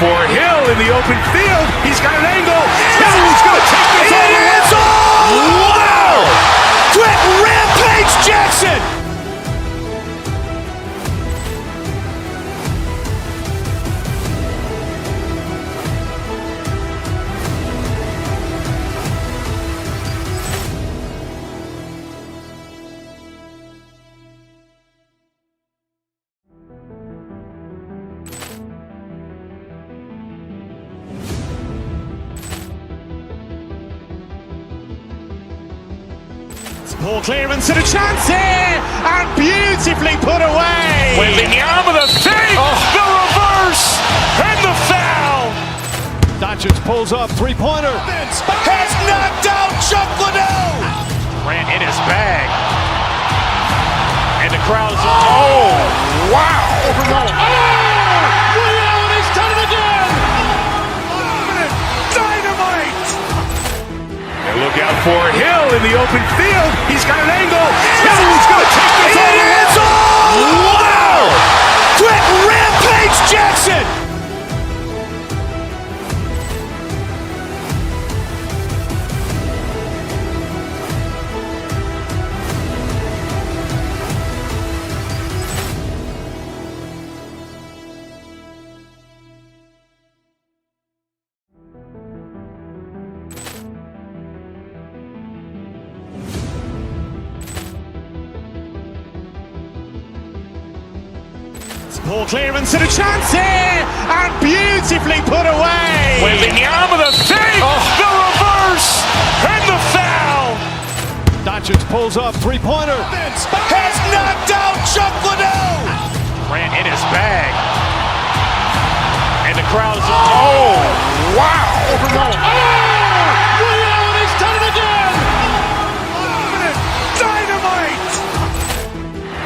for Hill in the open field. He's got an angle. Hill's going to take this all the way. Wow! Quick Rampage Jackson! Poor clearance and a chance here, and beautifully put away. Waving the arm of the thing, the reverse, and the foul. Doncic pulls up, three-pointer. Has knocked out Chuck Liddell. Ran in his bag. And the crowd's, oh, wow. Ray Allen has done it again. Dynamite. And look out for Hill in the open field. He's got an angle. Hill's going to take this all the way. Wow! Quick Rampage Jackson! Poor clearance and a chance here, and beautifully put away. Waving the arm of the thing, the reverse, and the foul. Doncic pulls up, three-pointer. Has knocked out Chuck Liddell. Ran in his bag. And the crowd's, oh, wow. Ray Allen has done it again. Dynamite.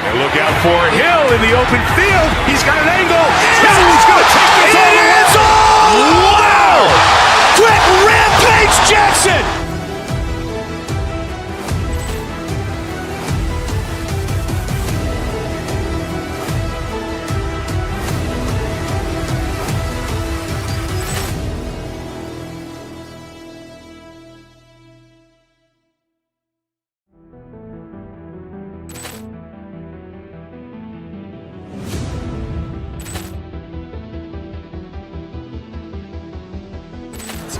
And look out for Hill in the open field. He's got an angle. Hill's going to take this all the way. Wow! Quick Rampage Jackson!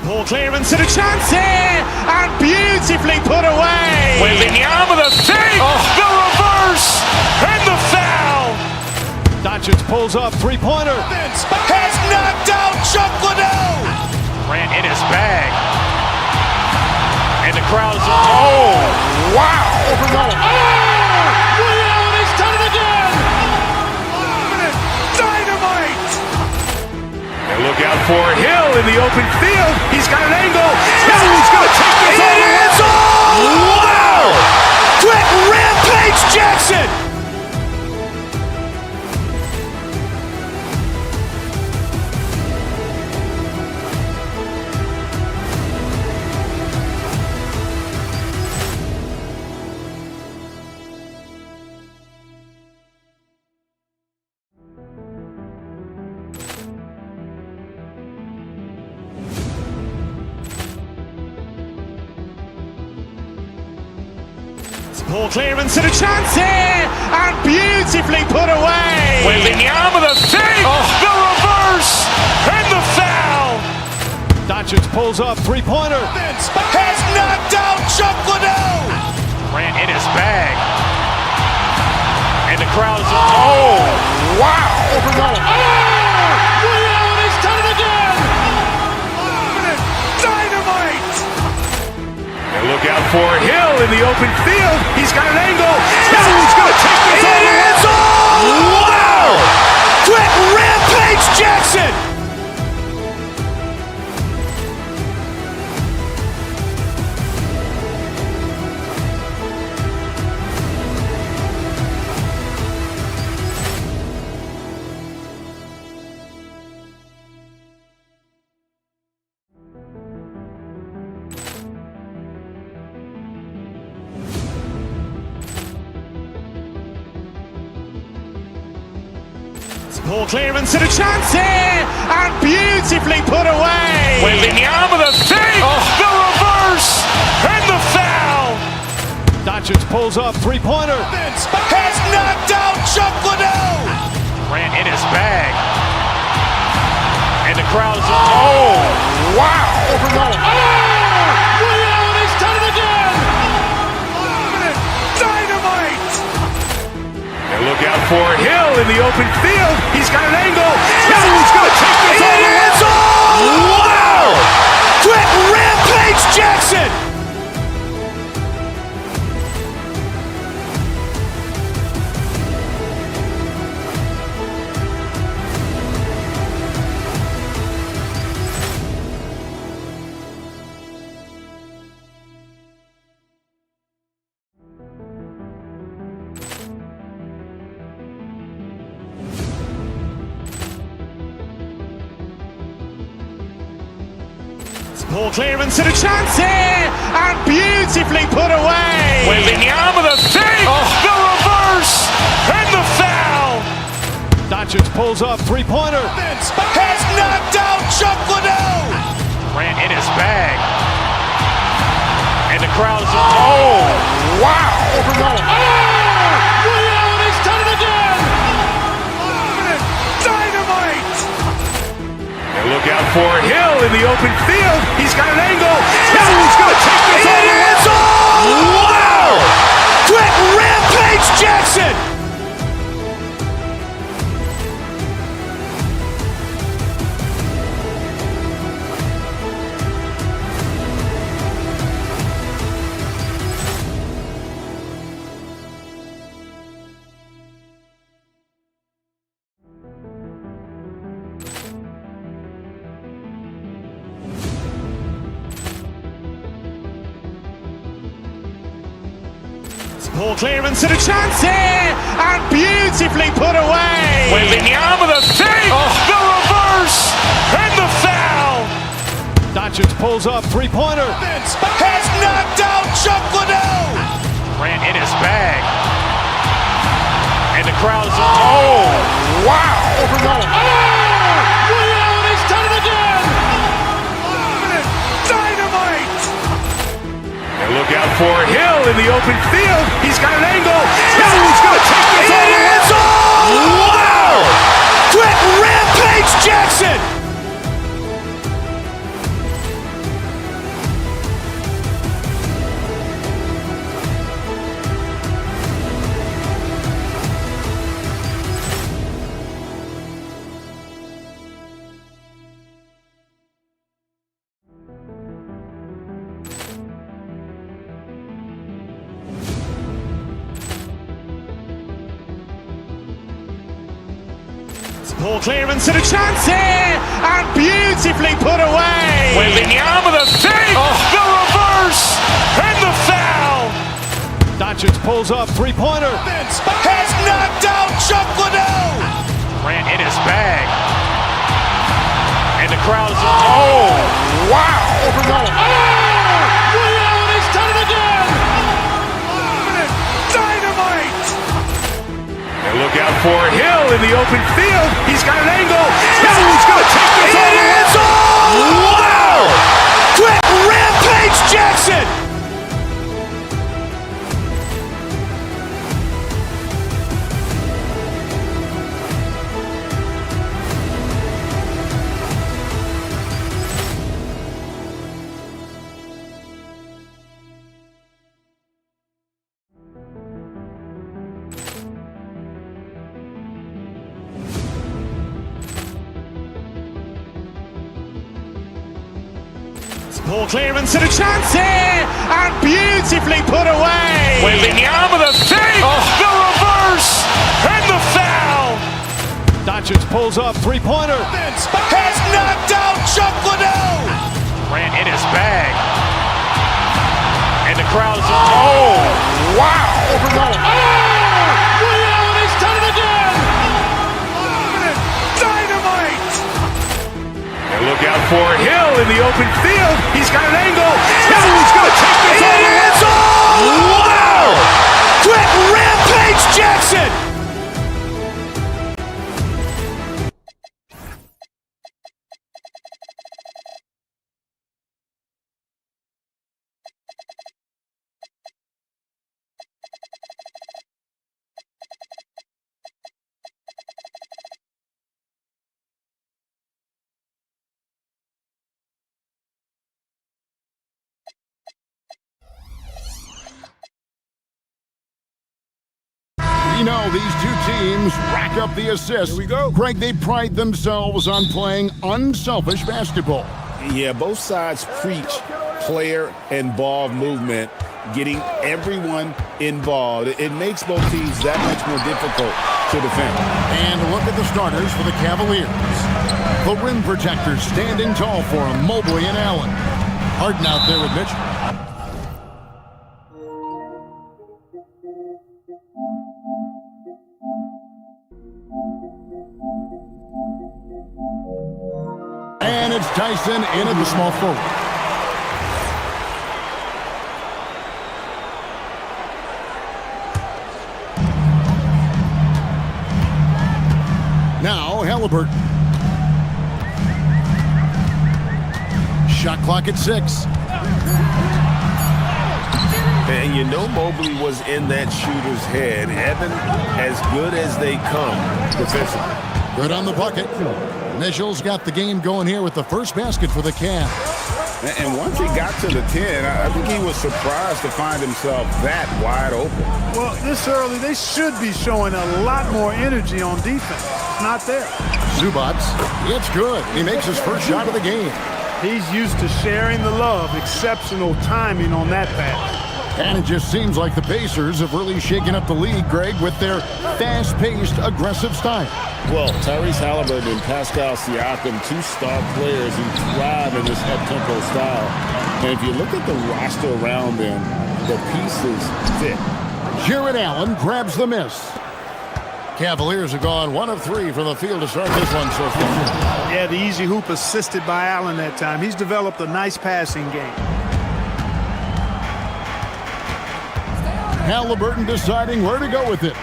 Poor clearance and a chance here, and beautifully put away. Waving the arm of the thing, the reverse, and the foul. Doncic pulls up, three-pointer. Has knocked out Chuck Liddell. Ran in his bag. And the crowd's, oh, wow. Ray Allen has done it again. Dynamite. And look out for Hill in the open field. He's got an angle. Hill's going to take this all the way. Wow! Quick Rampage Jackson! Poor clearance and a chance here, and beautifully put away. Waving the arm of the thing, the reverse, and the foul. Doncic pulls up, three-pointer. Has knocked out Chuck Liddell. Ran in his bag. And the crowd's, oh, wow. Ray Allen has done it again. Dynamite. And look out for Hill in the open field. He's got an angle. Hill's going to take this all the way. Wow! Quick Rampage Jackson! Poor clearance and a chance here, and beautifully put away. Wembanyama with a fake, the reverse, and the foul. Doncic pulls up, three-pointer. Has knocked out Chuck Liddell. Ran in his bag. And the crowd is, oh, wow. Liddell has done it again. Dynamite. And look out for Hill in the open field. He's got an angle. Hill's going to take this all the way. Wow. Quick Rampage Jackson. Poor clearance and a chance here, and beautifully put away. Wembanyama with a fake, the reverse, and the foul. Doncic pulls up, three-pointer. Has knocked out Chuck Liddell. Ran in his bag. And the crowd is, oh, wow. Liddell has done it again. Dynamite. And look out for Hill in the open field. He's got an angle. Hill's going to take this all the way. Wow. Quick Rampage Jackson. Poor clearance and a chance here, and beautifully put away. Wembanyama with a fake, the reverse, and the foul. Doncic pulls up, three-pointer. Has knocked out Chuck Liddell. Ran in his bag. And the crowd is, oh, wow. Liddell has done it again. Dynamite. And look out for Hill in the open field. He's got an angle. Hill's going to take this all the way. Wow. Quick Rampage Jackson. Poor clearance and a chance here, and beautifully put away. Wembanyama with a fake, the reverse, and the foul. Doncic pulls up, three-pointer. Has knocked out Chuck Liddell. Ran in his bag. And the crowd is, oh, wow. Liddell has done it again. Dynamite. And look out for Hill in the open field. He's got an angle. Hill's going to take this all the way. Wow. Quick Rampage Jackson. Poor clearance and a chance here, and beautifully put away. Wembanyama with a fake, the reverse, and the foul. Doncic pulls up, three-pointer. Has knocked out Chuck Liddell. Ran in his bag. And the crowd is, oh, wow. Liddell has done it again. Dynamite. And look out for Hill in the open field. He's got an angle. Hill's going to take this all the way. Wow. Quick Rampage Jackson. We know these two teams rack up the assists. Here we go. Greg, they pride themselves on playing unselfish basketball. Yeah, both sides preach player and ball movement, getting everyone involved. It makes both teams that much more difficult to defend. And look at the starters for the Cavaliers. The rim protectors standing tall for them, Mobley and Allen. Harden out there with Mitchell. And it's Tyson in at the small forward. Now Halliburton. Shot clock at 6. And you know Mobley was in that shooter's head. Evan, as good as they come defensively. Good on the bucket. Mitchell's got the game going here with the first basket for the Cavs. And once he got to the 10, I think he was surprised to find himself that wide open. Well, this early, they should be showing a lot more energy on defense. It's not there. Zubats, it's good. He makes his first shot of the game. He's used to sharing the love. Exceptional timing on that pass. And it just seems like the Pacers have really shaken up the league, Greg, with their fast-paced, aggressive style. Well, Tyrese Halliburton and Pascal Siakam, two star players who thrive in this up-tempo style. And if you look at the roster around them, the pieces fit. Jared Allen grabs the miss. Cavaliers have gone 1 of 3 from the field to start this one so far. Yeah, the easy hoop assisted by Allen that time. He's developed a nice passing game. Halliburton deciding where to go with it.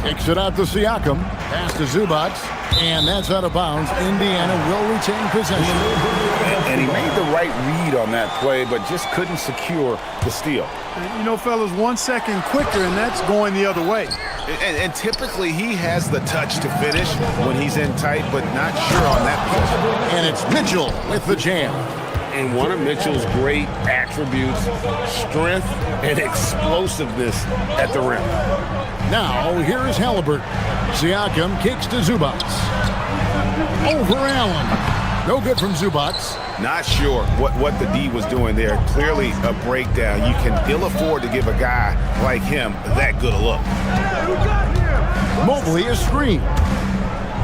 Kicks it out to Siakam. Pass to Zubats. And that's out of bounds. Indiana will retain possession. And he made the right read on that play, but just couldn't secure the steal. And, you know, fellas, 1 second quicker, and that's going the other way. And typically he has the touch to finish when he's in tight, but not sure on that possession. And it's Mitchell with the jam. And one of Mitchell's great attributes, strength and explosiveness at the rim. Now, here is Halliburton. Siakam kicks to Zubats. Over Allen. No good from Zubats. Not sure what the D was doing there. Clearly a breakdown. You can ill afford to give a guy like him that good a look. Mobley is screen.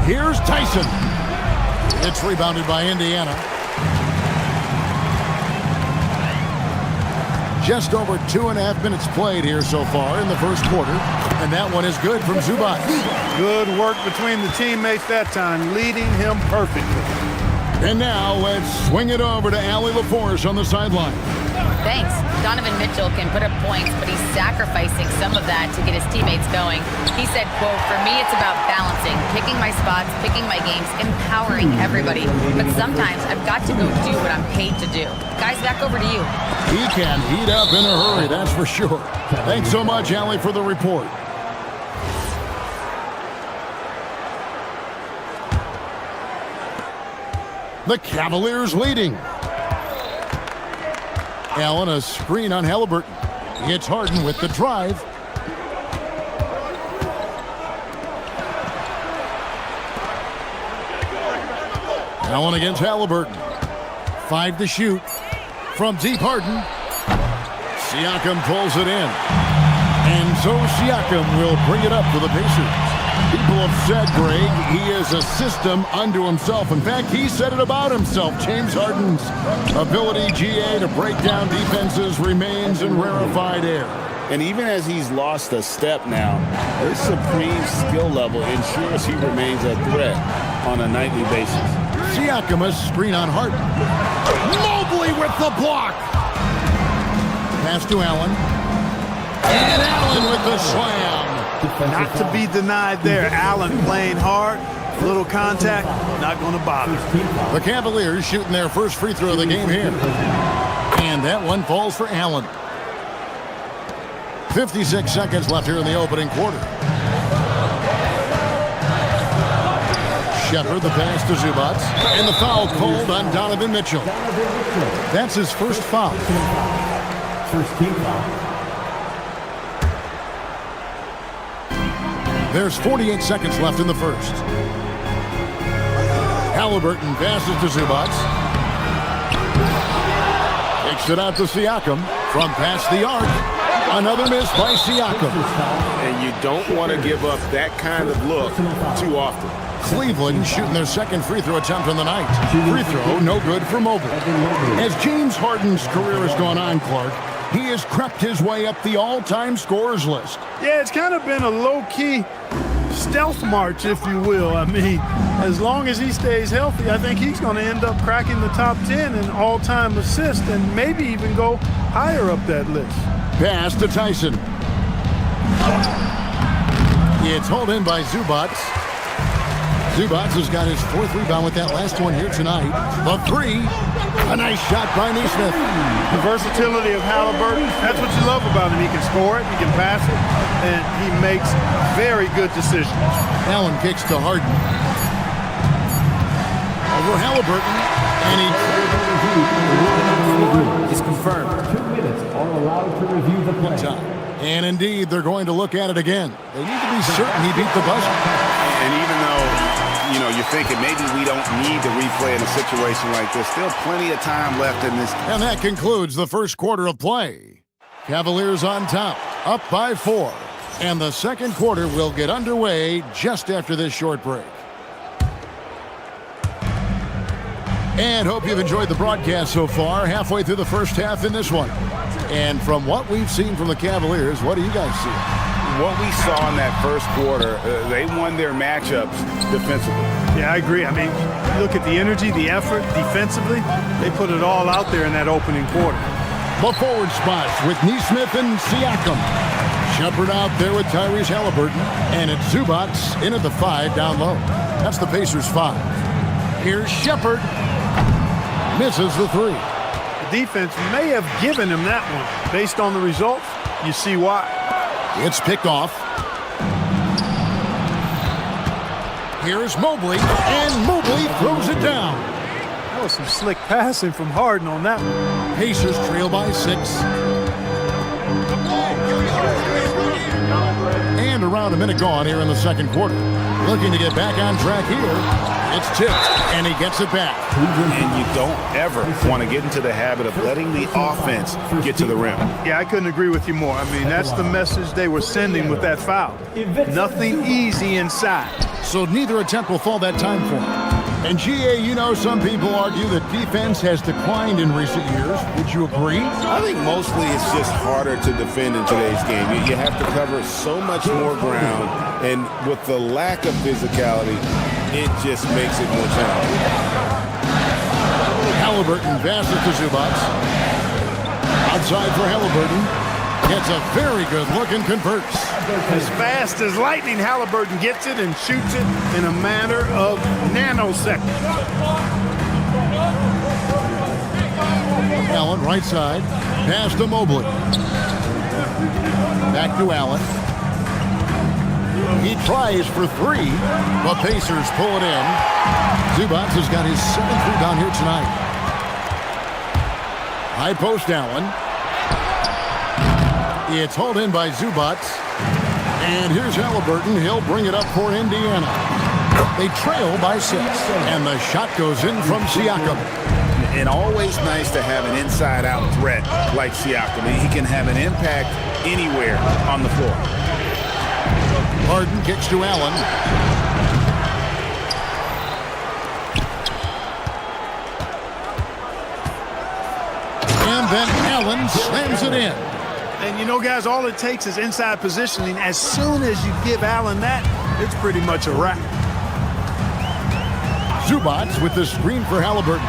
Here's Tyson. It's rebounded by Indiana. Just over 2.5 minutes played here so far in the first quarter. And that one is good from Zubats. Good work between the teammates that time, leading him perfectly. And now let's swing it over to Allie LaForce on the sideline. Thanks. Donovan Mitchell can put up points, but he's sacrificing some of that to get his teammates going. He said, quote, "For me, it's about balancing, picking my spots, picking my games, empowering everybody. But sometimes I've got to go do what I'm paid to do." Guys, back over to you. He can heat up in a hurry, that's for sure. Thanks so much, Allie, for the report. The Cavaliers leading. Allen, a screen on Halliburton. Hits Harden with the drive. Allen against Halliburton. 5 to shoot. From deep, Harden. Siakam pulls it in. And so Siakam will bring it up for the Pacers. People have said, Greg, he is a system unto himself. In fact, he said it about himself. James Harden's ability, GA, to break down defenses remains in rarefied air. And even as he's lost a step now, his supreme skill level ensures he remains a threat on a nightly basis. Siakam, a screen on Harden. Mobley with the block. Pass to Allen. And Allen with the slam. Not to be denied there. Allen playing hard. Little contact, not going to bother. The Cavaliers shooting their first free throw of the game here. And that one falls for Allen. 56 seconds left here in the opening quarter. Shepard, the pass to Zubats. And the foul called on Donovan Mitchell. That's his first foul. First team foul. There's 48 seconds left in the first. Halliburton passes to Zubac. Takes it out to Siakam from past the arc. Another miss by Siakam. And you don't want to give up that kind of look too often. Cleveland shooting their second free throw attempt on the night. Free throw, no good for Mobley. As James Harden's career has gone on, Clark, he has crept his way up the all-time scorers list. Yeah, it's kind of been a low-key stealth march, if you will. I mean, as long as he stays healthy, I think he's going to end up cracking the top 10 in all-time assists and maybe even go higher up that list. Pass to Tyson. It's hauled in by Zubac. Zubac has got his fourth rebound with that last one here tonight. The three. A nice shot by Nesmith. The versatility of Halliburton, that's what you love about him. He can score it, he can pass it, and he makes very good decisions. Allen kicks to Harden. Over Halliburton, and he is confirmed. 2 minutes are allowed to review the play. And indeed, they're going to look at it again. They need to be certain he beat the buzzer. And even though, you're thinking maybe we don't need to replay in a situation like this, still plenty of time left in this. And that concludes the first quarter of play. Cavaliers on top, up by 4. And the second quarter will get underway just after this short break. And hope you've enjoyed the broadcast so far, halfway through the first half in this one. And from what we've seen from the Cavaliers, what do you guys see? What we saw in that first quarter, they won their matchups defensively. Yeah, I agree. I mean, look at the energy, the effort defensively. They put it all out there in that opening quarter. The forward spots with Nesmith and Siakam. Shepard out there with Tyrese Halliburton. And it's Zubac in at the 5 down low. That's the Pacers' 5. Here's Shepard. Misses the 3. The defense may have given him that one. Based on the results, you see why. It's picked off. Here's Mobley, and Mobley throws it down. That was some slick passing from Harden on that one. Pacers trail by 6. And around a minute gone here in the second quarter. Looking to get back on track here. It's tipped, and he gets it back. And you don't ever want to get into the habit of letting the offense get to the rim. Yeah, I couldn't agree with you more. I mean, that's the message they were sending with that foul. Nothing easy inside. So neither attempt will fall that time for him. And GA, some people argue that defense has declined in recent years. Would you agree? I think mostly it's just harder to defend in today's game. You have to cover so much more ground, and with the lack of physicality, it just makes it more challenging. Halliburton passes to Zubac. Outside for Halliburton. Gets a very good look and converts. As fast as lightning, Halliburton gets it and shoots it in a matter of nanoseconds. Allen right side. Pass to Mobley. Back to Allen. He tries for 3. The Pacers pull it in. Zubac has got his 7th rebound here tonight. High post Allen. It's hauled in by Zubac. And here's Halliburton. He'll bring it up for Indiana. They trail by 6. And the shot goes in from Siakam. And always nice to have an inside-out threat like Siakam. He can have an impact anywhere on the floor. Harden kicks to Allen. And then Allen slams it in. And guys, all it takes is inside positioning. As soon as you give Allen that, it's pretty much a wrap. Zubac with the screen for Halliburton.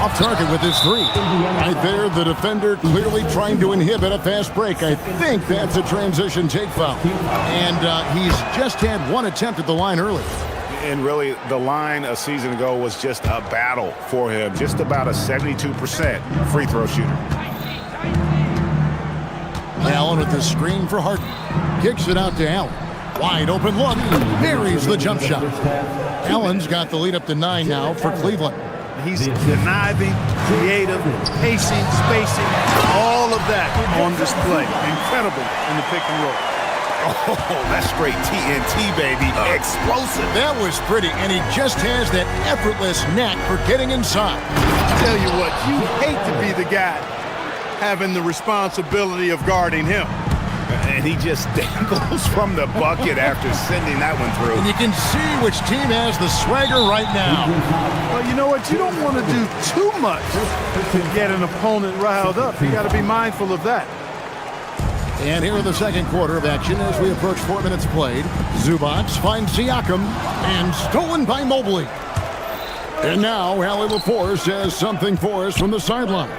Off target with his 3. Right there, the defender clearly trying to inhibit a fast break. I think that's a transition take foul. And he's just had one attempt at the line early. And really, the line a season ago was just a battle for him. Just about a 72% free throw shooter. Allen with the screen for Harden. Kicks it out to Allen. Wide open look. Buries the jump shot. Allen's got the lead up to 9 now for Cleveland. He's conniving, creative, pacing, spacing, all of that on display. Incredible in the pick and roll. Oh, that's straight TNT, baby. Explosive. That was pretty, and he just has that effortless knack for getting inside. Tell you what, you hate to be the guy having the responsibility of guarding him. And he just dangles from the bucket after sending that one through. And you can see which team has the swagger right now. Well, you know what? You don't want to do too much to get an opponent riled up. You got to be mindful of that. And here in the second quarter of action as we approach 4 minutes played. Zubac finds Siakam and stolen by Mobley. And now Allie LaForce has something for us from the sideline.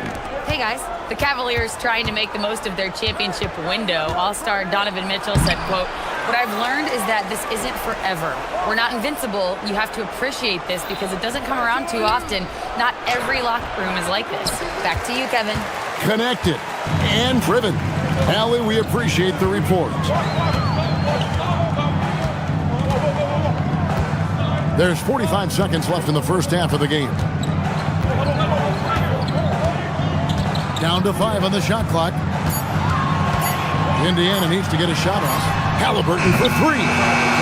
Hey guys, the Cavaliers trying to make the most of their championship window. All-star Donovan Mitchell said, quote, "What I've learned is that this isn't forever. We're not invincible. You have to appreciate this because it doesn't come around too often. Not every locker room is like this." Back to you, Kevin. Connected and driven. Allie, we appreciate the report. There's 45 seconds left in the first half of the game. Down to 5 on the shot clock. Indiana needs to get a shot off. Halliburton for 3.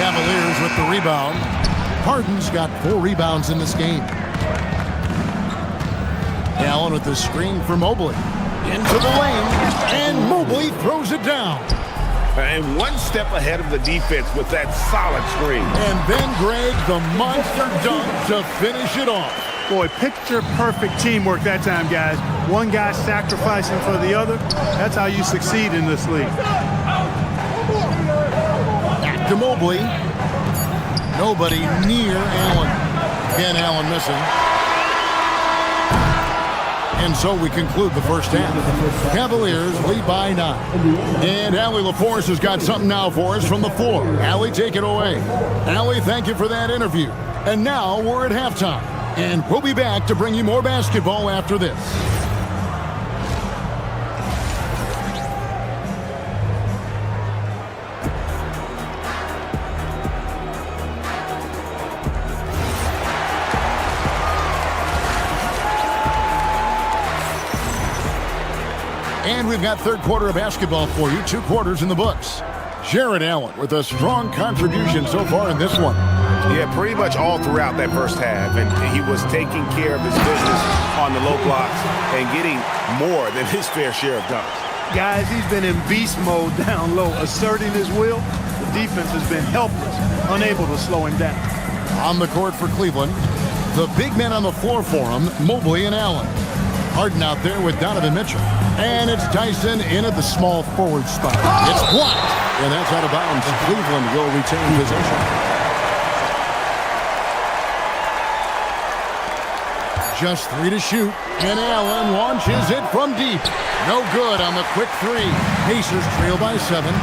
Cavaliers with the rebound. Harden's got 4 rebounds in this game. Allen with the screen for Mobley. Into the lane, and Mobley throws it down. And one step ahead of the defense with that solid screen. And then Greg, the monster dunk to finish it off. Boy, picture-perfect teamwork that time, guys. One guy sacrificing for the other. That's how you succeed in this league. Back to Mobley. Nobody near Allen. Again, Allen missing. And so we conclude the first half. Cavaliers lead by 9. And Allie LaForce has got something now for us from the floor. Allie, take it away. Allie, thank you for that interview. And now we're at halftime. And we'll be back to bring you more basketball after this. And we've got third quarter of basketball for you. 2 quarters in the books. Jared Allen with a strong contribution so far in this one. Yeah, pretty much all throughout that first half. And he was taking care of his business on the low blocks and getting more than his fair share of dunks. Guys, he's been in beast mode down low, asserting his will. The defense has been helpless, unable to slow him down. On the court for Cleveland, the big men on the floor for him, Mobley and Allen. Harden out there with Donovan Mitchell. And it's Dyson in at the small forward spot. It's blocked. And that's out of bounds. Cleveland will retain possession. Just 3 to shoot. And Allen launches it from deep. No good on the quick 3. Pacers trail by 7.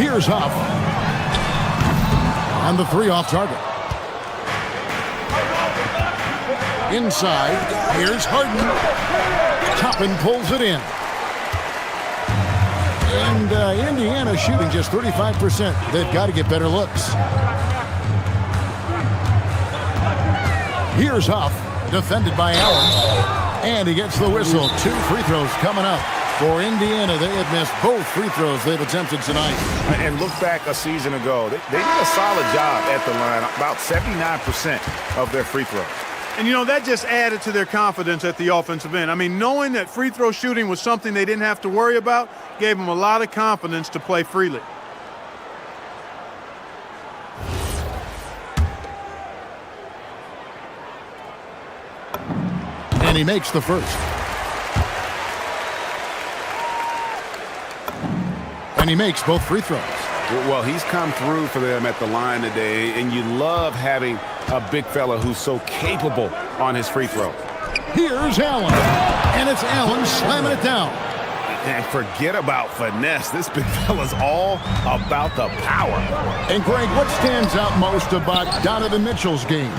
Here's Huff. On the 3 off target. Inside, here's Harden. Toppin pulls it in. And Indiana shooting just 35%. They've got to get better looks. Here's Huff, defended by Allen. And he gets the whistle. 2 free throws coming up. For Indiana, they have missed both free throws they've attempted tonight. And look back a season ago. They did a solid job at the line. About 79% of their free throws. And, you know, that just added to their confidence at the offensive end. I mean, knowing that free throw shooting was something they didn't have to worry about gave them a lot of confidence to play freely. And he makes the first. And he makes both free throws. Well, he's come through for them at the line today, and you love having a big fella who's so capable on his free throw. Here's Allen, and it's Allen slamming it down. And forget about finesse. This big fella's all about the power. And Greg, what stands out most about Donovan Mitchell's game?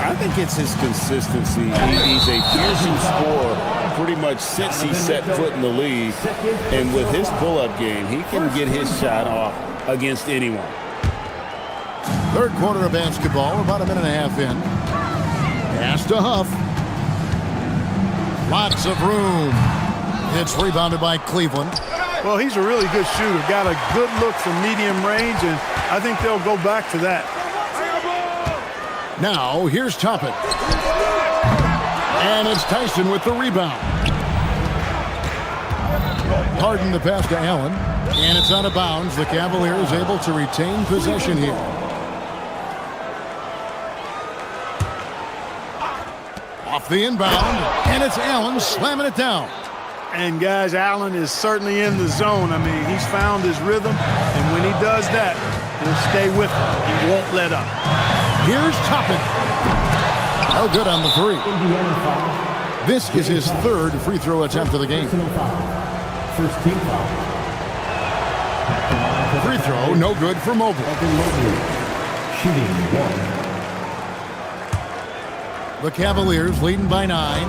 I think it's his consistency. He's a fearsome scorer pretty much since he set foot in the league. And with his pull-up game, he can get his shot off against anyone. Third quarter of basketball, about a minute and a half in. Pass to Huff. Lots of room It's rebounded by Cleveland. Well, he's a really good shooter. Got a good look from medium range, and I think they'll go back to that. Now, here's Toppin. And it's Tyson with the rebound. Harden the pass to Allen. And it's out of bounds. The Cavaliers able to retain possession here. Off the inbound. And it's Allen slamming it down. And, guys, Allen is certainly in the zone. I mean, he's found his rhythm, and when he does that, he'll stay with it. He won't let up. Here's Toppin. No good on the three. This is his third free throw attempt of the game. First team foul. Free throw, no good for Mobley. Shooting 1. The Cavaliers leading by 9.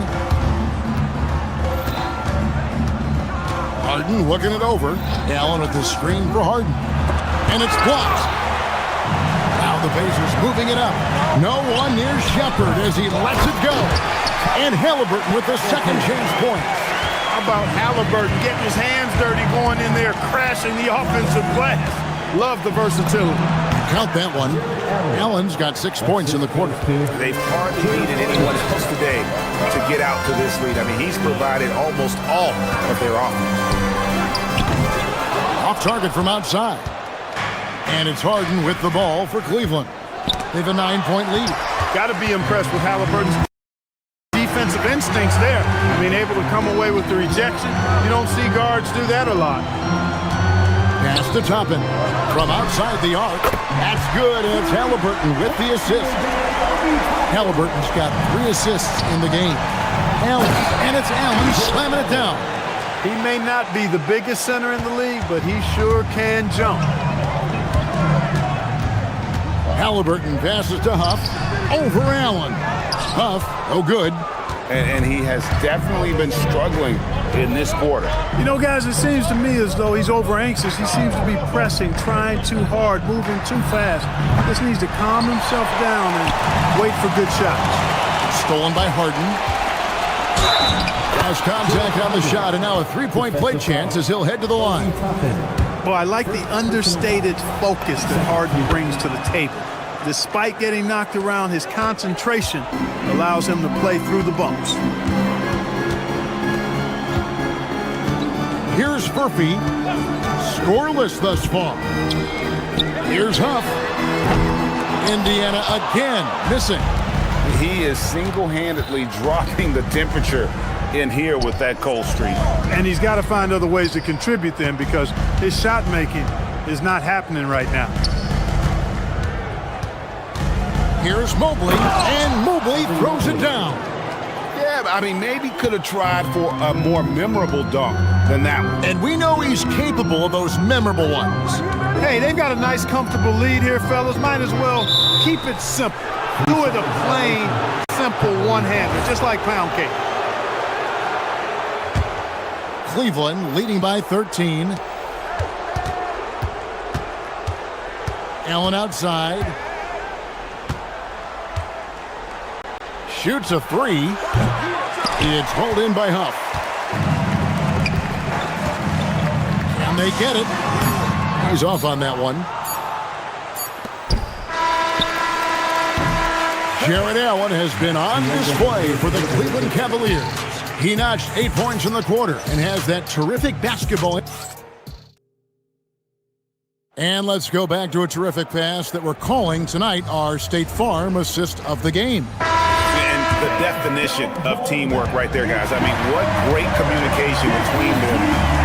Harden looking it over. Allen with the screen for Harden. And it's blocked. Now the Pacers moving it up. No one near Shepard as he lets it go. And Halliburton with the second chance point. How about Halliburton getting his hands dirty, going in there, crashing the offensive glass. Love the versatility. Count that one. Allen's got 6 points in the quarter. They've hardly needed anyone else today to get out to this lead. I mean, he's provided almost all of their offense. Off target from outside. And it's Harden with the ball for Cleveland. They have a 9-point lead. Got to be impressed with Halliburton's defensive instincts there. Being able to come away with the rejection. You don't see guards do that a lot. Pass to Toppin from outside the arc. That's good, and it's Halliburton with the assist. Halliburton's got 3 assists in the game. Allen, and it's Allen slamming it down. He may not be the biggest center in the league, but he sure can jump. Halliburton passes to Huff. Over Allen. Huff, oh good. And he has definitely been struggling in this quarter. You know, guys, it seems to me as though he's over anxious. He seems to be pressing, trying too hard, moving too fast. Just needs to calm himself down and wait for good shots. Stolen by Harden. Has contact on the shot, and now a 3-point play chance as he'll head to the line. Well, I like the understated focus that Harden brings to the table. Despite getting knocked around, his concentration allows him to play through the bumps. Here's Furphy. Scoreless thus far. Here's Huff. Indiana again missing. He is single-handedly dropping the temperature in here with that cold streak. And he's got to find other ways to contribute then, because his shot making is not happening right now. Here's Mobley, and Mobley throws it down. Yeah, I mean, maybe could have tried for a more memorable dunk than that one. And we know he's capable of those memorable ones. Hey, they've got a nice, comfortable lead here, fellas. Might as well keep it simple. Do it a plain, simple one-hander, just like pound cake. Cleveland leading by 13. Allen outside. Shoots a 3. It's pulled in by Huff. Can they get it? He's off on that one. Jared Allen has been on display for the Cleveland Cavaliers. He notched 8 points in the quarter and has that terrific basketball. And let's go back to a terrific pass that we're calling tonight our State Farm assist of the game. And the definition of teamwork right there, guys. I mean, what great communication between them,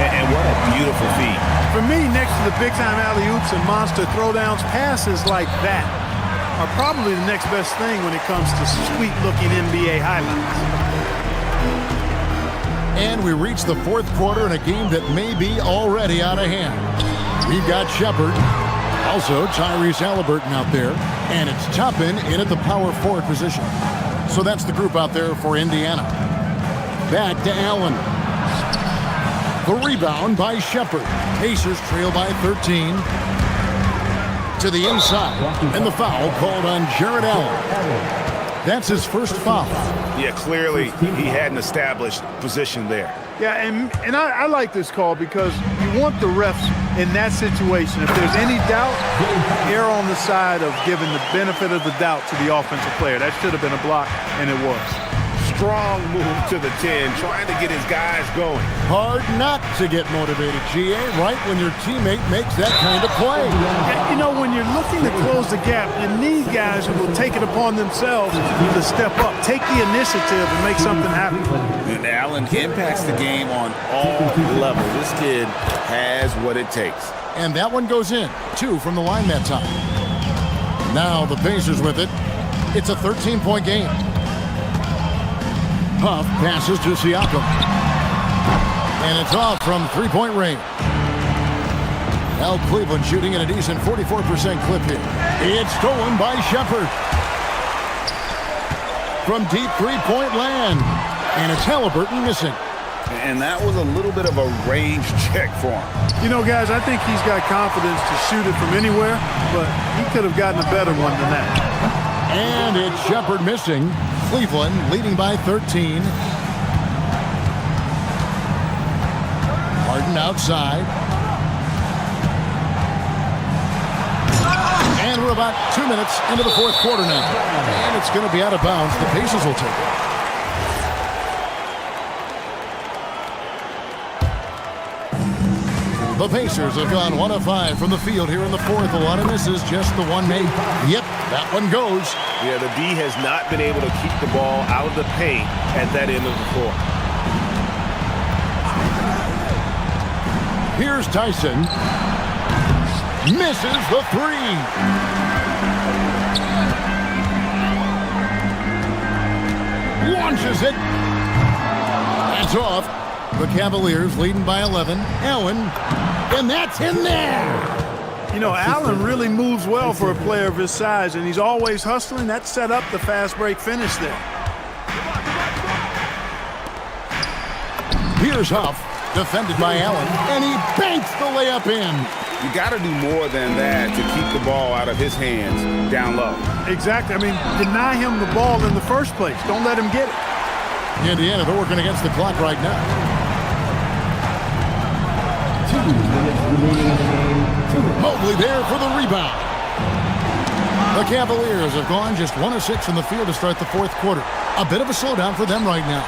and what a beautiful feat. For me, next to the big-time alley-oops and monster throwdowns, passes like that are probably the next best thing when it comes to sweet-looking NBA highlights. And we reach the fourth quarter in a game that may be already out of hand. We've got Shepard, also Tyrese Halliburton out there, and it's Toppin in at the power forward position. So that's the group out there for Indiana. Back to Allen. The rebound by Shepard. Pacers trail by 13. To the inside, and the foul called on Jared Allen. That's his first foul. Yeah, clearly he hadn't established position there. Yeah, and I like this call because you want the refs in that situation. If there's any doubt, err on the side of giving the benefit of the doubt to the offensive player. That should have been a block, and it was. Strong move to the 10, trying to get his guys going. Hard not to get motivated, GA, right when your teammate makes that kind of play. You know, when you're looking to close the gap, you need guys who will take it upon themselves to step up, take the initiative, and make something happen. And Allen impacts the game on all levels. This kid has what it takes. And that one goes in. 2 from the line that time. Now the Pacers with it. It's a 13-point game. Huff passes to Siakam. And it's off from three-point range. Now Cleveland shooting at a decent 44% clip here. It's stolen by Shepherd. From deep three-point land. And it's Halliburton missing. And that was a little bit of a range check for him. You know, guys, I think he's got confidence to shoot it from anywhere, but he could have gotten a better one than that. And it's Shepherd missing. Cleveland leading by 13. Harden outside. And we're about 2 minutes into the fourth quarter now. And it's going to be out of bounds. The Pacers will take it. The Pacers have gone 1 of 5 from the field here in the fourth. A lot of misses, just the one made. Yep, that one goes. Yeah, the D has not been able to keep the ball out of the paint at that end of the floor. Here's Tyson. Misses the three. Launches it. That's off. The Cavaliers leading by 11. Allen. And that's in there. You know, Allen really moves well for a player of his size, and he's always hustling. That set up the fast break finish there. Here's Huff, defended by Allen, and he banks the layup in. You got to do more than that to keep the ball out of his hands down low. Exactly. I mean, deny him the ball in the first place. Don't let him get it. Indiana, they're working against the clock right now. 2 minutes remaining in the game. Mobley there for the rebound. The Cavaliers have gone just 1 of 6 from the field to start the fourth quarter. A bit of a slowdown for them right now.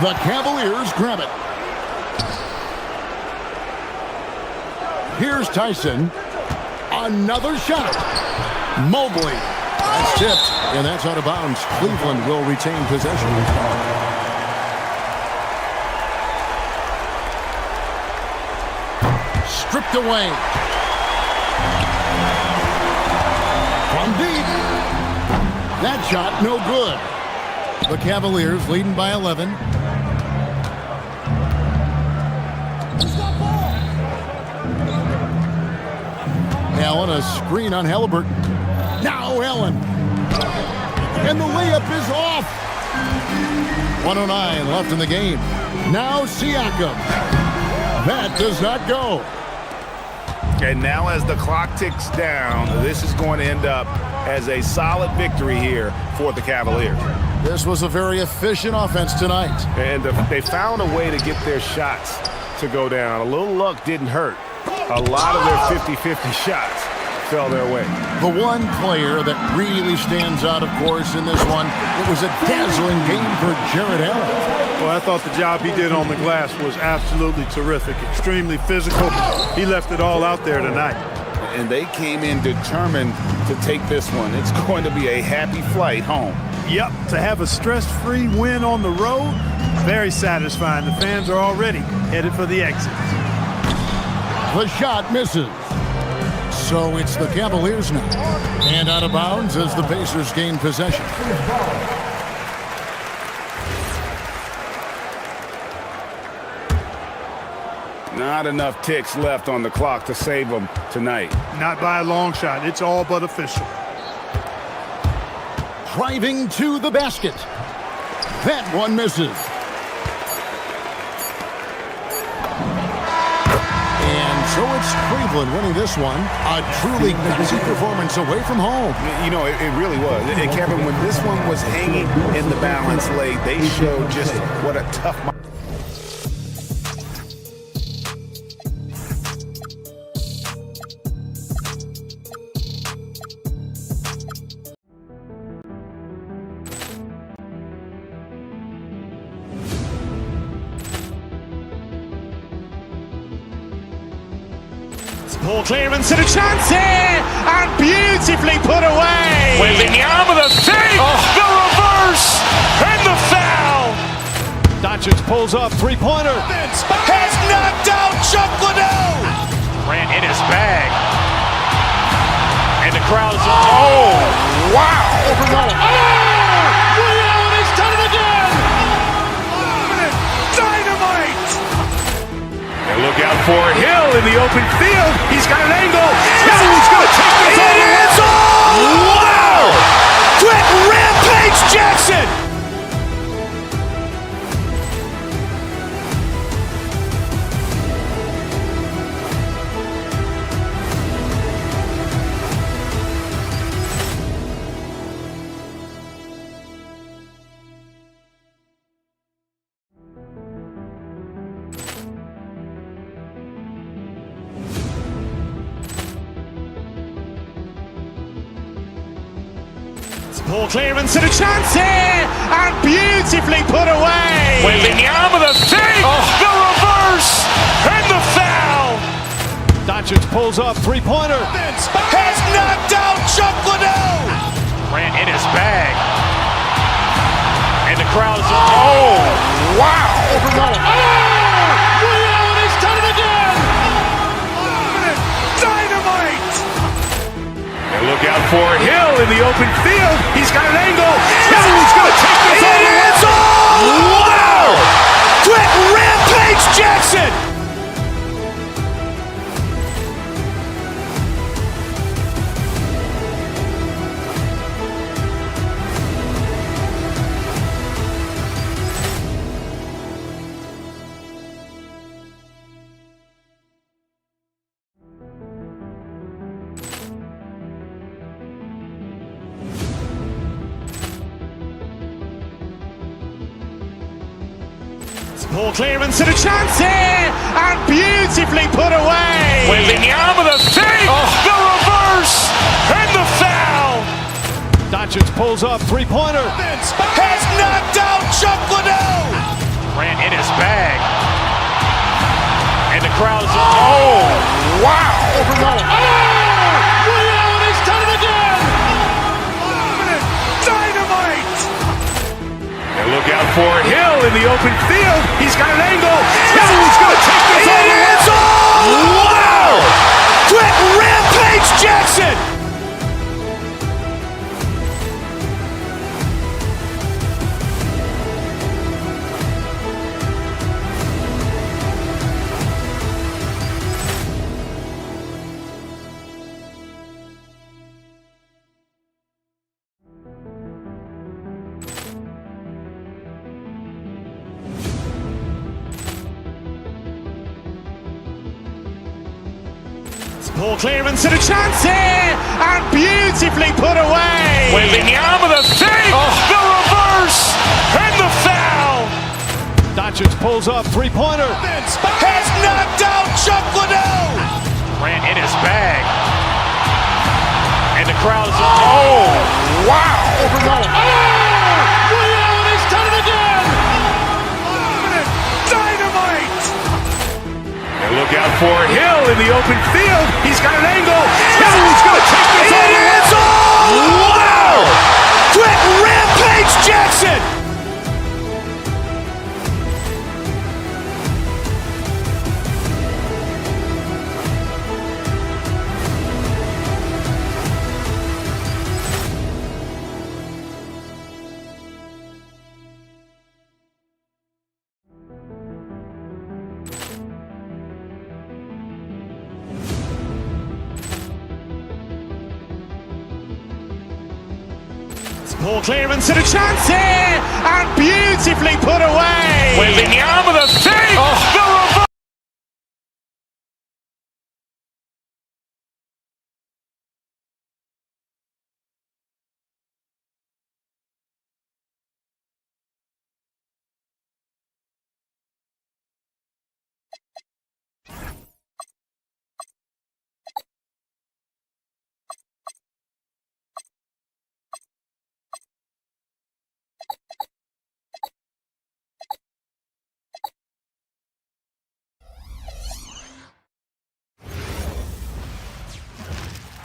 The Cavaliers grab it. Here's Tyson. Another shot. Mobley. That's tipped, and that's out of bounds. Cleveland will retain possession. Stripped away. From deep. That shot, no good. The Cavaliers leading by 11. Allen, a screen on Halliburton. Now Allen. And the layup is off. 1:09 left in the game. Now Siakam. That does not go. And now as the clock ticks down, this is going to end up as a solid victory here for the Cavaliers. This was a very efficient offense tonight. And they found a way to get their shots to go down. A little luck didn't hurt. A lot of their 50-50 shots fell their way. The one player that really stands out, of course, in this one, it was a dazzling game for Jared Allen. Well, I thought the job he did on the glass was absolutely terrific. Extremely physical. He left it all out there tonight. And they came in determined to take this one. It's going to be a happy flight home. Yep, to have a stress-free win on the road, very satisfying. The fans are already headed for the exit. The shot misses. So it's the Cavaliers now. And out of bounds as the Pacers gain possession. Not enough ticks left on the clock to save them tonight. Not by a long shot. It's all but official. Driving to the basket. That one misses. And So it's Cleveland winning this one. A truly gutsy performance away from home. You know, it really was. And Kevin, when this one was hanging in the balance late, they showed just what a tough... Poor clearance and a chance here, and beautifully put away. Wembanyama the fake, the reverse, and the foul. Doncic pulls up, three-pointer. Has knocked out Chuck Liddell. Grant in his bag. And the crowd's, oh, wow. He's done it again. Dynamite. And look out for Hill in the open field. He's got an angle. Hill's going to take this all the way. Wow. Quick rampage Jackson. Poor clearance and a chance here, and beautifully put away. Wembanyama the fake, the reverse, and the foul. Doncic pulls up, three-pointer. Has knocked out Chuck Liddell. Grant in his bag. And the crowd's, oh, wow. He's done it again. Dynamite. And look out for Hill in the open field. He's got an angle. Hill's going to take this all the way. Wow. Quick rampage Jackson. Poor clearance and a chance here, and beautifully put away. Wembanyama the fake, the reverse, and the foul. Doncic pulls up, three-pointer. Has knocked out Chuck Liddell. Grant in his bag. And the crowd's, oh, wow. He's done it again. Dynamite. And look out for Hill in the open field. He's got an angle. Hill's going to take this all the way. Wow. Quick rampage Jackson. Poor clearance and a chance here, and beautifully put away. Wembanyama the fake, the reverse, and the foul. Doncic pulls up, three-pointer. Has knocked out Chuck Liddell. Grant in his bag. And the crowd's, oh, wow. He's done it again. Dynamite. And look out for Hill in the open field. He's got an angle. Hill's going to take this all the way. Wow. Quick rampage Jackson. Poor clearance and a chance here, and beautifully put away. Wembanyama the fake, the reverse.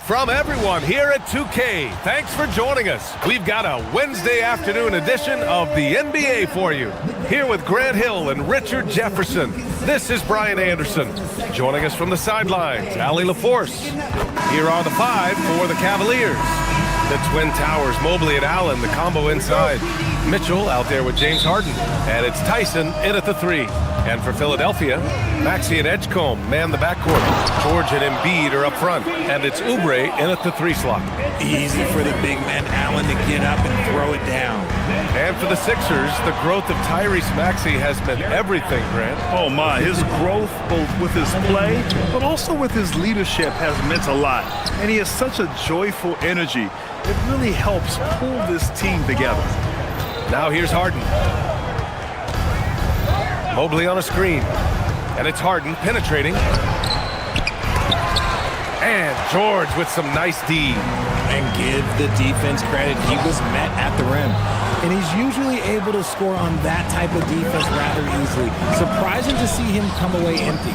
From everyone here at 2K, thanks for joining us. We've got a Wednesday afternoon edition of the NBA for you. Here with Grant Hill and Richard Jefferson, this is Brian Anderson. Joining us from the sidelines, Allie LaForce. Here are the 5 for the Cavaliers. The Twin Towers, Mobley and Allen, the combo inside. Mitchell out there with James Harden. And it's Tyson in at the 3. And for Philadelphia, Maxey and Edgecombe man the backcourt. George and Embiid are up front. And it's Oubre in at the 3 slot. Easy for the big man Allen to get up and throw it down. And for the Sixers, the growth of Tyrese Maxey has been everything, Grant. Oh my, his growth both with his play, but also with his leadership has meant a lot. And he has such a joyful energy. It really helps pull this team together. Now here's Harden. Mobley on a screen. And it's Harden penetrating. And George with some nice D. And give the defense credit. He was met at the rim. And he's usually able to score on that type of defense rather easily. Surprising to see him come away empty.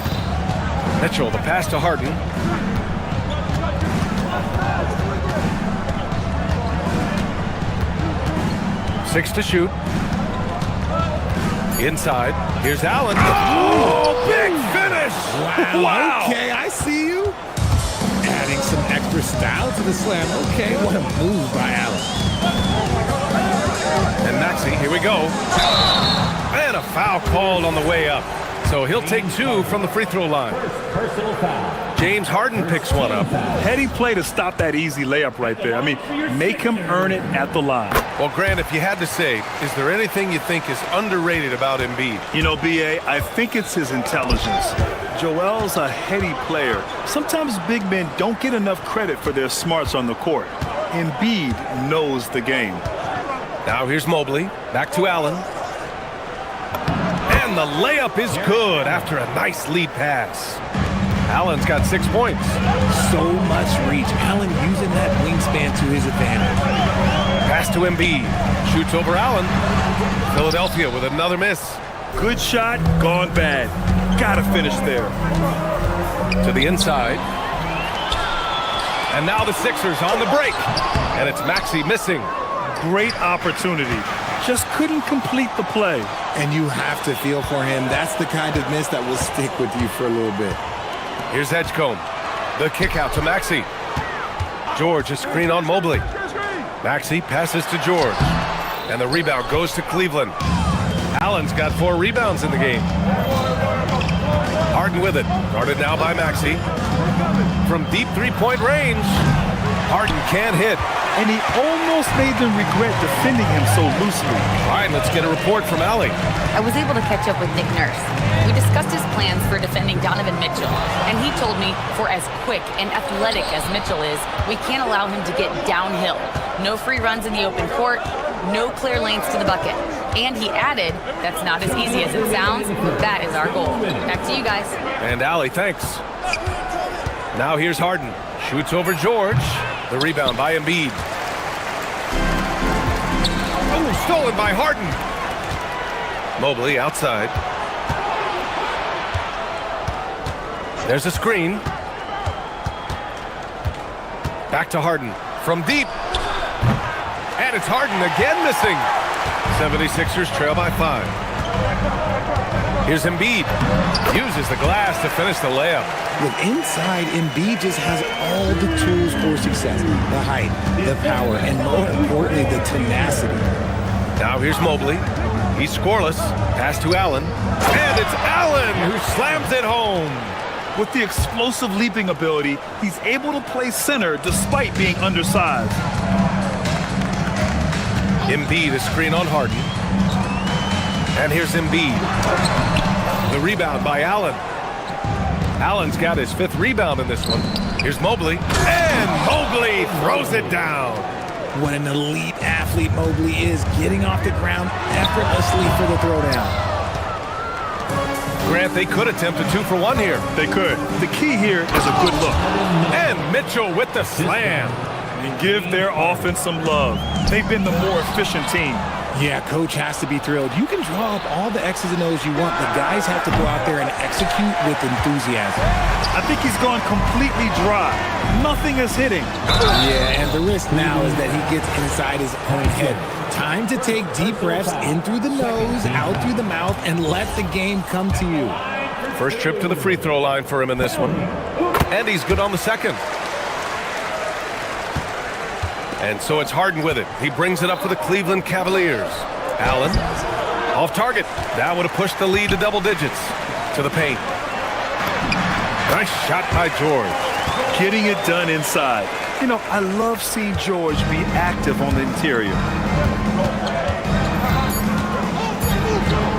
Mitchell, the pass to Harden. Six to shoot. Inside. Here's Allen. Oh, big finish! Wow. Okay, I see you. Adding some extra style to the slam. Okay, what a move by Allen. And Maxey, here we go. And a foul called on the way up. So he'll take 2 from the free throw line. Personal foul. James Harden picks one up. Heady play to stop that easy layup right there. I mean, make him earn it at the line. Well, Grant, if you had to say, is there anything you think is underrated about Embiid? You know, B.A., I think it's his intelligence. Joel's a heady player. Sometimes big men don't get enough credit for their smarts on the court. Embiid knows the game. Now here's Mobley. Back to Allen. And the layup is good after a nice lead pass. Allen's got 6 points. So much reach. Allen using that wingspan to his advantage. Pass to Embiid. Shoots over Allen. Philadelphia with another miss. Good shot, gone bad. Gotta finish there. To the inside. And now the Sixers on the break. And it's Maxey missing. Great opportunity. Just couldn't complete the play. And you have to feel for him. That's the kind of miss that will stick with you for a little bit. Here's Edgecombe. The kick out to Maxey. George, a screen on Mobley. Maxey passes to George. And the rebound goes to Cleveland. Allen's got 4 rebounds in the game. Harden with it. Guarded now by Maxey. From deep 3-point range. Harden can't hit. And he almost made them regret defending him so loosely. All right, let's get a report from Allie. I was able to catch up with Nick Nurse. We discussed his plans for defending Donovan Mitchell, and he told me for as quick and athletic as Mitchell is, we can't allow him to get downhill. No free runs in the open court, no clear lanes to the bucket. And he added, that's not as easy as it sounds. That is our goal. Back to you guys. And Allie, thanks. Now here's Harden. Shoots over George. The rebound by Embiid. Oh, stolen by Harden. Mobley outside. There's a screen. Back to Harden from deep. And it's Harden again missing. 76ers trail by 5. Here's Embiid. Uses the glass to finish the layup. Look, inside, Embiid just has all the tools for success. The height, the power, and more importantly, the tenacity. Now here's Mobley. He's scoreless. Pass to Allen. And it's Allen who slams it home. With the explosive leaping ability, he's able to play center despite being undersized. Embiid, a screen on Harden. And here's Embiid. The rebound by Allen. Allen's got his 5th rebound in this one. Here's Mobley. And Mobley throws it down. What an elite athlete Mobley is, getting off the ground effortlessly for the throwdown. Grant, they could attempt a 2 for 1 here. They could. The key here is a good look. And Mitchell with the slam. And give their offense some love. They've been the more efficient team. Yeah, coach has to be thrilled. You can draw up all the X's and O's you want, but guys have to go out there and execute with enthusiasm. I think he's gone completely dry. Nothing is hitting. Yeah, and the risk now is that he gets inside his own head. Time to take deep breaths in through the nose, out through the mouth, and let the game come to you. First trip to the free throw line for him in this one. And he's good on the second. And so it's Harden with it. He brings it up for the Cleveland Cavaliers. Allen, off target. That would have pushed the lead to double digits. To the paint. Nice shot by George. Getting it done inside. You know, I love seeing George be active on the interior.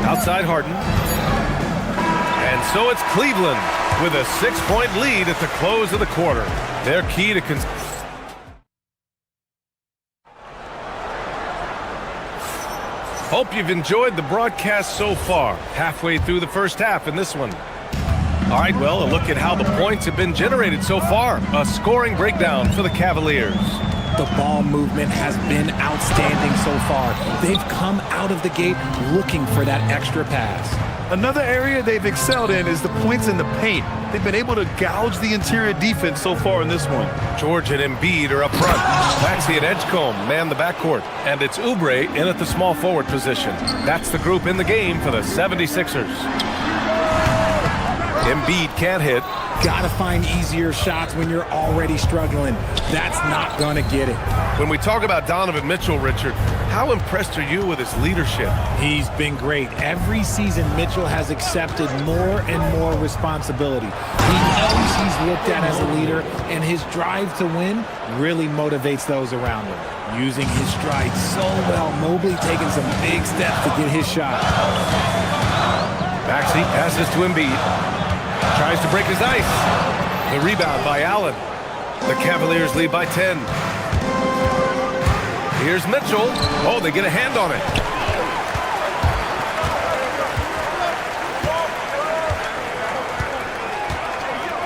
Outside Harden. And so it's Cleveland with a 6-point lead at the close of the quarter. Their key to Hope you've enjoyed the broadcast so far. Halfway through the first half in this one. All right, well, a look at how the points have been generated so far. A scoring breakdown for the Cavaliers. The ball movement has been outstanding so far. They've come out of the gate looking for that extra pass. Another area they've excelled in is the points in the paint. They've been able to gouge the interior defense so far in this one. George and Embiid are up front. Maxey and Edgecombe man the backcourt. And it's Oubre in at the small forward position. That's the group in the game for the 76ers. Embiid can't hit. Gotta find easier shots when you're already struggling. That's not gonna get it. When we talk about Donovan Mitchell, Richard, how impressed are you with his leadership? He's been great. Every season, Mitchell has accepted more and more responsibility. He knows he's looked at as a leader, and his drive to win really motivates those around him. Using his stride so well, Mobley taking some big steps to get his shot. Maxey passes to Embiid. Tries to break his ice. The rebound by Allen. The Cavaliers lead by 10. Here's Mitchell. Oh, they get a hand on it.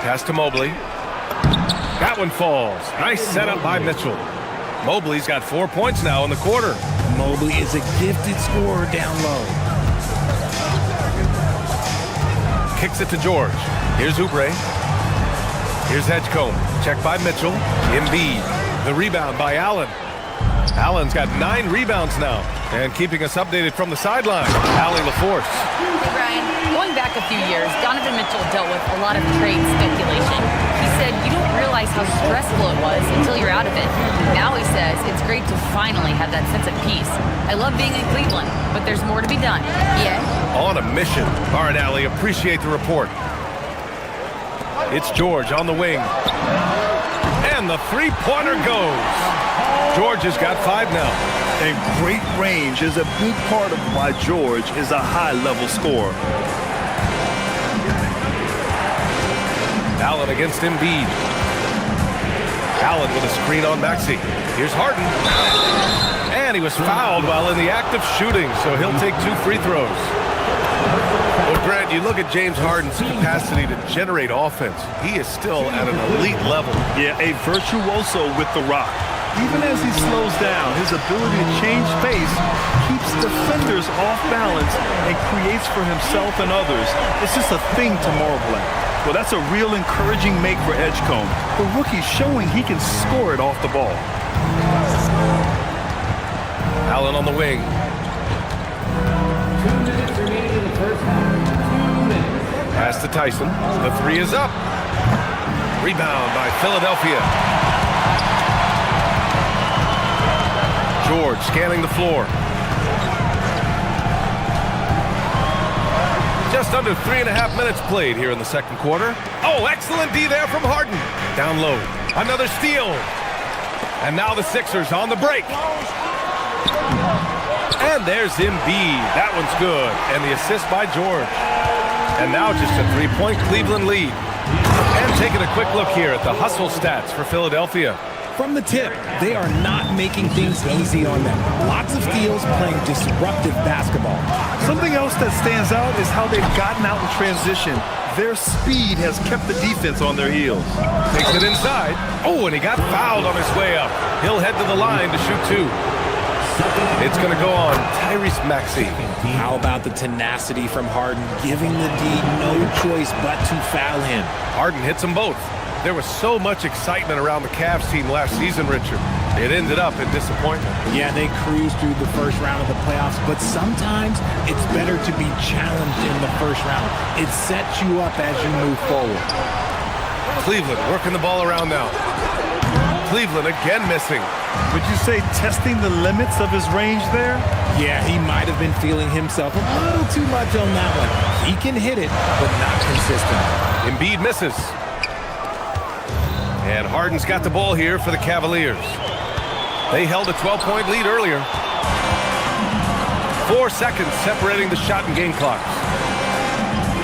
Pass to Mobley. That one falls. Nice setup by Mitchell. Mobley's got 4 points now in the quarter. Mobley is a gifted scorer down low. Kicks it to George. Here's Oubre. Here's Edgecombe. Check by Mitchell. Embiid. The rebound by Allen. Allen's got 9 rebounds now. And keeping us updated from the sideline, Allie LaForce. Hey, Brian. Going back a few years, Donovan Mitchell dealt with a lot of trade speculation. He said you don't realize how stressful it was until you're out of it. Now he says it's great to finally have that sense of peace. I love being in Cleveland, but there's more to be done. Yeah? On a mission. All right, Allie, appreciate the report. It's George on the wing. And the three-pointer goes. George has got 5 now. And great range is a big part of why George is a high-level scorer. Allen against Embiid. Allen with a screen on Maxey. Here's Harden. And he was fouled while in the act of shooting, so he'll take 2 free throws. Well, Grant, you look at James Harden's capacity to generate offense. He is still at an elite level. Yeah, a virtuoso with the rock. Even as he slows down, his ability to change pace keeps defenders off balance and creates for himself and others. It's just a thing to marvel at. Well, that's a real encouraging make for Edgecombe. The rookie's showing he can score it off the ball. Allen on the wing. 2 minutes remaining in the first half. 2 minutes. Pass to Tyson. The 3 is up. Rebound by Philadelphia. George scanning the floor. Just under 3.5 minutes played here in the second quarter. Oh, excellent D there from Harden. Down low. Another steal. And now the Sixers on the break. And there's Embiid. That one's good. And the assist by George. And now just a 3-point Cleveland lead. And taking a quick look here at the hustle stats for Philadelphia. From the tip, they are not making things easy on them. Lots of steals, playing disruptive basketball. Something else that stands out is how they've gotten out in transition. Their speed has kept the defense on their heels. Takes it inside. Oh, and he got fouled on his way up. He'll head to the line to shoot 2. It's going to go on Tyrese Maxey. How about the tenacity from Harden, giving the D no choice but to foul him? Harden hits them both. There was so much excitement around the Cavs team last season, Richard. It ended up in disappointment. Yeah, they cruised through the first round of the playoffs, but sometimes it's better to be challenged in the first round. It sets you up as you move forward. Cleveland working the ball around now. Cleveland again missing. Would you say testing the limits of his range there? Yeah, he might have been feeling himself a little too much on that one. He can hit it, but not consistent. Embiid misses. And Harden's got the ball here for the Cavaliers. They held a 12-point lead earlier. 4 seconds separating the shot and game clocks.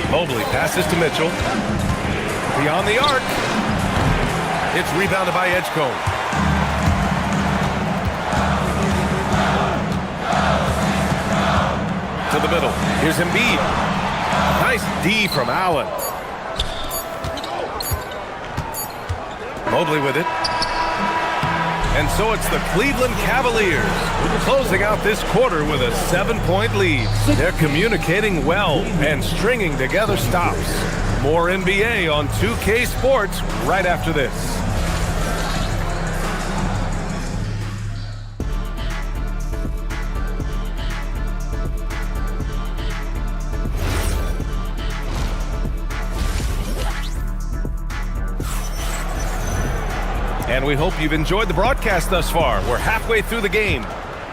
Mobley passes to Mitchell. Beyond the arc. It's rebounded by Edgecombe. To the middle. Here's Embiid. Nice D from Allen. Mobley with it. And so it's the Cleveland Cavaliers closing out this quarter with a 7-point lead. They're communicating well and stringing together stops. More NBA on 2K Sports right after this. And we hope you've enjoyed the broadcast thus far. We're halfway through the game.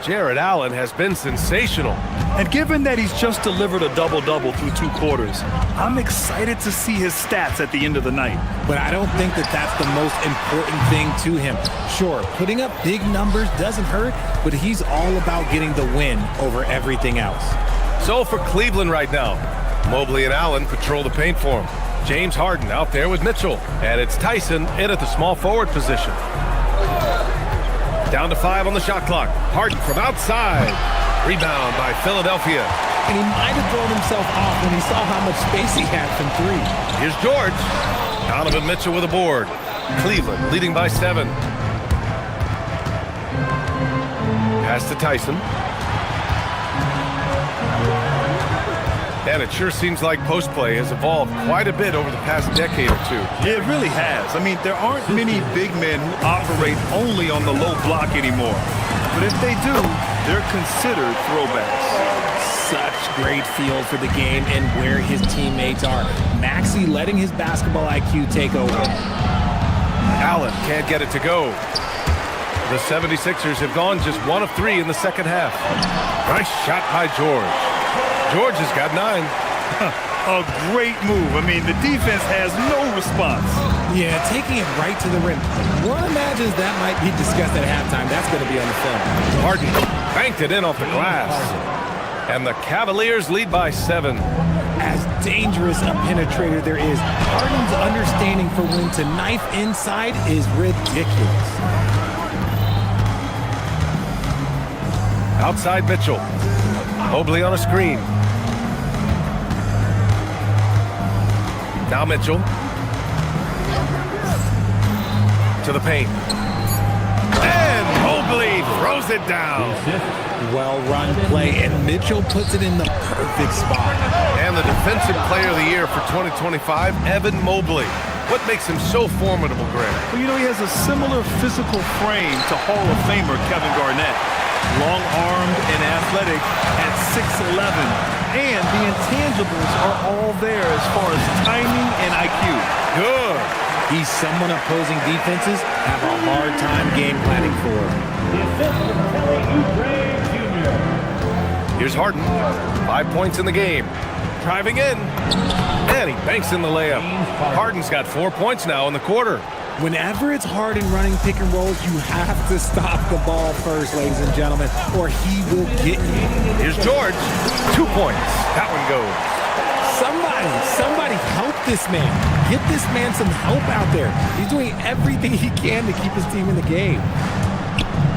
Jared Allen has been sensational. And given that he's just delivered a double-double through 2 quarters, I'm excited to see his stats at the end of the night. But I don't think that that's the most important thing to him. Sure, putting up big numbers doesn't hurt, but he's all about getting the win over everything else. So for Cleveland right now, Mobley and Allen patrol the paint for him. James Harden out there with Mitchell. And it's Tyson in at the small forward position. Down to 5 on the shot clock. Harden from outside. Rebound by Philadelphia. And he might have thrown himself off when he saw how much space he had from 3. Here's George. Donovan Mitchell with a board. Cleveland leading by 7. Pass to Tyson. And it sure seems like post play has evolved quite a bit over the past decade or two. Yeah, it really has. I mean, there aren't many big men who operate only on the low block anymore. But if they do, they're considered throwbacks. Such great feel for the game and where his teammates are. Maxey letting his basketball IQ take over. Allen can't get it to go. The 76ers have gone just 1 of 3 in the second half. Nice shot by George. George has got 9. A great move. I mean, the defense has no response. Yeah, taking it right to the rim. One imagines that might be discussed at halftime. That's going to be on the film. Harden banked it in off the glass. And the Cavaliers lead by 7. As dangerous a penetrator there is, Harden's understanding for when to knife inside is ridiculous. Outside Mitchell. Mobley on a screen. Now Mitchell. To the paint. And Mobley throws it down. Well-run play, and Mitchell puts it in the perfect spot. And the Defensive Player of the Year for 2025, Evan Mobley. What makes him so formidable, Greg? Well, you know, he has a similar physical frame to Hall of Famer Kevin Garnett. Long-armed and athletic at 6'11", and the intangibles are all there as far as timing and IQ. Good. He's someone opposing defenses have a hard time game planning for. Here's Harden. 5 points in the game. Driving in. And he banks in the layup. Harden's got 4 points now in the quarter. Whenever it's Harden running pick and rolls, you have to stop the ball first, ladies and gentlemen, or he will get you. Here's George. 2 points. That one goes. Somebody help this man. Get this man some help out there. He's doing everything he can to keep his team in the game.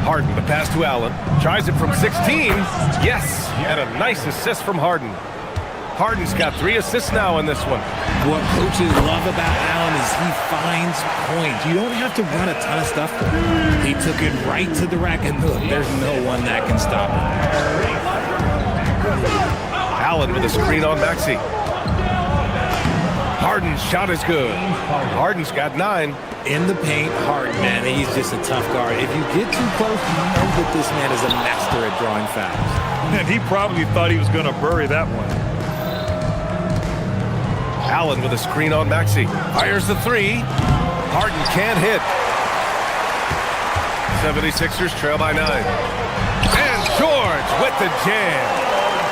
Harden, the pass to Allen. Tries it from 16. Yes, and a nice assist from Harden. Harden's got 3 assists now in this one. What coaches love about Allen is he finds points. You don't have to run a ton of stuff for him. He took it right to the rack, and look, there's no one that can stop him. Allen with a screen on Maxey. Harden's shot is good. Harden's got 9. In the paint, Harden, man, he's just a tough guard. If you get too close, you know that this man is a master at drawing fouls. And he probably thought he was going to bury that one. Allen with a screen on Maxey. Fires the 3. Harden can't hit. 76ers trail by 9. And George with the jam.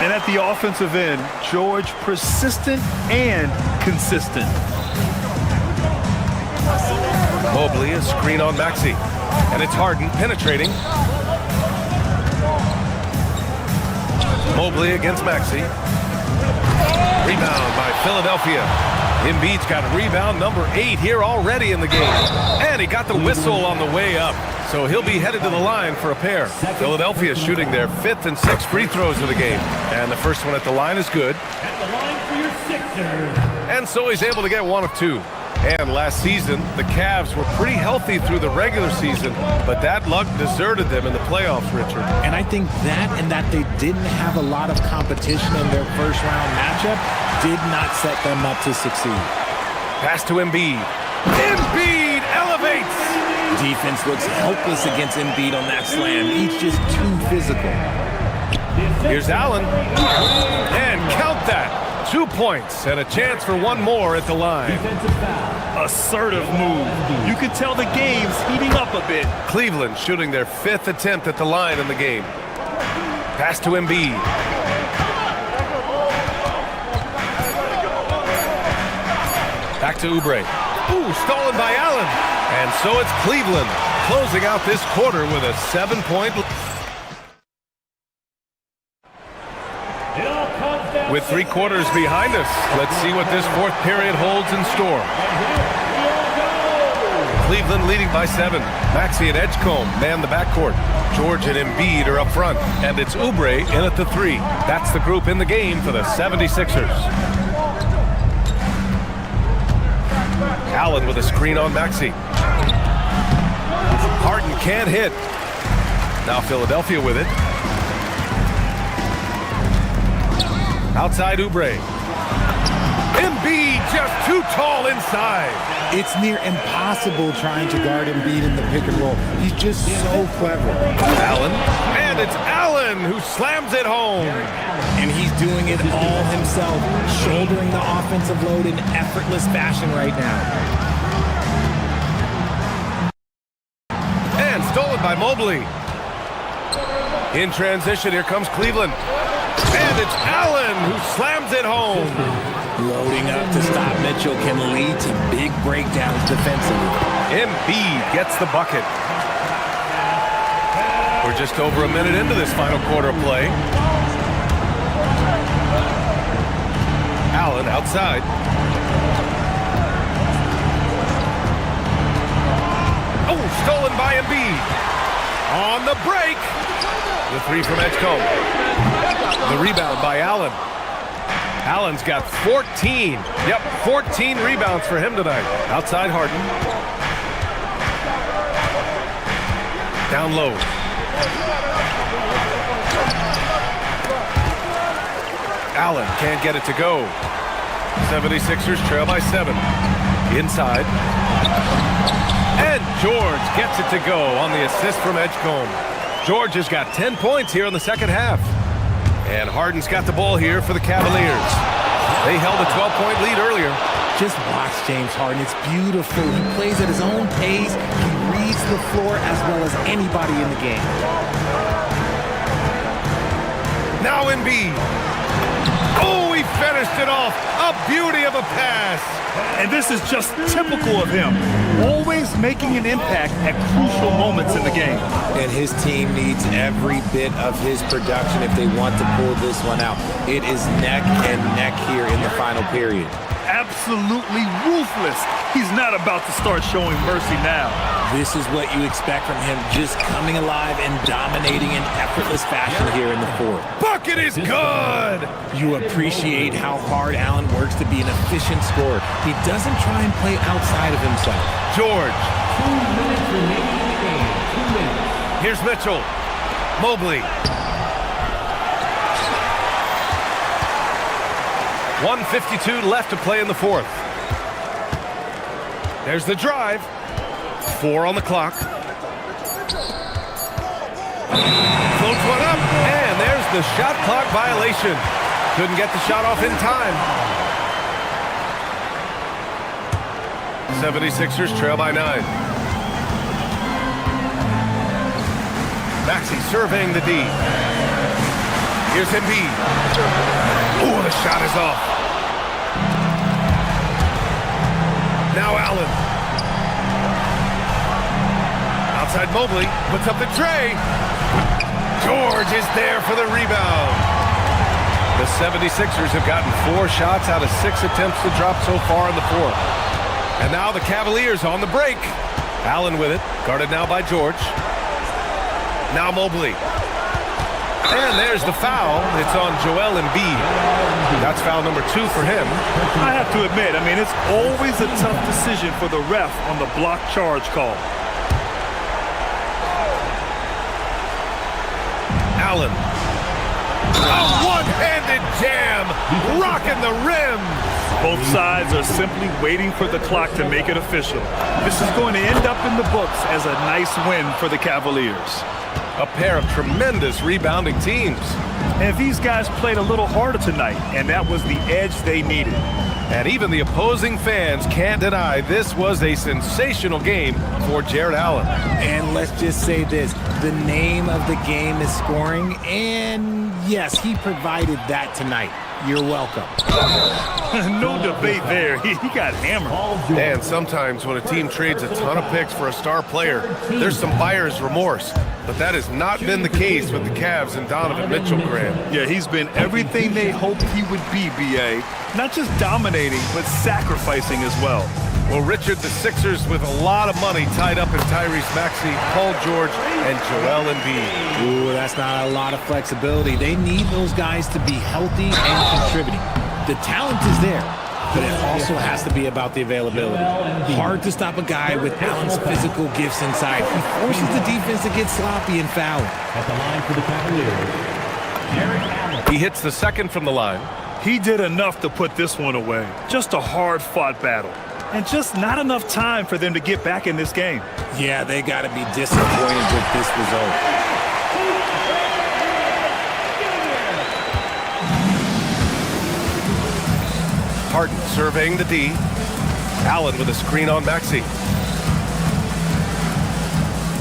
And at the offensive end, George persistent and consistent. Mobley, a screen on Maxey. And it's Harden penetrating. Mobley against Maxey. Rebound by Philadelphia. Embiid's got rebound number 8 here already in the game. And he got the whistle on the way up. So he'll be headed to the line for a pair. Philadelphia shooting their 5th and 6th free throws of the game. And the first one at the line is good. And so he's able to get 1 of 2. And last season, the Cavs were pretty healthy through the regular season, but that luck deserted them in the playoffs, Richard. And I think that and that they didn't have a lot of competition in their first round matchup did not set them up to succeed. Pass to Embiid. Embiid elevates! Defense looks helpless against Embiid on that slam. He's just too physical. Here's Allen. And count that. 2 points and a chance for 1 more at the line. Assertive move. You can tell the game's heating up a bit. Cleveland shooting their 5th attempt at the line in the game. Pass to Embiid. Back to Oubre. Ooh, stolen by Allen. And so it's Cleveland closing out this quarter with a 7-point lead. With 3 quarters behind us, let's see what this 4th period holds in store. Cleveland leading by 7. Maxey and Edgecombe man the backcourt. George and Embiid are up front. And it's Oubre in at the 3. That's the group in the game for the 76ers. Allen with a screen on Maxey. Harden can't hit. Now Philadelphia with it. Outside Oubre. Embiid just too tall inside. It's near impossible trying to guard Embiid in the pick and roll. He's just so clever. Allen. And it's Allen who slams it home. And he's doing it all himself, shouldering the offensive load in effortless fashion right now. And stolen by Mobley. In transition, here comes Cleveland. And it's Allen who slams it home. Loading up to stop Mitchell can lead to big breakdowns defensively. Embiid gets the bucket. We're just over a minute into this final quarter of play. Allen outside. Oh, stolen by Embiid. On the break. The 3 from Edgecombe. The rebound by Allen. Allen's got 14. Yep, 14 rebounds for him tonight. Outside Harden. Down low. Allen can't get it to go. 76ers trail by 7. Inside. And George gets it to go on the assist from Edgecombe. George has got 10 points here in the second half. And Harden's got the ball here for the Cavaliers. They held a 12-point lead earlier. Just watch James Harden. It's beautiful. He plays at his own pace. He reads the floor as well as anybody in the game. Now Embiid. Oh, he finished it off. A beauty of a pass. And this is just typical of him. Always making an impact at crucial moments in the game. And his team needs every bit of his production if they want to pull this one out. It is neck and neck here in the final period. Absolutely ruthless. He's not about to start showing mercy now. This is what you expect from him, just coming alive and dominating in effortless fashion here in the fourth. Bucket is good! You appreciate how hard Allen works to be an efficient scorer. He doesn't try and play outside of himself. George. 2 minutes remaining in the game. 2 minutes. Here's Mitchell. Mobley. 1:52 left to play in the fourth. There's the drive. 4 on the clock. Floats one up, and there's the shot clock violation. Couldn't get the shot off in time. 76ers trail by 9. Maxey surveying the D. Here's Embiid. Oh, the shot is off. Now Allen. Outside Mobley, puts up the tray. George is there for the rebound. The 76ers have gotten 4 shots out of 6 attempts to drop so far in the fourth. And now the Cavaliers on the break. Allen with it, guarded now by George. Now Mobley. And there's the foul. It's on Joel Embiid. That's foul number 2 for him. I have to admit, I mean, it's always a tough decision for the ref on the block charge call. Allen. A one-handed jam, rocking the rim. Both sides are simply waiting for the clock to make it official. This is going to end up in the books as a nice win for the Cavaliers. A pair of tremendous rebounding teams. And these guys played a little harder tonight, and that was the edge they needed. And even the opposing fans can't deny this was a sensational game for Jared Allen. And let's just say this, the name of the game is scoring, and yes, he provided that tonight. You're welcome. No debate there. He got hammered. And sometimes when a team trades a ton of picks for a star player, there's some buyer's remorse. But that has not been the case with the Cavs and Donovan Mitchell, Graham. Yeah, he's been everything they hoped he would be, B.A. Not just dominating, but sacrificing as well. Well, Richard, the Sixers with a lot of money tied up in Tyrese Maxey, Paul George, and Joel Embiid. Ooh, that's not a lot of flexibility. They need those guys to be healthy and contributing. The talent is there, but it also has to be about the availability. Hard to stop a guy with Allen's physical gifts inside. He forces the defense to get sloppy and foul. At the line for the Cavaliers, Jared Allen. He hits the second from the line. He did enough to put this one away. Just a hard-fought battle. And just not enough time for them to get back in this game. Yeah, they got to be disappointed with this result. Harden surveying the D. Allen with a screen on Maxey.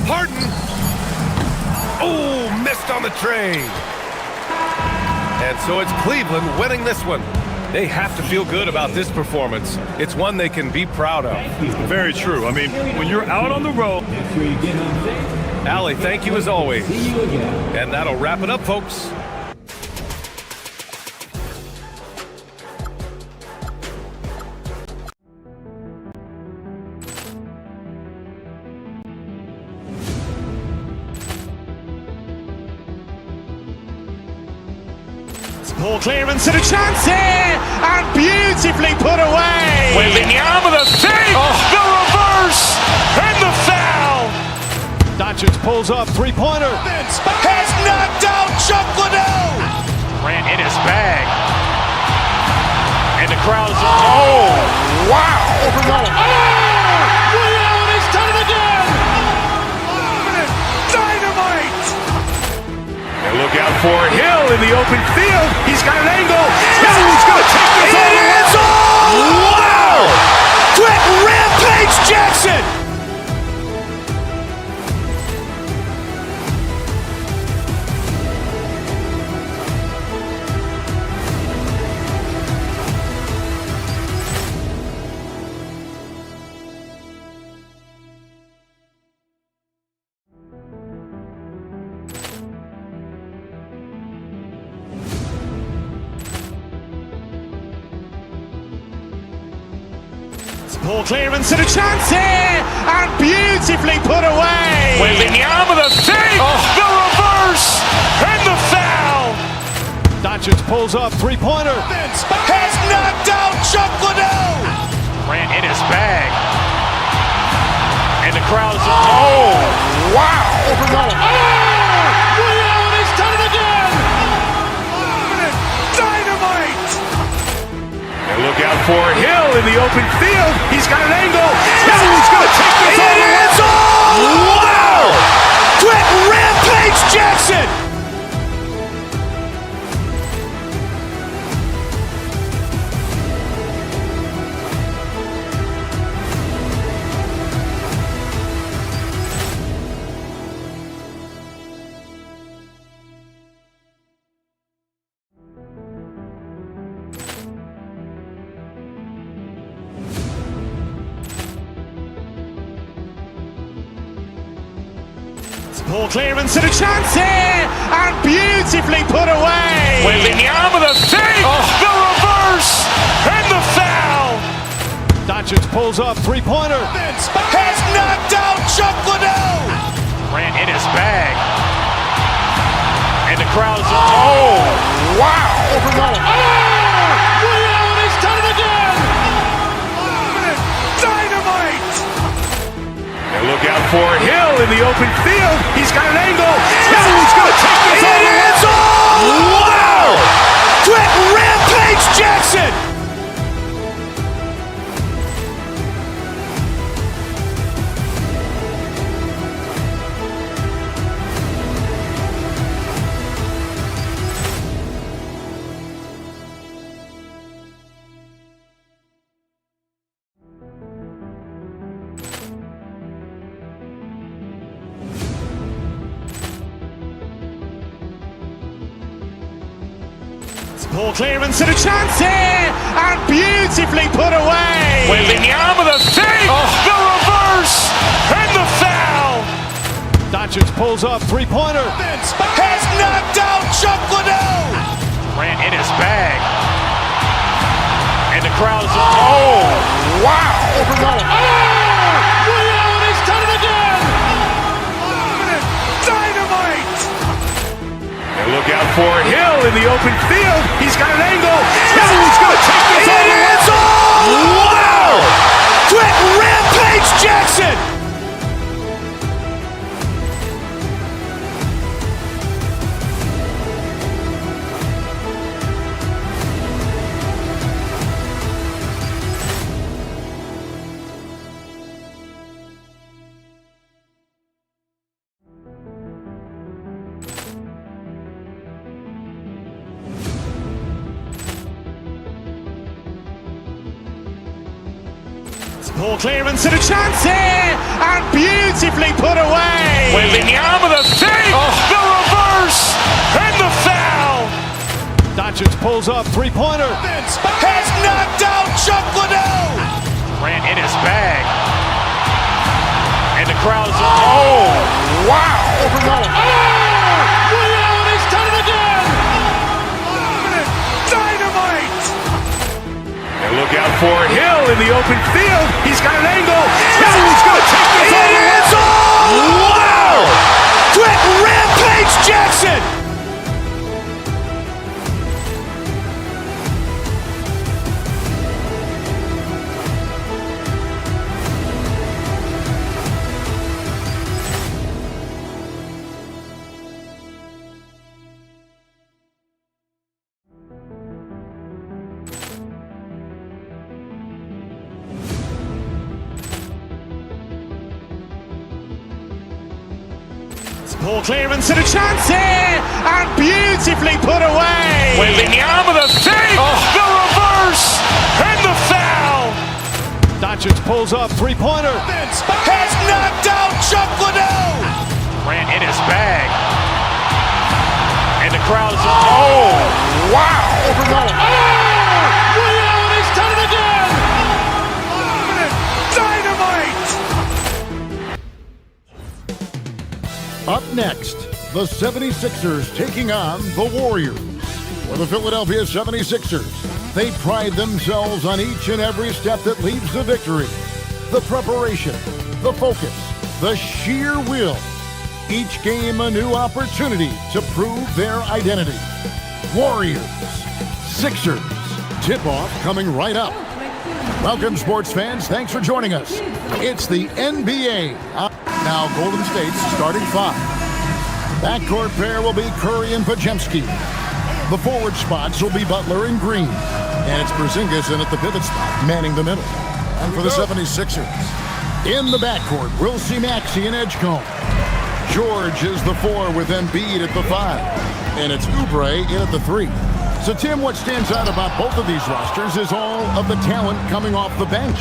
Harden! Oh, missed on the tray. And so it's Cleveland winning this one. They have to feel good about this performance. It's one they can be proud of. Very true. I mean, when you're out on the road. Allie, thank you as always. And that'll wrap it up, folks. Ball clearance and a chance here, and beautifully put away. Wembanyama with a save, the reverse, and the foul. Doncic pulls up, three-pointer. Has knocked out Chuck Liddell. Ran in his bag. And the crowd is, oh, wow. Oh, Ray Allen has done it again. Dynamite. And look out for Hill in the open field. He's got an angle. Hill's going to take this all the way. Wow! Quick rampage Jackson. Ball clearance and a chance here, and beautifully put away. Wembanyama the save, the reverse, and the foul. Doncic pulls up, three-pointer. Has knocked out Chuck Liddell. Ran in his bag. And the crowd's, oh, wow. Ray Allen has done it again. Dynamite. And look out for Hill in the open field. He's got an angle. Hill's going to take this all the way. Wow. Quick Rampage Jackson. Ball clearance and a chance here, and beautifully put away. Wembanyama the save, the reverse, and the foul. Doncic pulls up, three-pointer. Has knocked out Chuck Liddell. Ran in his bag. And the crowd's, oh, wow. Ray Allen has done it again. Dynamite. And look out for Hill in the open field. He's got an angle. Hill's going to take this all the way. Wow. Quick Rampage Jackson. Ball clearance and a chance here, and beautifully put away. Wembanyama the save, the reverse, and the foul. Doncic pulls up, three-pointer. Has knocked out Chuck Liddell. Ran in his bag. And the crowd's, oh, wow. Ray Allen has done it again. Dynamite. And look out for Hill in the open field. He's got an angle. Hill's going to take this all the way. Wow. Quick Rampage Jackson. Ball clearance and a chance here, and beautifully put away. Wembanyama the save, the reverse, and the foul. Doncic pulls up, three-pointer. Has knocked out Chuck Liddell. Ran in his bag. And the crowd's, oh, wow. Ray Allen has done it again. Dynamite. And look out for Hill in the open field. He's got an angle. Hill's going to take this all the way. Wow. Quick Rampage Jackson. Ball clearance and a chance here, and beautifully put away. Wembanyama the save, the reverse, and the foul. Doncic pulls up, three-pointer. Has knocked out Chuck Liddell. Ran in his bag. And the crowd's, oh, wow. Ray Allen has done it again. Dynamite. Up next, the 76ers taking on the Warriors. For the Philadelphia 76ers, They pride themselves on each and every step that leads to victory. The preparation, the focus, the sheer will. Each game a new opportunity to prove their identity. Warriors, Sixers, tip-off coming right up. Welcome, sports fans. Thanks for joining us. It's the NBA. Now Golden State's starting five. Backcourt pair will be Curry and Podziemski. The forward spots will be Butler and Green. And it's Porzingis in at the pivot spot, manning the middle. And for the 76ers, in the backcourt, we'll see Maxey and Edgecombe. George is the 4 with Embiid at the 5. And it's Oubre in at the 3. So, Tim, what stands out about both of these rosters is all of the talent coming off the bench.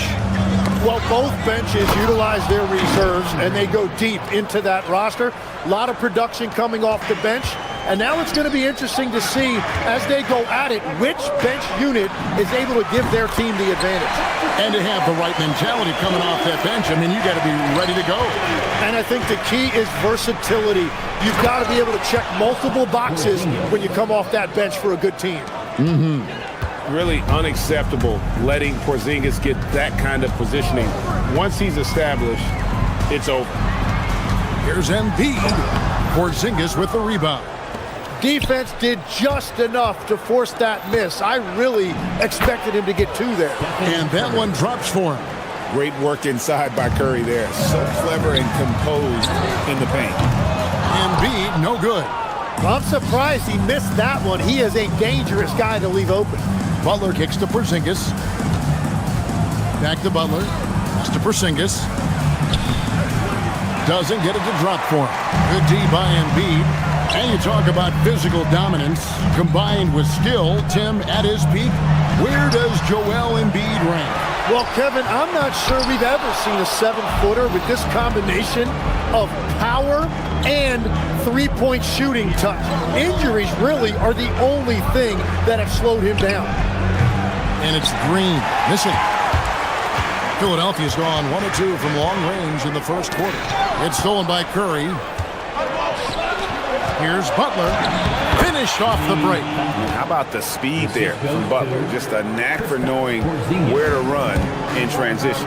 Well, both benches utilize their reserves, and they go deep into that roster. A lot of production coming off the bench. And now it's going to be interesting to see, as they go at it, which bench unit is able to give their team the advantage. And to have the right mentality coming off that bench, I mean, you got to be ready to go. And I think the key is versatility. You've got to be able to check multiple boxes when you come off that bench for a good team. Really unacceptable letting Porzingis get that kind of positioning. Once he's established, it's over. Here's Embiid. Porzingis with the rebound. Defense did just enough to force that miss. I really expected him to get 2 there. And that one drops for him. Great work inside by Curry there. So clever and composed in the paint. Embiid, no good. I'm surprised he missed that one. He is a dangerous guy to leave open. Butler kicks to Porzingis. Back to Butler. Pass to Porzingis. Doesn't get it to drop for him. Good D by Embiid. And you talk about physical dominance combined with skill. Tim, at his peak, where does Joel Embiid rank? Well, Kevin, I'm not sure we've ever seen a 7-footer with this combination of power and three-point shooting touch. Injuries really are the only thing that have slowed him down. And it's Green missing. Philadelphia's gone 1 of 2 from long range in the first quarter. It's stolen by Curry. Here's Butler, finished off the break. How about the speed there from Butler? Just a knack for knowing where to run in transition.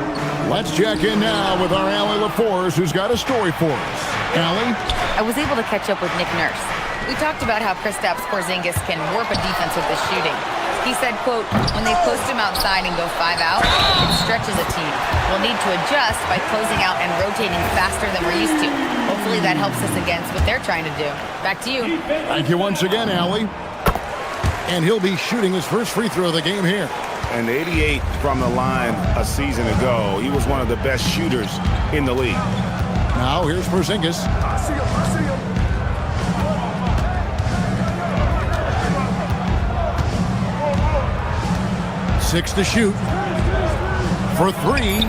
Let's check in now with our Allie LaForce, who's got a story for us. Allie? I was able to catch up with Nick Nurse. We talked about how Kristaps Porzingis can warp a defense with his shooting. He said, quote, when they post him outside and go 5 out, it stretches a team. We'll need to adjust by closing out and rotating faster than we're used to. Hopefully that helps us against what they're trying to do. Back to you. Thank you once again, Allie. And he'll be shooting his first free throw of the game here. And 88 from the line a season ago. He was one of the best shooters in the league. Now here's Porzingis. I see him. 6 to shoot. For 3.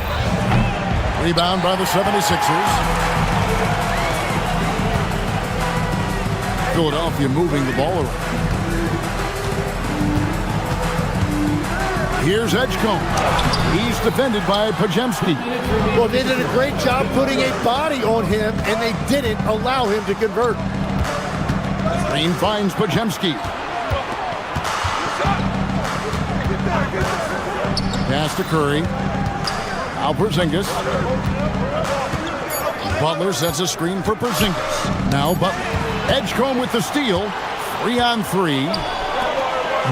Rebound by the 76ers. Philadelphia moving the ball around. Here's Edgecombe. He's defended by Podziemski. Well, they did a great job putting a body on him, and they didn't allow him to convert. Green finds Podziemski. Pass to Curry. Now Porzingis. Butler sets a screen for Porzingis. Now Butler. Edgecombe with the steal. 3-on-3.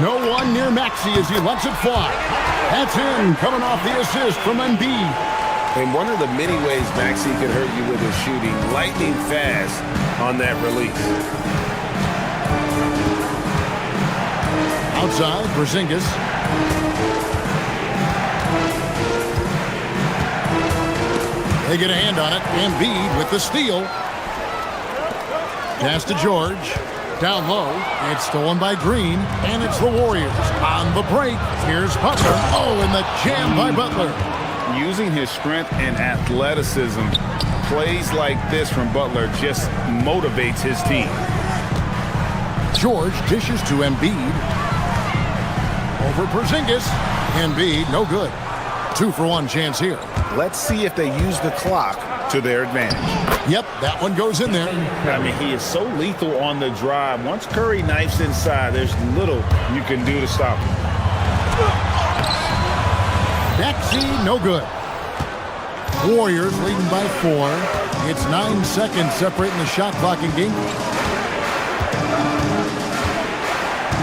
No one near Maxey as he lets it fly. That's in, coming off the assist from Embiid. And one of the many ways Maxey can hurt you with his shooting, lightning fast on that release. Outside, Porzingis. They get a hand on it. Embiid with the steal. Pass to George. Down low. It's stolen by Green. And it's the Warriors. On the break, here's Butler. Oh, and the jam by Butler. Using his strength and athleticism, plays like this from Butler just motivates his team. George dishes to Embiid. Over Porzingis. Embiid, no good. 2-for-1 chance here. Let's see if they use the clock to their advantage. Yep, that one goes in there. I mean, he is so lethal on the drive. Once Curry knifes inside, there's little you can do to stop him. Maxey, no good. Warriors leading by 4. It's 9 seconds separating the shot clock and game.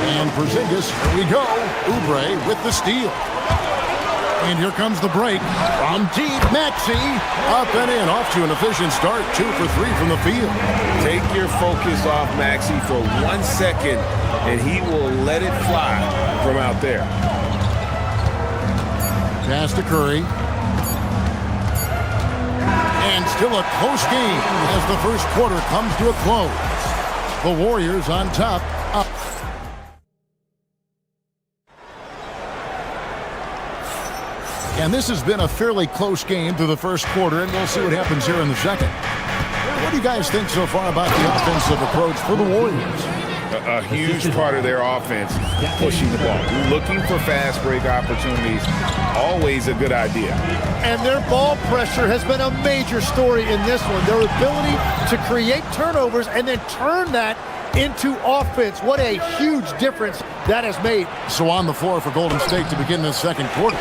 And Porzingis, here we go. Oubre with the steal. And here comes the break. From deep, Maxey. Up and in, off to an efficient start. 2 for 3 from the field. Take your focus off Maxey for 1 second, and he will let it fly from out there. Pass to Curry. And still a close game as the first quarter comes to a close. The Warriors on top. Up. And this has been a fairly close game through the first quarter, and we'll see what happens here in the second. What do you guys think so far about the offensive approach for the Warriors? A huge part of their offense, pushing the ball. Looking for fast break opportunities, always a good idea. And their ball pressure has been a major story in this one. Their ability to create turnovers and then turn that into offense. What a huge difference that has made. So on the floor for Golden State to begin this second quarter.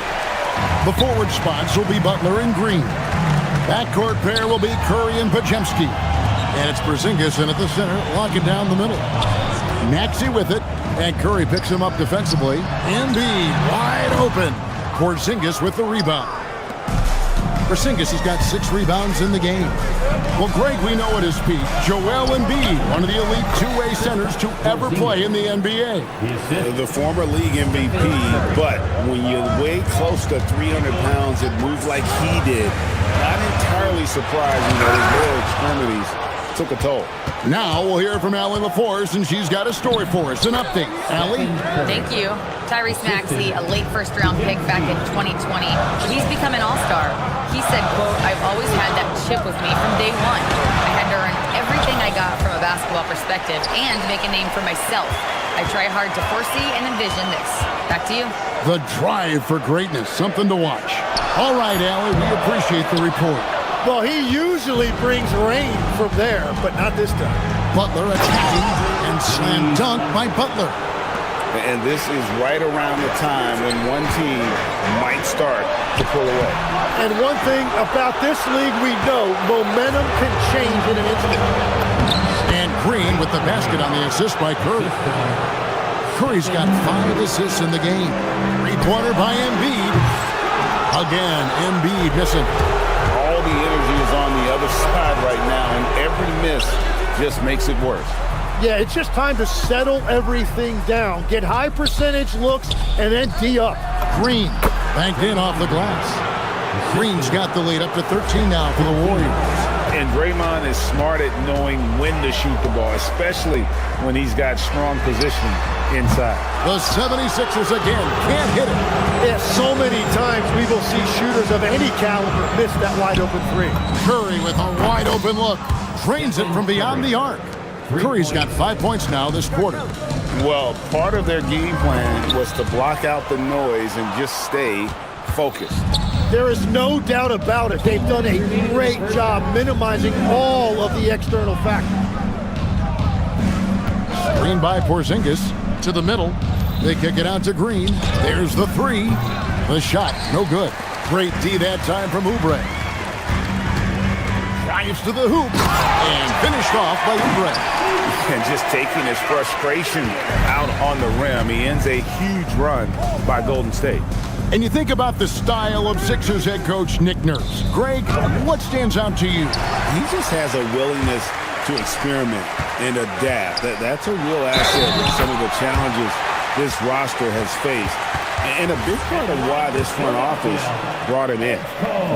The forward spots will be Butler and Green. Backcourt pair will be Curry and Podziemski. And it's Porzingis in at the center, locking down the middle. Maxey with it, and Curry picks him up defensively. Embiid wide open. Porzingis with the rebound. Porzingis has got 6 rebounds in the game. Well, Greg, we know at his peak, Joel Embiid, one of the elite two-way centers to ever play in the NBA. The former league MVP, but when you weigh close to 300 pounds and move like he did, not entirely surprising that his lower extremities took a toll. Now we'll hear from Allie LaForce, and she's got a story for us. An update. Allie? Thank you. Tyrese Maxey, a late first-round pick back in 2020. He's become an all-star. He said, quote, "I've always had that chip with me from day one. I had to earn everything I got from a basketball perspective and make a name for myself. I try hard to foresee and envision this." Back to you. The drive for greatness. Something to watch. All right, Allie, we appreciate the report. Well, he usually brings rain from there, but not this time. Butler attacking and slam dunk by Butler. And this is right around the time when one team might start to pull away. And one thing about this league we know, momentum can change in an instant. And Green with the basket on the assist by Curry. Curry's got 5 assists in the game. 3-pointer by Embiid. Again, Embiid missing. All the energy is on the other side right now, and every miss just makes it worse. Yeah, it's just time to settle everything down. Get high percentage looks and then D up. Green banked in off the glass. Green's got the lead up to 13 now for the Warriors. And Draymond is smart at knowing when to shoot the ball, especially when he's got strong position inside. The 76ers again can't hit it. Yeah, so many times we will see shooters of any caliber miss that wide open three. Curry with a wide open look. Drains it from beyond the arc. Curry's got 5 points now this quarter. Well, part of their game plan was to block out the noise and just stay focused. There is no doubt about it. They've done a great job minimizing all of the external factors. Screen by Porzingis to the middle. They kick it out to Green. There's the 3. The shot, no good. Great D that time from Oubre. Drives to the hoop and finished off by Oubre. And just taking his frustration out on the rim, he ends a huge run by Golden State. And you think about the style of Sixers head coach Nick Nurse. Greg, what stands out to you? He just has a willingness to experiment and adapt. That's a real asset with some of the challenges this roster has faced. And a big part of why this front office brought him in.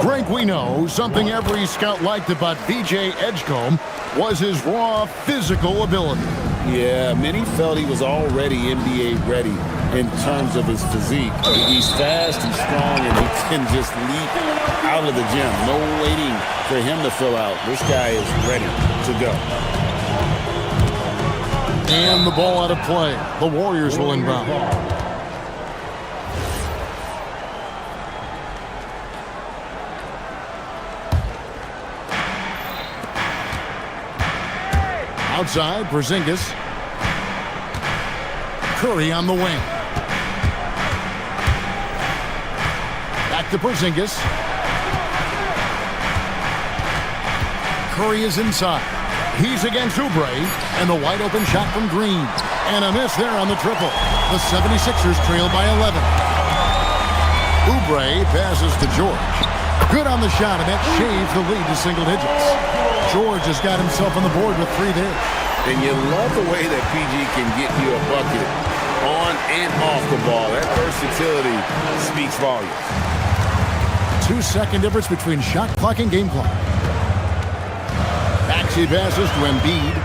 Greg, we know something every scout liked about VJ Edgecombe was his raw physical ability. Yeah, many felt he was already NBA ready in terms of his physique. He's fast and strong, and he can just leap out of the gym. No waiting for him to fill out. This guy is ready to go. And the ball out of play. The Warriors will inbound. Outside, Porzingis. Curry on the wing. Back to Porzingis. Curry is inside. He's against Oubre, and the wide open shot from Green. And a miss there on the triple. The 76ers trail by 11. Oubre passes to George. Good on the shot, and that shaves the lead to single digits. George has got himself on the board with 3 there. And you love the way that PG can get you a bucket on and off the ball. That versatility speaks volumes. 2-second difference between shot clock and game clock. Maxey passes to Embiid.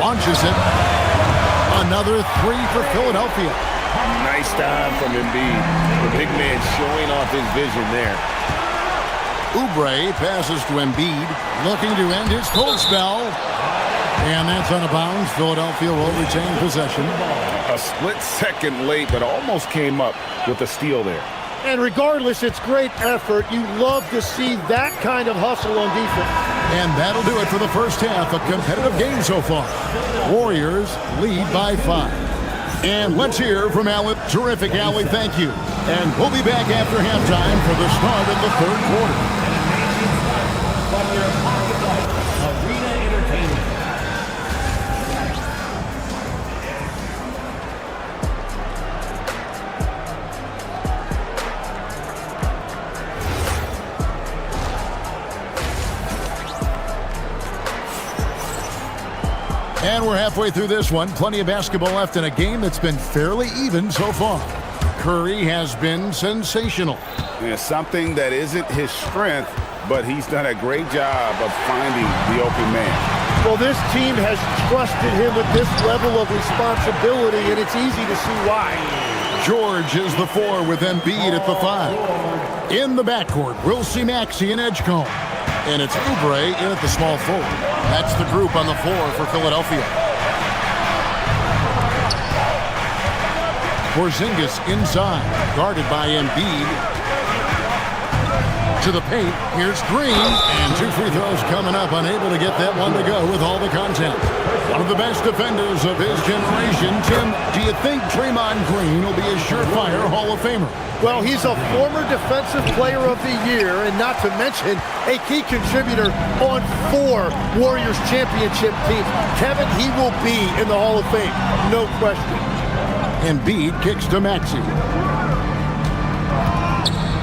Launches it. Another 3 for Philadelphia. Nice time from Embiid. The big man showing off his vision there. Oubre passes to Embiid, looking to end his cold spell. And that's out of bounds. Philadelphia will retain possession. A split second late, but almost came up with a steal there. And regardless, it's great effort. You love to see that kind of hustle on defense. And that'll do it for the first half. A competitive game so far. Warriors lead by 5. And let's hear from Allen. Terrific, Allen. Thank you. And we'll be back after halftime for the start of the third quarter. Arena Entertainment. And we're halfway through this one. Plenty of basketball left in a game that's been fairly even so far. Curry has been sensational. Yeah, something that isn't his strength, but he's done a great job of finding the open man. Well, this team has trusted him with this level of responsibility, and it's easy to see why. George is the 4 with Embiid at the 5. In the backcourt, we'll see Maxey and Edgecombe. And it's Oubre in at the small forward. That's the group on the floor for Philadelphia. Porzingis inside, guarded by Embiid. To the paint, here's Green, and 2 free throws coming up, unable to get that one to go with all the contact. One of the best defenders of his generation. Tim, do you think Draymond Green will be a surefire Hall of Famer? Well, he's a former Defensive Player of the Year, and not to mention a key contributor on 4 Warriors championship teams. Kevin, he will be in the Hall of Fame, no question. Embiid kicks to Maxey.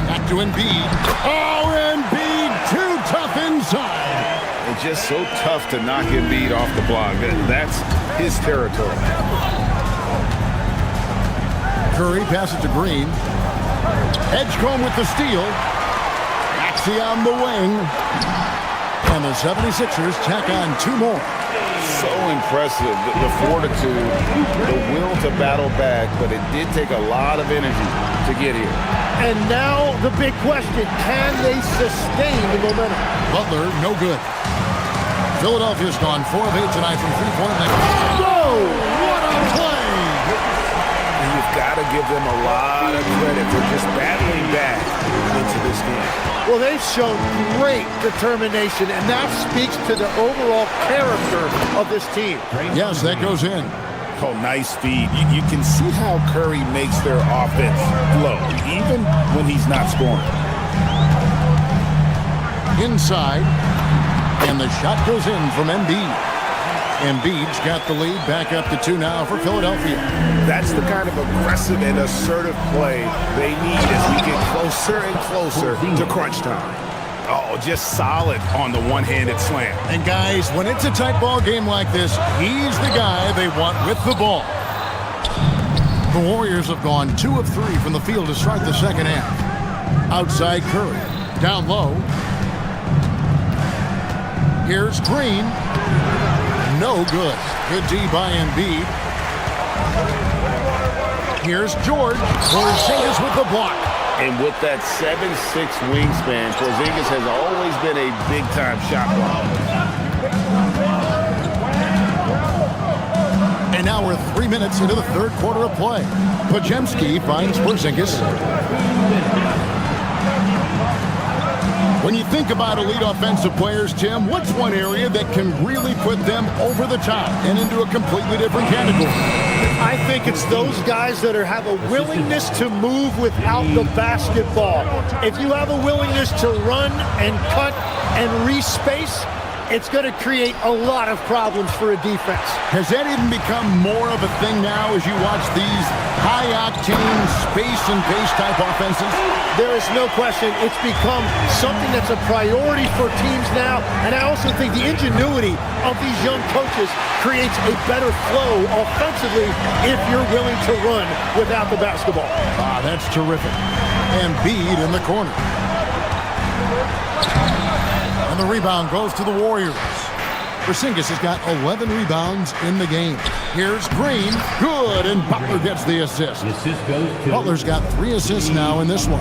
Back to Embiid. Oh, Embiid, too tough inside. It's just so tough to knock Embiid off the block. That's his territory. Curry passes to Green. Edgecombe with the steal. Maxey on the wing. And the 76ers tack on 2 more. So impressive, the fortitude, the will to battle back, but it did take a lot of energy to get here. And now the big question, can they sustain the momentum? Butler, no good. Philadelphia's gone 4 of 8 tonight from 3-point land. Oh, what a play! And you've got to give them a lot of credit for just battling back into this game. Well, they've shown great determination, and that speaks to the overall character of this team. Yes, that goes in. Oh, nice feed. You can see how Curry makes their offense flow, even when he's not scoring. Inside, and the shot goes in from Embiid. Embiid's got the lead, back up to 2 now for Philadelphia. That's the kind of aggressive and assertive play they need as we get closer and closer to crunch time. Oh, just solid on the one-handed slam. And guys, when it's a tight ball game like this, he's the guy they want with the ball. The Warriors have gone 2 of 3 from the field to start the second half. Outside Curry, down low. Here's Green. No good. Good D by Embiid. Here's George. Porzingis with the block. And with that 7'6" wingspan, Porzingis has always been a big-time shot blocker. And now we're 3 minutes into the third quarter of play. Podziemski finds Porzingis. When you think about elite offensive players, Tim, what's one area that can really put them over the top and into a completely different category? I think it's those guys that have a willingness to move without the basketball. If you have a willingness to run and cut and respace, it's going to create a lot of problems for a defense. Has that even become more of a thing now as you watch these high-octane space and pace type offenses? There is no question. It's become something that's a priority for teams now. And I also think the ingenuity of these young coaches creates a better flow offensively if you're willing to run without the basketball. Ah, that's terrific. Embiid in the corner. And the rebound goes to the Warriors. Porzingis has got 11 rebounds in the game. Here's Green. Good, and Butler gets the assist. Butler's got 3 assists now in this one.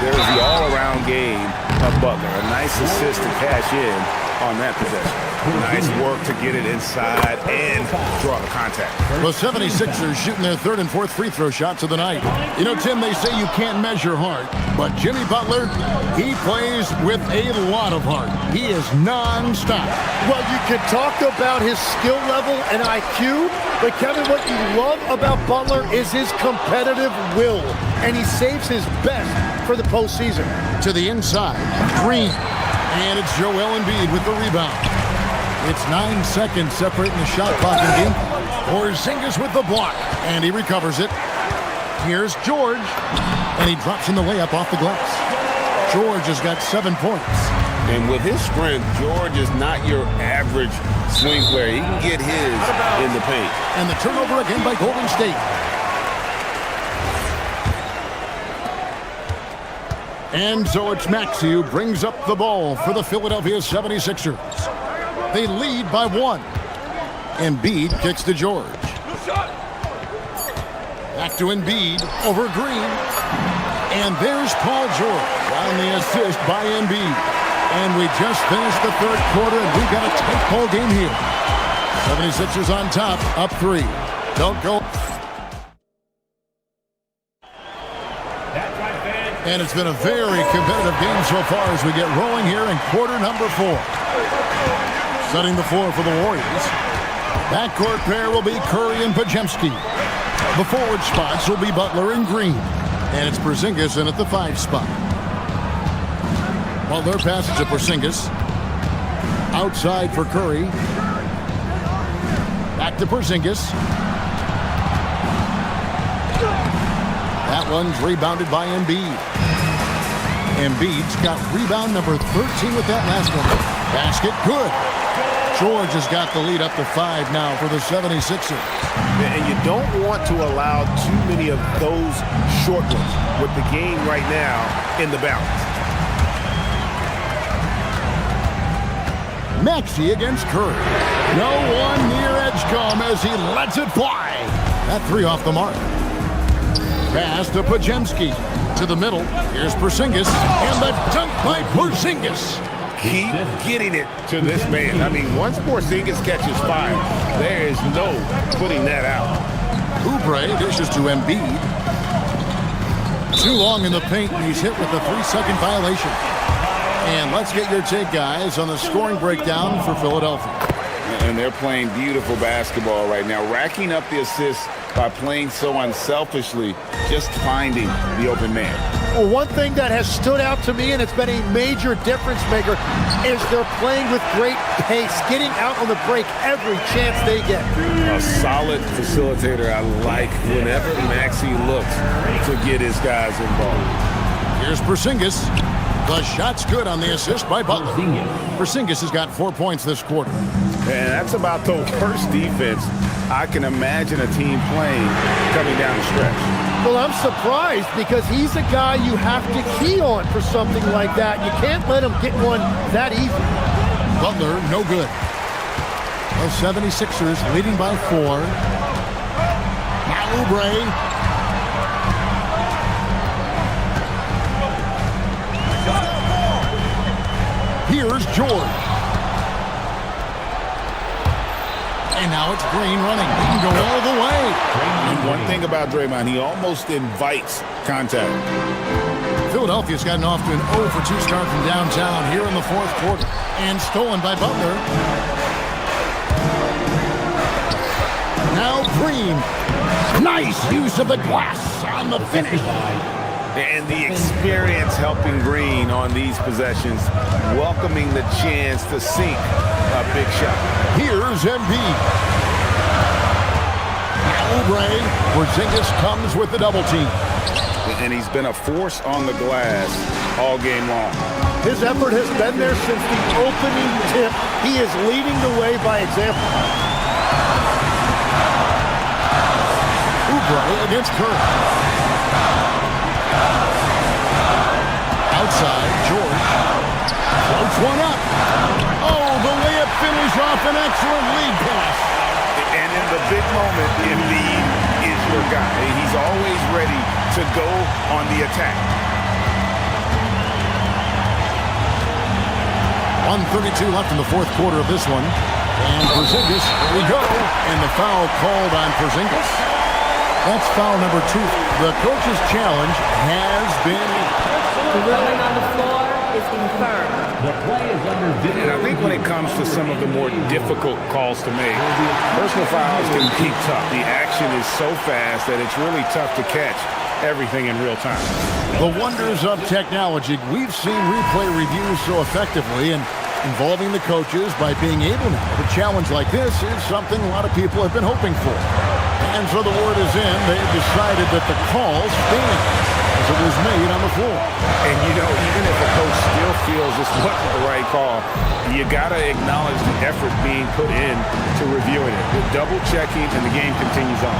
There's the all-around game of Butler. A nice assist to cash in on that possession. Nice work to get it inside and draw the contact. The 76ers shooting their 3rd and 4th free throw shots of the night. You know, Tim, they say you can't measure heart, but Jimmy Butler, he plays with a lot of heart. He is non-stop. Well, you can talk about his skill level and IQ, but Kevin, what you love about Butler is his competitive will, and he saves his best for the postseason. To the inside, Green, and it's Joel Embiid with the rebound. It's 9 seconds separating the shot clock and game. Porzingis with the block, and he recovers it. Here's George, and he drops in the layup off the glass. George has got 7 points. And with his strength, George is not your average swing player. He can get his in the paint. And the turnover again by Golden State. And so it's Maxey who brings up the ball for the Philadelphia 76ers. They lead by 1. Embiid kicks to George. Back to Embiid over Green. And there's Paul George on the assist by Embiid. And we just finished the 3rd quarter, and we've got a tight ball game here. 76ers on top, up 3. Don't go. And it's been a very competitive game so far as we get rolling here in quarter number 4. Setting the floor for the Warriors. Backcourt pair will be Curry and Podziemski. The forward spots will be Butler and Green. And it's Porzingis in at the 5 spot. Butler passes to Porzingis. Outside for Curry. Back to Porzingis. That one's rebounded by Embiid. Embiid's got rebound number 13 with that last one. Basket, good. George has got the lead up to 5 now for the 76ers. And you don't want to allow too many of those short ones with the game right now in the balance. Maxey against Curry. No one near Edgecombe as he lets it fly. That 3 off the mark. Pass to Podziemski. To the middle. Here's Porzingis. And the dunk by Porzingis. Keep getting it to this man. I mean, once Porzingis catches fire, there is no putting that out. Oubre dishes to Embiid. Too long in the paint, and he's hit with a 3-second violation. And let's get your take, guys, on the scoring breakdown for Philadelphia. And they're playing beautiful basketball right now, racking up the assists by playing so unselfishly, just finding the open man. Well, one thing that has stood out to me, and it's been a major difference maker, is they're playing with great pace, getting out on the break every chance they get. A solid facilitator. I like whenever Maxey looks to get his guys involved. Here's Porzingis. The shot's good on the assist by Butler. Porzingis has got 4 points this quarter. And that's about the worst defense I can imagine a team playing coming down the stretch. Well, I'm surprised because he's a guy you have to key on for something like that. You can't let him get one that easy. Butler, no good. The 76ers leading by 4. Now Oubre. Here's George. And now it's Green running. He can go all the way. And one thing about Draymond, he almost invites contact. Philadelphia's gotten off to an 0 for 2 start from downtown here in the 4th quarter. And stolen by Butler. Now Green. Nice use of the glass on the finish. And the experience helping Green on these possessions, welcoming the chance to sink a big shot. Here's Embiid. Oubre. Porzingis comes with the double team. And he's been a force on the glass all game long. His effort has been there since the opening tip. He is leading the way by example. Oubre against Curry. Outside, George. Floats one up. Oh, the layup finish off an excellent lead pass. And in the big moment, Embiid is your guy. He's always ready to go on the attack. 1:32 left in the fourth quarter of this one. And Porzingis, here we go. And the foul called on Porzingis. That's foul number 2. The coach's challenge has been... The ruling on the floor is confirmed. The play is under video. And I think when it comes to some of the more difficult calls to make, personal fouls can be tough. The action is so fast that it's really tough to catch everything in real time. The wonders of technology. We've seen replay reviews so effectively, and involving the coaches by being able now to challenge like this is something a lot of people have been hoping for. And so the word is in. They've decided that the call stands as it was made on the floor. And you know, even if a coach still feels this wasn't the right call, you got to acknowledge the effort being put in to reviewing it. The double checking, and the game continues on.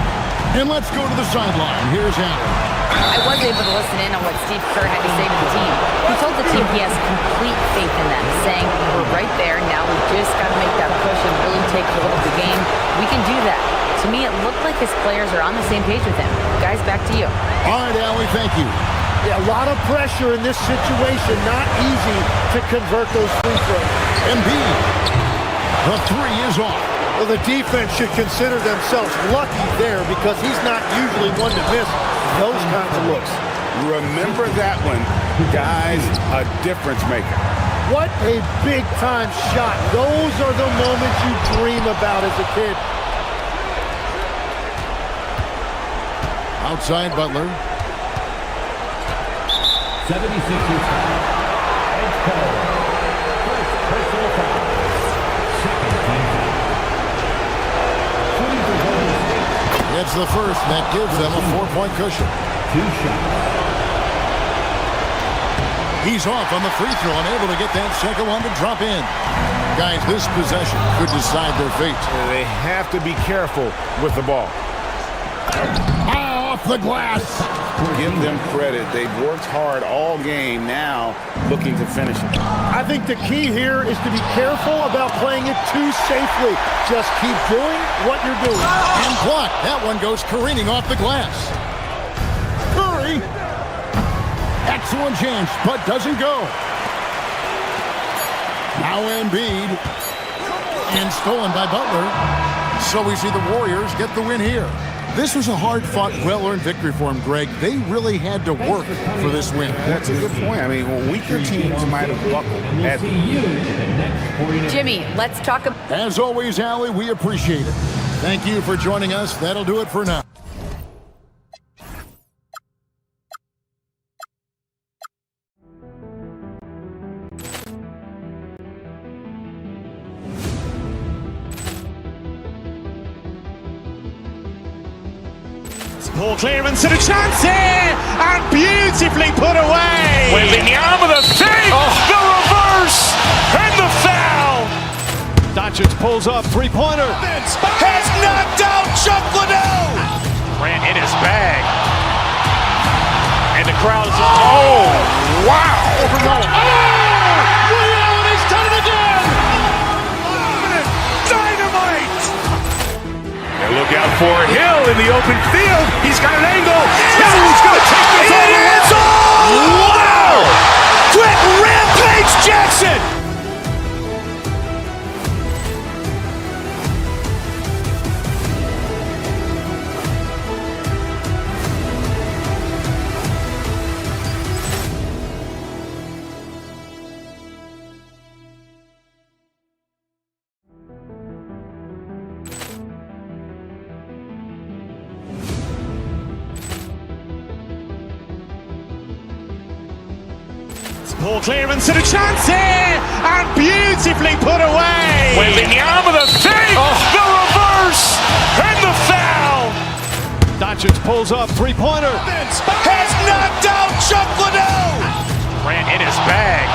And let's go to the sideline. Here's Allen. I was able to listen in on what Steve Kerr had to say to the team. He told the team he has complete faith in them, saying, we're right there, now we've just got to make that push and really take hold of the game. We can do that. To me, it looked like his players are on the same page with him. Guys, back to you. All right, Allie, thank you. Yeah, a lot of pressure in this situation. Not easy to convert those free throws. Embiid. The 3 is off. Well, the defense should consider themselves lucky there because he's not usually one to miss those kinds of looks. Remember that one, guys, a difference maker. What a big-time shot. Those are the moments you dream about as a kid. Outside Butler. 76ers foul. Edge call. First personal foul. Second team foul. Shooting for Golden State. It's the first. That gives them a 4-point cushion. 2 shots. He's off on the free throw, unable to get that second one to drop in. Guys, this possession could decide their fate. They have to be careful with the ball. Off the glass. Give them credit. They've worked hard all game, now looking to finish it. I think the key here is to be careful about playing it too safely. Just keep doing what you're doing. And blocked. That one goes careening off the glass. Curry. Excellent chance, but doesn't go. Now Embiid. And stolen by Butler. So we see the Warriors get the win here. This was a hard-fought, well-earned victory for them, Greg. They really had to work for this win. That's a good point. I mean, weaker teams might have buckled. Jimmy, let's talk about... As always, Allie, we appreciate it. Thank you for joining us. That'll do it for now. Poor clearance and a chance here, and beautifully put away. Wembanyama with a save, the reverse, and the foul. Doncic pulls up, three-pointer. Has knocked out Chuck Liddell. Grant in his bag, and the crowd is, oh, wow. He's done it again. Dynamite. And look out for Hill in the open field. He's got an angle. Hill's going to take this all the way. Wow! Quick Rampage Jackson. Ball clearance and a chance here, and beautifully put away. With the arm of the feet, the reverse, and the foul. Doncic pulls up, three-pointer. Has knocked out Chuck Liddell. Grant in his bag.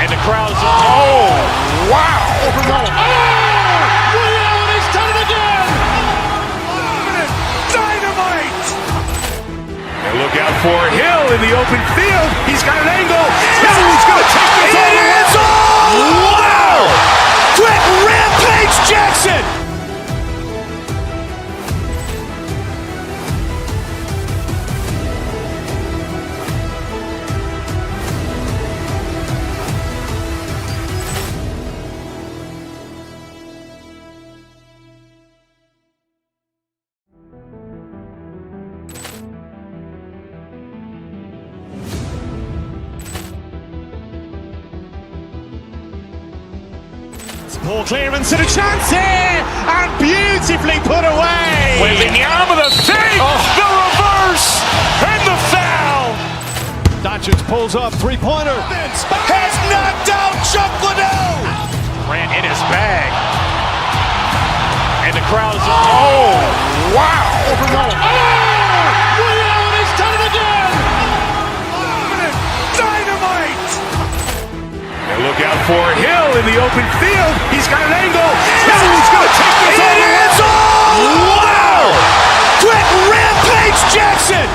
And the crowd's, oh, wow. Ray Allen has done it again. Dynamite. And look out for Hill in the open field. He's got an angle. Hill's going to take this all the way. Wow. Quick Rampage Jackson. Ball clearance and a chance here, and beautifully put away. With the arm of the feet, the reverse, and the foul. Doncic pulls up, three-pointer. Has knocked out Chuck Liddell. Grant in his bag. And the crowd's, oh, wow. Ray Allen has done it again. Dynamite. And look out for Hill in the open field. He's got an angle. Hill's going to take this all the way. Wow. Quick Rampage Jackson.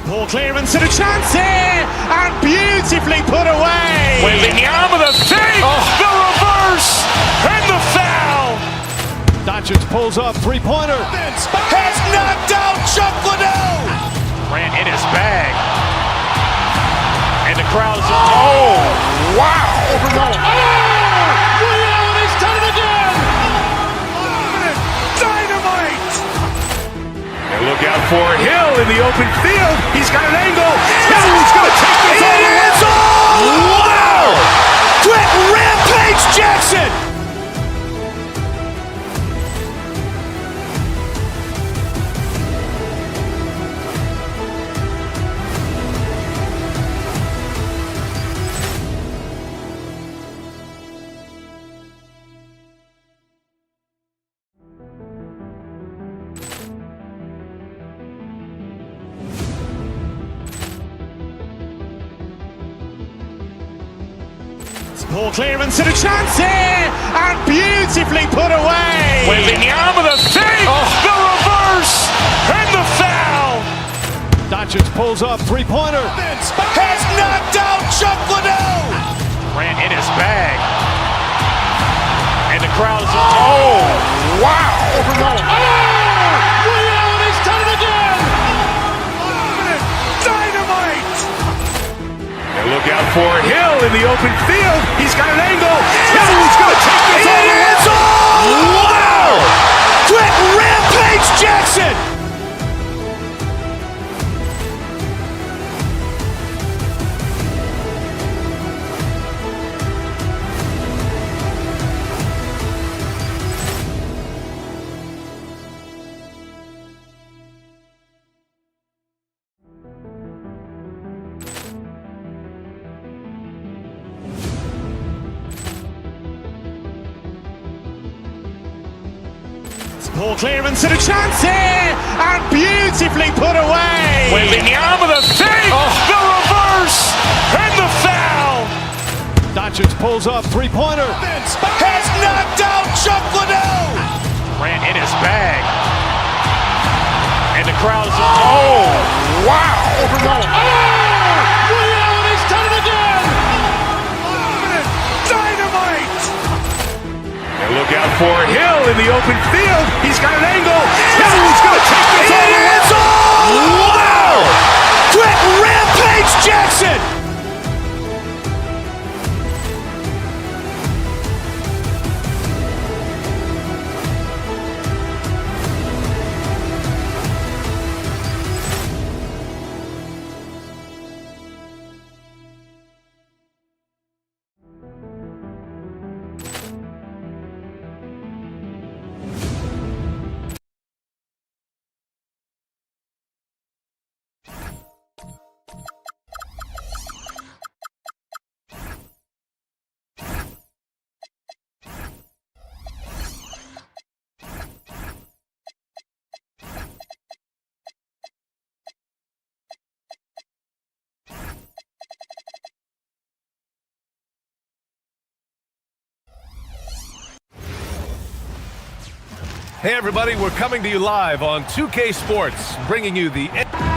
Ball clearance and a chance here, and beautifully put away. With the arm of the feet, the reverse, and the foul. Doncic pulls up, three-pointer. Has knocked out Chuck Liddell. Grant in his bag. And the crowd's, oh, wow. Ray Allen has done it again. Dynamite. And look out for Hill in the open field. He's got an angle. Hill's going to take this all the way. Wow. Quick Rampage Jackson. Ball clearance and a chance here, and beautifully put away. With the arm of the feet, the reverse, and the foul. Doncic pulls up, three-pointer. Has knocked out Chuck Liddell. Grant in his bag. And the crowd's, oh, wow. Ray Allen has done it again. Dynamite. And look out for Hill in the open field. He's got an angle. Hill's going to take this all the way. Wow. Quick Rampage Jackson. Ball clearance and a chance here, and beautifully put away. With the arm of the feet, the reverse, and the foul. Doncic pulls up, three-pointer. Has knocked out Chuck Liddell. Grant in his bag. And the crowd's, oh, wow. Ray Allen has done it again. Dynamite. And look out for Hill in the open field. He's got an angle. Hill's going to take this all the way. Wow. Quick Rampage Jackson. Hey everybody, we're coming to you live on 2K Sports, bringing you the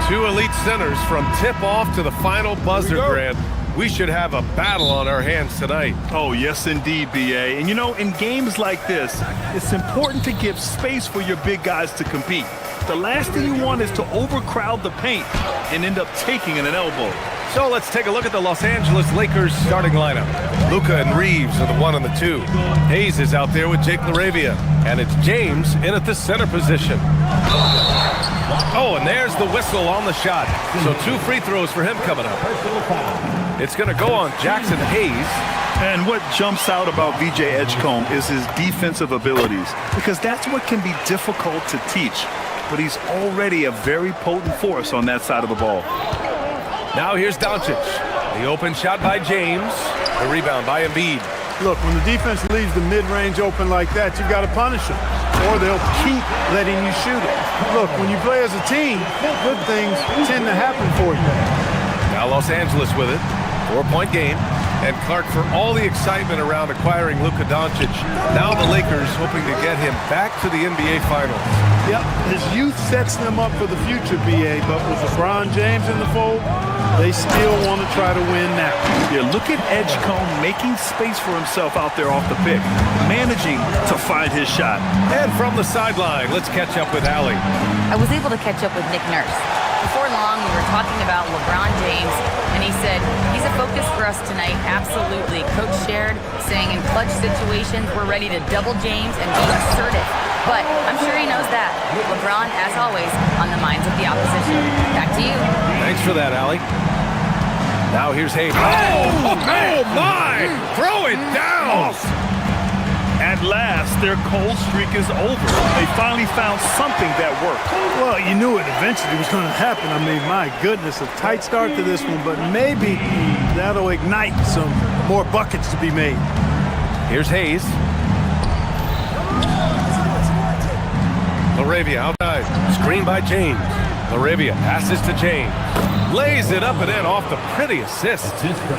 two elite centers from tip-off to the final buzzer, Grant. We should have a battle on our hands tonight. Oh, yes, indeed, B.A. And, you know, in games like this, it's important to give space for your big guys to compete. The last thing you want is to overcrowd the paint and end up taking an elbow. So let's take a look at the Los Angeles Lakers starting lineup. Luka and Reeves are the 1 and the 2. Hayes is out there with Jake LaRavia. And it's James in at the center position. Oh, and there's the whistle on the shot. So 2 free throws for him coming up. It's going to go on Jackson Hayes. And what jumps out about VJ Edgecombe is his defensive abilities, because that's what can be difficult to teach. But he's already a very potent force on that side of the ball. Now here's Doncic. The open shot by James. The rebound by Embiid. Look, when the defense leaves the mid-range open like that, you've got to punish them, or they'll keep letting you shoot it. Look, when you play as a team, good things tend to happen for you. Now Los Angeles with it. 4-point game. And Clark, for all the excitement around acquiring Luka Doncic, now the Lakers hoping to get him back to the NBA Finals. Yep, his youth sets them up for the future, B.A., but with LeBron James in the fold, they still want to try to win now. Yeah, look at Edgecombe making space for himself out there off the pick, managing to find his shot. And from the sideline, let's catch up with Allie. I was able to catch up with Nick Nurse. Before long, we were talking about LeBron James, and he said, he's a focus for us tonight, absolutely. Coach shared, saying in clutch situations, we're ready to double James and be assertive. But I'm sure he knows that. LeBron, as always, on the minds of the opposition. Back to you. Thanks for that, Allie. Now here's Hayes. Oh my! Throw it down! At last, their cold streak is over. They finally found something that worked. Well, you knew it eventually was going to happen. I mean, my goodness, a tight start to this one, but maybe that'll ignite some more buckets to be made. Here's Hayes. LaRavia outside. Screen by James. LaRavia passes to James. Lays it up and in off the pretty assist.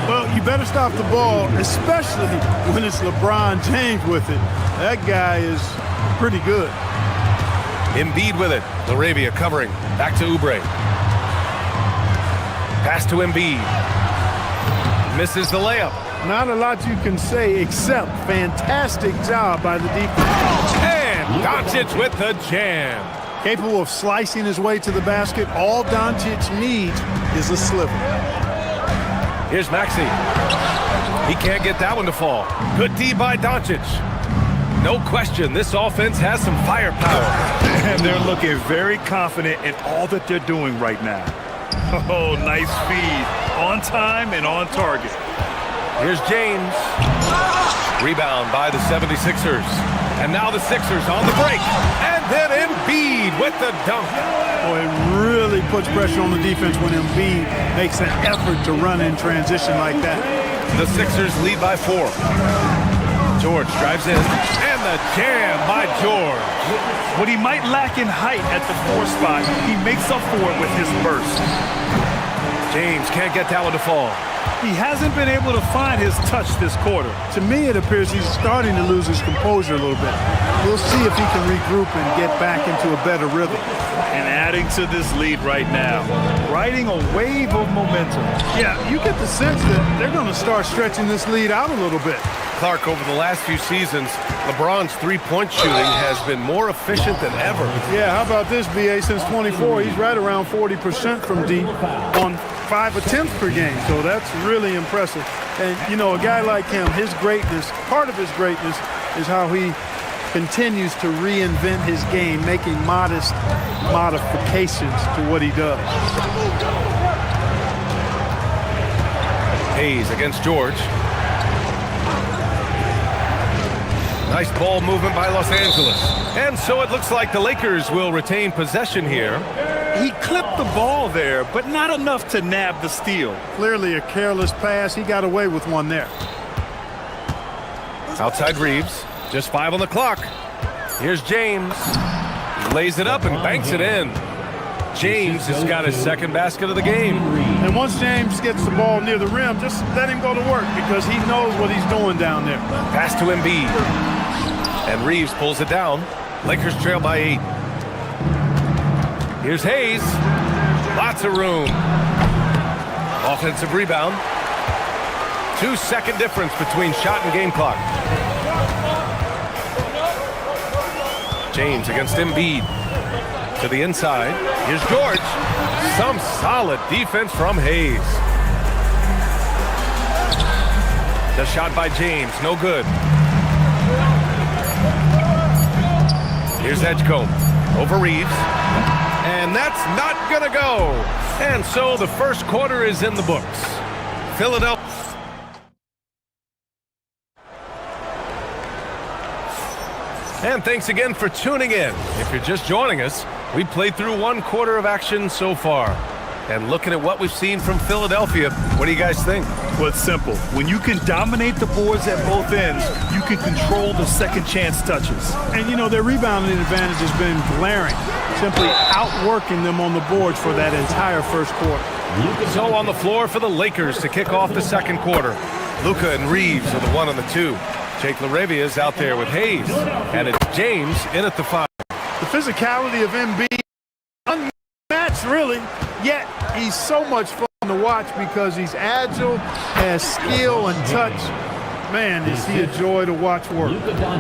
Well, you better stop the ball, especially when it's LeBron James with it. That guy is pretty good. Embiid with it. LaRavia covering. Back to Oubre. Pass to Embiid. Misses the layup. Not a lot you can say except fantastic job by the defense. And Doncic with the jam. Capable of slicing his way to the basket. All Doncic needs is a sliver. Here's Maxey. He can't get that one to fall. Good D by Doncic. No question, this offense has some firepower. And they're looking very confident in all that they're doing right now. Oh, nice feed. On time and on target. Here's James. Rebound by the 76ers. And now the Sixers on the break. And then Embiid with the dunk. Boy, it really puts pressure on the defense when Embiid makes an effort to run in transition like that. The Sixers lead by 4. George drives in. And the jam by George. What he might lack in height at the 4 spot, he makes up for it with his burst. James can't get that one to fall. He hasn't been able to find his touch this quarter. To me, it appears he's starting to lose his composure a little bit. We'll see if he can regroup and get back into a better rhythm. And adding to this lead right now, riding a wave of momentum. Yeah, you get the sense that they're going to start stretching this lead out a little bit. Clark, over the last few seasons, LeBron's three-point shooting has been more efficient than ever. Yeah, how about this, B.A.? Since 24, he's right around 40% from deep on 5 attempts per game. So that's really impressive. And, you know, a guy like him, his greatness, part of his greatness is how he continues to reinvent his game, making modest modifications to what he does. Hayes against George. Nice ball movement by Los Angeles. And so it looks like the Lakers will retain possession here. He clipped the ball there, but not enough to nab the steal. Clearly a careless pass. He got away with one there. Outside Reeves. Just 5 on the clock. Here's James. He lays it up and banks it in. James has got his second basket of the game. And once James gets the ball near the rim, just let him go to work because he knows what he's doing down there. Pass to Embiid. And Reeves pulls it down. Lakers trail by 8. Here's Hayes. Lots of room. Offensive rebound. 2-second difference between shot and game clock. James against Embiid. To the inside. Here's George. Some solid defense from Hayes. The shot by James, no good. Here's Edgecombe over Reeves. And that's not gonna go. And so the first quarter is in the books. Philadelphia. And thanks again for tuning in. If you're just joining us, we played through one quarter of action so far. And looking at what we've seen from Philadelphia, what do you guys think? Well, it's simple. When you can dominate the boards at both ends, you can control the second chance touches. And, you know, their rebounding advantage has been glaring, simply outworking them on the boards for that entire first quarter. So on the floor for the Lakers to kick off the second quarter. Luka and Reeves are the 1 and the 2. Jake LaRavia is out there with Hayes. And it's James in at the 5. The physicality of Embiid, unmatched really, yet he's so much fun to watch because he's agile, has skill and touch. Man, is he a joy to watch work.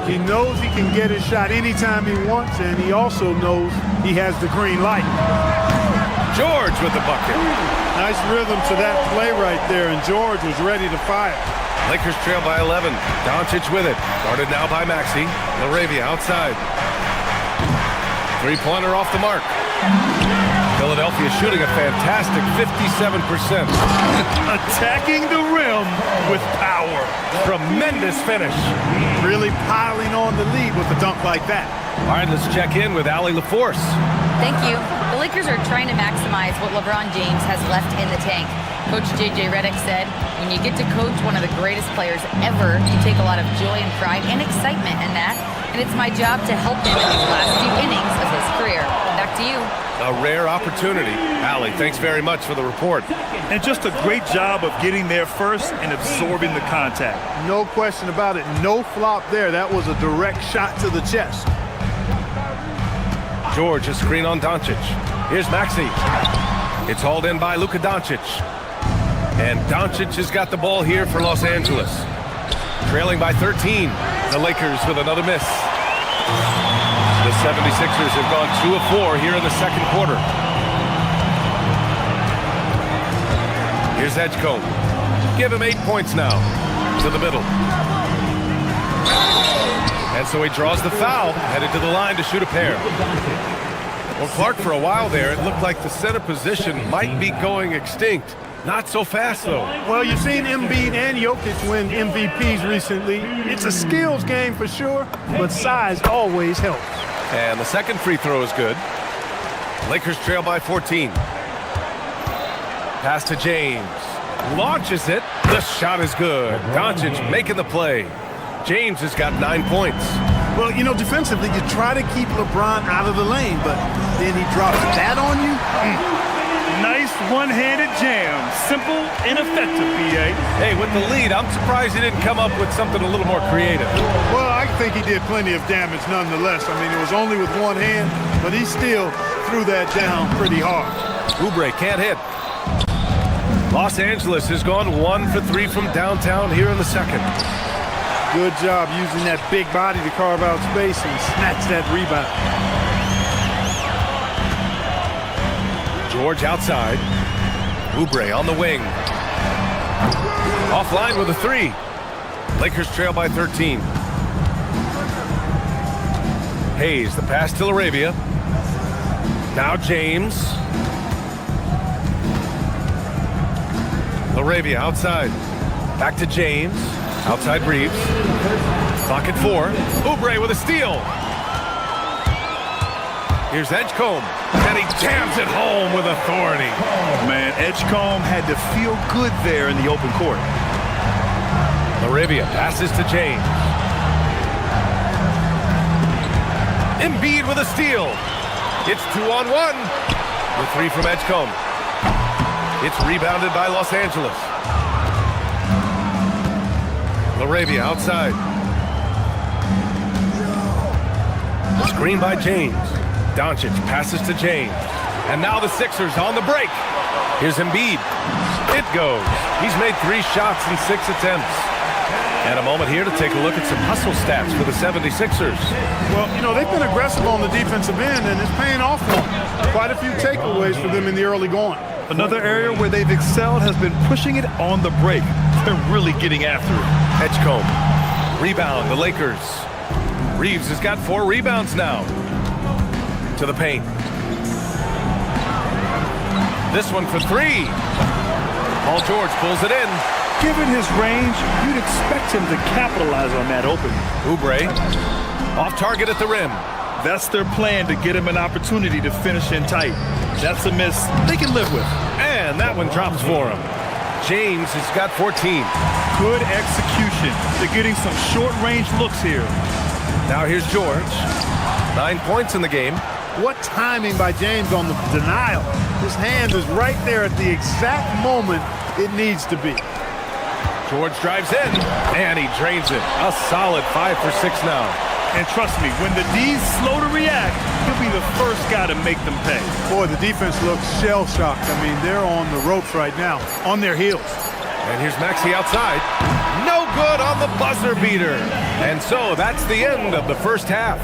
He knows he can get his shot anytime he wants, and he also knows he has the green light. George with the bucket. Nice rhythm to that play right there, and George was ready to fire. Lakers trail by 11. Doncic with it. Guarded now by Maxey. LaRavia outside. Three-pointer off the mark. Philadelphia shooting a fantastic 57%. Attacking the rim with power. Tremendous finish. Really piling on the lead with a dunk like that. All right, let's check in with Allie LaForce. Thank you. The Lakers are trying to maximize what LeBron James has left in the tank. Coach J.J. Redick said, when you get to coach one of the greatest players ever, you take a lot of joy and pride and excitement in that. And it's my job to help him in these last few innings of his career. Back to you. A rare opportunity. Allie, thanks very much for the report. And just a great job of getting there first and absorbing the contact. No question about it. No flop there. That was a direct shot to the chest. George, a screen on Doncic. Here's Maxey. It's hauled in by Luka Doncic. And Doncic has got the ball here for Los Angeles. Trailing by 13. The Lakers with another miss. The 76ers have gone 2 of 4 here in the second quarter. Here's Edgecombe. Give him 8 points now. To the middle. And so he draws the foul, headed to the line to shoot a pair. Well, Clark, for a while there, it looked like the center position might be going extinct. Not so fast, though. Well, you've seen Embiid and Jokic win MVPs recently. It's a skills game for sure, but size always helps. And the second free throw is good. Lakers trail by 14. Pass to James. Launches it. The shot is good. Doncic making the play. James has got 9 points. Well, you know, defensively, you try to keep LeBron out of the lane, but then he drops that on you. Nice one-handed jam. Simple and effective, PA. Hey, with the lead, I'm surprised he didn't come up with something a little more creative. Well, I think he did plenty of damage nonetheless. I mean, it was only with one hand, but he still threw that down pretty hard. Oubre can't hit. Los Angeles has gone 1 for 3 from downtown here in the second. Good job using that big body to carve out space and snatch that rebound. George outside. Oubre on the wing. Offline with a 3. Lakers trail by 13. Hayes, the pass to LaRavia. Now James. LaRavia outside. Back to James. Outside Reeves. Clock at 4. Oubre with a steal. Here's Edgecombe. And he jams it home with authority. Oh, man, Edgecombe had to feel good there in the open court. LaRavia passes to James. Embiid with a steal. It's 2-on-1. The 3 from Edgecombe. It's rebounded by Los Angeles. LaRavia outside. Screen by James. Doncic passes to James. And now the Sixers on the break. Here's Embiid. It goes. He's made 3 shots in 6 attempts. And a moment here to take a look at some hustle stats for the 76ers. Well, you know, they've been aggressive on the defensive end, and it's paying off for them. Quite a few takeaways for them in the early going. Another area where they've excelled has been pushing it on the break. They're really getting after it. Edgecombe. Rebound, the Lakers. Reeves has got 4 rebounds now. To the paint. This one for 3. Paul George pulls it in. Given his range, you'd expect him to capitalize on that opening. Oubre off target at the rim. That's their plan, to get him an opportunity to finish in tight. That's a miss they can live with. And that one drops for him. James has got 14. Good execution. They're getting some short-range looks here. Now here's George. 9 points in the game. What timing by James on the denial. His hand is right there at the exact moment it needs to be. George drives in, and he drains it. A solid 5 for 6 now. And trust me, when the D's slow to react, he'll be the first guy to make them pay. Boy, the defense looks shell-shocked. I mean, they're on the ropes right now, on their heels. And here's Maxey outside. No good on the buzzer beater. And so that's the end of the first half.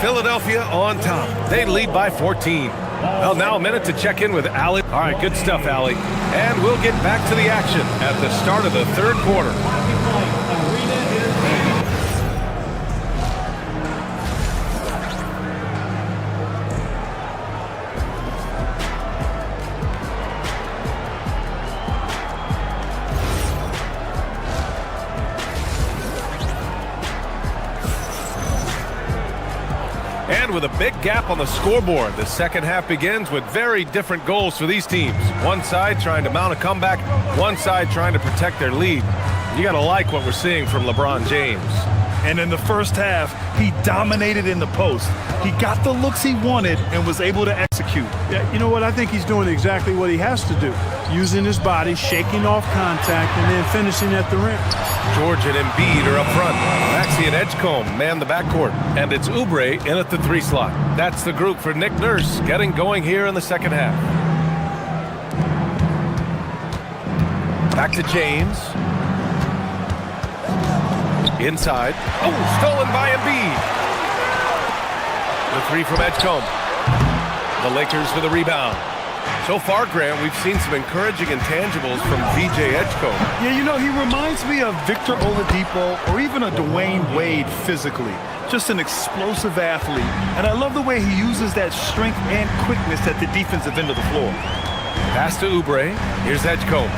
Philadelphia on top. They lead by 14. Well, now a minute to check in with Allie. All right, good stuff, Allie. And we'll get back to the action at the start of the third quarter. And with a big gap on the scoreboard, the second half begins with very different goals for these teams. One side trying to mount a comeback, one side trying to protect their lead. You got to like what we're seeing from LeBron James. And in the first half, he dominated in the post. He got the looks he wanted and was able to execute. Yeah, you know what? I think he's doing exactly what he has to do. Using his body, shaking off contact, and then finishing at the rim. George and Embiid are up front. Maxey and Edgecombe man the backcourt. And it's Oubre in at the 3 slot. That's the group for Nick Nurse getting going here in the second half. Back to James. Inside. Oh, stolen by Embiid. The 3 from Edgecombe. The Lakers for the rebound. So far, Grant, we've seen some encouraging intangibles from VJ Edgecombe. Yeah, you know, he reminds me of Victor Oladipo or even a Dwayne Wade physically. Just an explosive athlete. And I love the way he uses that strength and quickness at the defensive end of the floor. Pass to Oubre. Here's Edgecombe.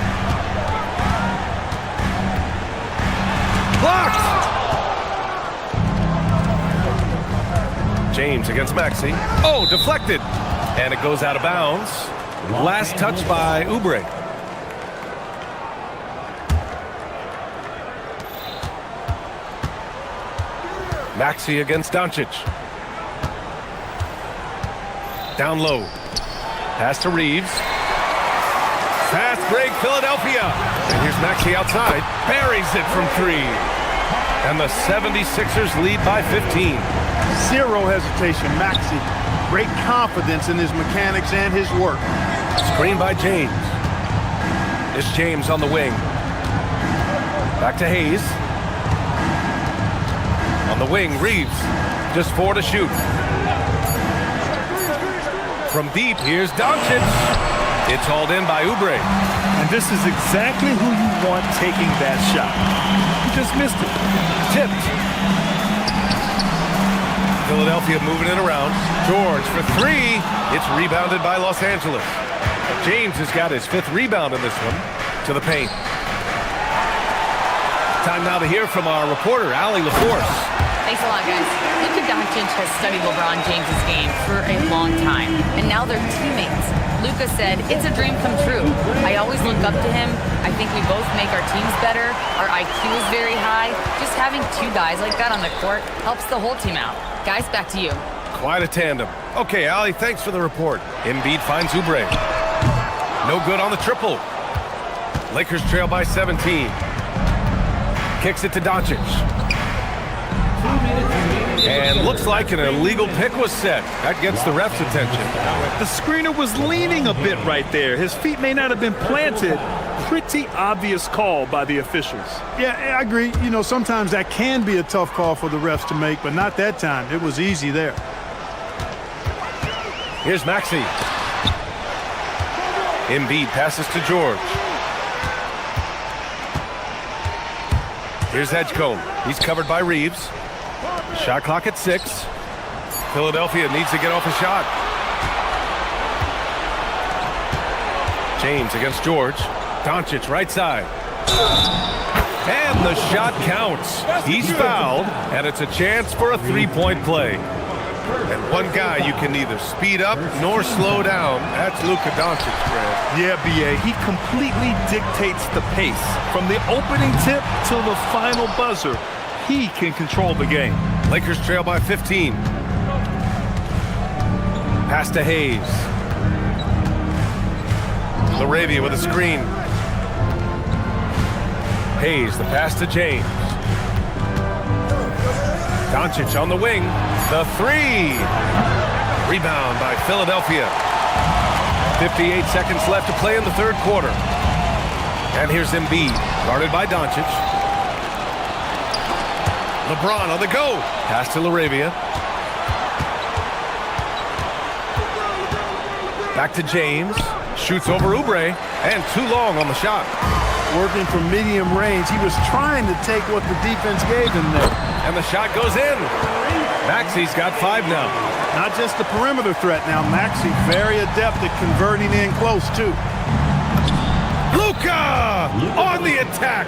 Blocked! James against Maxey. Oh, deflected. And it goes out of bounds. Last touch by Oubre. Maxey against Doncic. Down low. Pass to Reeves. Fast break, Philadelphia. And here's Maxey outside. Buries it from 3. And the 76ers lead by 15. Zero hesitation, Maxey. Great confidence in his mechanics and his work. Screen by James. It's James on the wing. Back to Hayes. On the wing, Reeves. Just 4 to shoot. From deep, here's Doncic. It's hauled in by Oubre. And this is exactly who you want taking that shot. He just missed it. Tipped. Philadelphia moving it around. George for 3. It's rebounded by Los Angeles. James has got his 5th rebound in this one. To the paint. Time now to hear from our reporter, Allie LaForce. Thanks a lot, guys. Luka Doncic has studied LeBron James' game for a long time, and now they're teammates. Luka said, "It's a dream come true. I always look up to him. I think we both make our teams better. Our IQ is very high. Just having 2 guys like that on the court helps the whole team out." Guys, back to you. Quite a tandem. Okay, Allie, thanks for the report. Embiid finds Oubre. No good on the triple. Lakers trail by 17. Kicks it to Doncic. And looks like an illegal pick was set. That gets the ref's attention. The screener was leaning a bit right there. His feet may not have been planted. Pretty obvious call by the officials. Yeah, I agree. You know, sometimes that can be a tough call for the refs to make, but not that time. It was easy there. Here's Maxey. Embiid passes to George. Here's Edgecombe. He's covered by Reeves. Shot clock at 6. Philadelphia needs to get off a shot. James against George. Doncic right side. And the shot counts. He's fouled, and it's a chance for a three-point play. And one guy you can neither speed up nor slow down. That's Luka Doncic, Fred. Yeah, B.A., he completely dictates the pace. From the opening tip till the final buzzer, he can control the game. Lakers trail by 15. Pass to Hayes. LaRavia with a screen. Hayes, the pass to James. Doncic on the wing. The three. Rebound by Philadelphia. 58 seconds left to play in the third quarter. And here's Embiid, guarded by Doncic. LeBron on the go. Pass to LaRavia. Back to James. Shoots over Oubre. And too long on the shot. Working from medium range. He was trying to take what the defense gave him there. And the shot goes in. Maxey's got 5 now. Not just the perimeter threat now. Maxey very adept at converting in close, too. Luka on the attack.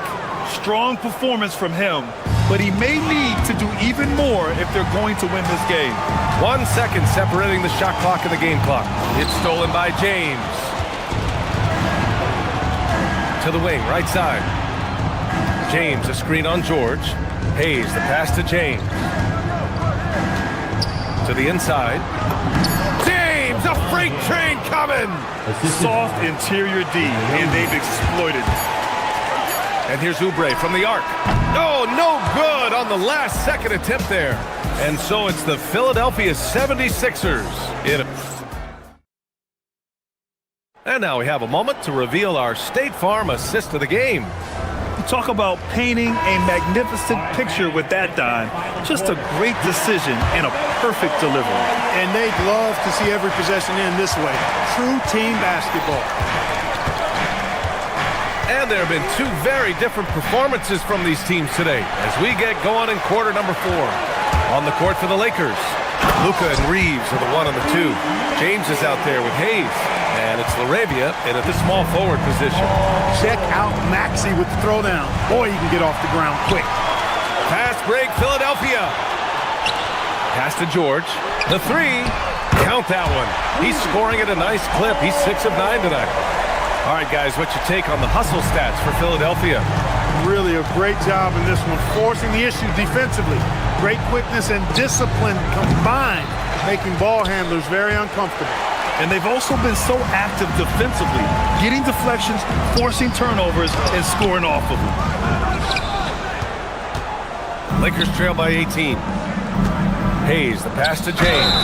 Strong performance from him, but he may need to do even more if they're going to win this game. 1 second separating the shot clock and the game clock. It's stolen by James. To the wing, right side. James, a screen on George. Hayes, the pass to James. To the inside. James, a freight train coming! Soft interior D, and they've exploited it. And here's Oubre from the arc. Oh, no good on the last second attempt there. And so it's the Philadelphia 76ers. And now we have a moment to reveal our State Farm assist of the game. Talk about painting a magnificent picture with that dime. Just a great decision and a perfect delivery. And they'd love to see every possession end this way. True team basketball. And there have been 2 very different performances from these teams today as we get going in quarter number 4. On the court for the Lakers, Luka and Reeves are the 1 and the 2. James is out there with Hayes. And it's LaRavia in at the small forward position. Check out Maxey with the throwdown. Boy, he can get off the ground quick. Fast break, Philadelphia. Pass to George. The 3. Count that one. He's scoring at a nice clip. He's 6 of 9 tonight. All right, guys, what's your take on the hustle stats for Philadelphia? Really a great job in this one, forcing the issue defensively. Great quickness and discipline combined, making ball handlers very uncomfortable. And they've also been so active defensively, getting deflections, forcing turnovers, and scoring off of them. Lakers trail by 18. Hayes, the pass to James.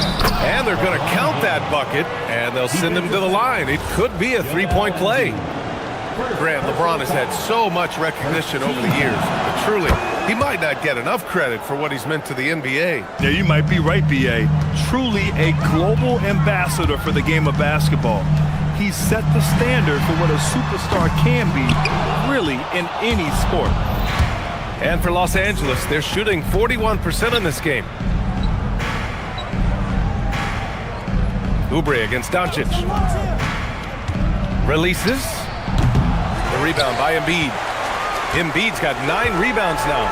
And they're going to count that bucket, and they'll send him to the line. It could be a 3-point play. Grant, LeBron has had so much recognition over the years, but truly, he might not get enough credit for what he's meant to the NBA. Yeah, you might be right, B.A. Truly a global ambassador for the game of basketball. He's set the standard for what a superstar can be, really, in any sport. And for Los Angeles, they're shooting 41% in this game. Oubre against Doncic. Releases. The rebound by Embiid. Embiid's got 9 rebounds now.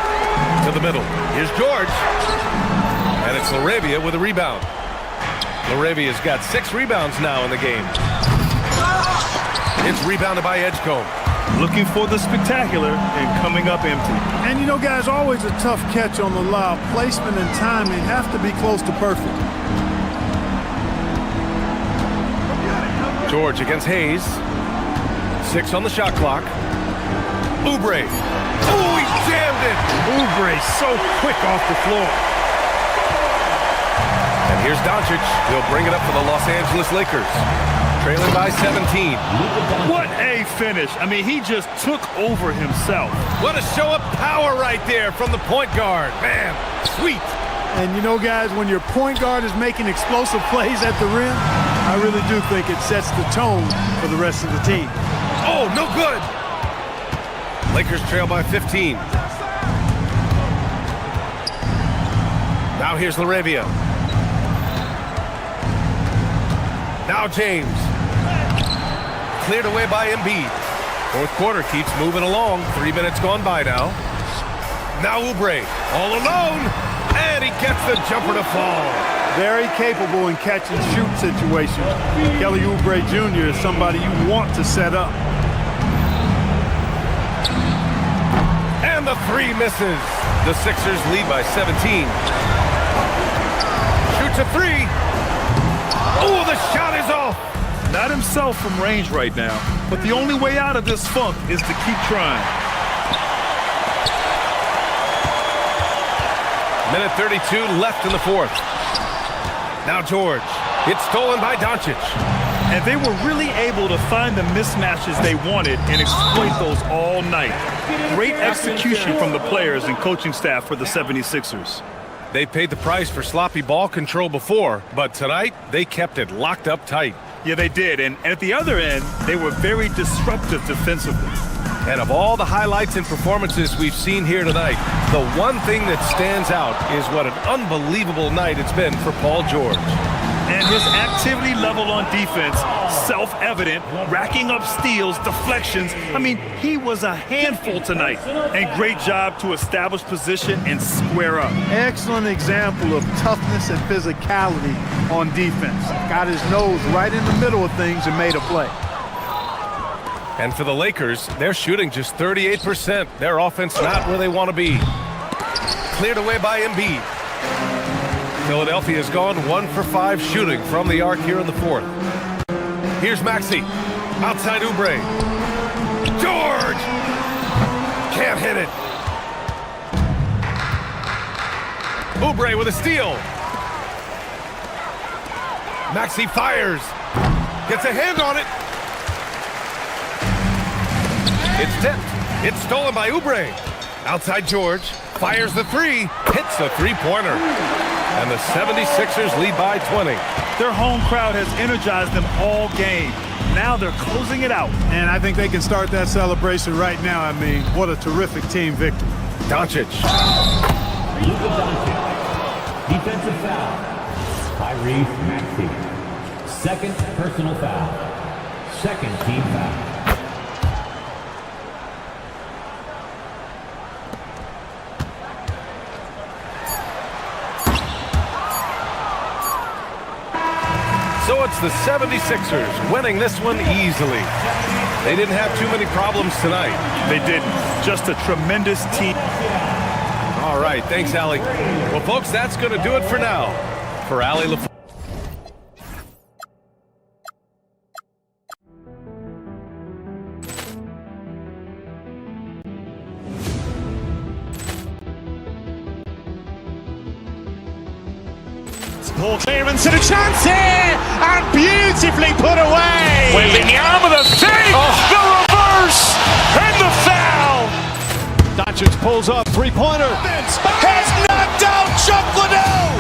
To the middle. Here's George. And it's LaRavia with a rebound. LaRavia's got 6 rebounds now in the game. It's rebounded by Edgecombe. Looking for the spectacular and coming up empty. And you know, guys, always a tough catch on the lob. Placement and timing have to be close to perfect. George against Hayes. 6 on the shot clock. Oubre. Oh, he jammed it. Oubre so quick off the floor. Here's Doncic. He'll bring it up for the Los Angeles Lakers. Trailing by 17. What a finish. I mean, he just took over himself. What a show of power right there from the point guard. Man, sweet. And you know, guys, when your point guard is making explosive plays at the rim, I really do think it sets the tone for the rest of the team. Oh, no good. Lakers trail by 15. Now here's LaRavia. Now James. Cleared away by Embiid. Fourth quarter keeps moving along. 3 minutes gone by now. Now Oubre, all alone, and he gets the jumper to fall. Very capable in catch and shoot situations. Kelly Oubre Jr. is somebody you want to set up. And the three misses. The Sixers lead by 17. Shoots a three. Oh, the shot is off. Not himself from range right now, but the only way out of this funk is to keep trying. Minute 32 left in the fourth. Now George. It's stolen by Doncic. And they were really able to find the mismatches they wanted and exploit those all night. Great execution from the players and coaching staff for the 76ers. They paid the price for sloppy ball control before, but tonight they kept it locked up tight. Yeah, they did. And at the other end, they were very disruptive defensively. And of all the highlights and performances we've seen here tonight, the one thing that stands out is what an unbelievable night it's been for Paul George. And his activity level on defense, self-evident, racking up steals, deflections. I mean, he was a handful tonight. And great job to establish position and square up. Excellent example of toughness and physicality on defense. Got his nose right in the middle of things and made a play. And for the Lakers, they're shooting just 38%. Their offense not where they want to be. Cleared away by Embiid. Philadelphia has gone 1 for 5 shooting from the arc here in the fourth. Here's Maxey. Outside Oubre. George! Can't hit it. Oubre with a steal. Maxey fires. Gets a hand on it. It's tipped. It's stolen by Oubre. Outside George. Fires the three. Hits the three-pointer. And the 76ers lead by 20. Their home crowd has energized them all game. Now they're closing it out. And I think they can start that celebration right now. I mean, what a terrific team victory. Doncic. Luka Doncic. Defensive foul. Tyrese Maxey. Second personal foul. Second team foul. So it's the 76ers winning this one easily. They didn't have too many problems tonight. They didn't. Just a tremendous team. All right, thanks, Allie. Well, folks, that's going to do it for now. For Allie LaFleur. Ball clearance and a chance here, and beautifully put away. Wembanyama with a save, the reverse, and the foul. Doncic pulls up, three-pointer. Has knocked out Chuck Liddell.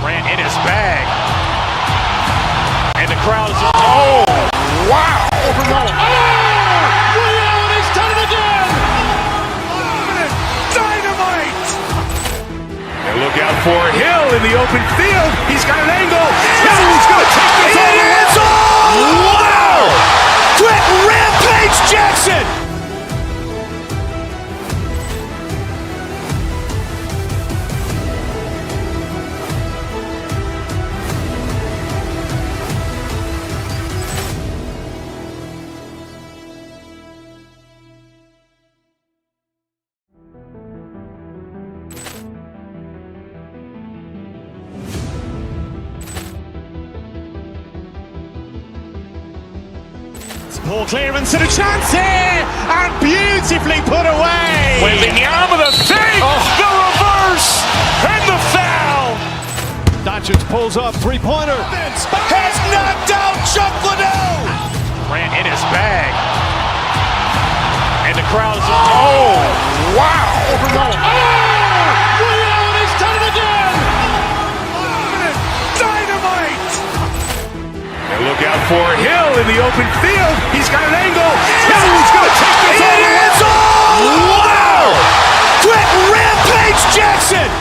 Grant in his bag, and the crowd is. Oh, wow! He's done it again. Dynamite! And look out for Hill in the open field. He's got an angle. Hill's going to take this all the way. Wow! Quick rampage Jackson! Ball clearance and a chance here, and beautifully put away. Wembanyama with a save, the reverse, and the foul. Doncic pulls pulls up, three-pointer. Has knocked out Chuck Liddell. Grant in his bag. And the crowd is, oh, wow. Ray Allen has done it again. Dynamite. And look out for Hill in the open field. He's got an angle. Hill's going to take this all the way. Wow. Quick Rampage Jackson.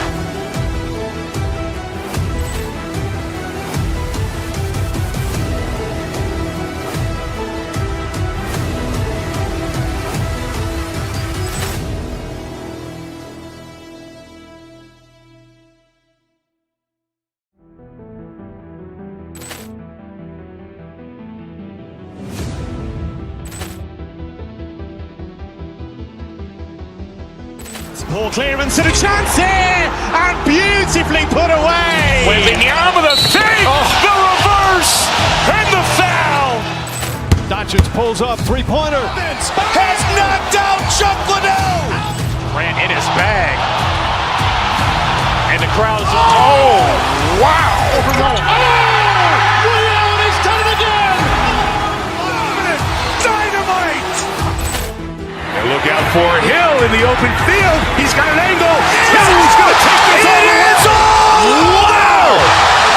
Poor clearance and a chance here, and beautifully put away. Wembanyama the fake, the reverse, and the foul. Doncic pulls up, three-pointer. Has knocked out Chuck Liddell. Grant in his bag. And the crowd is, oh, wow. Ray Allen has done it again. Dynamite. And look out for Hill in the open field. He's got an angle. Hill's going to take this all the way. Wow.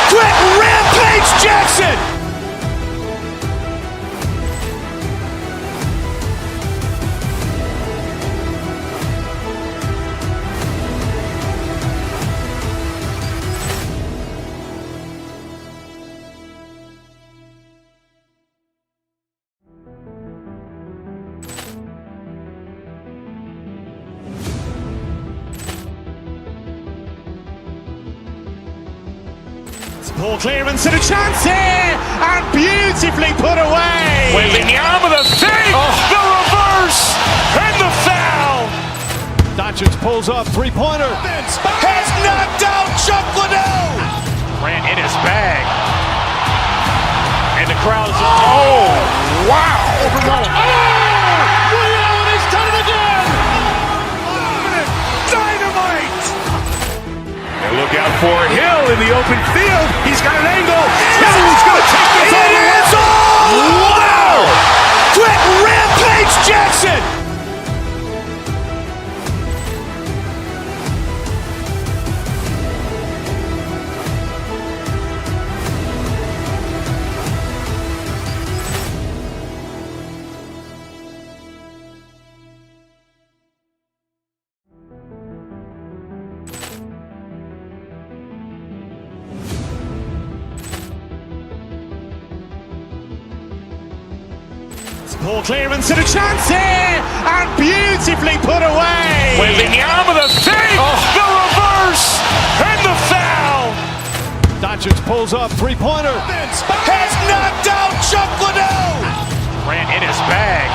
Quick Rampage Jackson. Poor clearance and a chance here, and beautifully put away. Wembanyama the fake, the reverse, and the foul. Doncic pulls up, three-pointer. Has knocked out Chuck Liddell. Grant in his bag. And the crowd is, oh, wow. Ray Allen has done it again. Dynamite. And look out for Hill in the open field. He's got an angle. Hill's going to take this all the way. Wow. Quick Rampage Jackson. Poor clearance and a chance here, and beautifully put away. Wembanyama the fake, the reverse, and the foul. Doncic pulls up, three-pointer. Has knocked out Chuck Liddell. Grant in his bag.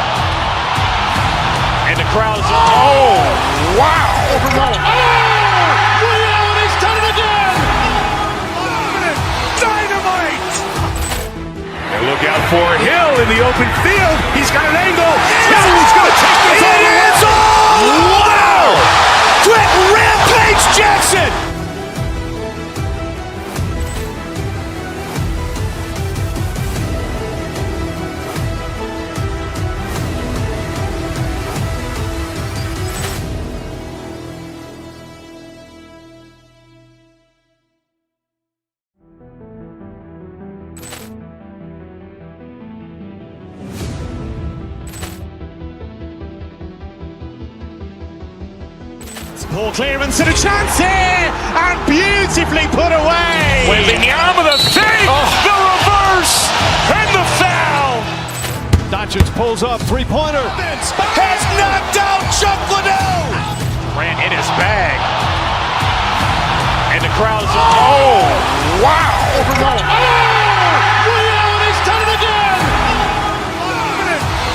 And the crowd is, oh, wow. Ray Allen has done it again. Dynamite. And look out for Hill in the open field. He's got an angle. Hill's going to take this all the way. Wow. Quick Rampage Jackson. Poor clearance and a chance here, and beautifully put away. Wembanyama the fake, the reverse, and the foul. Doncic pulls up, three-pointer. Has knocked out Chuck Liddell. Grant in his bag. And the crowd is, oh, wow. Ray Allen has done it again.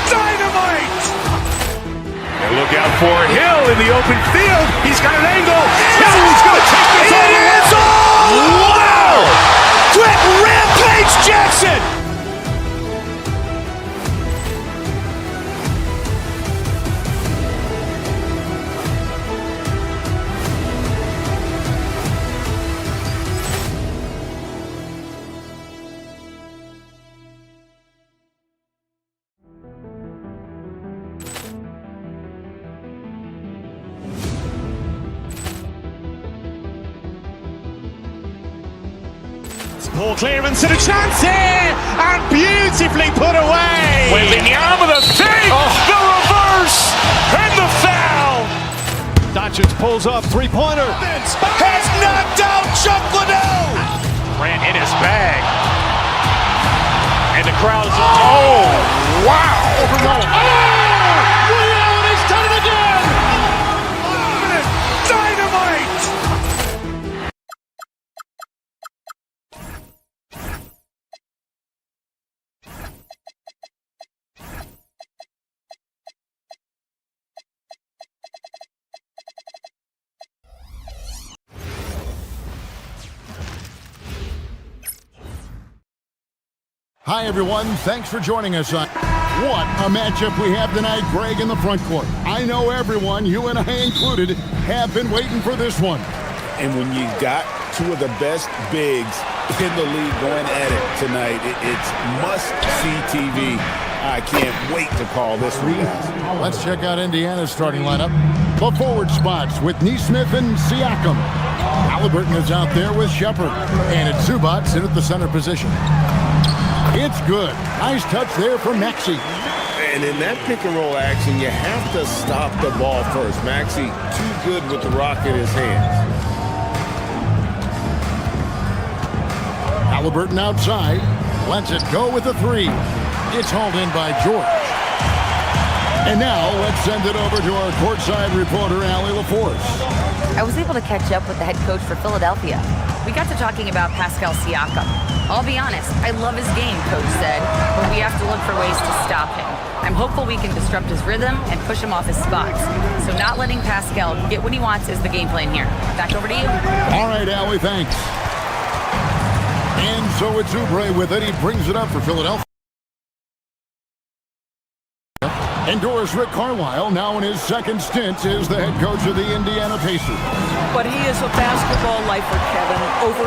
Dynamite. And look out for Hill in the open field. He's got an angle. Hill's going to take this all the way. Wow. Quick Rampage Jackson. Poor clearance and a chance here, and beautifully put away. Wembanyama the fake, the reverse, and the foul. Doncic pulls up, three-pointer. Has knocked out Chuck Liddell. Ran in his bag. And the crowd is... Oh, wow. He's done it again! Dynamite. Hi, everyone. Thanks for joining us on What a Matchup we have tonight, Greg, in the front court. I know everyone, you and I included, have been waiting for this one. And when you got two of the best bigs in the league going at it tonight, it's must-see TV. I can't wait to call this one, guys. Let's check out Indiana's starting lineup. The forward spots with Neesmith and Siakam. Halliburton is out there with Shepard. And it's Zubats in at the center position. It's good. Nice touch there from Maxey. And in that pick-and-roll action, you have to stop the ball first. Maxey too good with the rock in his hands. Halliburton outside. Lets it go with a three. It's hauled in by George. And now let's send it over to our courtside reporter, Allie LaForce. I was able to catch up with the head coach for Philadelphia. We got to talking about Pascal Siakam. I'll be honest, I love his game, Coach said, but we have to look for ways to stop him. I'm hopeful we can disrupt his rhythm and push him off his spots. So not letting Pascal get what he wants is the game plan here. Back over to you. All right, Allie, thanks. And so it's Oubre with it. He brings it up for Philadelphia. And Doris Rick Carlisle, now in his second stint, is the head coach of the Indiana Pacers. But he is a basketball lifer, Kevin. Over 2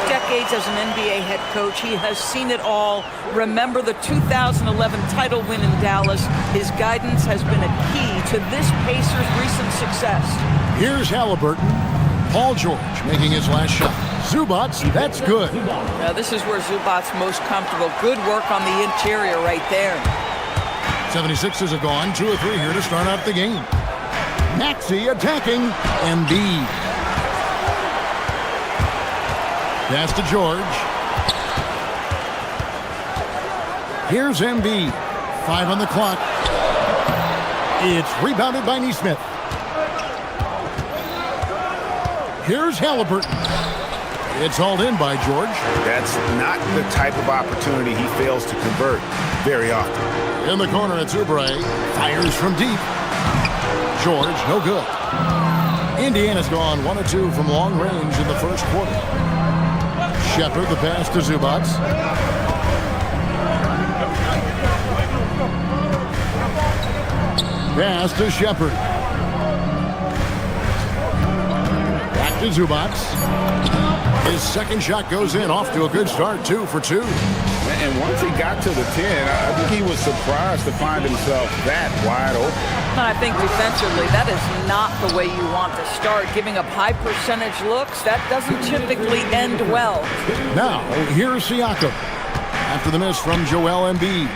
decades as an NBA head coach, he has seen it all. Remember the 2011 title win in Dallas. His guidance has been a key to this Pacers' recent success. Here's Halliburton. Paul George making his last shot. Zubats, that's good. Now this is where Zubats most comfortable. Good work on the interior right there. 76ers have gone 2 or 3 here to start out the game. Maxey attacking Embiid. Pass to George. Here's Embiid. 5 on the clock. It's rebounded by Neesmith. Here's Halliburton. It's hauled in by George. That's not the type of opportunity he fails to convert very often. In the corner, it's Oubre. Fires from deep. George, no good. Indiana's gone 1 or 2 from long range in the first quarter. Shepard, the pass to Zubats. Pass to Shepard. Back to Zubats. His second shot goes in, off to a good start, 2 for 2. And once he got to the 10, I think he was surprised to find himself that wide open. I think defensively, that is not the way you want to start. Giving up high percentage looks, that doesn't typically end well. Now, here's Siakam. After the miss from Joel Embiid.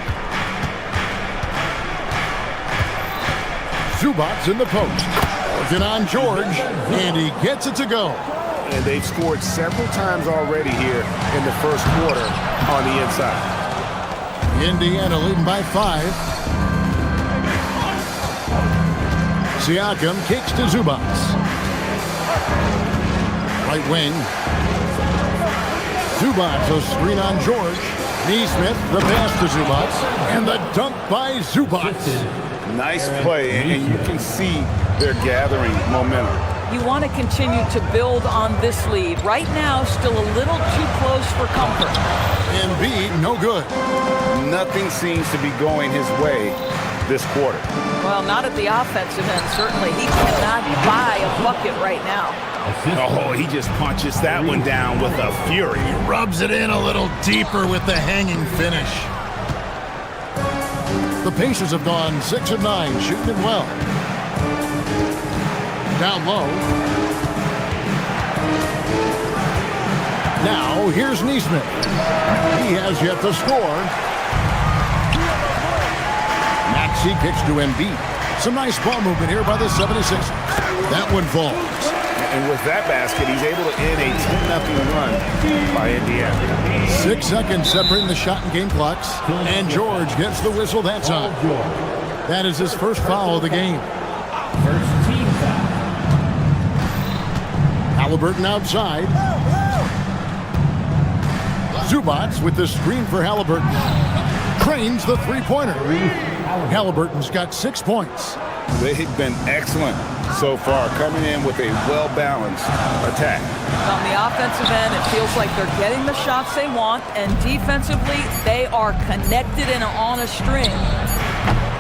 Zubats in the post. Working on George, and he gets it to go. And they've scored several times already here in the first quarter on the inside. Indiana leading by 5. Siakam kicks to Zubats. Right wing. Zubats, a screen on George. Neesmith, the pass to Zubats. And the dunk by Zubats. Nice play, and you can see they're gathering momentum. You want to continue to build on this lead. Right now, still a little too close for comfort. Embiid, no good. Nothing seems to be going his way this quarter. Well, not at the offensive end, certainly. He cannot buy a bucket right now. Oh, he just punches that one down with a fury. He rubs it in a little deeper with the hanging finish. The Pacers have gone 6 of 9, shooting it well. Down low. Now, here's Neesmith. He has yet to score. Maxey kicks to Embiid. Some nice ball movement here by the 76ers. That one falls. And with that basket, he's able to end a 10-0 run by Indiana. 6 seconds separating the shot and game clocks. And George gets the whistle that time. That is his first foul of the game. First team foul. Halliburton outside. Zubats with the screen for Halliburton. Trains the three-pointer. Halliburton's got 6 points. They've been excellent so far, coming in with a well-balanced attack. On the offensive end, it feels like they're getting the shots they want, and defensively, they are connected and on a string.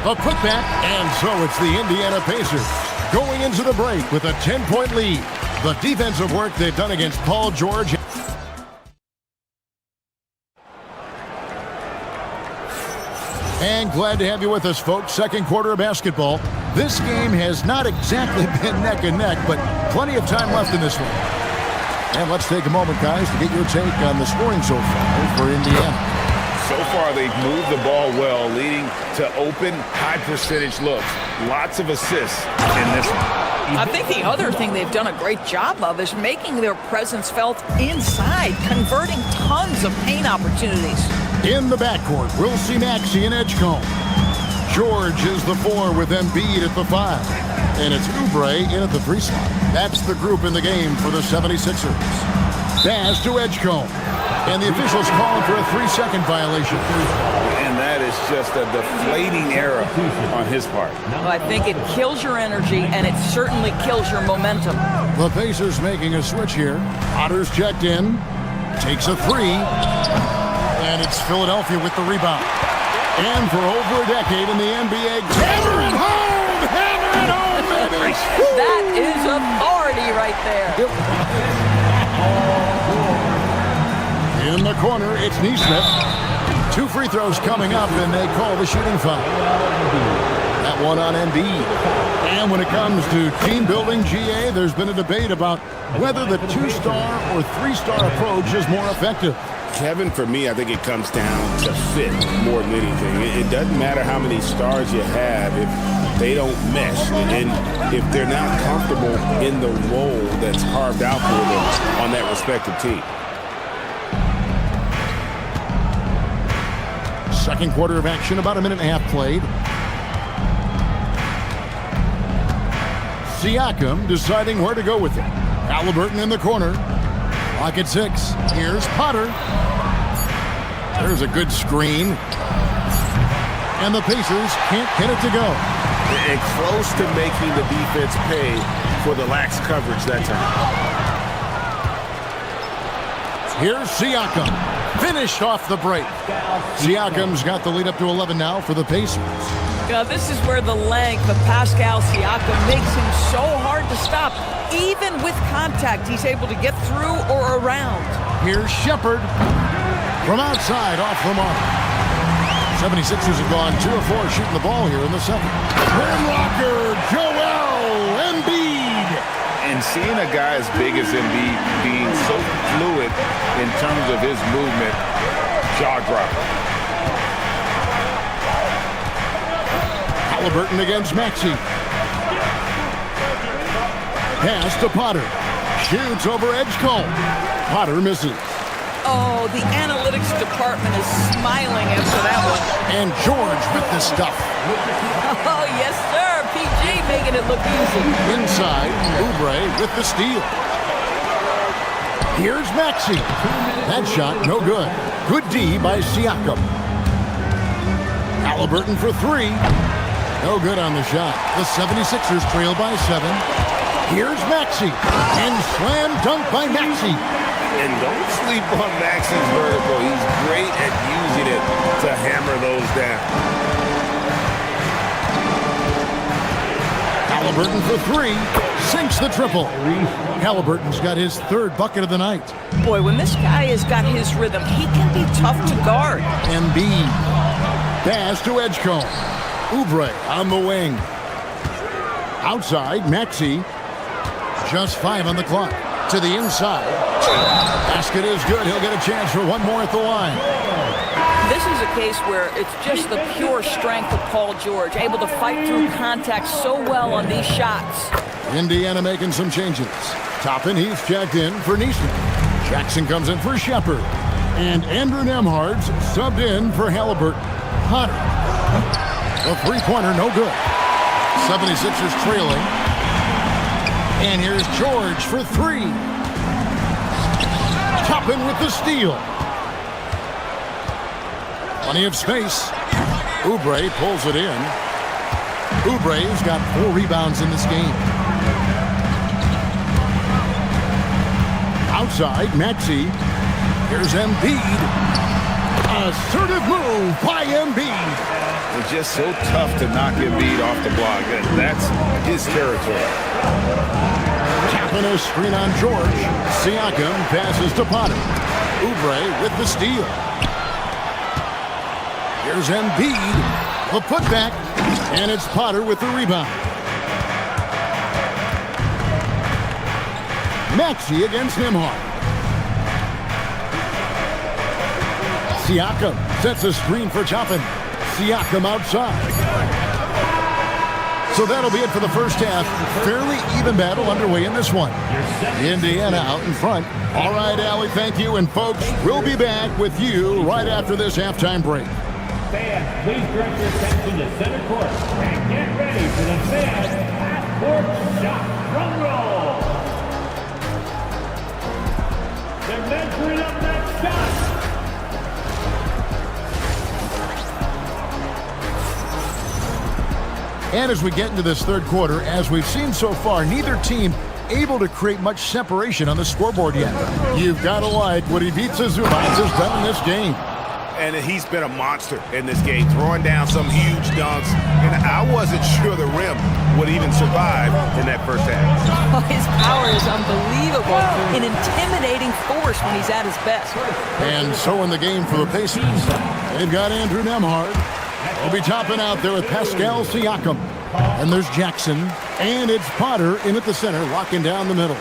A putback, and so it's the Indiana Pacers going into the break with a 10-point lead. The defensive work they've done against Paul George. And glad to have you with us, folks. Second quarter of basketball. This game has not exactly been neck and neck, but plenty of time left in this one. And let's take a moment, guys, to get your take on the scoring so far for Indiana. So far, they've moved the ball well, leading to open, high-percentage looks. Lots of assists in this one. I think the other thing they've done a great job of is making their presence felt inside, converting tons of paint opportunities. In the backcourt, we'll see Maxey and Edgecombe. George is the 4 with Embiid at the 5. And it's Oubre in at the 3 slot. That's the group in the game for the 76ers. Pass to Edgecombe. And the officials calling for a 3-second violation. And that is just a deflating error on his part. Well, I think it kills your energy, and it certainly kills your momentum. The Pacers making a switch here. Otter's checked in. Takes a 3. And it's Philadelphia with the rebound. And for over a decade in the NBA, hammer it home! Hammer it home, baby! That is authority right there. In the corner, it's Neesmith. 2 free throws coming up, and they call the shooting foul. That one on Embiid. And when it comes to team building, GA, there's been a debate about whether the 2-star or 3-star approach is more effective. Kevin, for me, I think it comes down to fit more than anything. It doesn't matter how many stars you have if they don't mesh and if they're not comfortable in the role that's carved out for them on that respective team. Second quarter of action, about a minute and a half played. Siakam deciding where to go with it. Halliburton in the corner. Clock at 6. Here's Potter. There's a good screen. And the Pacers can't get it to go. And close to making the defense pay for the lax coverage that time. Here's Siakam. Finished off the break. Siakam's got the lead up to 11 now for the Pacers. This is where the length of Pascal Siakam makes him so hard to stop. Even with contact, he's able to get through or around. Here's Shepard from outside off the mark. 76ers have gone 2 of 4 shooting the ball here in the second. Rocker, Joel Embiid. And seeing a guy as big as Embiid being so fluid in terms of his movement, jaw-dropping. Halliburton against Maxey. Pass to Potter. Shoots over Edgecombe. Potter misses. Oh, the analytics department is smiling after that one. And George with the stuff. Oh, yes, sir. PG making it look easy. Inside, Oubre with the steal. Here's Maxey. That shot, no good. Good D by Siakam. Halliburton for 3. No good on the shot. The 76ers trail by 7. Here's Maxey. And slam dunk by Maxey. And don't sleep on Maxey's vertical. He's great at using it to hammer those down. Halliburton for 3. Sinks the triple. Halliburton's got his 3rd bucket of the night. Boy, when this guy has got his rhythm, he can be tough to guard. Embiid. Pass to Edgecombe. Oubre on the wing. Outside, Maxey. Just 5 on the clock. To the inside. Basket is good. He'll get a chance for one more at the line. This is a case where it's just the pure strength of Paul George, able to fight through contact so well on these shots. Indiana making some changes. Toppin, he's checked in for Neesmith. Jackson comes in for Shepard. And Andrew Nembhard's subbed in for Halliburton. Hunter. The three-pointer, no good. 76ers trailing. And here's George for three. Toppin with the steal. Plenty of space. Oubre pulls it in. Oubre's got 4 rebounds in this game. Outside, Maxey. Here's Embiid. Assertive move by Embiid. It's just so tough to knock Embiid off the block. That's his territory. Tapping a screen on George. Siakam passes to Potter. Oubre with the steal. Here's Embiid. The putback. And it's Potter with the rebound. Maxey against Nembhard. Siakam sets a screen for Toppin. Siakam outside. So that'll be it for the first half. Fairly even battle underway in this one. Indiana out in front. All right, Allie, thank you. And folks, we'll be back with you right after this halftime break. Fans, please direct your attention to center court and get ready for the fans half-court shot drum roll. They're measuring up that shot. And as we get into this third quarter, as we've seen so far, neither team able to create much separation on the scoreboard yet. You've got to like what Ivica Zubac has done in this game. And he's been a monster in this game, throwing down some huge dunks. And I wasn't sure the rim would even survive in that first half. Oh, his power is unbelievable. An intimidating force when he's at his best. And so in the game for the Pacers, they've got Andrew Nembhard. He'll be topping out there with Pascal Siakam. And there's Jackson. And it's Potter in at the center, locking down the middle.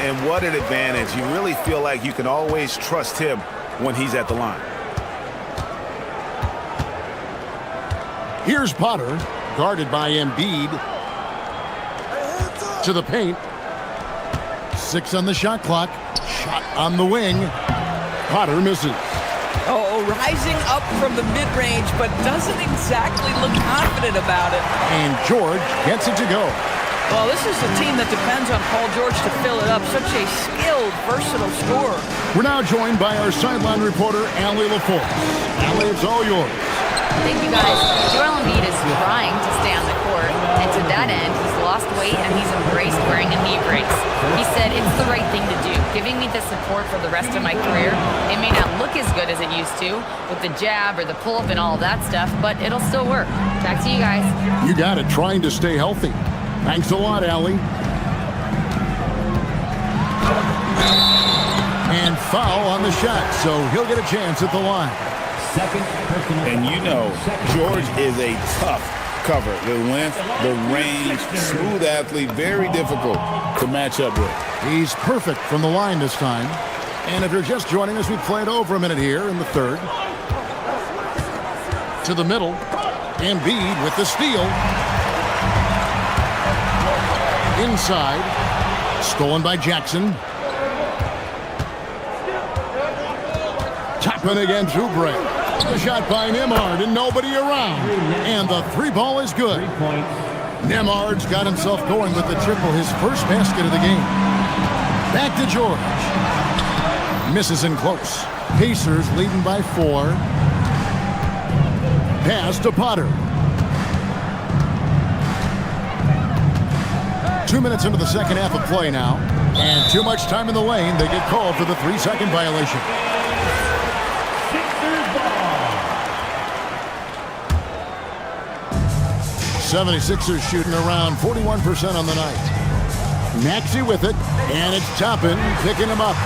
And what an advantage. You really feel like you can always trust him when he's at the line. Here's Potter, guarded by Embiid. To the paint. 6 on the shot clock. Shot on the wing. Potter misses. Oh, rising up from the mid-range, but doesn't exactly look confident about it. And George gets it to go. Well, this is a team that depends on Paul George to fill it up. Such a skilled, versatile scorer. We're now joined by our sideline reporter, Allie LaForce. Allie, it's all yours. Thank you, guys. Joel Embiid is trying to stay on the court, and to that end, he's lost weight and he's embraced wearing a knee brace. He said, it's the right thing to do, giving me the support for the rest of my career. It may not look as good as it used to with the jab or the pull-up and all of that stuff, but it'll still work. Back to you guys. You got it, trying to stay healthy. Thanks a lot, Allie. And foul on the shot, so he'll get a chance at the line. And you know, George is a tough cover. The length, the range, smooth athlete, very difficult to match up with. He's perfect from the line this time. And if you're just joining us, we played over a minute here in the third. To the middle. Embiid with the steal. Inside. Stolen by Jackson. Toppin against Oubre. The shot by Nembhard and nobody around. And the three ball is good. Nembhard's got himself going with the triple, his first basket of the game. Back to George. Misses in close. Pacers leading by 4. Pass to Potter. 2 minutes into the second half of play now. And too much time in the lane. They get called for the 3-second violation. 76ers shooting around 41% on the night. Maxey with it, and it's Toppin picking him up.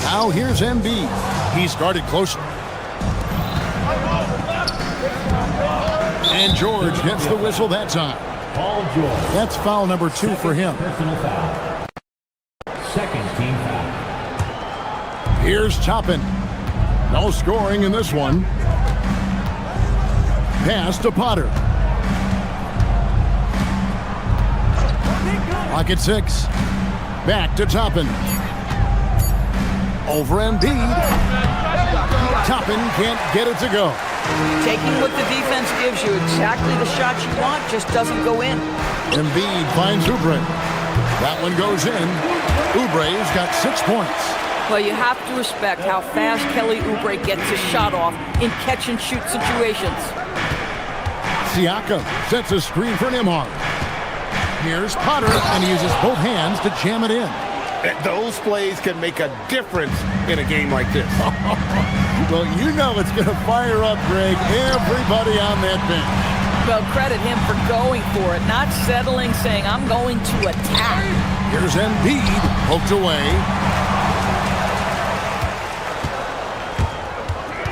Now here's Embiid. He started close. And George gets the whistle that time. Paul George. That's foul number 2 for him. Personal foul. Second team foul. Here's Toppin. No scoring in this one. Pass to Potter. Lock at 6. Back to Toppin. Over Embiid. Toppin can't get it to go. Taking what the defense gives you, exactly the shot you want, just doesn't go in. Embiid finds Oubre. That one goes in. Oubre's got 6 points. Well, you have to respect how fast Kelly Oubre gets his shot off in catch-and-shoot situations. Siakam sets a screen for Nembhard. Here's Potter, and he uses both hands to jam it in. Those plays can make a difference in a game like this. Well, you know it's going to fire up, Greg, everybody on that bench. Well, credit him for going for it, not settling, saying, I'm going to attack. Here's Embiid, poked away.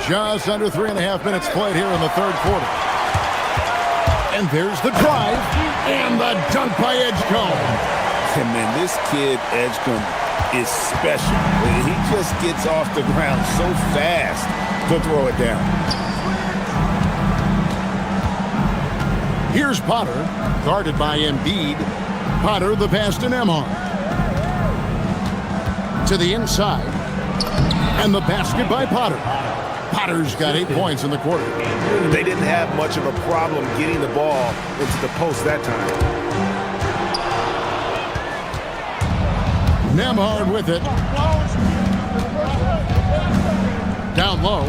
Just under 3.5 minutes played here in the third quarter. And there's the drive and the dunk by Edgecombe. And man, this kid, Edgecombe, is special. He just gets off the ground so fast to throw it down. Here's Potter, guarded by Embiid. Potter, the pass to Nembhard. To the inside. And the basket by Potter. Potter's got 8 points in the quarter. They didn't have much of a problem getting the ball into the post that time. Nembhard with it. Down low.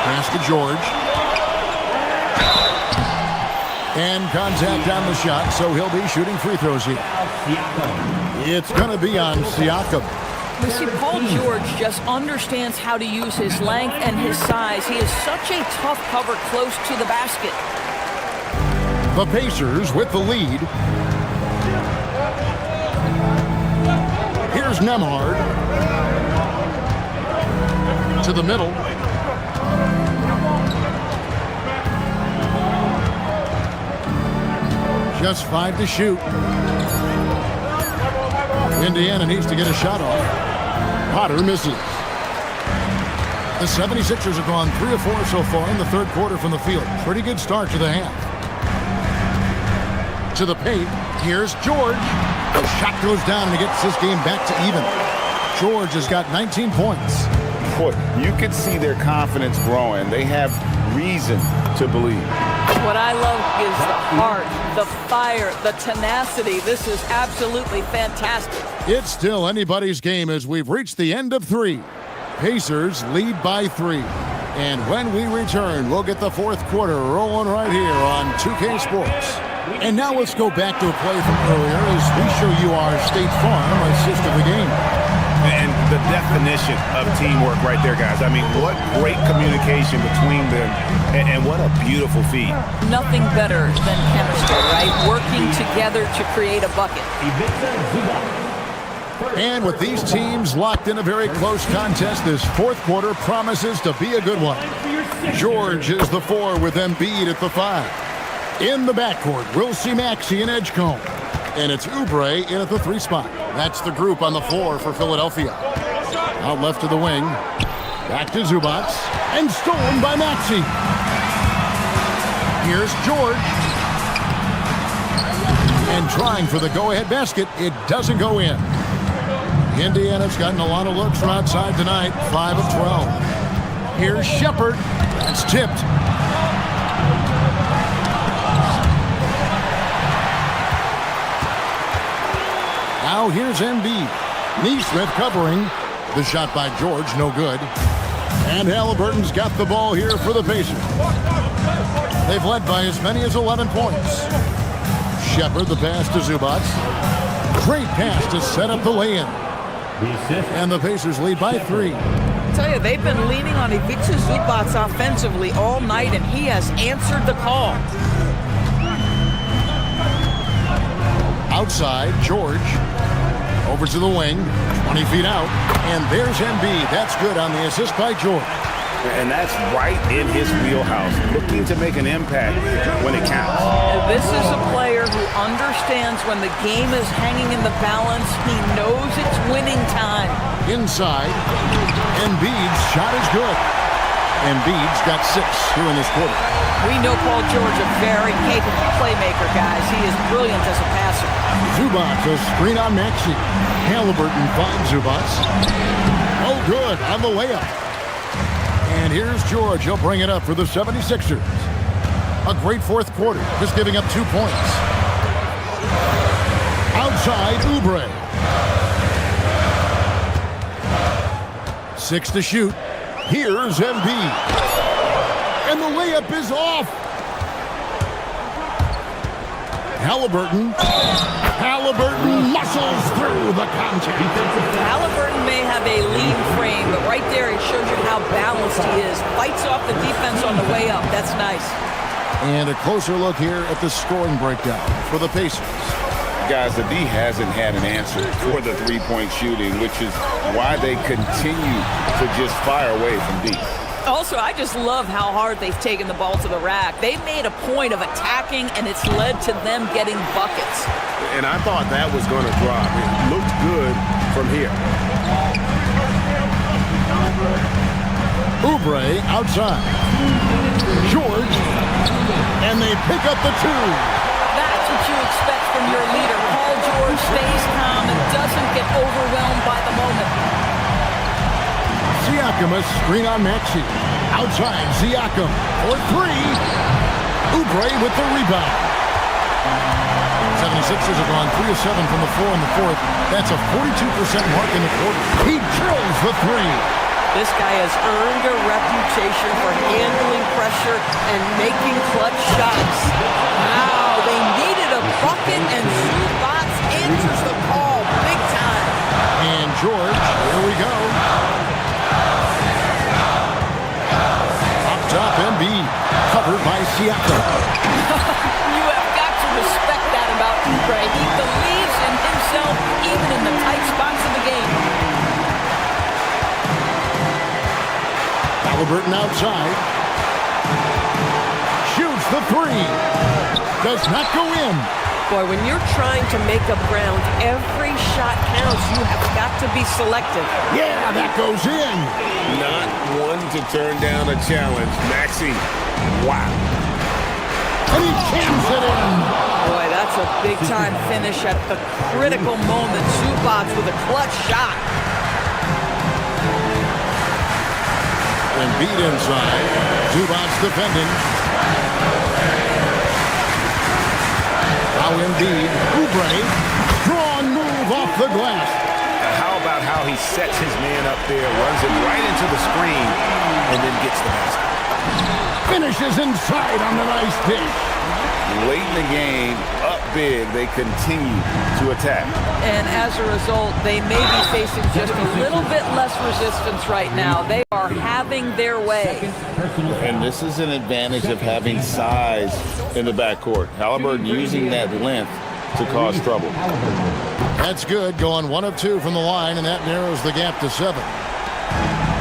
Pass to George. And contact on the shot, so he'll be shooting free throws here. It's going to be on Siakam. You see, Paul George just understands how to use his length and his size. He is such a tough cover close to the basket. The Pacers with the lead. Here's Nembhard. To the middle. Just 5 to shoot. Indiana needs to get a shot off. Potter misses. The 76ers have gone 3 of 4 so far in the third quarter from the field. Pretty good start to the half. To the paint. Here's George. The shot goes down and he gets this game back to even. George has got 19 points. Boy, you can see their confidence growing. They have reason to believe. What I love is the heart, the fire, the tenacity. This is absolutely fantastic. It's still anybody's game as we've reached the end of 3. Pacers lead by 3. And when we return, we'll get the fourth quarter rolling right here on 2K Sports. And now let's go back to a play from earlier as we show you our State Farm assist of the game. And the definition of teamwork right there, guys. I mean, what great communication between them, and what a beautiful feat. Nothing better than chemistry, right? Working together to create a bucket. And with these teams locked in a very close contest, this fourth quarter promises to be a good one. George is the 4 with Embiid at the 5. In the backcourt, we'll see Maxey and Edgecombe. And it's Oubre in at the 3 spot. That's the group on the floor for Philadelphia. Out left to the wing. Back to Zubac. And stolen by Maxey. Here's George. And trying for the go-ahead basket. It doesn't go in. Indiana's gotten a lot of looks from outside tonight. 5 of 12. Here's Shepard. It's tipped. Now here's Embiid. Neesmith covering. The shot by George, no good. And Halliburton's got the ball here for the Pacers. They've led by as many as 11 points. Shepard, the pass to Zubac. Great pass to set up the lay-in. And the Pacers lead by 3. I tell you, they've been leaning on Ivica Zubac offensively all night, and he has answered the call. Outside, George. Over to the wing, 20 feet out. And there's Embiid. That's good on the assist by George. And that's right in his wheelhouse, looking to make an impact when it counts. This is a player who understands when the game is hanging in the balance. He knows it's winning time. Inside, Embiid's shot is good. Embiid's got 6 here in this quarter. We know Paul George, a very capable playmaker, guys. He is brilliant as a passer. Zubac, a screen on Maxey. Halliburton finds Zubac. Oh, good on the layup. And here's George. He'll bring it up for the 76ers. A great fourth quarter, just giving up 2 points. Outside, Oubre. 6 to shoot. Here's Embiid. And the layup is off. Halliburton muscles through the contact. Halliburton may have a lean frame, but right there it shows you how balanced he is. Fights off the defense on the way up. That's nice. And a closer look here at the scoring breakdown for the Pacers. Guys, the D hasn't had an answer for the three-point shooting, which is why they continue to just fire away from deep. Also, I just love how hard they've taken the ball to the rack. They've made a point of attacking, and it's led to them getting buckets. And I thought that was going to drop. It looked good from here. Oubre outside. George, and they pick up the 2. That's what you expect from your leader. Paul George stays calm and doesn't get overwhelmed by the moment. Siakam, a screen on Maxey. Outside, Siakam for 3. Oubre with the rebound. 76ers have gone 3 of 7 from the floor in the fourth. That's a 42% mark in the quarter. He drills the 3. This guy has earned a reputation for handling pressure and making clutch shots. Wow, they needed a bucket, and Zubac answers the call big time. And George, here we go. Up top, Embiid, covered by Siakam. You have got to respect that about Oubre. He believes in himself even in the tight spots of the game. Halliburton outside. Shoots the 3. Does not go in. Boy, when you're trying to make up ground, every shot counts. You have got to be selective. Yeah, that goes in. Not one to turn down a challenge. Maxey, wow. And he jams it in. Boy, that's a big-time finish at the critical moment. Zubac with a clutch shot. Embiid inside. Zubac defending. Now Embiid. Oubre. Drawn move off the glass. How about how he sets his man up there, runs him right into the screen, and then gets the basket. Finishes inside on the nice dish. Late in the game, up big, they continue to attack. And as a result, they may be facing just a little bit less resistance right now. They are having their way. And this is an advantage of having size in the backcourt. Halliburton using that length to cause trouble. That's good, going 1 of 2 from the line, and that narrows the gap to 7.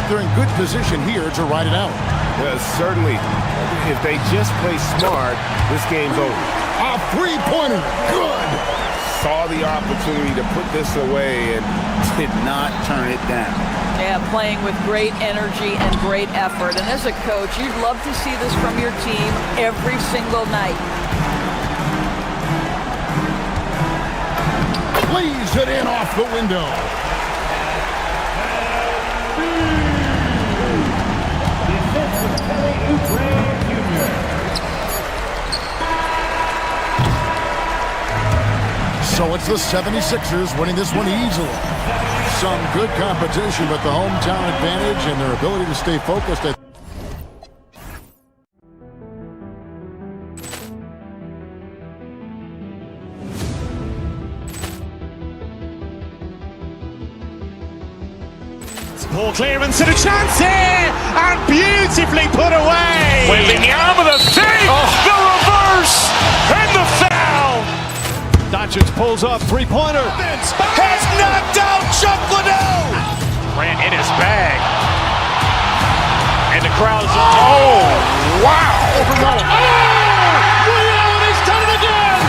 They're in good position here to ride it out. Well, certainly, if they just play smart, this game's over. A 3-pointer, good. Saw the opportunity to put this away and did not turn it down. Yeah, playing with great energy and great effort. And as a coach, you'd love to see this from your team every single night. Lays it in off the window. So it's the 76ers winning this one easily. Some good competition, but the hometown advantage and their ability to stay focused. Ball clearance and a chance here, and beautifully put away. Wembanyama the save, the reverse, and the foul. Doncic pulls up, three-pointer. Has knocked out Chuck Liddell. Ran in his bag. And And the crowd's, oh, wow. Overrun. Oh! Ray Allen has done it again!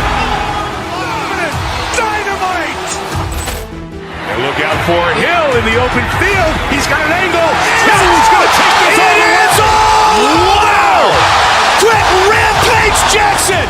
Dynamite! And look out for Hill in the open field. He's got an angle. Hill's going to take this all the way. Wow! Quick Rampage Jackson!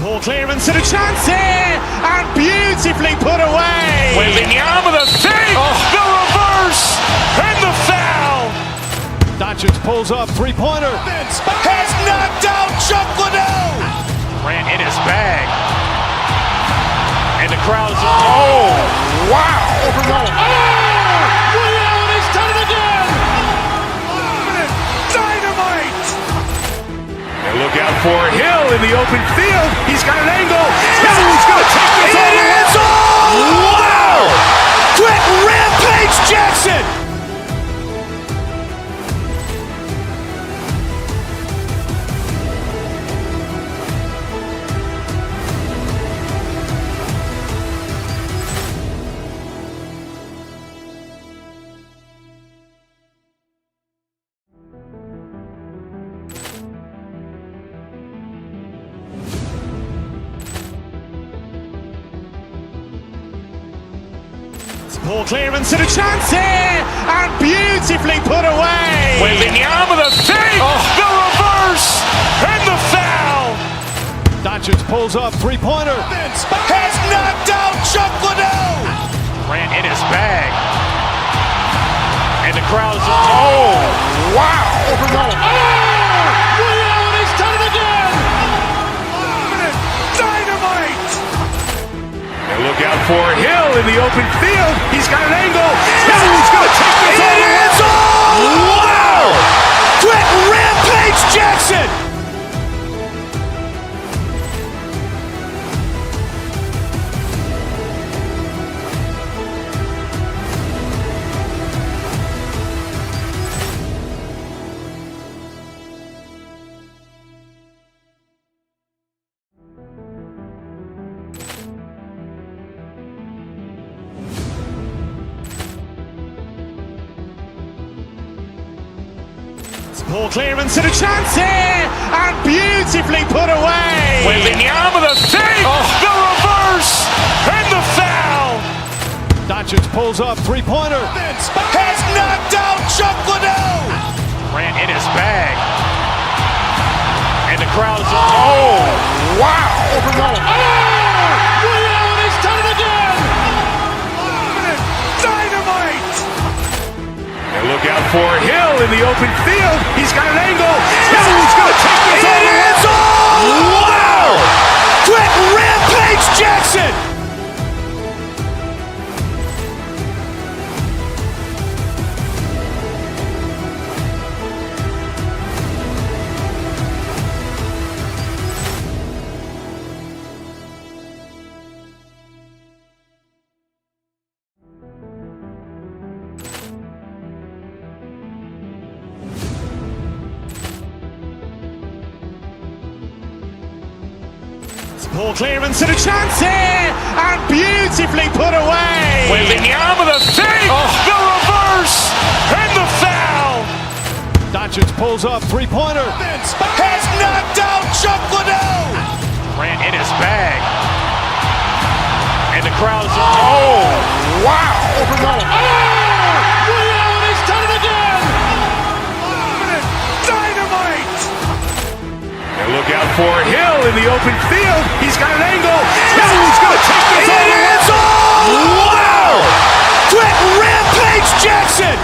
Poor clearance and a chance here, and beautifully put away. Waving the arm of the thing, the reverse, and the foul. Doncic pulls up, three-pointer. Has knocked out Chuck Liddell. Ran in his bag. And the crowd's, oh, wow. Overrun. Oh! Ray Allen has done it again! Dynamite! And look out for Hill in the open field. He's got an angle. Hill's going to take this all the way. Wow! Quick Rampage Jackson! Poor clearance and a chance here, and beautifully put away. Waving the arm of the thing, the reverse, and the foul. Doncic pulls up, three-pointer. Has knocked out Chuck Liddell. Ran in his bag. And the crowd's, oh, wow. Overrun. Oh! Ray Allen has done it again! Dynamite! And look out for Hill in the open field. He's got an angle. Hill's going to take this all the way. Wow! Quick Rampage Jackson! Poor clearance and a chance here, and beautifully put away. Waving the arm of the thing, the reverse, and the foul. Doncic pulls up, three-pointer. Has knocked out Chuck Liddell. Ran in his bag. And the crowd's, oh, wow. Overrun. Oh! Ray Allen has done it again! Dynamite! And look out for Hill in the open field. He's got an angle. Hill's going to take this all the way. Wow! Quick Rampage Jackson! Poor clearance and a chance here, and beautifully put away. Waving the arm of the thing, the reverse, and the foul. Doncic pulls up, three-pointer. Has knocked out Chuck Liddell. Ran in his bag. And the crowd's, oh, wow. Overrun. Oh! Ray Allen has done it again! Dynamite! And look out for Hill in the open field. He's got an angle. Hill's going to take this all the way. Wow! Quick Rampage Jackson!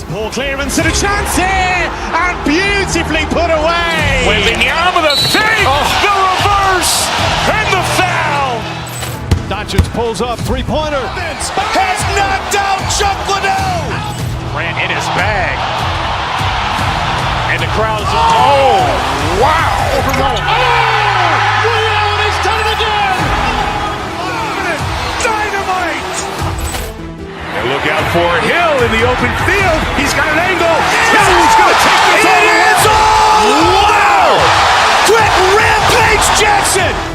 Poor clearance and a chance here, and beautifully put away. Wembanyama the fake, the reverse, and the foul. Doncic pulls up, three-pointer. Has knocked out Chuck Liddell. Grant in his bag. And the crowd is, oh, wow. Ray Allen has done it again. Dynamite. And look out for Hill in the open field. He's got an angle. He's going to take this all the way. Wow. Quick rampage Jackson.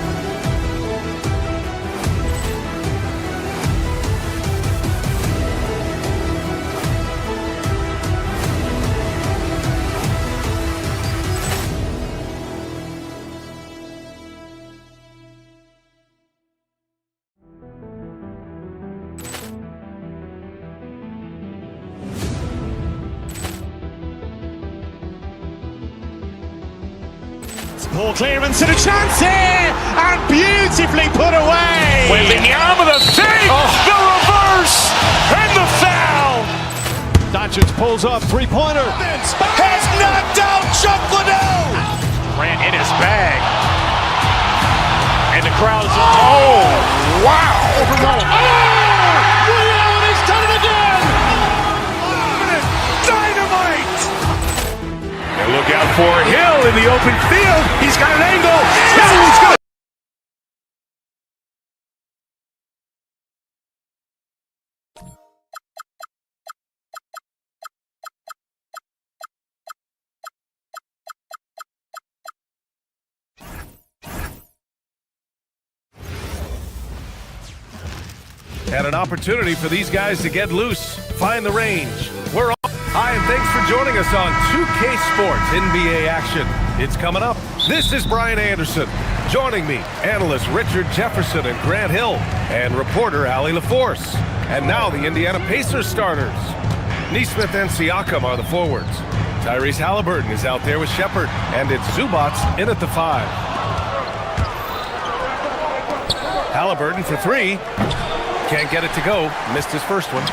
Poor clearance and a chance here, and beautifully put away. Wembanyama the fake, the reverse, and the foul. Doncic pulls up, three-pointer. Has knocked out Chuck Liddell. Grant in his bag. And the crowd is, oh, wow. Ray Allen has done it again. Dynamite. And look out for Hill in the open field. He's got an angle. He's going to And an opportunity for these guys to get loose, find the range. We're on. Hi, and thanks for joining us on 2K Sports NBA action. It's coming up. This is Brian Anderson. Joining me, analysts Richard Jefferson and Grant Hill, and reporter Allie LaForce. And now the Indiana Pacers starters. Nesmith and Siakam are the forwards. Tyrese Halliburton is out there with Shepard, and it's Zubats in at the 5. Halliburton for 3. Can't get it to go. Missed his first one.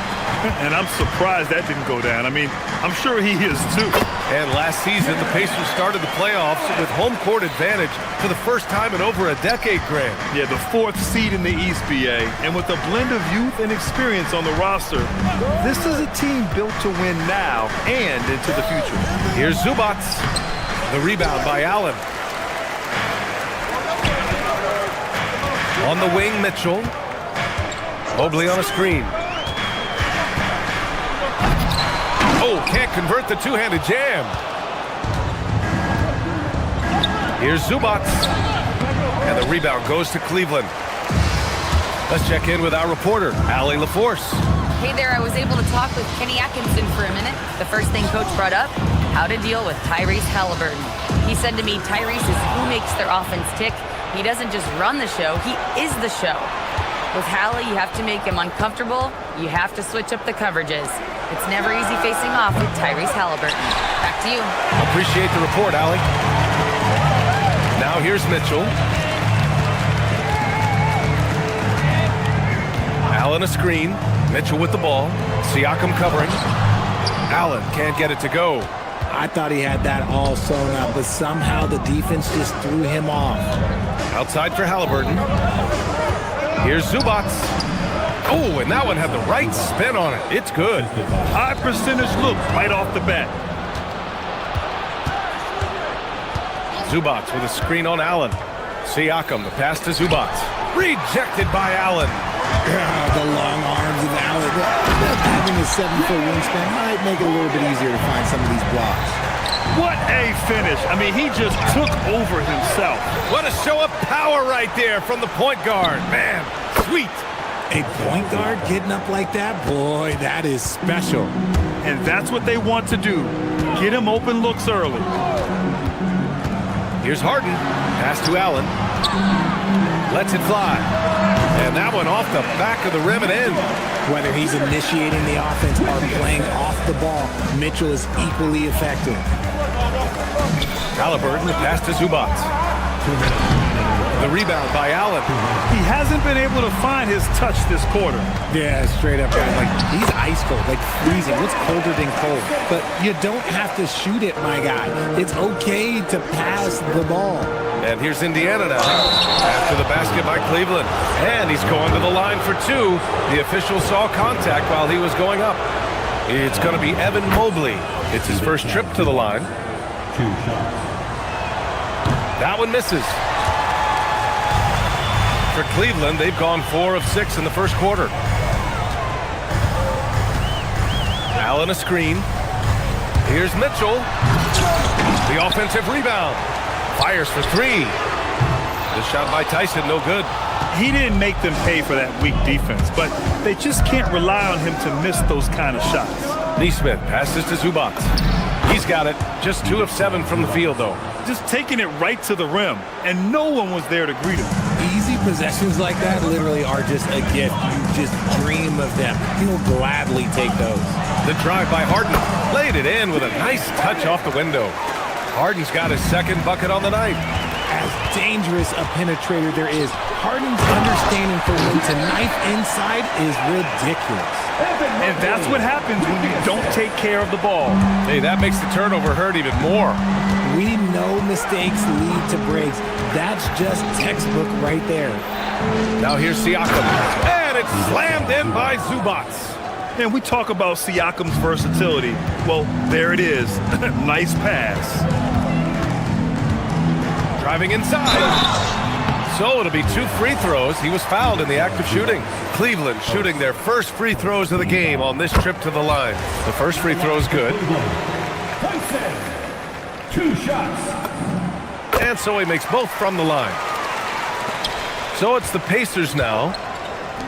And I'm surprised that didn't go down. I mean, I'm sure he is too. And last season, the Pacers started the playoffs with home court advantage for the first time in over a decade, Grant. Yeah, the 4th seed in the East, BA. And with a blend of youth and experience on the roster, this is a team built to win now and into the future. Here's Zubats. The rebound by Allen. On the wing, Mitchell. Mobley on a screen. Oh, can't convert the two-handed jam. Here's Zubats. And the rebound goes to Cleveland. Let's check in with our reporter, Allie LaForce. Hey there, I was able to talk with Kenny Atkinson for a minute. The first thing Coach brought up, how to deal with Tyrese Halliburton. He said to me, Tyrese is who makes their offense tick. He doesn't just run the show, he is the show. With Hallie, you have to make him uncomfortable. You have to switch up the coverages. It's never easy facing off with Tyrese Halliburton. Back to you. Appreciate the report, Allie. Now here's Mitchell. Allen a screen. Mitchell with the ball. Siakam covering. Allen can't get it to go. I thought he had that all sewn up, but somehow the defense just threw him off. Outside for Halliburton. Here's Zubats. Oh, and that one had the right spin on it. It's good. High percentage look right off the bat. Zubats with a screen on Allen. Siakam, the pass to Zubats. Rejected by Allen. The long arms of Allen. Having a 7-foot wingspan might make it a little bit easier to find some of these blocks. What a finish. I mean, he just took over himself. What a show of power right there from the point guard. Man, sweet. A point guard getting up like that? Boy, that is special. And that's what they want to do. Get him open looks early. Here's Harden. Pass to Allen. Lets it fly. And that one off the back of the rim and in. Whether he's initiating the offense or playing off the ball, Mitchell is equally effective. Halliburton, the pass to Zubats. The rebound by Allen. He hasn't been able to find his touch this quarter. Yeah, straight up, guys. Like, he's ice cold, like freezing. What's colder than cold? But you don't have to shoot it, my guy. It's okay to pass the ball. And here's Indiana now. After the basket by Cleveland. And he's going to the line for two. The official saw contact while he was going up. It's going to be Evan Mobley. It's his first trip to the line. 2 shots. That one misses. For Cleveland, they've gone 4 of 6 in the first quarter. Allen a screen. Here's Mitchell. The offensive rebound. Fires for 3. The shot by Tyson, no good. He didn't make them pay for that weak defense, but they just can't rely on him to miss those kind of shots. Neesmith passes to Zubac. He's got it. Just 2 of 7 from the field, though. Just taking it right to the rim, and no one was there to greet him. Easy possessions like that literally are just a gift. You just dream of them. He'll gladly take those. The drive by Harden. Laid it in with a nice touch off the window. Harden's got his second bucket on the night. As dangerous a penetrator there is, Harden's understanding for when to knife inside is ridiculous. And that's what happens when you don't take care of the ball. Hey, that makes the turnover hurt even more. We know mistakes lead to breaks. That's just textbook right there. Now here's Siakam. And it's slammed in by Zubac. And we talk about Siakam's versatility. Well, there it is. Nice pass. Driving inside. So it'll be 2 free throws. He was fouled in the act of shooting. Cleveland shooting their first free throws of the game on this trip to the line. The first free throw is good. 2 shots. And so he makes both from the line. So it's the Pacers now.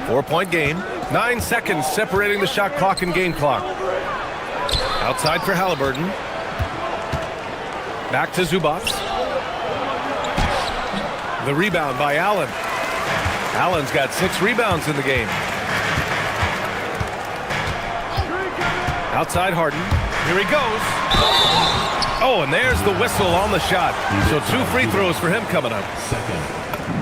4-point game. 9 seconds separating the shot clock and game clock. Outside for Halliburton. Back to Zubac. The rebound by Allen. Allen's got 6 rebounds in the game. Outside Harden. Here he goes. Oh, and there's the whistle on the shot. So 2 free throws for him coming up.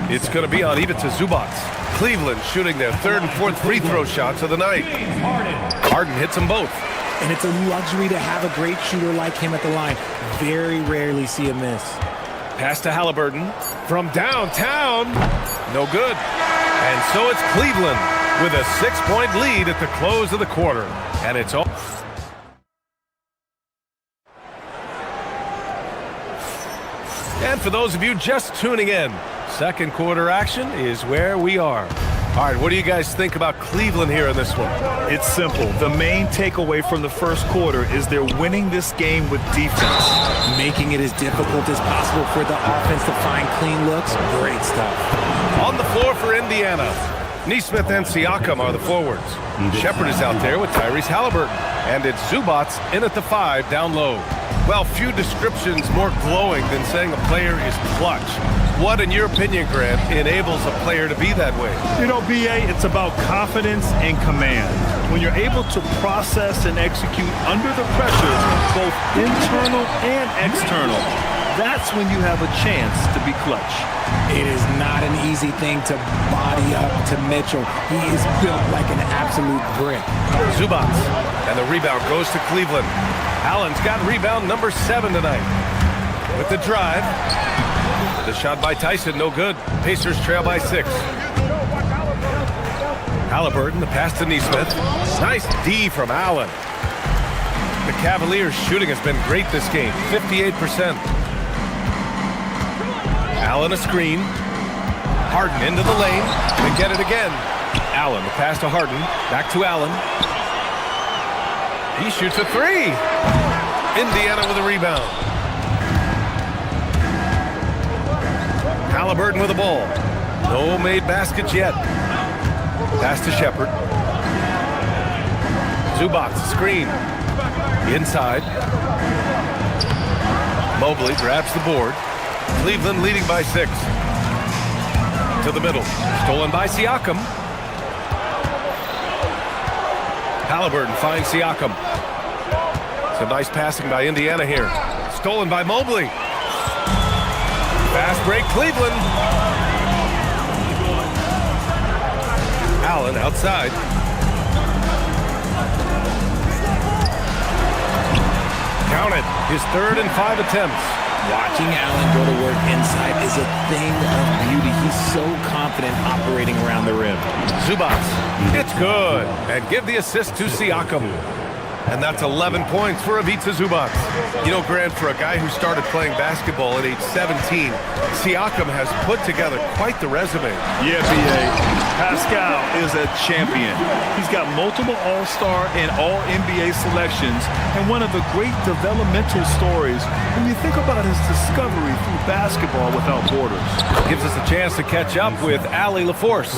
It's going to be on even to Zubac. Cleveland shooting their 3rd and 4th free throw shots of the night. Harden hits them both. And it's a luxury to have a great shooter like him at the line. Very rarely see a miss. Pass to Halliburton from downtown. No good. And so it's Cleveland with a 6-point lead at the close of the quarter. And it's all. And for those of you just tuning in, second quarter action is where we are. All right, what do you guys think about Cleveland here in this one? It's simple. The main takeaway from the first quarter is they're winning this game with defense. Making it as difficult as possible for the offense to find clean looks. Great stuff. On the floor for Indiana, Neesmith and Siakam are the forwards. Shepard is out there with Tyrese Halliburton. And it's Zubac in at the 5 down low. Well, few descriptions more glowing than saying a player is clutch. What, in your opinion, Grant, enables a player to be that way? You know, B.A., it's about confidence and command. When you're able to process and execute under the pressure, both internal and external, that's when you have a chance to be clutch. It is not an easy thing to body up to Mitchell. He is built like an absolute brick. Zubac, and the rebound goes to Cleveland. Allen's got rebound number 7 tonight. With the drive. The shot by Tyson, no good. Pacers trail by 6. Halliburton, the pass to Neesmith. Nice D from Allen. The Cavaliers' shooting has been great this game, 58%. Allen a screen. Harden into the lane. They get it again. Allen, the pass to Harden. Back to Allen. He shoots a 3. Indiana with a rebound. Halliburton with the ball. No made baskets yet. Pass to Shepard. Zubac, screen. Inside. Mobley grabs the board. Cleveland leading by 6. To the middle. Stolen by Siakam. Halliburton finds Siakam. Some nice passing by Indiana here. Stolen by Mobley. Fast break, Cleveland. Allen outside. Counted. His 3rd and 5 attempts. Watching Allen go to work inside is a thing of beauty. He's so confident operating around the rim. Zubats. It's good. And give the assist to Siakam. And that's 11 points for Ivica Zubats. You know, Grant, for a guy who started playing basketball at age 17, Siakam has put together quite the resume. Yeah, B.A. Pascal is a champion. He's got multiple All-Star and All-NBA selections, and one of the great developmental stories when you think about his discovery through basketball without borders. Gives us a chance to catch up with Allie LaForce.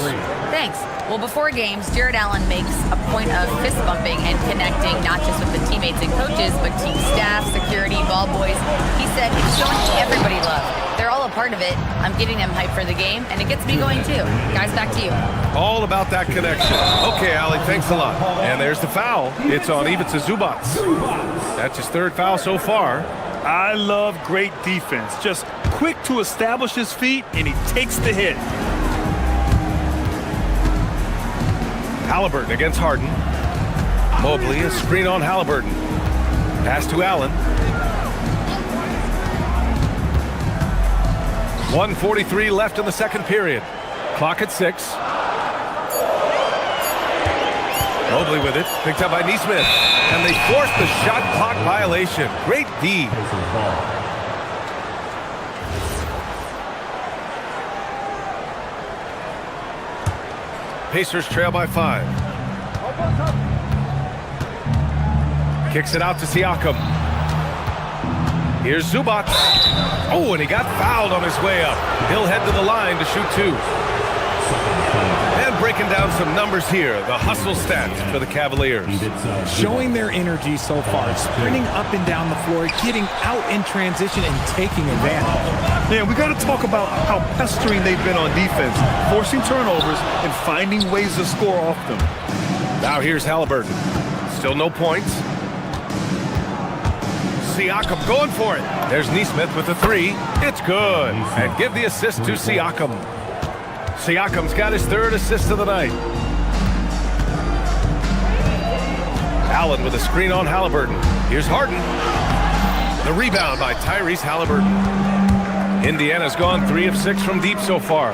Thanks. Well, before games, Jared Allen makes a point of fist bumping and connecting not just with the teammates and coaches, but team staff, security, ball boys. He said it's showing everybody love. They're all a part of it. I'm getting them hyped for the game, and it gets me going too. Guys, back to you. All about that connection. Okay, Allie, thanks a lot. And there's the foul. It's on Ivica Zubats. That's his 3rd foul so far. I love great defense. Just quick to establish his feet, and he takes the hit. Halliburton against Harden. Mobley, a screen on Halliburton. Pass to Allen. 1:43 left in the second period. Clock at 6. Mobley with it. Picked up by Nesmith. And they forced the shot clock violation. Great D. Pacers trail by 5. Kicks it out to Siakam. Here's Zubats. Oh, and he got fouled on his way up. He'll head to the line to shoot 2. And breaking down some numbers here, the hustle stats for the Cavaliers. Showing their energy so far, sprinting up and down the floor, getting out in transition and taking advantage. Man, we got to talk about how pestering they've been on defense, forcing turnovers and finding ways to score off them. Now here's Halliburton. Still no points. Siakam going for it. There's Nesmith with the 3. It's good. And give the assist to Siakam. Siakam's got his 3rd assist of the night. Allen with a screen on Halliburton. Here's Harden. The rebound by Tyrese Halliburton. Indiana's gone 3 of 6 from deep so far.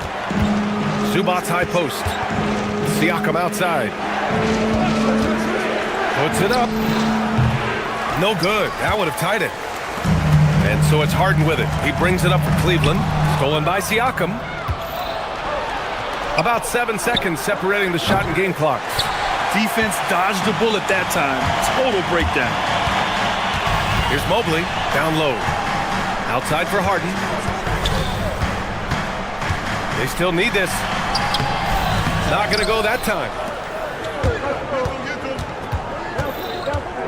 Zubats high post. Siakam outside. Puts it up. No good. That would have tied it. And so it's Harden with it. He brings it up for Cleveland. Stolen by Siakam. About 7 seconds separating the shot and game clocks. Defense dodged the bullet that time. Total breakdown. Here's Mobley down low. Outside for Harden. They still need this. Not going to go that time.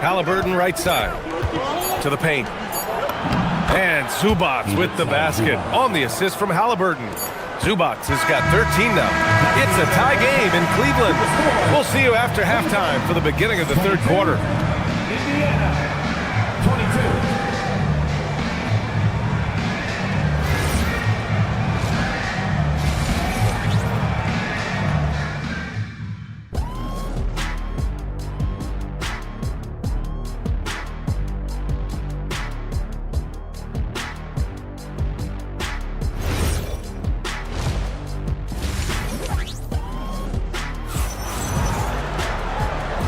Halliburton right side to the paint. And Zubats with the basket on the assist from Halliburton. Zubats has got 13 now. It's a tie game in Cleveland. We'll see you after halftime for the beginning of the 3rd quarter. Indiana, 22.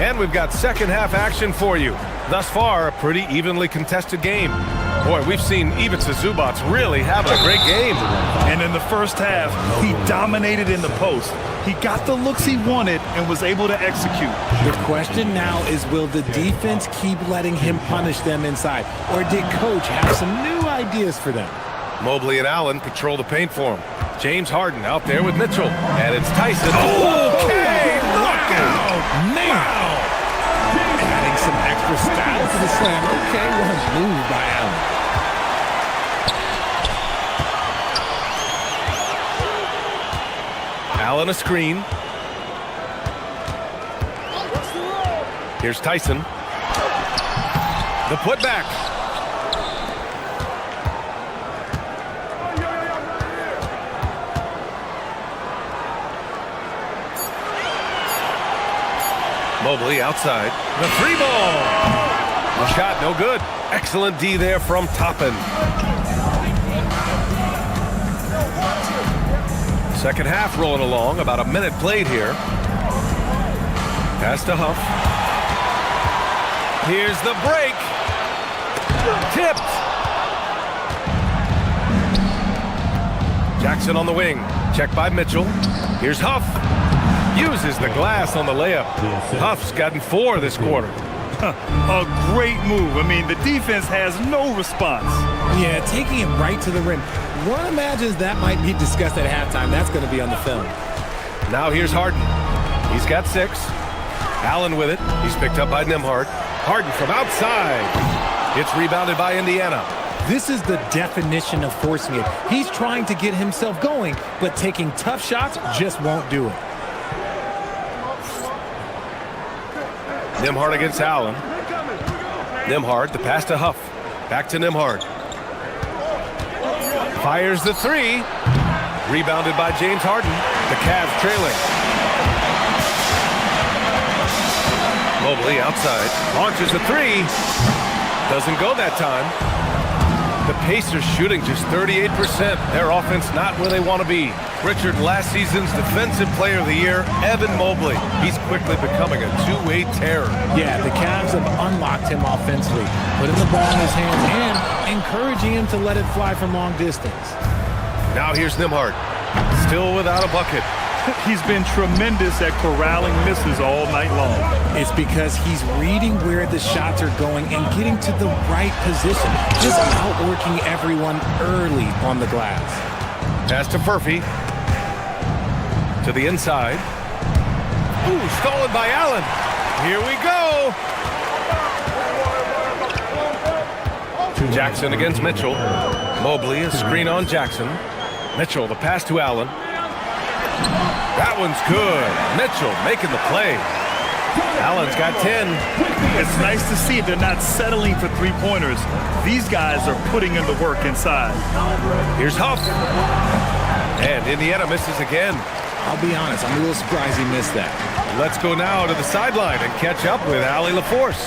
And we've got second half action for you. Thus far, a pretty evenly contested game. Boy, we've seen Ivica Zubats really having a great game. And in the first half, he dominated in the post. He got the looks he wanted and was able to execute. The question now is, will the defense keep letting him punish them inside? Or did Coach have some new ideas for them? Mobley and Allen patrol the paint for him. James Harden out there with Mitchell. And it's Tyson. Okay, knockout. Man. Wow. Adding some extra style to the slam. Okay, well moved by Allen. Allen a screen. Here's Tyson. The putback. Mobley outside. The three ball. A shot, no good. Excellent D there from Toppin. Second half rolling along. About a minute played here. Pass to Huff. Here's the break. Tipped. Jackson on the wing. Check by Mitchell. Here's Huff. Uses the glass on the layup. Huff's gotten 4 this quarter. A great move. I mean, the defense has no response. Yeah, taking it right to the rim. One imagines that might be discussed at halftime. That's going to be on the film. Now here's Harden. He's got 6. Allen with it. He's picked up by Nembhard. Harden from outside. It's rebounded by Indiana. This is the definition of forcing it. He's trying to get himself going, but taking tough shots just won't do it. Nembhard against Allen. Nembhard, the pass to Huff. Back to Nembhard. Fires the 3. Rebounded by James Harden. The Cavs trailing. Mobley outside. Launches the 3. Doesn't go that time. The Pacers shooting just 38%. Their offense not where they want to be. Richard, last season's Defensive Player of the Year, Evan Mobley. He's quickly becoming a two-way terror. Yeah, the Cavs have unlocked him offensively, putting the ball in his hands and encouraging him to let it fly from long distance. Now here's Nembhard. Still without a bucket. He's been tremendous at corralling misses all night long. It's because he's reading where the shots are going and getting to the right position. Just outworking everyone early on the glass. Pass to Furphy. To the inside. Ooh, stolen by Allen. Here we go. Jackson against Mitchell. Mobley, a screen on Jackson. Mitchell, the pass to Allen. That one's good. Mitchell making the play. Allen's got 10. It's nice to see they're not settling for three-pointers. These guys are putting in the work inside. Here's Huff. And Indiana misses again. I'll be honest, I'm a little surprised he missed that. Let's go now to the sideline and catch up with Allie LaForce.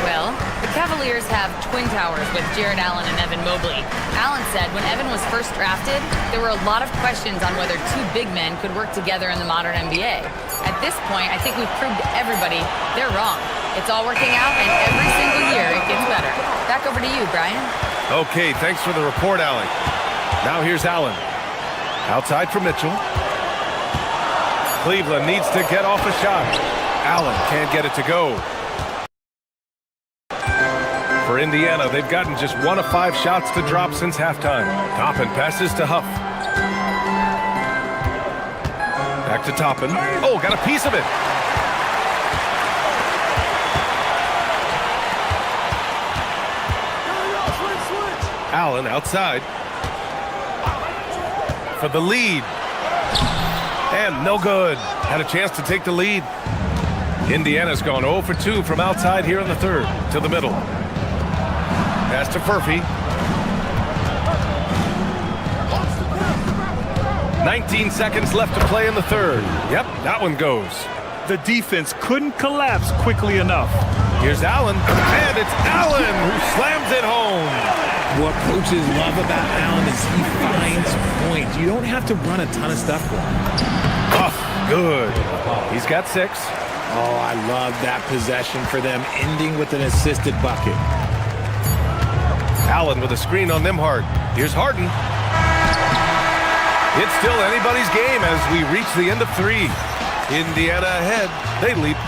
Well, the Cavaliers have twin towers with Jared Allen and Evan Mobley. Allen said when Evan was first drafted, there were a lot of questions on whether 2 big men could work together in the modern NBA. At this point, I think we've proved to everybody they're wrong. It's all working out, and every single year it gets better. Back over to you, Brian. Okay, thanks for the report, Allie. Now here's Allen. Outside for Mitchell. Cleveland needs to get off a shot. Allen can't get it to go. For Indiana, they've gotten just 1 of 5 shots to drop since halftime. Toppin passes to Huff. Back to Toppin. Oh, got a piece of it. Allen outside. For the lead. And no good. Had a chance to take the lead. Indiana's gone 0 for 2 from outside here in the third. To the middle. Pass to Furphy. 19 seconds left to play in the third. Yep, that one goes. The defense couldn't collapse quickly enough. Here's Allen. And it's Allen who slams it home. What coaches love about Allen is he finds points. You don't have to run a ton of stuff for him. Oh, good. He's got 6. Oh, I love that possession for them, ending with an assisted bucket. Allen with a screen on Nembhard. Here's Harden. It's still anybody's game as we reach the end of 3. Indiana ahead. They leap.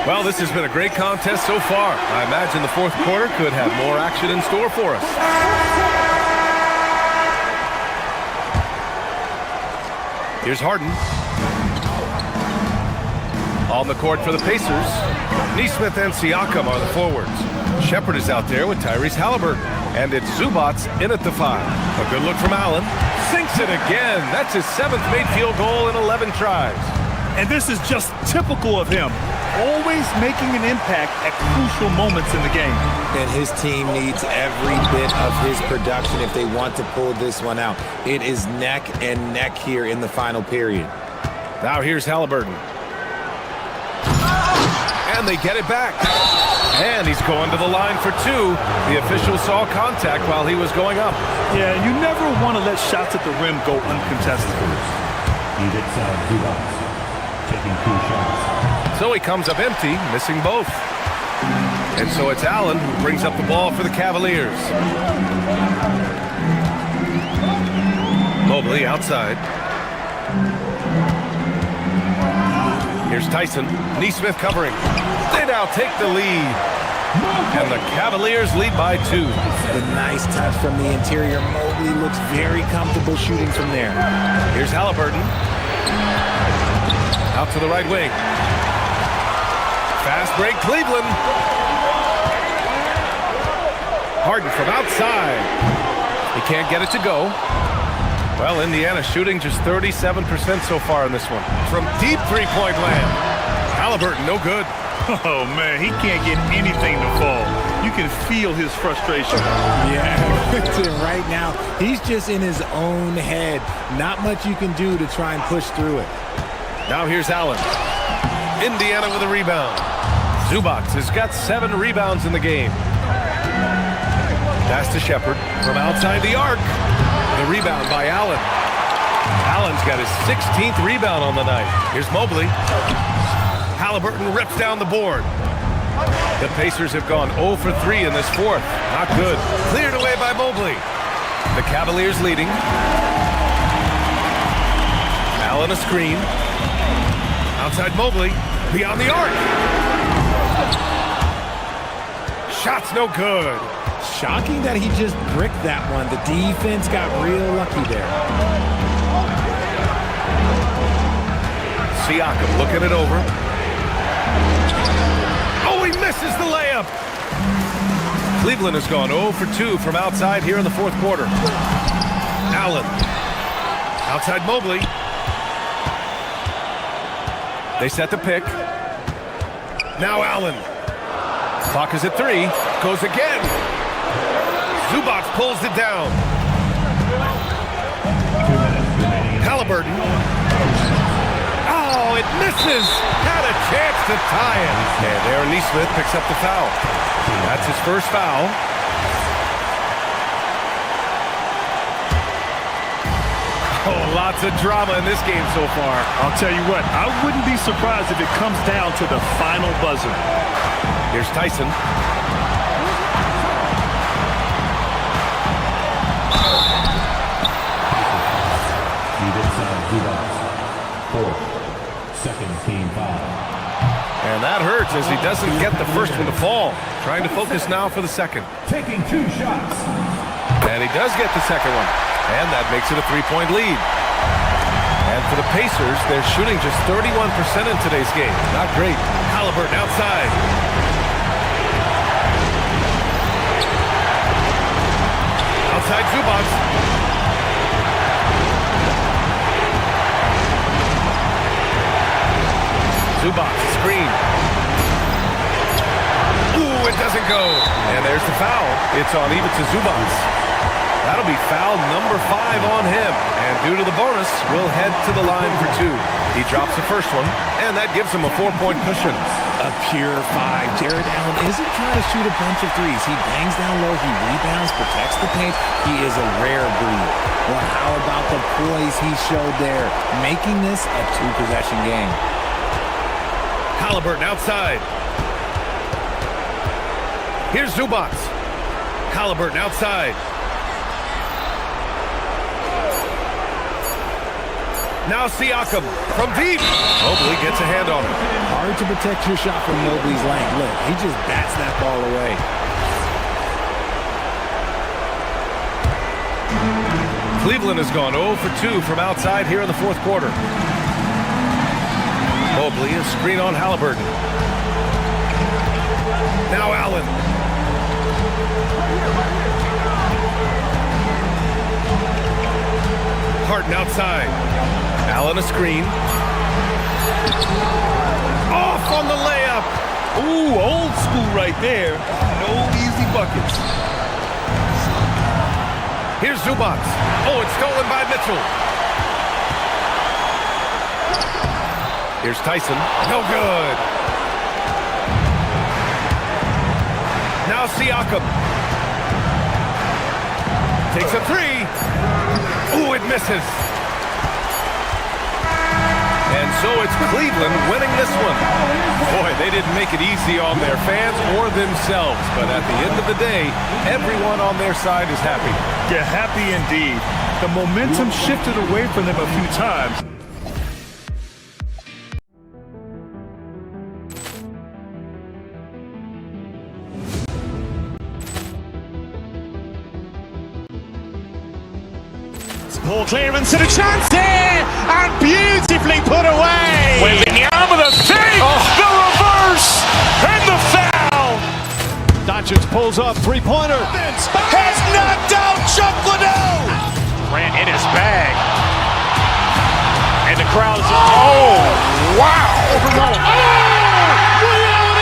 Well, this has been a great contest so far. I imagine the fourth quarter could have more action in store for us. Here's Harden. On the court for the Pacers. Nesmith and Siakam are the forwards. Shepard is out there with Tyrese Halliburton. And it's Zubats in at the 5. A good look from Allen. Sinks it again. That's his 7th made field goal in 11 tries. And this is just typical of him. Always making an impact at crucial moments in the game. And his team needs every bit of his production if they want to pull this one out. It is neck and neck here in the final period. Now here's Halliburton. And they get it back. And he's going to the line for two. The official saw contact while he was going up. Yeah, you never want to let shots at the rim go uncontested. Taking 2 shots. So he comes up empty, missing both. And so it's Allen who brings up the ball for the Cavaliers. Mobley outside. Here's Tyson. Neesmith covering. They now take the lead. And the Cavaliers lead by 2. The nice touch from the interior. Mobley looks very comfortable shooting from there. Here's Halliburton. Out to the right wing. Fast break, Cleveland. Harden from outside. He can't get it to go. Well, Indiana shooting just 37% so far in this one. From deep three-point land. Halliburton, no good. Oh, man, he can't get anything to fall. You can feel his frustration. Yeah, right now, he's just in his own head. Not much you can do to try and push through it. Now here's Allen. Indiana with a rebound. Zubac has got 7 rebounds in the game. Pass to Shepard from outside the arc. The rebound by Allen. Allen's got his 16th rebound on the night. Here's Mobley. Halliburton rips down the board. The Pacers have gone 0 for 3 in this fourth. Not good. Cleared away by Mobley. The Cavaliers leading. Allen a screen. Outside Mobley. Beyond the arc. Shot's no good. Shocking that he just bricked that one. The defense got real lucky there. Siakam looking it over. Oh, he misses the layup. Cleveland has gone 0 for 2 from outside here in the fourth quarter. Allen. Outside Mobley. They set the pick. Now Allen. Clock is at 3. Goes again. Zubac pulls it down. Halliburton. Oh, it misses. Had a chance to tie it. And Aaron Neesmith picks up the foul. That's his first foul. Oh, lots of drama in this game so far. I'll tell you what, I wouldn't be surprised if it comes down to the final buzzer. Here's Tyson. Second team foul. And that hurts as he doesn't get the first one to fall. Trying to focus now for the second. Taking 2 shots. And he does get the second one. And that makes it a 3-point lead. And for the Pacers, they're shooting just 31% in today's game. Not great. Halliburton outside. Outside Zubac. Zubac, screen. Ooh, it doesn't go. And there's the foul. It's on Ivica Zubac. That'll be foul number 5 on him. And due to the bonus, we'll head to the line for 2. He drops the first one, and that gives him a 4-point cushion. A pure 5. Jared Allen isn't trying to shoot a bunch of threes. He bangs down low, he rebounds, protects the paint. He is a rare breed. Well, how about the poise he showed there, making this a 2-possession game? Halliburton outside. Here's Zubac. Halliburton outside. Now Siakam from deep. Mobley gets a hand on him. Hard to protect your shot from Mobley's length. Look, he just bats that ball away. Cleveland has gone 0 for 2 from outside here in the fourth quarter. Mobley is screen on Halliburton. Now Allen. Harden outside. Allen a screen. Off on the layup. Ooh, old school right there. No easy buckets. Here's Zubac. Oh, it's stolen by Mitchell. Here's Tyson. No good. Now Siakam. Takes a three. Ooh, it misses. And so it's Cleveland winning this one. Boy, they didn't make it easy on their fans or themselves. But at the end of the day, everyone on their side is happy. Yeah, happy indeed. The momentum shifted away from them a few times. Poor clearance and a chance here, and beautifully put away. Wembanyama with a save, the reverse, and the foul. Doncic pulls up, three-pointer. Has knocked out Chuck Liddell. Grant in his bag, and the crowd is wow!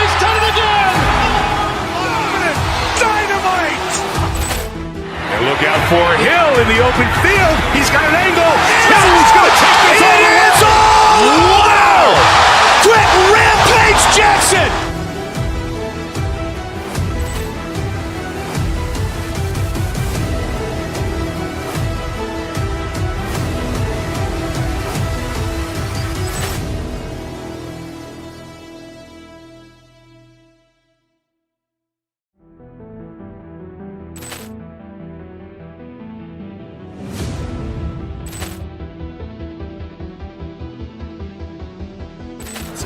He's done it again. Dynamite! And look out for Hill in the open field. He's got an angle. He's going to take this all the way. Wow! Quick rampage Jackson!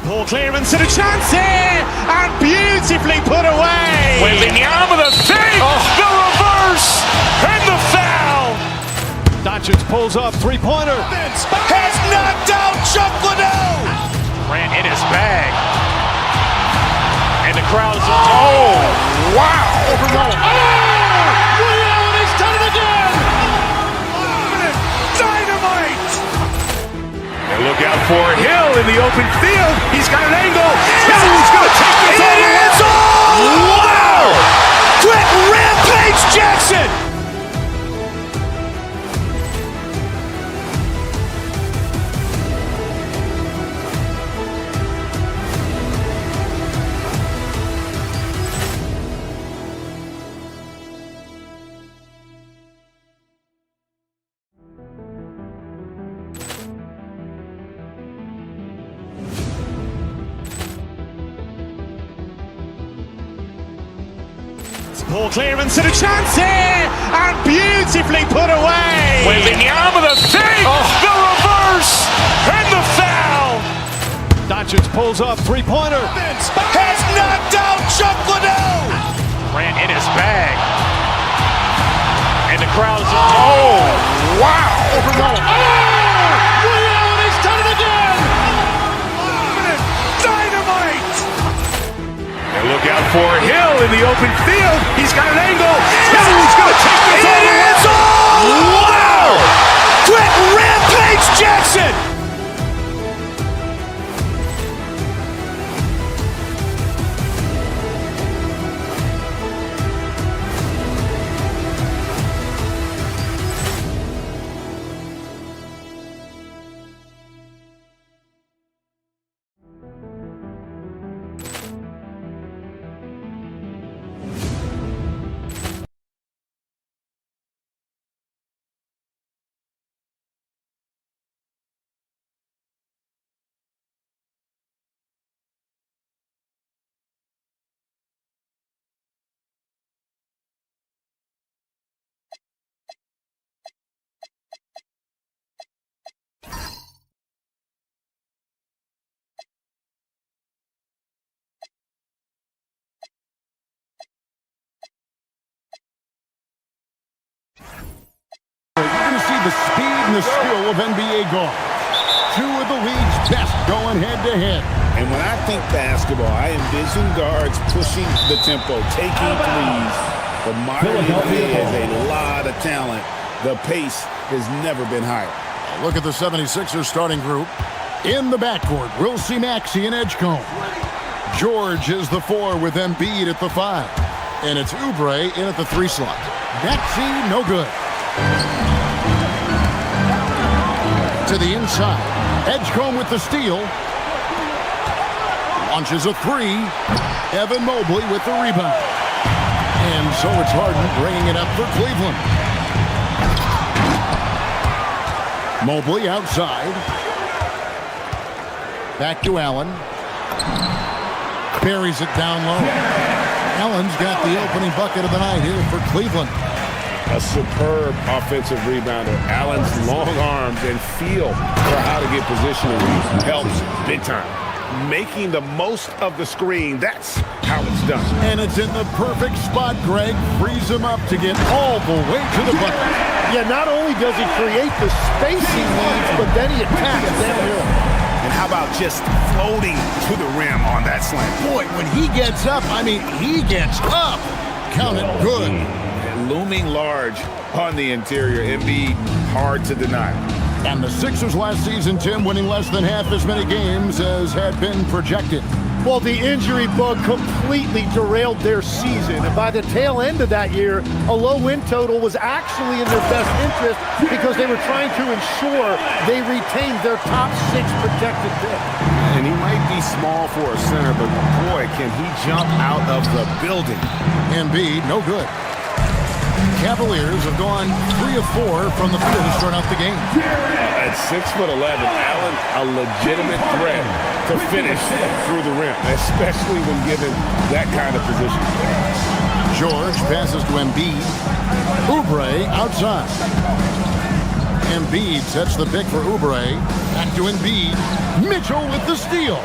Poor clearance and a chance here, and beautifully put away. Wembanyama with a save, the reverse, and the foul. Doncic pulls up, three-pointer. Has knocked out Chuck Liddell. Grant in his bag, and the crowd is wow! He's done it again. Dynamite! And look out for Hill in the open field. He's got an angle. He's going to take this all the way. Wow! Quick rampage Jackson! Poor clearance and a chance here, and beautifully put away. Wembanyama with a save, the reverse, and the foul. Doncic pulls up, three-pointer. Has knocked out Chuck Liddell. Grant in his bag, and the crowd is wow! He's done it again. Dynamite! And look out for Hill in the open field. He's got an angle. He's going to take this all the way. Wow! Quick rampage Jackson! You're going to see the speed and the skill of NBA guards. Two of the league's best going head-to-head. And when I think basketball, I envision guards pushing the tempo, taking threes. The modern NBA has a lot of talent. The pace has never been higher. Look at the 76ers starting group. In the backcourt, we'll see Maxey and Edgecombe. George is the 4 with Embiid at the 5. And it's Oubre in at the 3 slot. Maxey, no good. To the inside. Edgecombe with the steal. Launches a three. Evan Mobley with the rebound. And so it's Harden bringing it up for Cleveland. Mobley outside. Back to Allen. Buries it down low. Allen's got the opening bucket of the night here for Cleveland. A superb offensive rebounder. Allen's long arms and feel for how to get positioning helps big time. Making the most of the screen, that's how it's done. And it's in the perfect spot, Greg. Frees him up to get all the way to the bucket. Yeah, not only does he create the space he needs, but then he attacks downhill. And how about just floating to the rim on that slant? Boy, when he gets up, I mean, he gets up. Count it good. Looming large on the interior. Embiid, hard to deny. And the Sixers last season, Tim, winning less than half as many games as had been projected. Well, the injury bug completely derailed their season. And by the tail end of that year, a low win total was actually in their best interest because they were trying to ensure they retained their top 6 protected pick. And he might be small for a center, but boy, can he jump out of the building. Embiid, no good. Cavaliers have gone 3 of 4 from the field to start out the game. At 6'11", Allen, a legitimate threat to finish through the rim, especially when given that kind of position. George passes to Embiid. Oubre outside. Embiid sets the pick for Oubre. Back to Embiid. Mitchell with the steal.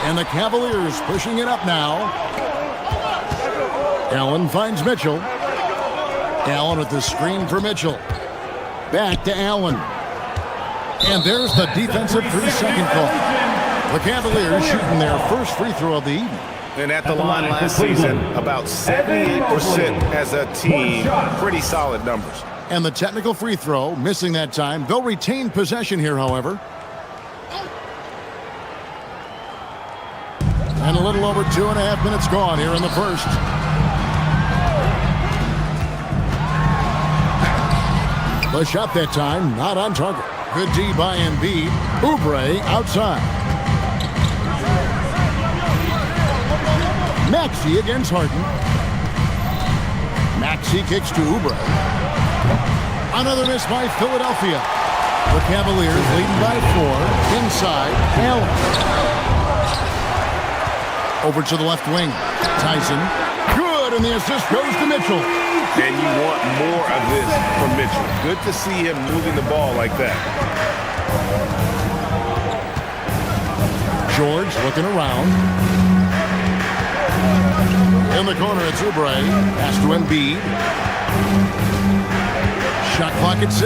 And the Cavaliers pushing it up now. Allen finds Mitchell. Allen with the screen for Mitchell. Back to Allen. And there's the defensive 3-second call. The Cavaliers shooting their first free throw of the evening. And at the line last season, about 78% as a team. Pretty solid numbers. And the technical free throw, missing that time. They'll retain possession here, however. And a little over 2.5 minutes gone here in the first. The shot that time, not on target. Good D by Embiid. Oubre outside. Maxey against Harden. Maxey kicks to Oubre. Another miss by Philadelphia. The Cavaliers leading by 4. Inside, Allen. Over to the left wing. Tyson. Good, and the assist goes to Mitchell. And you want more of this from Mitchell. Good to see him moving the ball like that. George looking around. In the corner, it's Oubre. Pass to Embiid. Shot clock at 6.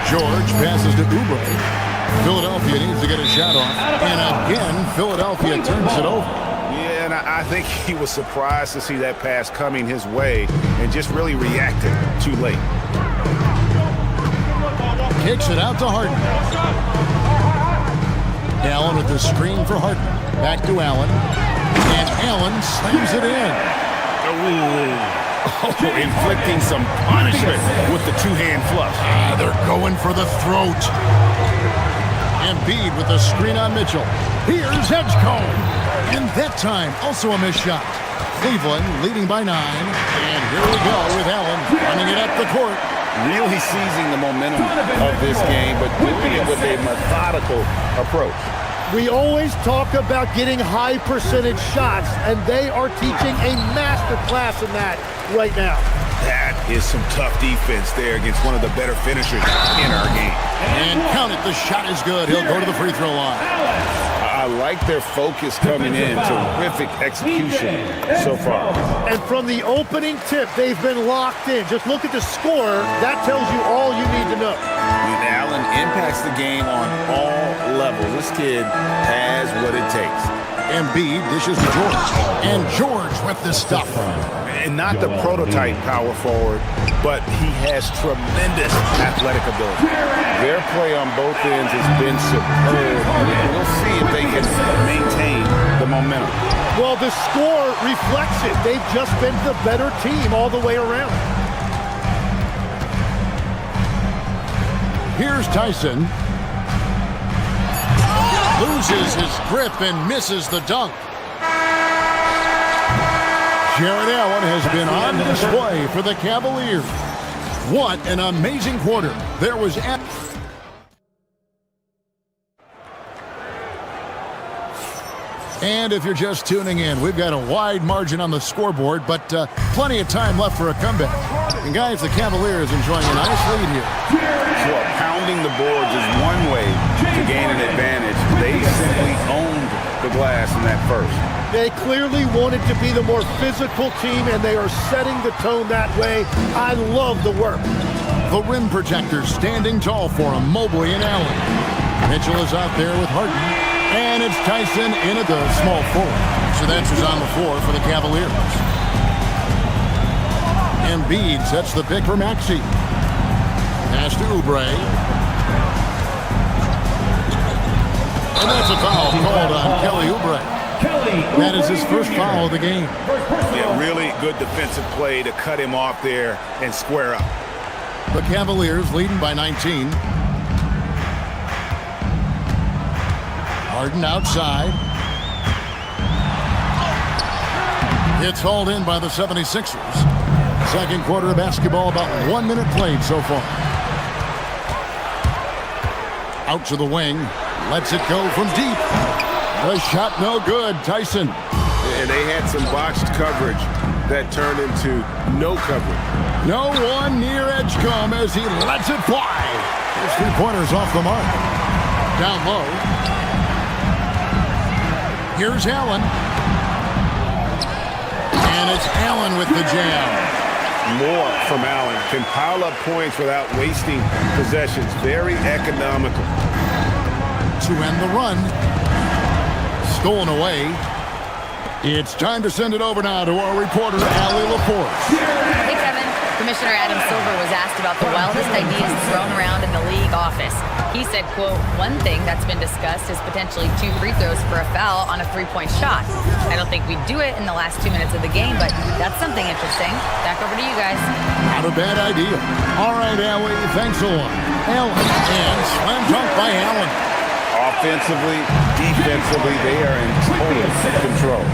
George passes to Oubre. Philadelphia needs to get a shot off. And again, Philadelphia turns it over. Yeah, and I think he was surprised to see that pass coming his way and just really reacted too late. Kicks it out to Harden. Allen with the screen for Harden. Back to Allen. And Allen slams it in. Inflicting some punishment with the two-hand flush. They're going for the throat. Embiid with the screen on Mitchell. Here's Edgecombe. And that time, also a missed shot. Cleveland leading by 9. And here we go with Allen running it up the court. Really seizing the momentum of this game, but doing it with a methodical approach. We always talk about getting high percentage shots, and they are teaching a master class in that right now. That is some tough defense there against one of the better finishers in our game. And count it, the shot is good. He'll go to the free throw line. I like their focus coming in. Terrific execution so far. And from the opening tip, they've been locked in. Just look at the score. That tells you all you need to know. Allen impacts the game on all levels. This kid has what it takes. Embiid dishes to George. And George with the stuff. And not the prototype power forward, but he has tremendous athletic ability. Their play on both ends has been superb. We'll see if they can maintain the momentum. Well, the score reflects it. They've just been the better team all the way around. Here's Tyson. loses his grip and misses the dunk. Jared Allen has been on display for the Cavaliers. What an amazing quarter. There was... And if you're just tuning in, we've got a wide margin on the scoreboard, but plenty of time left for a comeback. And guys, the Cavaliers enjoying a nice lead here. Well, pounding the boards is one way to gain an advantage. They simply owned the glass in that first. They clearly wanted to be the more physical team, and they are setting the tone that way. I love the work. The rim protectors standing tall for him, Mobley and Allen. Mitchell is out there with Harden. And it's Tyson in at the small forward. So that's who's on the floor for the Cavaliers. Embiid sets the pick for Maxey. Pass to Oubre. And that's a foul called on Kelly Oubre. That is his first foul of the game. Yeah, really good defensive play to cut him off there and square up. The Cavaliers leading by 19. Harden outside. It's hauled in by the 76ers. Second quarter of basketball, about 1 minute played so far. Out to the wing. Lets it go from deep. The shot no good. Tyson. And they had some botched coverage that turned into no coverage. No one near edge come as he lets it fly. His three-pointers off the mark. Down low. Here's Allen. And it's Allen with the jam. More from Allen. Can pile up points without wasting possessions. Very economical. To end the run. Stolen away. It's time to send it over now to our reporter, Allie LaForce. Hey, Kevin. Commissioner Adam Silver was asked about the wildest ideas thrown around in the league office. He said, quote, one thing that's been discussed is potentially 2 free throws for a foul on a 3-point shot. I don't think we'd do it in the last 2 minutes of the game, but that's something interesting. Back over to you guys. Not a bad idea. All right, Allie, thanks a lot. Allen, and slam dunk by Allen. Offensively, defensively, they are in total control.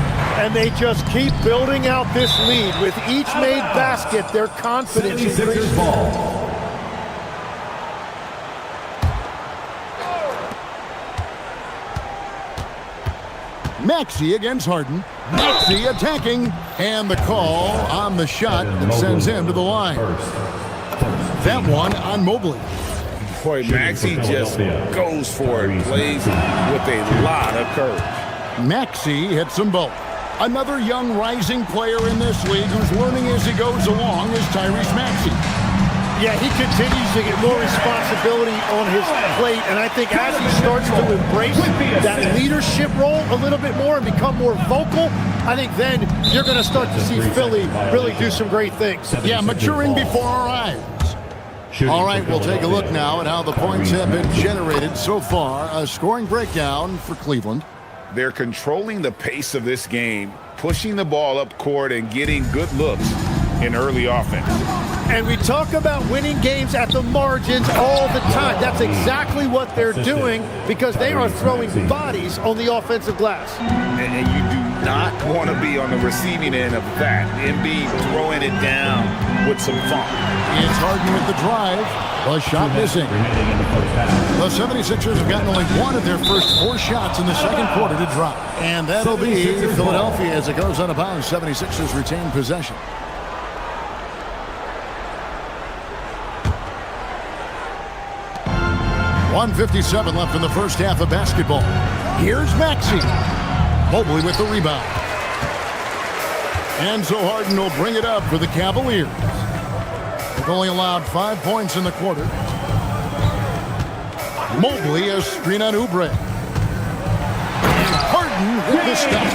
And they just keep building out this lead. With each made basket, their confidence increases. Maxey against Harden. Maxey attacking. And the call on the shot that sends him to the line. That one on Mobley. Boy, Maxey just goes for it. Plays with a lot of courage. Maxey hits them both. Another young rising player in this league who's learning as he goes along is Tyrese Maxey. Yeah, he continues to get more responsibility on his plate, and I think as he starts to embrace that leadership role a little bit more and become more vocal, I think then you're going to start to see Philly really do some great things. Yeah, maturing before our eyes. All right, we'll take a look now at how the points have been generated so far. A scoring breakdown for Cleveland. They're controlling the pace of this game, pushing the ball up court and getting good looks in early offense. And we talk about winning games at the margins all the time. That's exactly what they're doing because they are throwing bodies on the offensive glass. And you do not want to be on the receiving end of that. Embiid throwing it down with some funk. It's Harden with the drive. A shot missing. The 76ers have gotten only one of their first 4 shots in the second quarter to drop. And that'll be Philadelphia as it goes out of bounds. 76ers retain possession. .157 left in the first half of basketball. Here's Maxey. Mobley with the rebound. And so Harden will bring it up for the Cavaliers. They've only allowed 5 points in the quarter. Mobley a screen on Oubre. And Harden with the stop.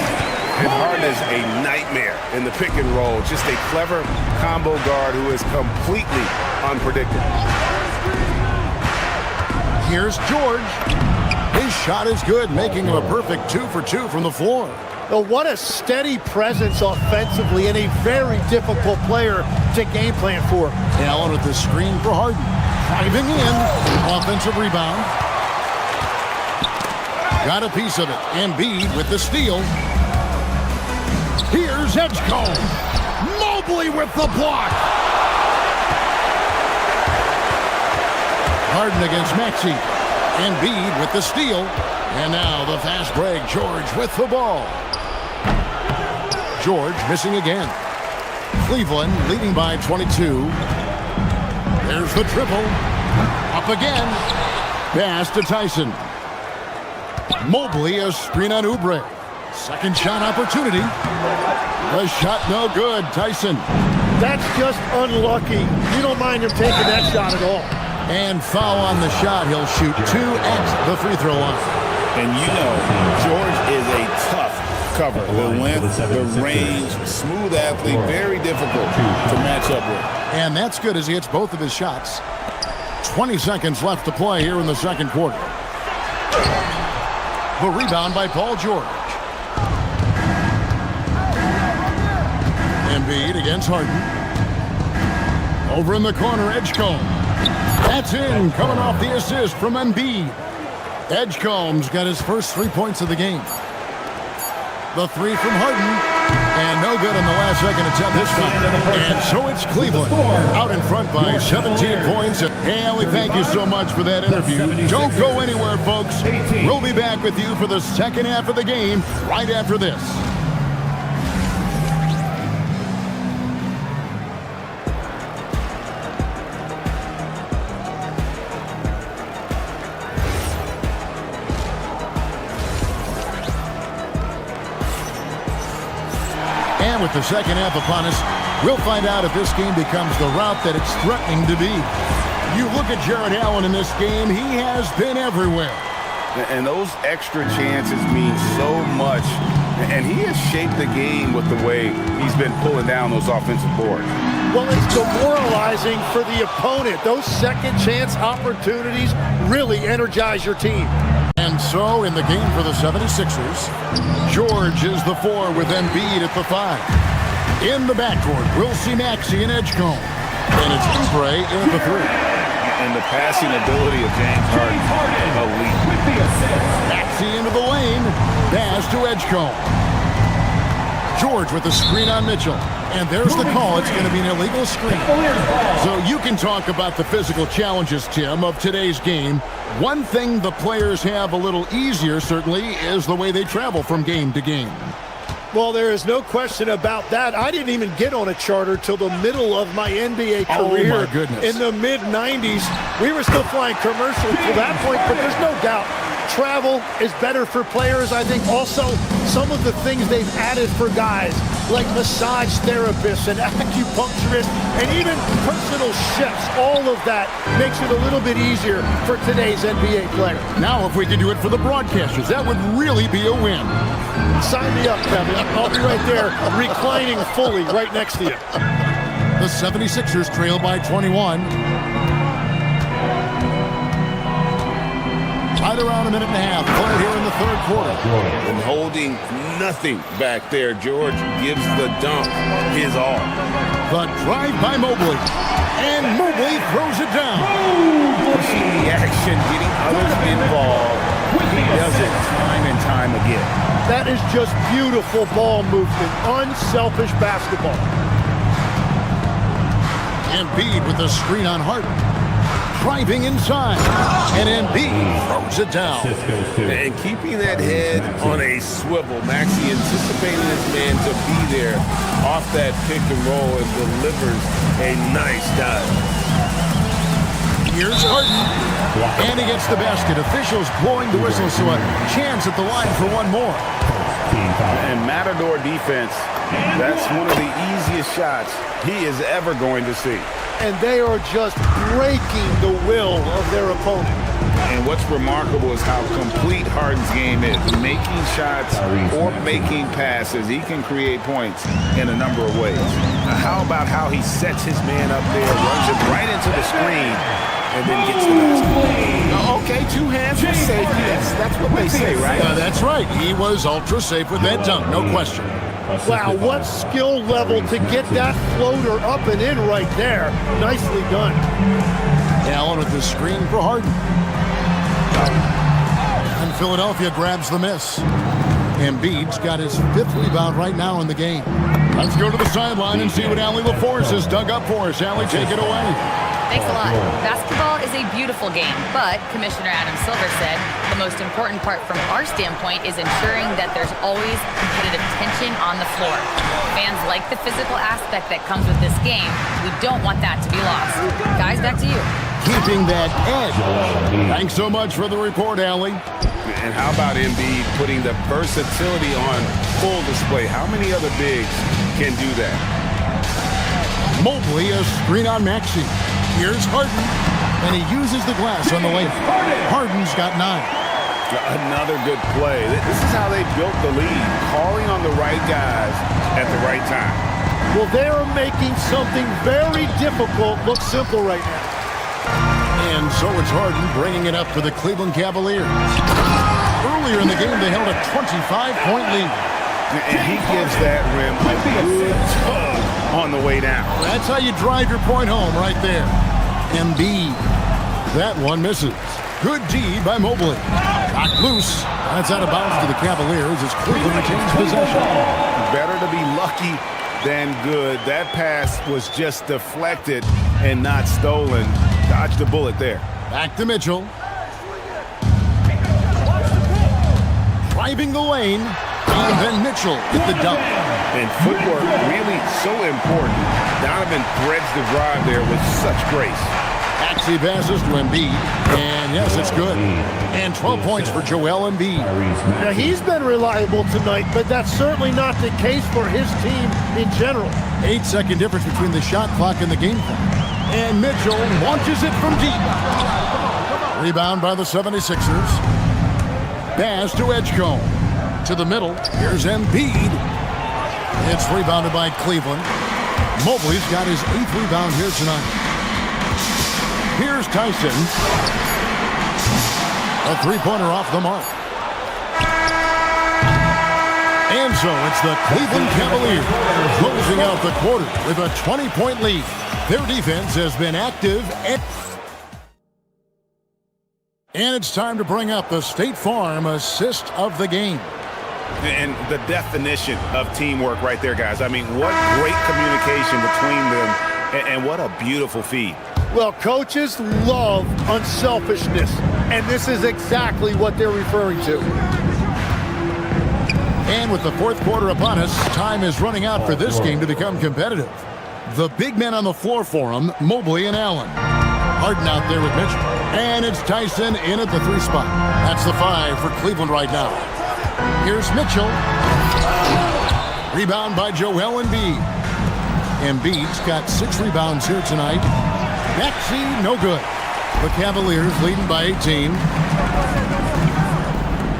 And Harden is a nightmare in the pick and roll. Just a clever combo guard who is completely unpredictable. Here's George. His shot is good, making him a perfect 2 for 2 from the floor. Oh, what a steady presence offensively and a very difficult player to game plan for. Allen with the screen for Harden. Driving in. Offensive rebound. Got a piece of it. Embiid with the steal. Here's Edgecombe. Mobley with the block. Harden against Maxey. Embiid with the steal. And now the fast break. George with the ball. George missing again. Cleveland leading by 22. There's the triple. Up again. Pass to Tyson. Mobley, a screen on Oubre. Second shot opportunity. The shot no good. Tyson. That's just unlucky. You don't mind him taking that shot at all. And foul on the shot. He'll shoot 2 at the free throw line. And you know, George is a tough cover. The length, the range, smooth athlete, very difficult to match up with. And that's good as he hits both of his shots. 20 seconds left to play here in the second quarter. The rebound by Paul George. Embiid against Harden. Over in the corner, Edgecombe. That's in, coming off the assist from Embiid. Edgecombe's got his first 3 points of the game. The three from Harden. And no good on the last second attempt this time. And so it's Cleveland out in front by 17 points. Hey, Allie, thank you so much for that interview. Don't go anywhere, folks. We'll be back with you for the second half of the game right after this. And with the second half upon us, we'll find out if this game becomes the route that it's threatening to be. You look at Jared Allen in this game, he has been everywhere. And those extra chances mean so much. And he has shaped the game with the way he's been pulling down those offensive boards. Well, it's demoralizing for the opponent. Those second chance opportunities really energize your team. And so in the game for the 76ers, George is the 4 with Embiid at the 5. In the backcourt, we'll see Maxey and Edgecombe. And it's Oubre in the 3. And the passing ability of James Harden, elite. Maxey into the lane. Pass to Edgecombe. George with the screen on Mitchell. And there's the call. It's going to be an illegal screen. So you can talk about the physical challenges, Tim, of today's game. One thing the players have a little easier, certainly, is the way they travel from game to game. Well, there is no question about that. I didn't even get on a charter till the middle of my NBA career. Oh, my goodness. In the mid-90s. We were still flying commercial to that point, but there's no doubt travel is better for players. I think also some of the things they've added for guys, like massage therapists and acupuncturists and even personal chefs, all of that makes it a little bit easier for today's NBA player. Now, if we could do it for the broadcasters, that would really be a win. Sign me up, Kevin. I'll be right there reclining fully right next to you. The 76ers trail by 21. Right around a minute and a half played here in the third quarter. And holding nothing back there, George gives the dunk his all. The drive by Mobley. And Mobley throws it down. Pushing the action, getting others involved. He does it time and time again. That is just beautiful ball movement. Unselfish basketball. Embiid with the screen on Harden. Driving inside, and Embiid throws it down. And keeping that head on a swivel, Maxey anticipating his man to be there off that pick and roll and delivers a nice dive. Here's Harden, and he gets the basket. Officials blowing the whistle, so a chance at the line for one more. And Matador defense, that's one of the easiest shots he is ever going to see. And they are just breaking the will of their opponent. And what's remarkable is how complete Harden's game is. Making shots or making passes, he can create points in a number of ways. Now, how about how he sets his man up there, runs him right into the screen, and then gets the basket. Okay, 2 hands for safety. That's what they say, right? That's right. He was ultra safe with that dunk, no question. Wow, what skill level to get that floater up and in right there. Nicely done. Allen with the screen for Harden. And Philadelphia grabs the miss. Embiid's got his 5th rebound right now in the game. Let's go to the sideline and see what Allie LaForce has dug up for us. Allie, take it away. Thanks a lot. Basketball is a beautiful game, but Commissioner Adam Silver said the most important part from our standpoint is ensuring that there's always competitive tension on the floor. Fans like the physical aspect that comes with this game. We don't want that to be lost. Guys, back to you. Keeping that edge. Thanks so much for the report, Allie. And how about Embiid putting the versatility on full display? How many other bigs can do that? Mobley, a screen on Maxey. Here's Harden, and he uses the glass on the lane. Harden's got 9. Another good play. This is how they built the lead, calling on the right guys at the right time. Well, they are making something very difficult look simple right now. And so it's Harden bringing it up for the Cleveland Cavaliers. Earlier in the game, they held a 25-point lead. And he gives that rim a good tug on the way down. That's how you drive your point home right there. Embiid. That one misses. Good D by Mobley. Knocked loose. That's out of bounds to the Cavaliers as Cleveland retains possession. Better to be lucky than good. That pass was just deflected and not stolen. Dodged the bullet there. Back to Mitchell. Driving the lane. And then Mitchell hit the dunk. And footwork really so important. Donovan threads the drive there with such grace. Maxey passes to Embiid. And yes, it's good. And 12 points for Joel Embiid. Now, he's been reliable tonight, but that's certainly not the case for his team in general. 8-second difference between the shot clock and the game clock. And Mitchell launches it from deep. Rebound by the 76ers. Pass to Edgecombe. To the middle. Here's Embiid. It's rebounded by Cleveland. Mobley's got his 8th rebound here tonight. Here's Tyson. A 3-pointer off the mark. And so it's the Cleveland Cavaliers closing out the quarter with a 20-point lead. Their defense has been active and it's time to bring up the State Farm assist of the game. And the definition of teamwork right there, guys. I mean, what great communication between them, and what a beautiful feed. Well, coaches love unselfishness, and this is exactly what they're referring to. And with the 4th quarter upon us, time is running out for this game to become competitive. The big men on the floor for them, Mobley and Allen. Harden out there with Mitchell. And it's Tyson in at the 3 spot. That's the 5 for Cleveland right now. Here's Mitchell. Rebound by Joel Embiid. Embiid's got 6 rebounds here tonight. Maxey, no good. The Cavaliers leading by 18.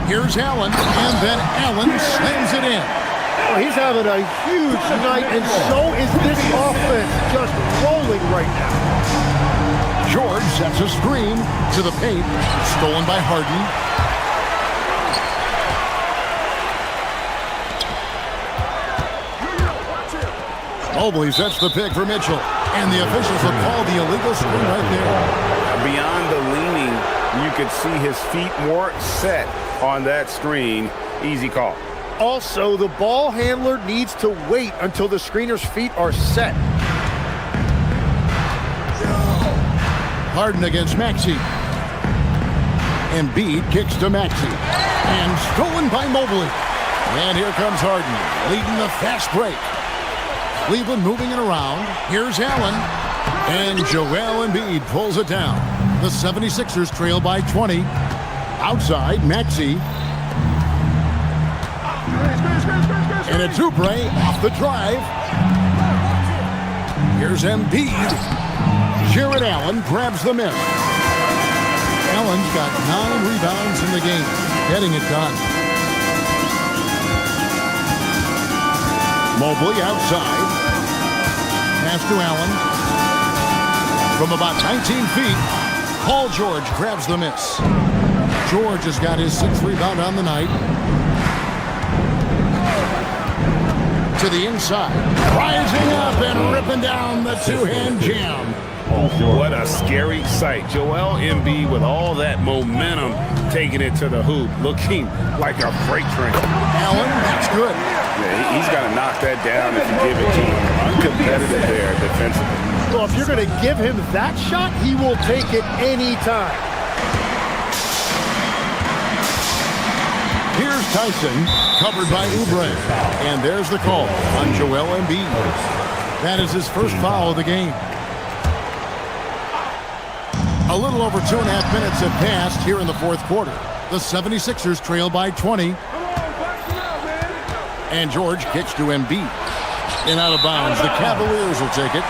Here's Allen, and then Allen slams it in. Oh, he's having a huge night, and so is this offense just rolling right now. George sets a screen to the paint. Stolen by Harden. Mobley sets the pick for Mitchell. And the officials have called the illegal screen right there. Beyond the leaning, you could see his feet more set on that screen. Easy call. Also, the ball handler needs to wait until the screener's feet are set. Harden against Maxey. Embiid kicks to Maxey. And stolen by Mobley. And here comes Harden, leading the fast break. Cleveland moving it around. Here's Allen. And Joel Embiid pulls it down. The 76ers trail by 20. Outside, Maxey. And it's Oubre off the drive. Here's Embiid. Jared Allen grabs the miss. Allen's got 9 rebounds in the game, getting it done. Mobley outside. Pass to Allen. From about 19 feet, Paul George grabs the miss. George has got his 6th rebound on the night. To the inside. Rising up and ripping down the 2-hand jam. What a scary sight. Joel Embiid with all that momentum taking it to the hoop, looking like a freight train. Allen, that's good. Yeah, he's got to knock that down if you give it to him. Uncompetitive there defensively. Well, if you're going to give him that shot, he will take it anytime. Here's Tyson, covered by Oubre. And there's the call on Joel Embiid. That is his first foul of the game. A little over 2.5 minutes have passed here in the fourth quarter. The 76ers trail by 20. And George kicks to Embiid. And out of bounds, the Cavaliers will take it.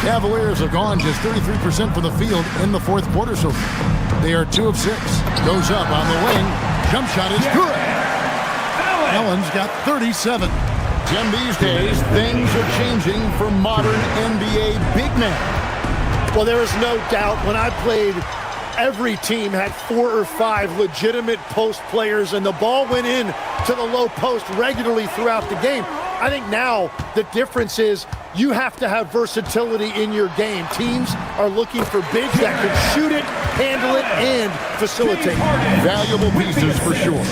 Cavaliers have gone just 33% from the field in the fourth quarter so far. They are 2 of 6. Goes up on the wing. Jump shot is good. Allen's got 37. Jim, these days, things are changing for modern NBA big men. Well, there is no doubt when I played, every team had 4 or 5 legitimate post players, and the ball went in to the low post regularly throughout the game. I think now the difference is you have to have versatility in your game. Teams are looking for bigs that can shoot it, handle it, and facilitate. Valuable pieces for sure.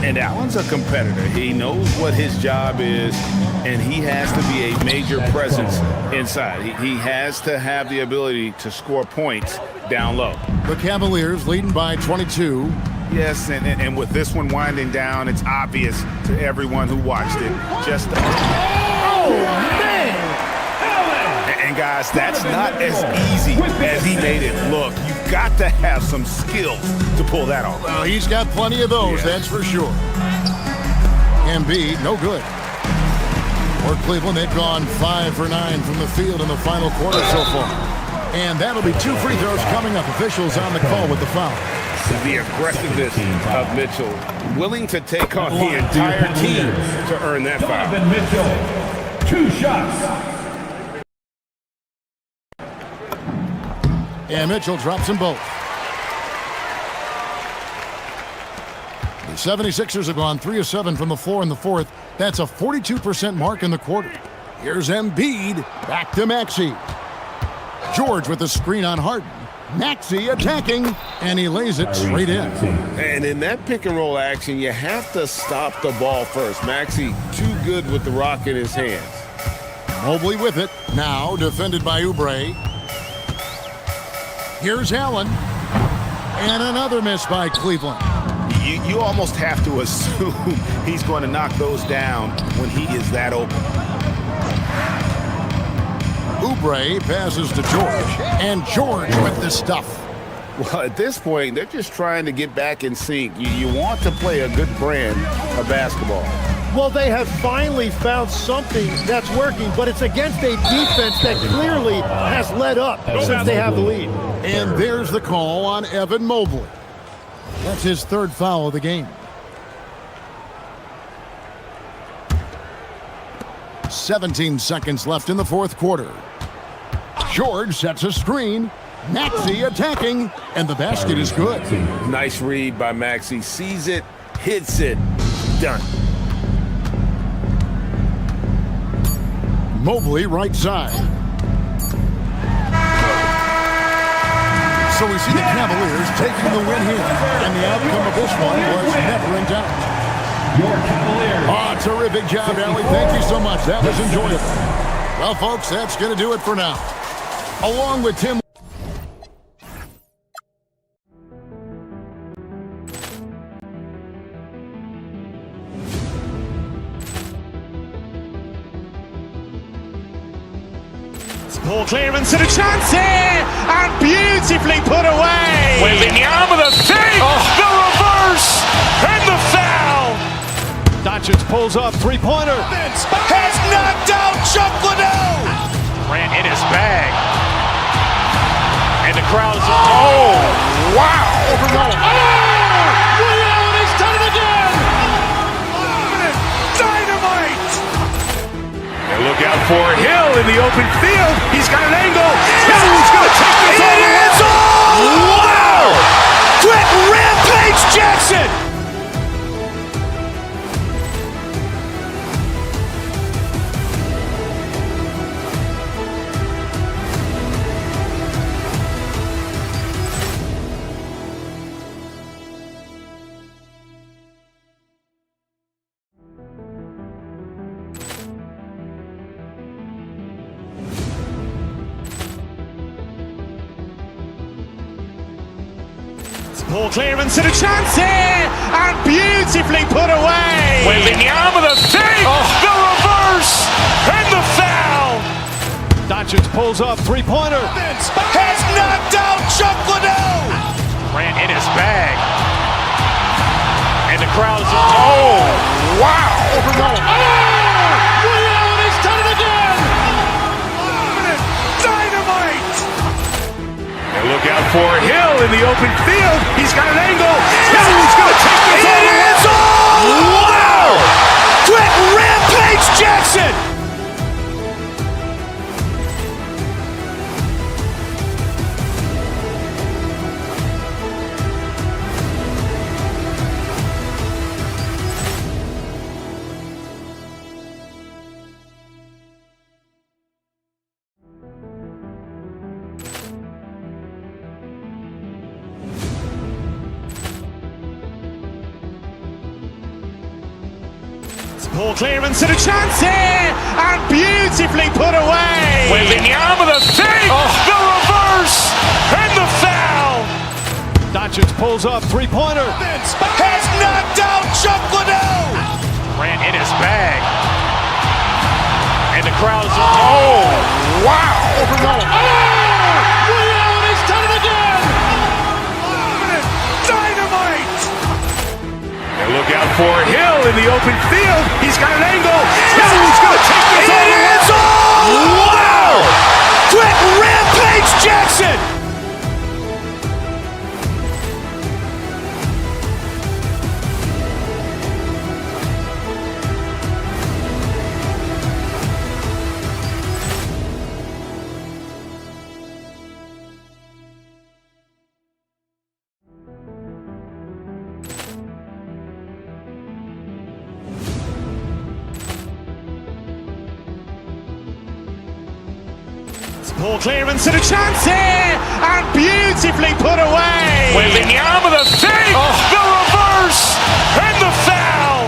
And Allen's a competitor. He knows what his job is, and he has to be a major presence inside. He has to have the ability to score points down low. The Cavaliers leading by 22. Yes, and with this one winding down, it's obvious to everyone who watched it. Just oh, man! And guys, that's not as easy as he made it look. You've got to have some skills to pull that off. Well, he's got plenty of those, that's for sure. Embiid, no good. For Cleveland, they've gone 5 for 9 from the field in the final quarter so far. And that'll be 2 free throws coming up. Officials on the call with the foul. The aggressiveness of Mitchell, willing to take on the entire team to earn that foul. Mitchell, 2 shots. And Mitchell drops them both. The 76ers have gone 3 of 7 from the floor in the fourth. That's a 42% mark in the quarter. Here's Embiid, back to Maxey. George with the screen on Harden. Maxey attacking, and he lays it straight in. And in that pick and roll action, you have to stop the ball first. Maxey too good with the rock in his hands. Mobley with it, now defended by Oubre. Here's Allen, and another miss by Cleveland. You almost have to assume he's going to knock those down when he is that open. Oubre passes to George, and George with the stuff. Well, at this point, they're just trying to get back in sync. You want to play a good brand of basketball. Well, they have finally found something that's working, but it's against a defense that clearly has let up since they have the lead. And there's the call on Evan Mobley. That's his 3rd foul of the game. 17 seconds left in the fourth quarter. George sets a screen. Maxey attacking, and the basket is good. Nice read by Maxey. Sees it, hits it, done. Mobley right side. So we see the Cavaliers taking the win here, and the outcome of this one was never in doubt. Your Cavaliers. Oh, terrific job, Allie. Thank you so much. That was enjoyable. Well, folks, that's going to do it for now. Along with Tim. Poor clearance and a chance here, and beautifully put away. Wembanyama with a save, the reverse, and the foul. Doncic pulls up, 3-pointer. Has knocked out Chuck Liddell. Ran in his bag, and the crowd is. Oh, wow! Ray Allen has done it again. Dynamite! And look out for Hill in the open field. He's got an angle. Hill's going to take this all the way. Wow! Quick Rampage Jackson! Ball clearance and a chance here, and beautifully put away. Waving the arm with a fake, the reverse, and the foul. Doncic pulls up, three-pointer. Has knocked out Chuck Liddell. Ran in his bag. And the crowd's, oh, wow. Allen has done it again! Dynamite. And look out for Hill in the open field. He's got an angle. Hill's going to take this all the way. Wow. Quick rampage Jackson. Ball clearance and a chance here, and beautifully put away. Waving the arm with a fake, the reverse, and the foul. Doncic pulls up, three-pointer. Has knocked out Chuck Liddell. Ran in his bag. And the crowd's, oh, wow. Allen has done it again! Dynamite. And look out for Hill in the open field. He's got an angle. Hill's going to take this all the way. Wow. Quick rampage Jackson. Ball clearance and a chance here, and beautifully put away. Waving the arm with a fake, the reverse, and the foul.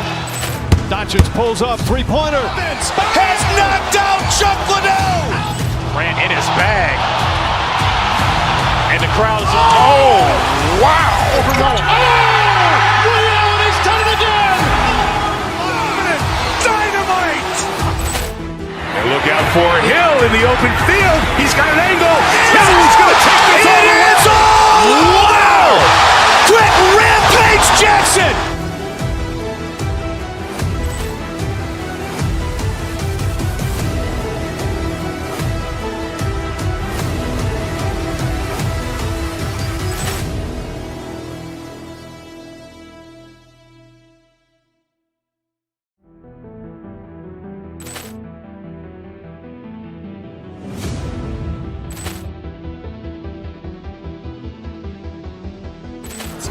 Doncic pulls up, three-pointer. Has knocked out Chuck Liddell. Ran in his bag. And the crowd's, oh, wow. Allen has done it again! Dynamite. And look out for Hill in the open field. He's got an angle. Hill's going to take this all the way. Wow. Quick rampage Jackson.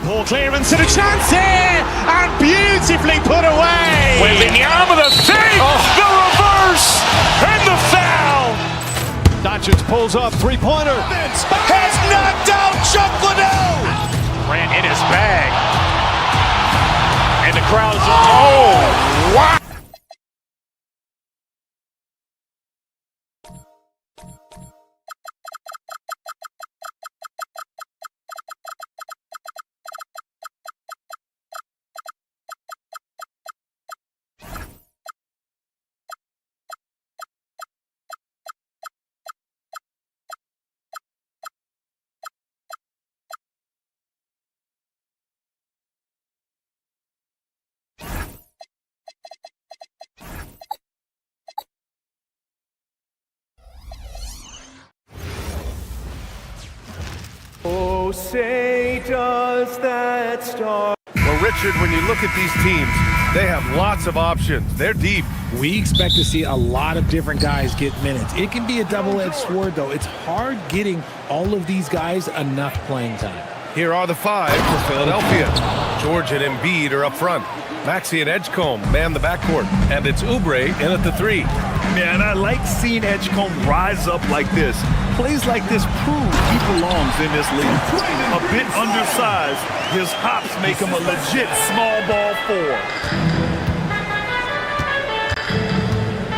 Ball clearance and a chance here, and beautifully put away. Waving the arm with a fake, the reverse, and the foul. Doncic pulls up, three-pointer. Has knocked out Chuck Liddell. Ran in his bag. And the crowd's, oh, wow. Oh, say does that star. Well, Richard, when you look at these teams, they have lots of options. They're deep. We expect to see a lot of different guys get minutes. It can be a double-edged sword, though. It's hard getting all of these guys enough playing time. Here are the five for Philadelphia. George and Embiid are up front. Maxey and Edgecombe man the backcourt. And it's Oubre in at the three. Man, I like seeing Edgecombe rise up like this. Plays like this prove he belongs in this league. A bit undersized, his hops make him a legit small ball four.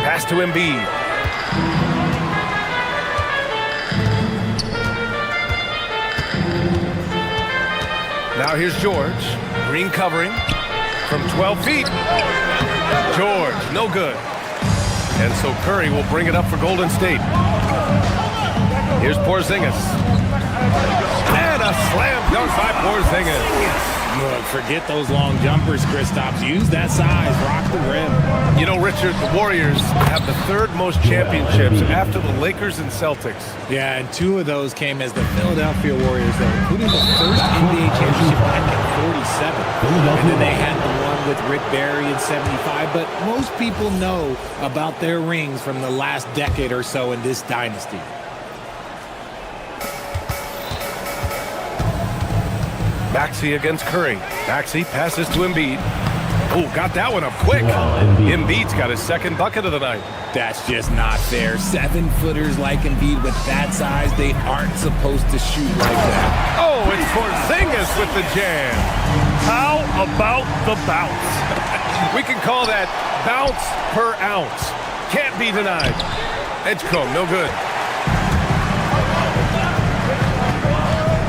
Pass to Embiid. Now here's George. Green covering from 12 feet. George, no good. And so Curry will bring it up for Golden State. Here's Porzingis. And a slam dunk by Porzingis. Look, forget those long jumpers, Kristaps. Use that size. Rock the rim. You know, Richard, the Warriors have the third most championships after the Lakers and Celtics. Yeah, and 2 of those came as the Philadelphia Warriors, though, including the first NBA championship back in 47. And then they had the one with Rick Barry in 75. But most people know about their rings from the last decade or so in this dynasty. Maxey against Curry. Maxey passes to Embiid. Oh, got that one up quick. Embiid's got his second bucket of the night. That's just not fair. 7-footers like Embiid with that size, they aren't supposed to shoot like that. Oh, it's Porzingis with the jam. How about the bounce? We can call that bounce per ounce. Can't be denied. Edgecombe, no good.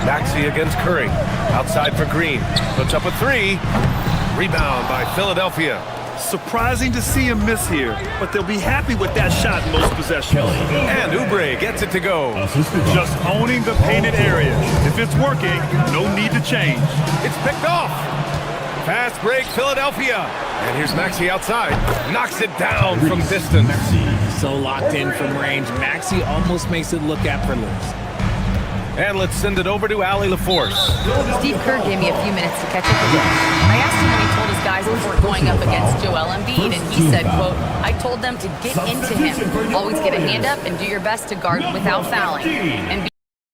Maxey against Curry. Outside for Green. Puts up a 3. Rebound by Philadelphia. Surprising to see him miss here, but they'll be happy with that shot in most possessions. And Oubre gets it to go. Just owning the painted area. If it's working, no need to change. It's picked off. Fast break, Philadelphia. And here's Maxey outside. Knocks it down from distance. So locked in from range. Maxey almost makes it look effortless. And let's send it over to Allie LaForce. Steve Kerr gave me a few minutes to catch up with him. I asked him when he told his guys before going up against Joel Embiid, and he said, quote, I told them to get into him. Always get a hand up and do your best to guard without fouling. Embiid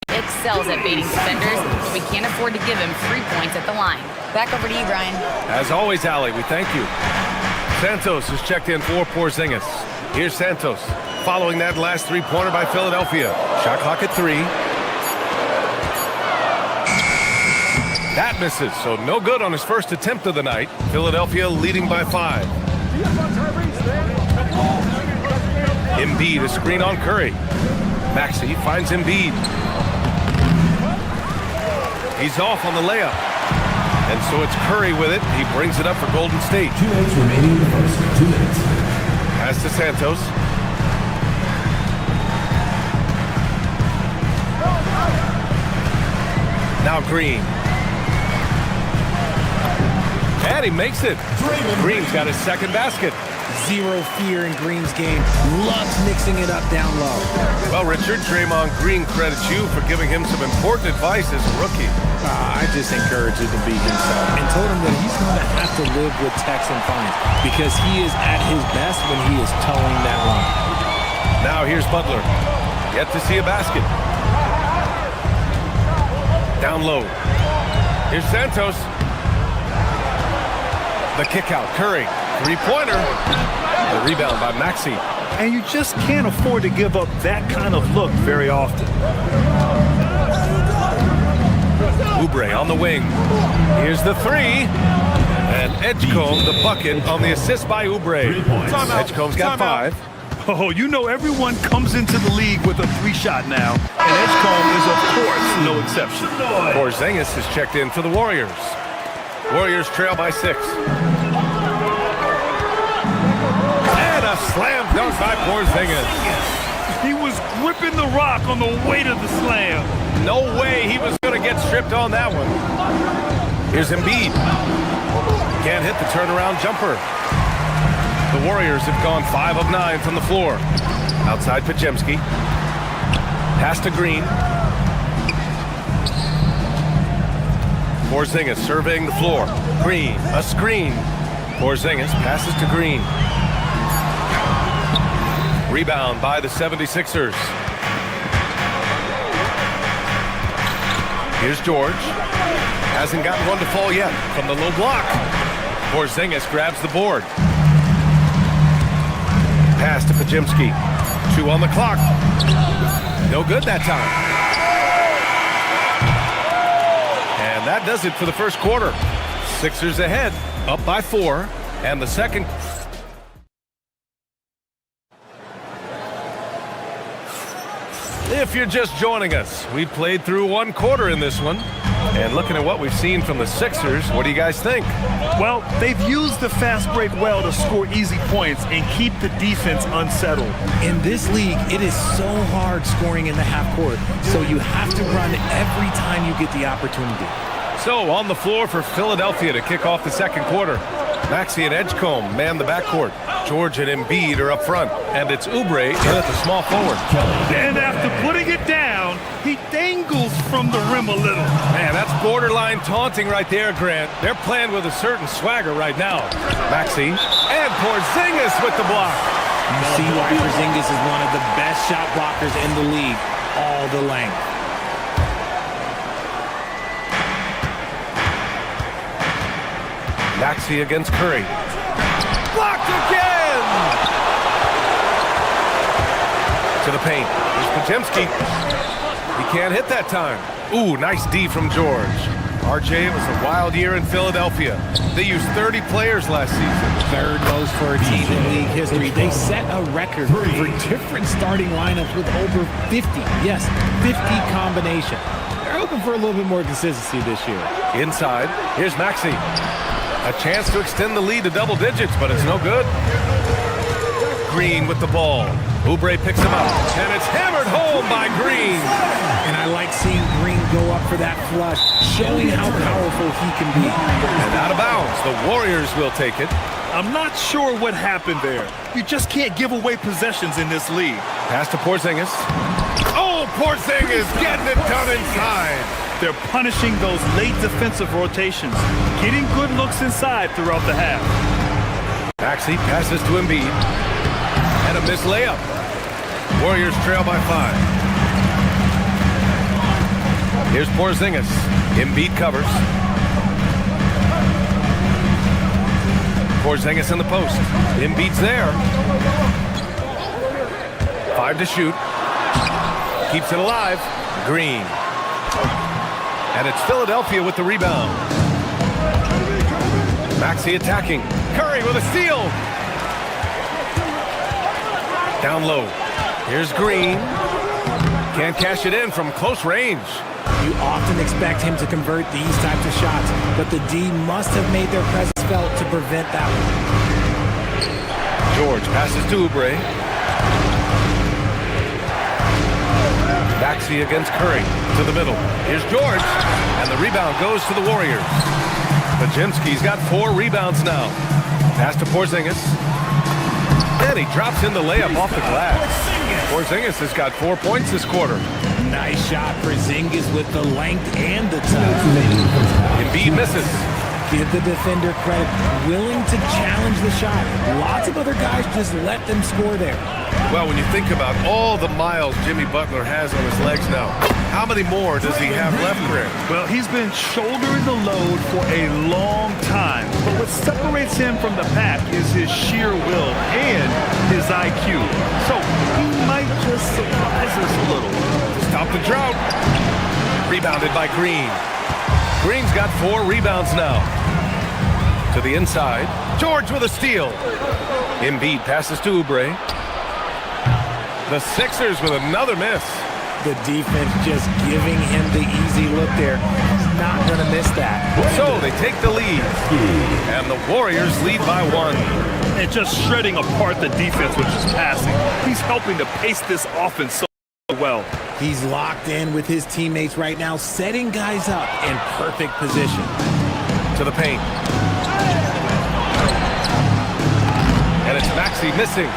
excels at baiting defenders, but we can't afford to give him 3 points at the line. Back over to you, Brian. As always, Allie, we thank you. Santos has checked in for Porzingis. Here's Santos, following that last 3-pointer by Philadelphia. Shot clock at 3. That misses, so no good on his first attempt of the night. Philadelphia leading by 5. Embiid, a screen on Curry. Maxey finds Embiid. He's off on the layup. And so it's Curry with it. He brings it up for Golden State. 2 minutes remaining in the first. 2 minutes. Pass to Santos. Now Green. And he makes it. Green's got his second basket. Zero fear in Green's game. Loves mixing it up down low. Well, Richard, Draymond Green credits you for giving him some important advice as a rookie. I just encouraged him to be himself and told him that he's going to have to live with Texan fines because he is at his best when he is towing that line. Now here's Butler. Yet to see a basket. Down low. Here's Santos. The kick out. Curry. 3-pointer. The rebound by Maxey. And you just can't afford to give up that kind of look very often. Oubre on the wing. Here's the 3. And Edgecombe, the bucket on the assist by Oubre. Edgecombe's got 5. Oh, you know everyone comes into the league with a 3-shot now. And Edgecombe is, of course, no exception. Porzingis has checked in for the Warriors. Warriors trail by 6. And a slam dunk by Porzingis. He was gripping the rock on the weight of the slam. No way he was going to get stripped on that one. Here's Embiid. Can't hit the turnaround jumper. The Warriors have gone 5 of 9 from the floor. Outside Podziemski. Pass to Green. Porzingis surveying the floor. Green, a screen. Porzingis passes to Green. Rebound by the 76ers. Here's George. Hasn't gotten one to fall yet from the low block. Porzingis grabs the board. Pass to Podziemski. 2 on the clock. No good that time. And that does it for the first quarter. Sixers ahead, up by 4. And the second... If you're just joining us, we played through 1 quarter in this one. And looking at what we've seen from the Sixers, what do you guys think? Well, they've used the fast break well to score easy points and keep the defense unsettled. In this league, it is so hard scoring in the half court, so you have to run every time you get the opportunity. So on the floor for Philadelphia to kick off the second quarter. Maxey and Edgecombe man the backcourt. George and Embiid are up front. And it's Oubre in at the small forward. And after putting it down, he dangles from the rim a little. Man, that's borderline taunting right there, Grant. They're playing with a certain swagger right now. Maxey and Porzingis with the block. You see why Porzingis is one of the best shot blockers in the league. All the length. Maxey against Curry. Blocked again! To the paint. Here's Podziemski. He can't hit that time. Ooh, nice D from George. RJ, it was a wild year in Philadelphia. They used 30 players last season. Third most for a team in league history. They set a record for different starting lineups with over 50. Yes, 50 combination. They're hoping for a little bit more consistency this year. Inside, here's Maxey. A chance to extend the lead to double digits, but it's no good. Green with the ball. Oubre picks him up, and it's hammered home by Green. And I like seeing Green go up for that flush, showing how powerful he can be. And out of bounds, the Warriors will take it. I'm not sure what happened there. You just can't give away possessions in this league. Pass to Porzingis. Oh, Porzingis getting it done inside. They're punishing those late defensive rotations, getting good looks inside throughout the half. Maxey passes to Embiid. And a missed layup. Warriors trail by 5. Here's Porzingis. Embiid covers. Porzingis in the post. Embiid's there. 5 to shoot. Keeps it alive. Green. And it's Philadelphia with the rebound. Maxey attacking. Curry with a steal. Down low. Here's Green. Can't cash it in from close range. You often expect him to convert these types of shots, but the D must have made their presence felt to prevent that one. George passes to Oubre. Maxey against Curry to the middle. Here's George, and the rebound goes to the Warriors. Podziemski's got 4 rebounds now. Pass to Porzingis. And he drops in the layup off the glass. Porzingis has got 4 points this quarter. Nice shot for Porzingis with the length and the touch. Embiid misses. Give the defender credit, willing to challenge the shot. Lots of other guys just let them score there. Well, when you think about all the miles Jimmy Butler has on his legs now, how many more does he have left, Grant? Well, he's been shouldering the load for a long time. But what separates him from the pack is his sheer will and his IQ. So he might just surprise us a little. Stop the drought. Rebounded by Green. Green's got 4 rebounds now. To the inside. George with a steal. Embiid passes to Oubre. The Sixers with another miss. The defense just giving him the easy look there. He's not going to miss that. So they take the lead. And the Warriors lead by 1. And just shredding apart the defense with his passing. He's helping to pace this offense so well. He's locked in with his teammates right now, setting guys up in perfect position. To the paint. And it's Maxey missing.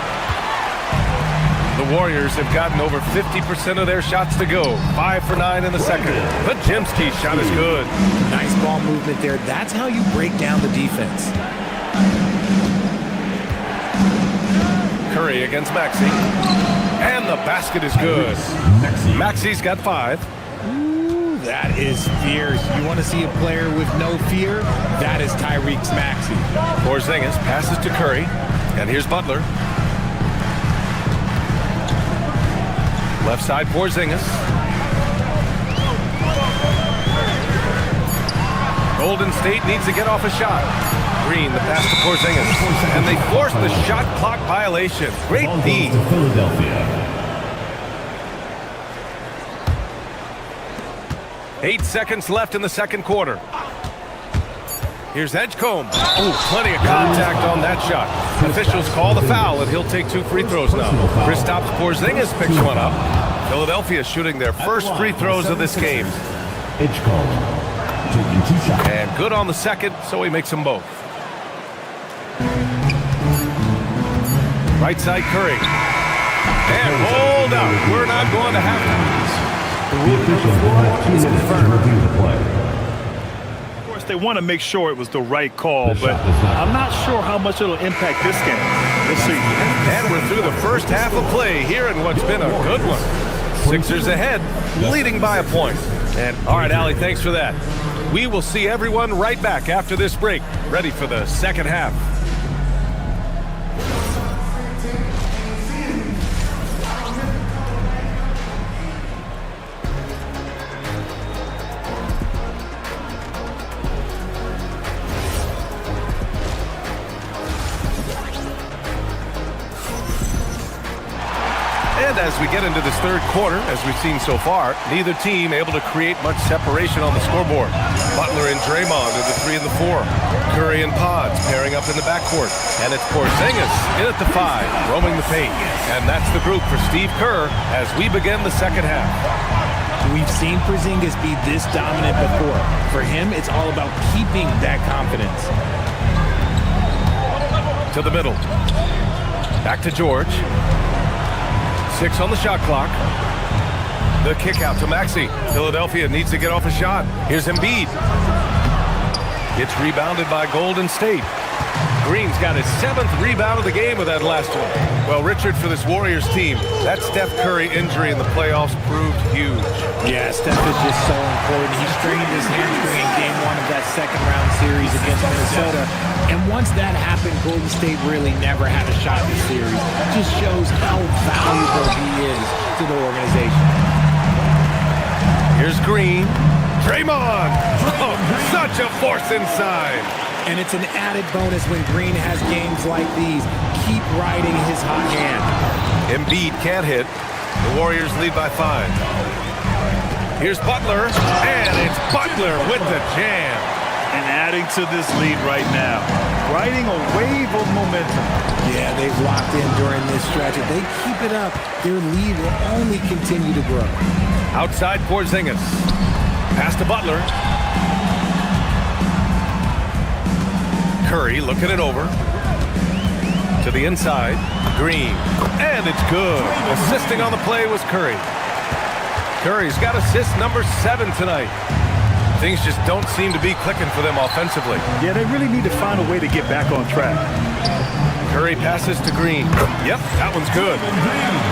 The Warriors have gotten over 50% of their shots to go. 5 for 9 in the second. Podziemski's shot is good. Nice ball movement there. That's how you break down the defense. Curry against Maxey. And the basket is good. Maxey's got 5. Ooh, that is fierce. You want to see a player with no fear? That is Tyrese Maxey. Porzingis passes to Curry. And here's Butler. Left side, Porzingis. Golden State needs to get off a shot. Green, the pass to Porzingis. And they force the shot clock violation. Great D. 8 seconds left in the second quarter. Here's Edgecombe. Oh, plenty of contact on that shot. Officials call the foul, and he'll take 2 free throws now. Kristaps Porzingis picks one up. Philadelphia shooting their first free throws of this game. And good on the second, so he makes them both. Right side Curry. And hold up. We're not going to have The rule number 4 is confirmed. Of course, they want to make sure it was the right call, but I'm not sure how much it'll impact this game. Let's see. And we're through the first half of play here in what's been a good one. Sixers ahead, leading by a point. And all right, Allie, thanks for that. We will see everyone right back after this break, ready for the second half. And as we get into this third quarter, as we've seen so far, neither team able to create much separation on the scoreboard. Butler and Draymond in the 3 and the 4. Curry and Pods pairing up in the backcourt. And it's Porzingis in at the 5, roaming the paint. And that's the group for Steve Kerr as we begin the second half. We've seen Porzingis be this dominant before. For him, it's all about keeping that confidence. To the middle. Back to George. 6 on the shot clock. The kick out to Maxey. Philadelphia needs to get off a shot. Here's Embiid. It's rebounded by Golden State. Green's got his 7th rebound of the game with that last one. Well, Richard, for this Warriors team, that Steph Curry injury in the playoffs proved huge. Yeah, Steph is just so important. He strained his hamstring in game 1 of that second-round series against Minnesota. And once that happened, Golden State really never had a shot in the series. It just shows how valuable he is to the organization. Here's Green. Draymond! Oh, such a force inside. And it's an added bonus when Green has games like these. Keep riding his hot hand. Embiid can't hit. The Warriors lead by 5. Here's Butler, and it's Butler with the jam. And adding to this lead right now, riding a wave of momentum. Yeah, they've locked in during this stretch. If they keep it up, their lead will only continue to grow. Outside Porzingis. Pass to Butler. Curry looking it over. To the inside. Green. And it's good. Assisting on the play was Curry. Curry's got assist number 7 tonight. Things just don't seem to be clicking for them offensively. Yeah, they really need to find a way to get back on track. Curry passes to Green. Yep, that one's good.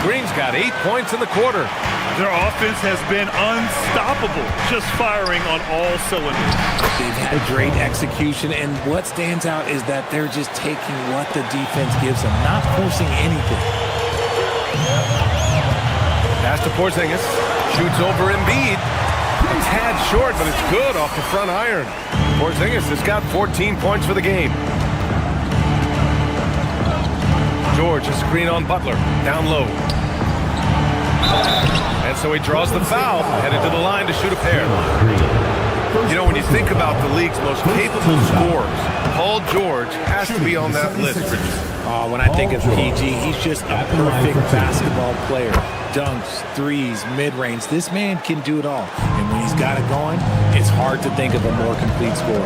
Green's got 8 points in the quarter. Their offense has been unstoppable, just firing on all cylinders. They've had great execution, and what stands out is that they're just taking what the defense gives them, not forcing anything. Pass to Porzingis. Shoots over Embiid. A tad short, but it's good off the front iron. Porzingis has got 14 points for the game. George, a screen on Butler. Down low. And so he draws the foul, headed to the line to shoot a pair. You know, when you think about the league's most capable scorers, Paul George has to be on that list. Oh, when I think of PG, he's just a perfect basketball player. Dunks, threes, mid-range. This man can do it all. And when he's got it going, it's hard to think of a more complete scorer.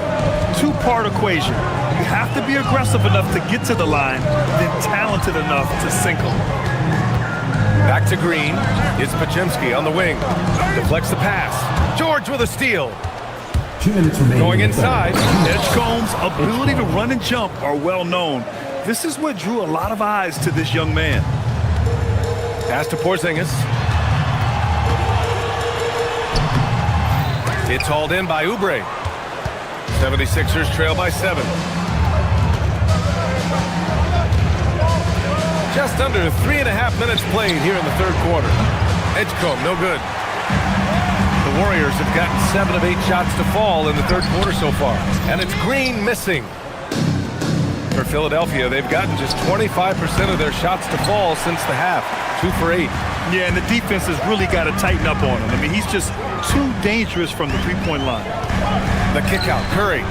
Two-part equation. You have to be aggressive enough to get to the line, then talented enough to sink them. Back to Green. It's Podziemski on the wing. Deflects the pass. George with a steal. 2 minutes remaining. Going inside. Edgecombe's ability to run and jump are well known. This is what drew a lot of eyes to this young man. Pass to Porzingis. It's hauled in by Oubre. 76ers trail by 7. Just under 3.5 minutes played here in the third quarter. Edgecombe, no good. The Warriors have gotten 7 of 8 shots to fall in the third quarter so far. And it's Green missing. For Philadelphia, they've gotten just 25% of their shots to fall since the half. 2 for 8. Yeah, and the defense has really got to tighten up on him. I mean, he's just too dangerous from the three-point line. The kick out, Curry.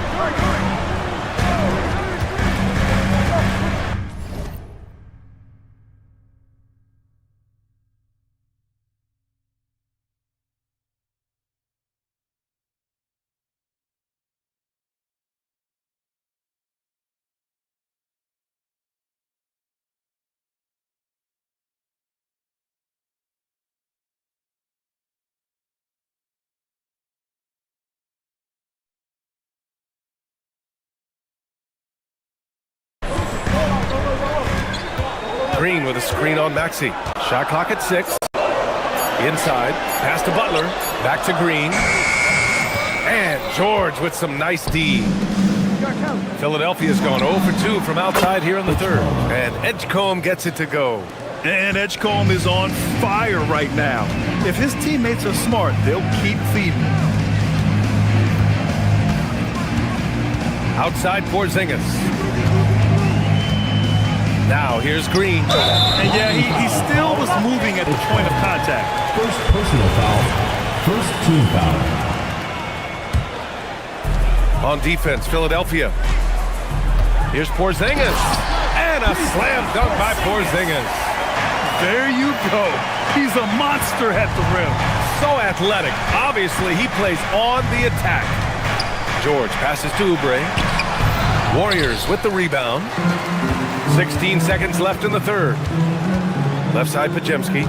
Green with a screen on Maxey. Shot clock at 6. Inside. Pass to Butler. Back to Green. And George with some nice D. Philadelphia's gone 0 for 2 from outside here in the third. And Edgecombe gets it to go. And Edgecombe is on fire right now. If his teammates are smart, they'll keep feeding. Outside Porzingis. Now here's Green. And yeah, he still was moving at the point of contact. First personal foul. First team foul. On defense, Philadelphia. Here's Porzingis. And a slam dunk by Porzingis. There you go. He's a monster at the rim. So athletic. Obviously, he plays on the attack. George passes to Oubre. Warriors with the rebound. 16 seconds left in the third. Left side, Pajemski.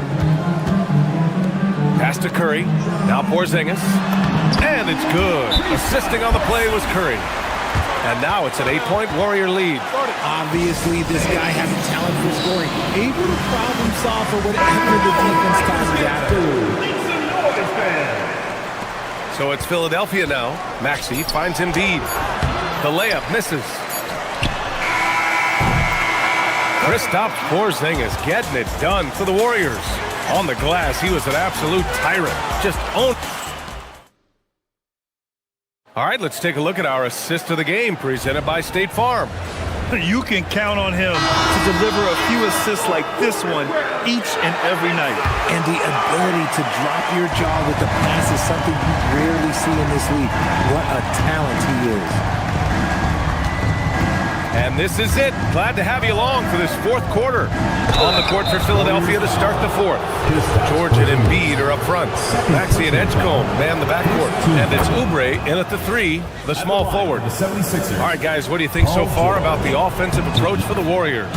Pass to Curry. Now Porzingis. And it's good. Assisting on the play was Curry. And now it's an 8-point Warrior lead. Obviously, this guy has a talent for scoring. Able to problem solve for whatever the defense tosses at him. So it's Philadelphia now. Maxey finds Embiid. The layup misses. Kristaps Porzingis getting it done for the Warriors. On the glass, he was an absolute tyrant. Just owned. All right, let's take a look at our assist of the game presented by State Farm. You can count on him to deliver a few assists like this one each and every night. And the ability to drop your jaw with the pass is something you rarely see in this league. What a talent he is. And this is it. Glad to have you along for this fourth quarter. On the court for Philadelphia to start the fourth. George and Embiid are up front. Maxey and Edgecombe man the backcourt. And it's Oubre in at the 3, the small forward. All right, guys, what do you think so far about the offensive approach for the Warriors?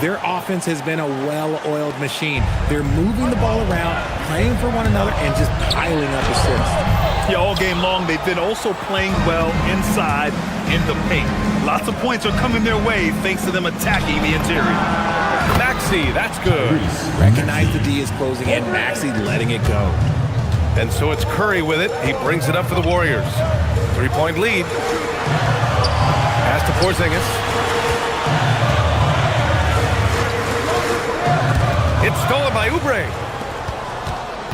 Their offense has been a well-oiled machine. They're moving the ball around, playing for one another, and just piling up assists. Yeah, all game long, they've been also playing well inside in the paint. Lots of points are coming their way thanks to them attacking the interior. Maxey, that's good. Recognize the D is closing in. Maxey letting it go. And so it's Curry with it. He brings it up for the Warriors. 3-point lead. Pass to Porzingis. It's stolen by Oubre.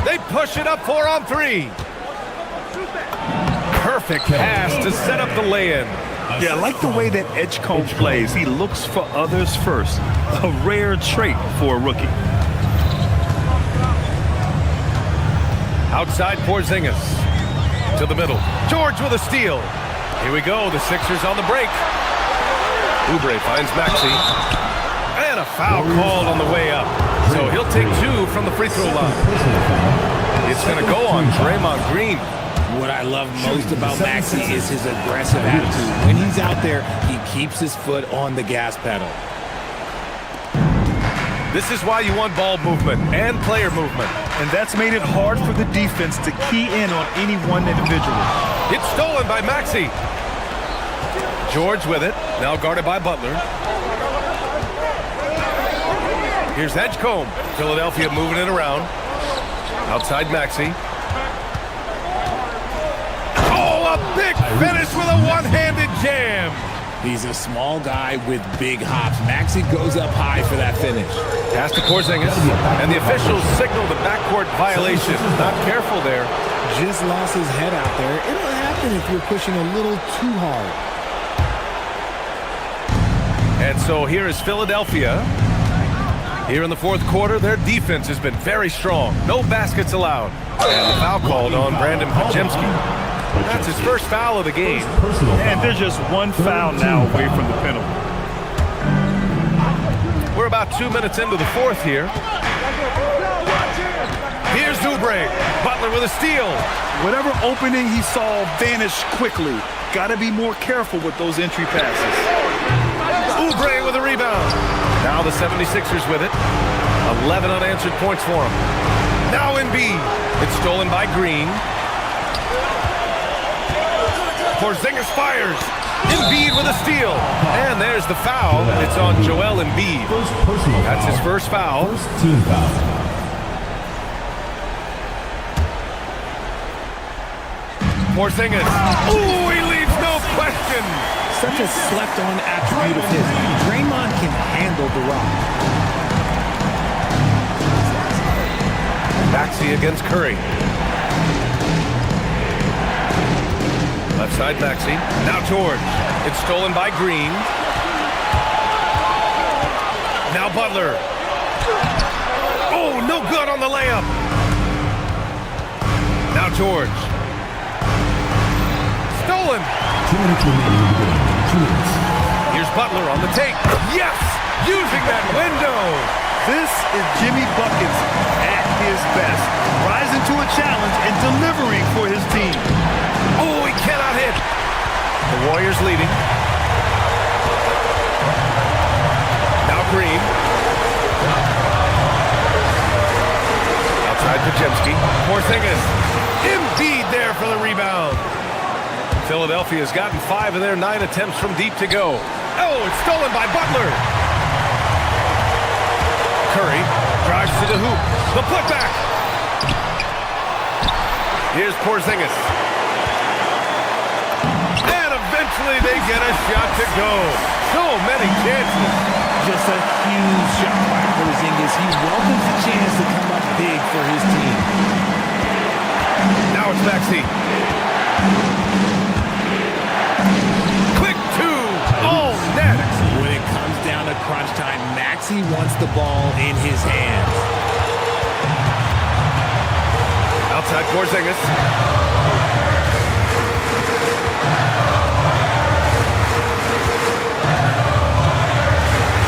They push it up 4 on 3. Perfect pass to set up the lay-in. Yeah, I like the way that Edgecombe plays. He looks for others first. A rare trait for a rookie. Outside Porzingis. To the middle. George with a steal. Here we go. The Sixers on the break. Oubre finds Maxey. And a foul called on the way up. So he'll take 2 from the free throw line. It's going to go on Draymond Green. What I love most about Maxey is his aggressive attitude. When he's out there, he keeps his foot on the gas pedal. This is why you want ball movement and player movement. And that's made it hard for the defense to key in on any one individual. It's stolen by Maxey. George with it, now guarded by Butler. Here's Edgecombe. Philadelphia moving it around. Outside Maxey. Oh, a big finish with a one-handed jam. He's a small guy with big hops. Maxey goes up high for that finish. Pass to Porzingis, and the officials signal the backcourt violation. Not careful there. Just lost his head out there. It'll happen if you're pushing a little too hard. And so here is Philadelphia. Here in the fourth quarter, their defense has been very strong. No baskets allowed. And the foul called on Brandon Pajemski. That's his first foul of the game. And they're just one foul now away from the penalty. We're about 2 minutes into the fourth here. Here's Oubre. Butler with a steal. Whatever opening he saw vanished quickly. Got to be more careful with those entry passes. Oubre with a rebound. Now the 76ers with it. 11 unanswered points for him. Now Embiid. It's stolen by Green. Porzingis fires. Embiid with a steal. And there's the foul. It's on Joel Embiid. That's his first foul. Team foul. Porzingis. Ooh, he leaves no question. Such a slept-on attribute of his. Draymond can handle the rock. Maxey against Curry. Left side Maxey. Now George. It's stolen by Green. Now Butler. Oh, no good on the layup. Now George. Stolen. Here's Butler on the take. Yes! Using that window. This is Jimmy Buckets at his best. Rising to a challenge and delivering for his team. Oh, he cannot hit. The Warriors leading. Now Green. Outside Pajemski. Porzingis. Embiid there for the rebound. Philadelphia's gotten 5 of their 9 attempts from deep to go. Oh, it's stolen by Butler. Curry drives to the hoop. The putback. Here's Porzingis. And eventually they get a shot to go. So many chances. Just a huge shot by Porzingis. He welcomes the chance to come up big for his team. Now it's Maxey. Quick two. Oh, net. When it comes down to crunch time, Maxey wants the ball in his hands. Outside Porzingis.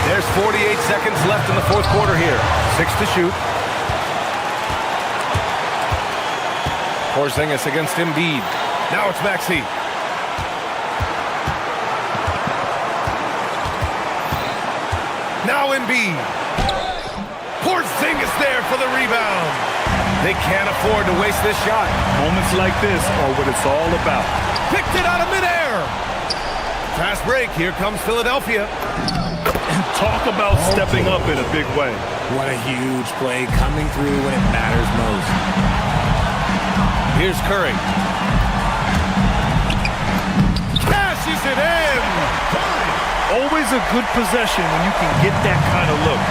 There's 48 seconds left in the fourth quarter here. 6 to shoot. Porzingis against Embiid. Now it's Maxey. Now Embiid. Porzingis there for the rebound. They can't afford to waste this shot. Moments like this are what it's all about. Picked it out of midair. Fast break. Here comes Philadelphia. Talk about stepping up in a big way. What a huge play coming through when it matters most. Here's Curry. Cashes it in. Always a good possession when you can get that kind of look.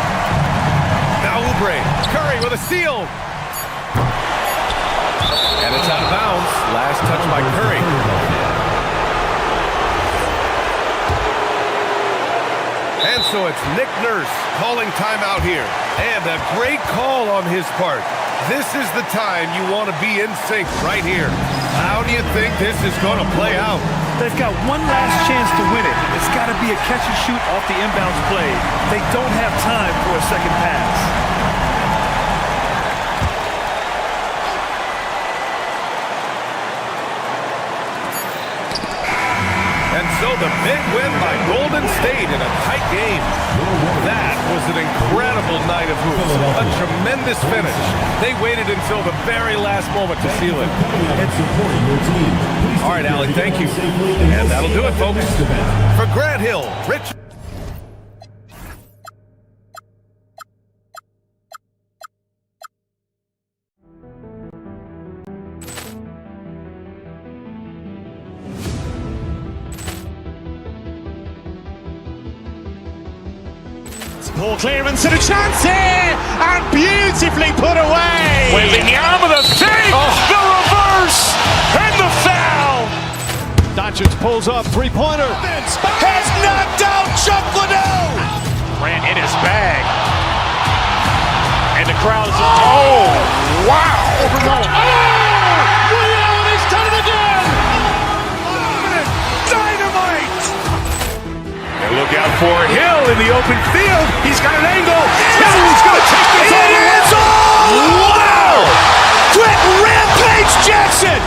Now Oubre. Curry with a steal. And it's out of bounds. Last touch by Curry. And so it's Nick Nurse calling timeout here. And a great call on his part. This is the time you want to be in sync right here. How do you think this is going to play out? They've got one last chance to win it. It's got to be a catch and shoot off the inbounds play. They don't have time for a second pass. And so the big win by Golden State in a tight game. That was an incredible night of hoops. A tremendous finish. They waited until the very last moment to seal it. All right, Allie, thank you. And that'll do it, folks. For Grant Hill, Rich. Poor clearance and a chance here, and beautifully put away. Waving the arm of the thing, the reverse, and the foul. Doncic pulls up, three-pointer. Has knocked out Chuck Liddell. Grant in his bag. And the crowd is, oh, wow. Overrun. He's done it again. Dynamite. And look out for Hill in the open field. He's got an angle. Hill's going to take this all the way. Wow. Quick rampage Jackson.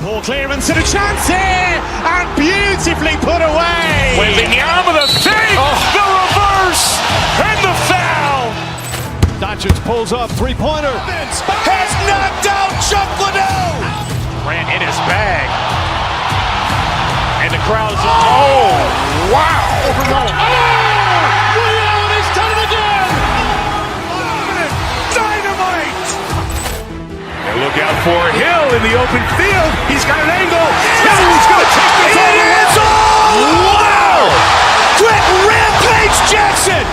Poor clearance and a chance here, and beautifully put away. Wembanyama the fake, the reverse, and the foul. Doncic pulls up, three-pointer. Has knocked out Chuck Liddell. Ran in his bag. And the crowd is, oh, wow. Overrun. He's done it again. Dynamite. And look out for Hill in the open field. He's got an angle. Hill's going to take this all the way. Wow. Quick rampage Jackson.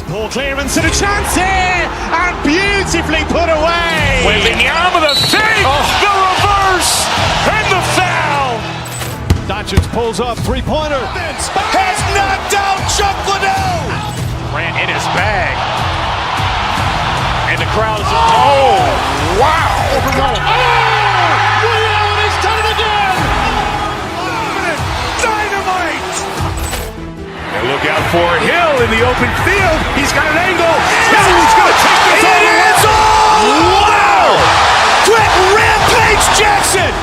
Poor clearance and a chance here, and beautifully put away. Wembanyama the fake, the reverse, and the foul. Doncic pulls up, three-pointer. Has knocked out Chuck Liddell. Ran in his bag. And the crowd is, oh, wow. Overrun. He's done it again. Dynamite. And look out for Hill in the open field. He's got an angle. Hill's going to take this all the way. Wow. Quick rampage Jackson.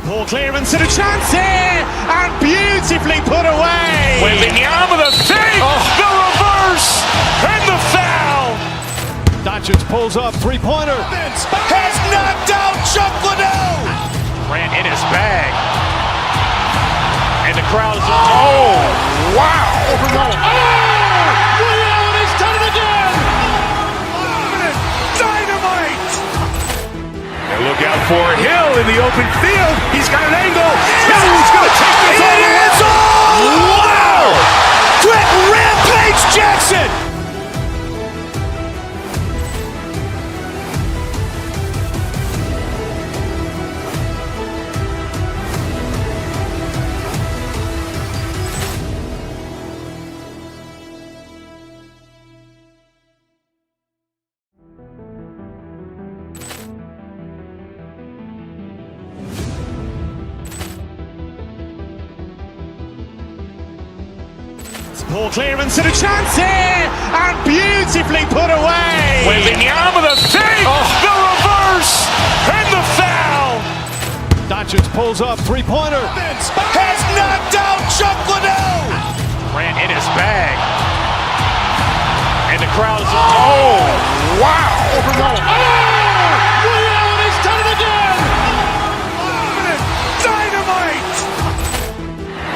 Poor clearance and a chance here, and beautifully put away. Wembanyama the fake, the reverse, and the foul. Doncic pulls up, three-pointer. Has knocked out Chuck Liddell. Ran in his bag. And the crowd is, oh, wow. Overrun. He's done it again. Dynamite. And look out for Hill in the open field. He's got an angle. Hill's going to take this all the way. Wow. Quick rampage Jackson. Poor clearance and a chance here, and beautifully put away. Wembanyama the fake, the reverse, and the foul. Doncic pulls up, three-pointer. Has knocked out Chuck Liddell. Ran in his bag. And the crowd is, oh, wow. Overrun. He's done it again. Dynamite.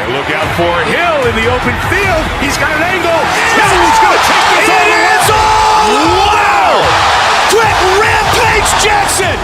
And look out for Hill in the open field. He's got an angle. Hill's going to take this all the way. Wow. Quick rampage Jackson.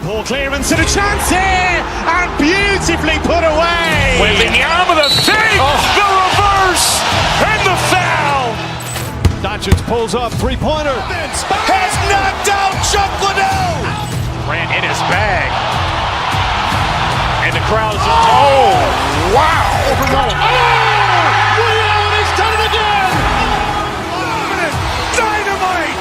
Poor clearance and a chance here, and beautifully put away. Wembanyama, the save, the reverse, and the foul. Doncic pulls up, three-pointer. Has knocked out Chuck Liddell. Grant in his bag. And the crowd is, oh, wow. He's done it again. Dynamite.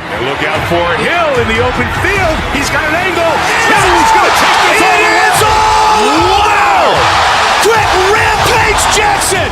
And look out for Hill in the open field. He's got an angle. Hill's going to take this all the way. Wow. Quick rampage Jackson.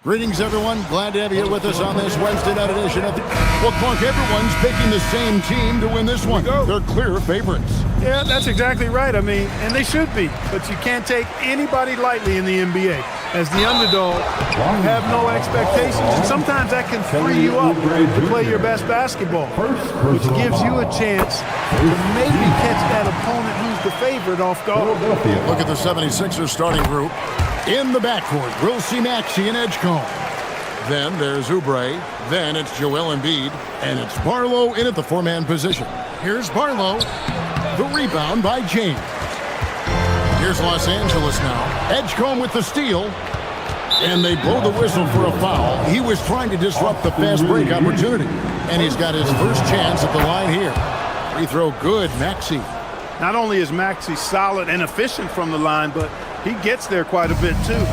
Greetings, everyone. Glad to have you with us on this Wednesday night edition of the... Well, Clark, everyone's picking the same team to win this one. They're clear favorites. Yeah, that's exactly right. I mean, and they should be. But you can't take anybody lightly in the NBA. As the underdog, you have no expectations. And sometimes that can free you up to play your best basketball, which gives you a chance to maybe catch that opponent who's the favorite off guard. Look at the 76ers starting group. In the backcourt, we'll see Maxey and Edgecombe. Then there's Oubre. Then it's Joel Embiid. And it's Barlow in at the four-man position. Here's Barlow. The rebound by James. Here's Los Angeles now. Edgecombe with the steal. And they blow the whistle for a foul. He was trying to disrupt the fast break opportunity. And he's got his first chance at the line here. Free throw good, Maxey. Not only is Maxey solid and efficient from the line, but he gets there quite a bit, too.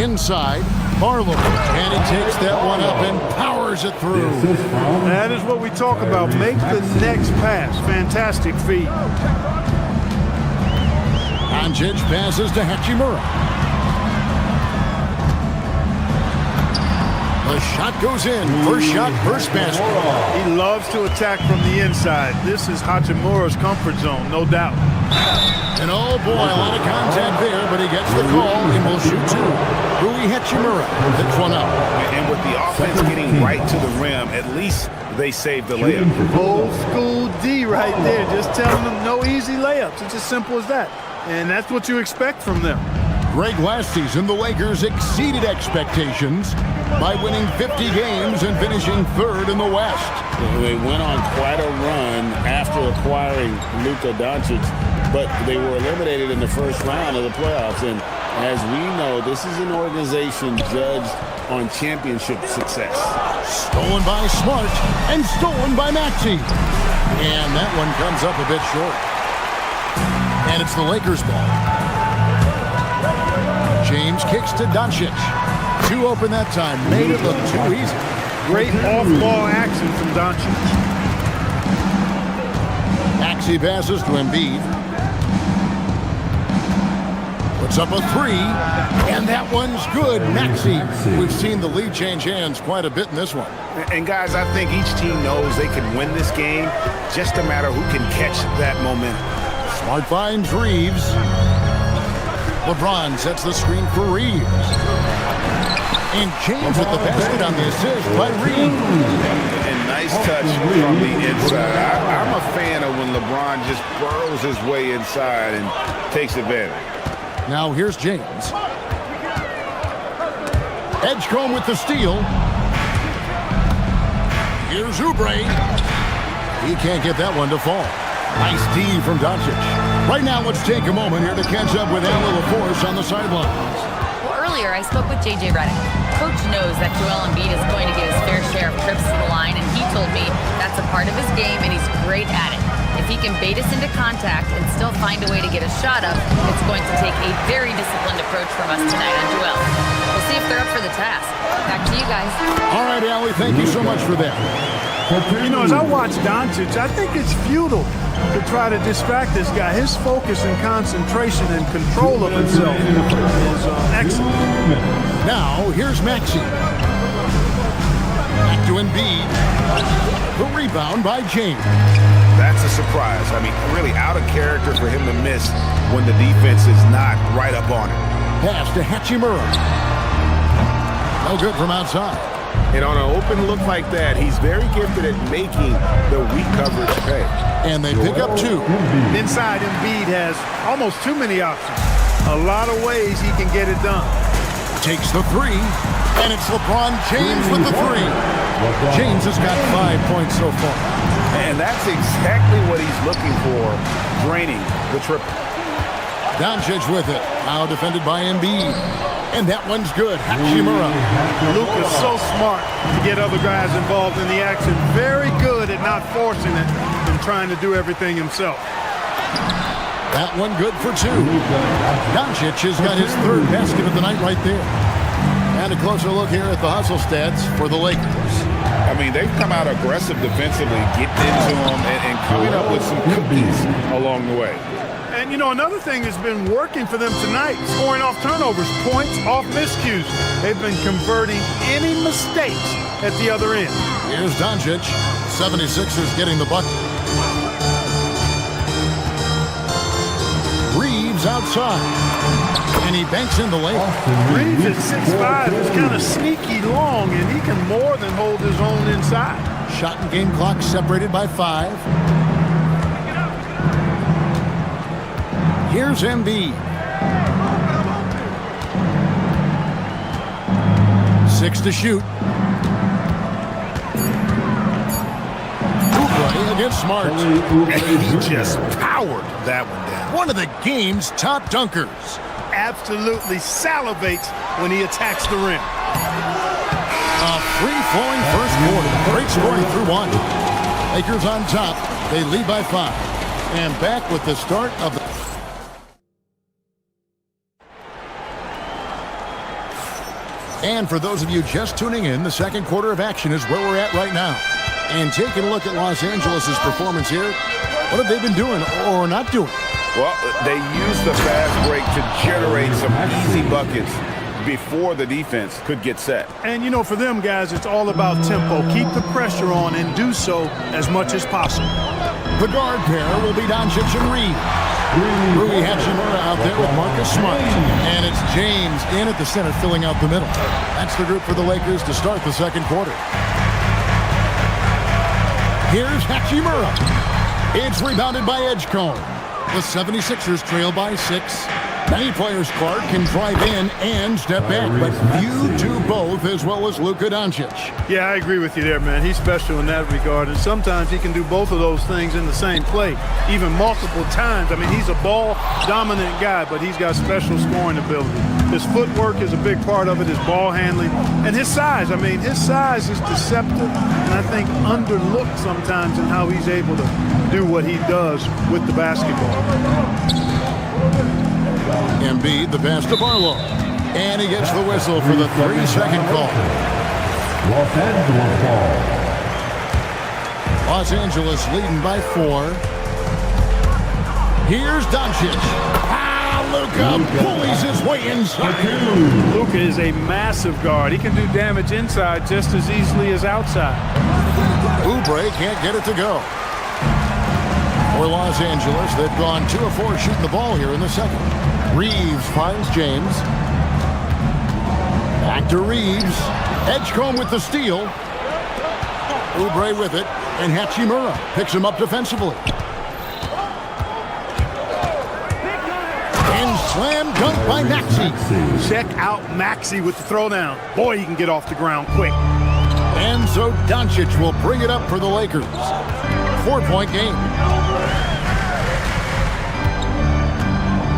Inside, Barlow. And he takes that one up and powers it through. That is what we talk about. Make the next pass. Fantastic feed. Doncic passes to Hachimura. The shot goes in. First shot, first basket. He loves to attack from the inside. This is Hachimura's comfort zone, no doubt. And oh boy, a lot of contact there, but he gets the call and will shoot two. Rui Hachimura hits one up. And with the offense getting right to the rim, at least they saved the layup. Old school D right there, just telling them no easy layups. It's as simple as that. And that's what you expect from them. Greg, last season, the Lakers exceeded expectations by winning 50 games and finishing third in the West. They went on quite a run after acquiring Luka Doncic, but they were eliminated in the first round of the playoffs. And as we know, this is an organization judged on championship success. Stolen by Smart and stolen by Maxey. And that one comes up a bit short. And it's the Lakers' ball. James kicks to Doncic. Two open that time. Made it look too easy. Great off-ball action from Doncic. Maxey passes to Embiid. Puts up a three. And that one's good. Maxey. We've seen the lead change hands quite a bit in this one. And guys, I think each team knows they can win this game. Just a matter who can catch that momentum. Smart finds Reeves. LeBron sets the screen for Reeves. And James with the basket on the assist by Reeves. And nice touch from the inside. I'm a fan of when LeBron just burrows his way inside and takes advantage. Now here's James. Edgecombe with the steal. Here's Oubre. He can't get that one to fall. Nice D from Doncic. Right now, let's take a moment here to catch up with Al LaForce on the sidelines. Well, earlier I spoke with J.J. Redick. Coach knows that Joel Embiid is going to get his fair share of trips to the line, and he told me that's a part of his game, and he's great at it. If If he can bait us into contact and still find a way to get a shot up, it's going to take a very disciplined approach from us tonight on Joel. We'll see if they're up for the task. Back to you guys. All right, Allie, thank you so much for that. You know, as I watch Doncic, I think it's futile to try to distract this guy. His focus and concentration and control of himself is excellent. Now, here's Maxey. Back to Embiid. The rebound by James. That's a surprise. I mean, really out of character for him to miss when the defense is not right up on him. Pass to Hachimura. No good from outside. And on an open look like that, he's very gifted at making the weak coverage pay. And they pick up 2. Inside, Embiid has almost too many options. A lot of ways he can get it done. Takes the 3, and it's LeBron James with the 3. James has got 5 points so far. And that's exactly what he's looking for, draining the triple. Doncic with it. Now defended by Embiid. And that one's good. Hachimura. Luka's so smart to get other guys involved in the action. Very good at not forcing it and trying to do everything himself. That one good for 2. Doncic has got his 3rd basket of the night right there. And a closer look here at the hustle stats for the Lakers. I mean, they've come out aggressive defensively, getting into them and coming up with some cookies along the way. And, you know, another thing that's been working for them tonight, scoring off turnovers, points off miscues. They've been converting any mistakes at the other end. Here's Doncic. 76ers getting the bucket. Reeves outside. And he banks in the lane. Reeves at 6'5" is kind of sneaky long, and he can more than hold his own inside. Shot and game clock separated by 5. Here's Embiid. 6 to shoot. Oubre against Smart. He just powered that one down. One of the game's top dunkers. Absolutely salivates when he attacks the rim. A free-flowing first quarter. Great scoring through 1. Lakers on top. They lead by 5. And back with the start of the... And for those of you just tuning in, the second quarter of action is where we're at right now. And taking a look at Los Angeles' performance here, what have they been doing or not doing? Well, they used the fast break to generate some easy buckets before the defense could get set. And, you know, for them guys, it's all about tempo. Keep the pressure on and do so as much as possible. The guard pair will be Doncic and Reeves. Rui Hachimura out there with Marcus Smart. And it's James in at the center filling out the middle. That's the group for the Lakers to start the second quarter. Here's Hachimura. It's rebounded by Edgecombe. The 76ers trail by 6. Many players, Clark, can drive in and step back, but few do both as well as Luka Doncic. Yeah, I agree with you there, man. He's special in that regard, and sometimes he can do both of those things in the same play, even multiple times. I mean, he's a ball-dominant guy, but he's got special scoring ability. His footwork is a big part of it, his ball handling, and his size. I mean, his size is deceptive, and I think underlooked sometimes in how he's able to do what he does with the basketball. Embiid, the pass to Barlow. And he gets the whistle for the 3-second call. Los Angeles ball. Los Angeles leading by 4. Here's Doncic. Luka pulls his way inside. Luka is a massive guard. He can do damage inside just as easily as outside. Oubre can't get it to go. For Los Angeles, they've gone 2 of 4 shooting the ball here in the second. Reeves finds James. Back to Reeves. Edgecombe with the steal. Oubre with it. And Hachimura picks him up defensively. And slam dunk by Maxey. Check out Maxey with the throwdown. Boy, he can get off the ground quick. And so Doncic will bring it up for the Lakers. 4-point game.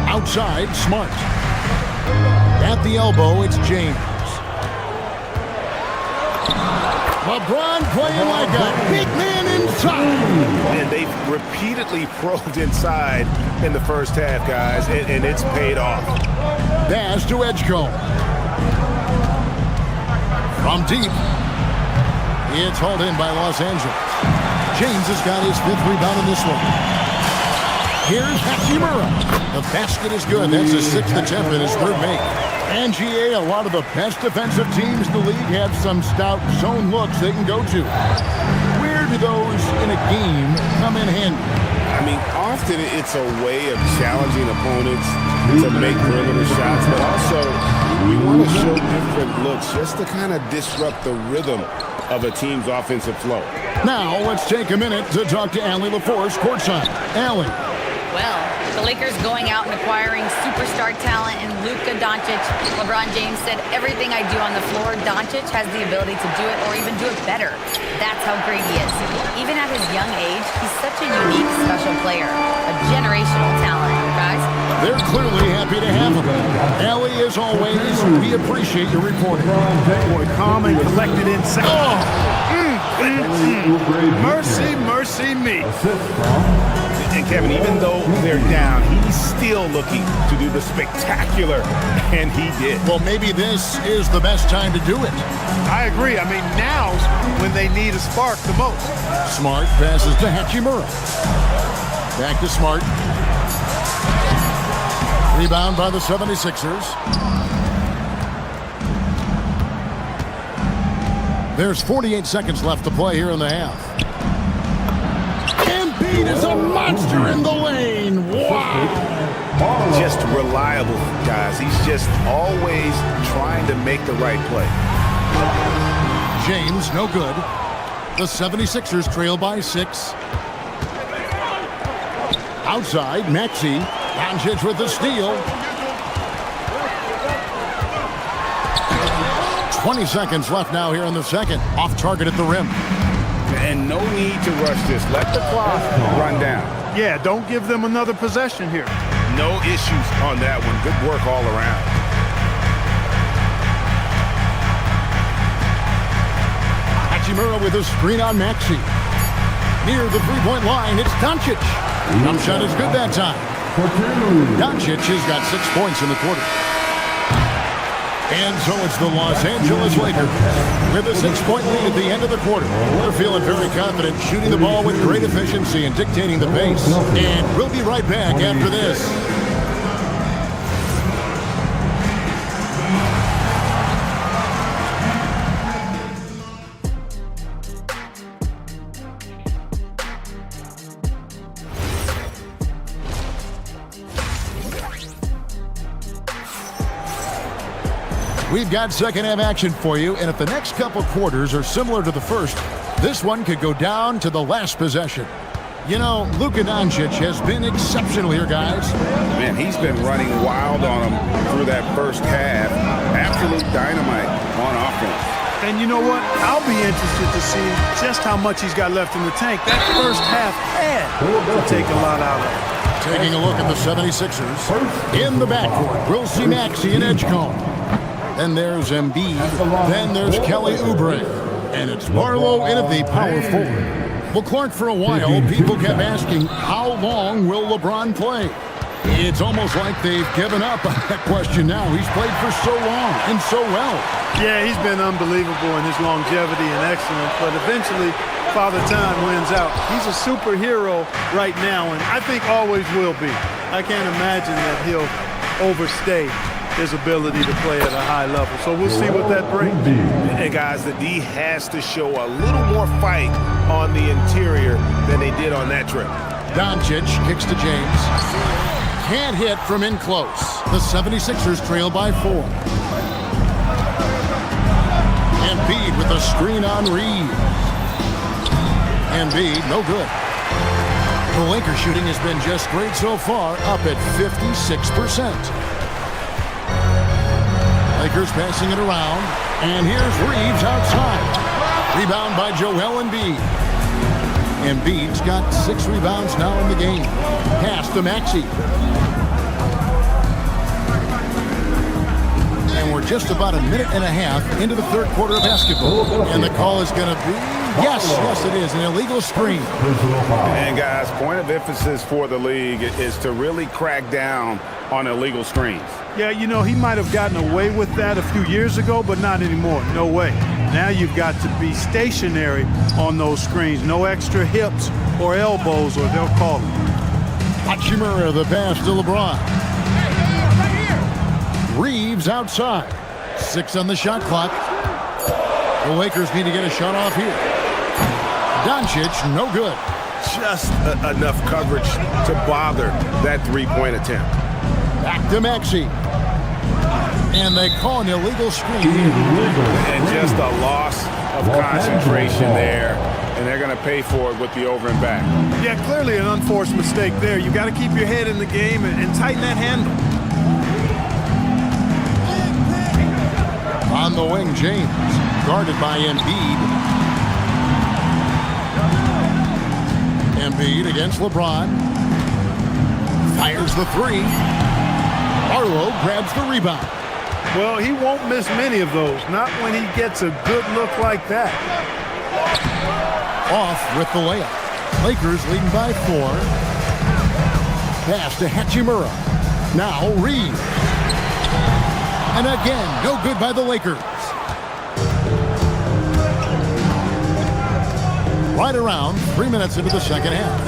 Outside, Smart. At the elbow, it's James. LeBron playing like a big man inside. And they've repeatedly probed inside in the first half, guys, and it's paid off. Pass to Edgecombe. From deep. It's hauled in by Los Angeles. James has got his 5th rebound in this one. Here's Hachimura. The basket is good. That's his 6th attempt and his 3rd make. And GA, a lot of the best defensive teams in the league have some stout zone looks they can go to. Where do those in a game come in handy? I mean, often it's a way of challenging opponents to make perimeter shots, but also you want to show different looks just to kind of disrupt the rhythm of a team's offensive flow. Now, let's take a minute to talk to Allie LaForce courtside. Allie. Well, the Lakers going out and acquiring superstar talent in Luka Doncic. LeBron James said, everything I do on the floor, Doncic has the ability to do it or even do it better. That's how great he is. Even at his young age, he's such a unique, special player. A generational talent, guys. They're clearly happy to have him. Allie, as always, we appreciate your reporting. Boy, calm and collected inside. Mercy, mercy me. And Kevin, even though they're down, he's still looking to do the spectacular, and he did. Well, maybe this is the best time to do it. I agree. I mean, now's when they need a spark the most. Smart passes to Hachimura. Back to Smart. Rebound by the 76ers. There's 48 seconds left to play here in the half. Embiid is a monster in the lane. Wow. Just reliable, guys. He's just always trying to make the right play. James, no good. The 76ers trail by 6. Outside, Maxey. Doncic with the steal. 20 seconds left now here in the second. Off target at the rim. And no need to rush this. Let the clock run down. Yeah, don't give them another possession here. No issues on that one. Good work all around. Hachimura with a screen on Maxey. Near the three-point line, it's Doncic. Jump shot is good that time. Doncic has got 6 points in the quarter. And so it's the Los Angeles Lakers with a 6-point lead at the end of the quarter. They're feeling very confident, shooting the ball with great efficiency and dictating the pace. And we'll be right back after this. We've got second half action for you, and if the next couple quarters are similar to the first, this one could go down to the last possession. You know, Luka Doncic has been exceptional here, guys. Man, he's been running wild on them through that first half. Absolute dynamite on offense. And you know what? I'll be interested to see just how much he's got left in the tank. That first half had to take a lot out of it. Taking a look at the 76ers. In the backcourt, we'll see Maxey and Edgecombe. Then there's Embiid. Then there's Kelly Oubre. And it's Barlow in at the power forward. Well, Clark, for a while, people kept asking, how long will LeBron play? It's almost like they've given up on that question now. He's played for so long and so well. Yeah, he's been unbelievable in his longevity and excellence, but eventually Father Time wins out. He's a superhero right now, and I think always will be. I can't imagine that he'll overstay his ability to play at a high level. So we'll see what that brings. And guys, the D has to show a little more fight on the interior than they did on that trip. Doncic kicks to James. Can't hit from in close. The 76ers trail by 4. Embiid with a screen on Reed. Embiid, no good. The Lakers shooting has been just great so far, up at 56%. Lakers passing it around, and here's Reeves outside. Rebound by Joel Embiid. Embiid's got 6 rebounds now in the game. Pass to Maxey. And we're just about a minute and a half into the third quarter of basketball. And the call is going to be Yes, it is an illegal screen. And guys, point of emphasis for the league is to really crack down on illegal screens. Yeah, you know, he might have gotten away with that a few years ago, but not anymore. No way. Now you've got to be stationary on those screens. No extra hips or elbows, or they'll call it. Hachimura, the pass to LeBron. Reeves outside. 6 on the shot clock. The Lakers need to get a shot off here. Doncic, no good. Just enough coverage to bother that three-point attempt. Back to Maxey. And they call an illegal screen. And just a loss of concentration there. And they're going to pay for it with the over and back. Yeah, clearly an unforced mistake there. You got to keep your head in the game and tighten that handle. On the wing, James, guarded by Embiid. Embiid against LeBron. Fires the three. Barlow grabs the rebound. Well, he won't miss many of those, not when he gets a good look like that. Off with the layup. Lakers leading by 4. Pass to Hachimura. Now Reeves. And again, no good by the Lakers. Right around 3 minutes into the second half.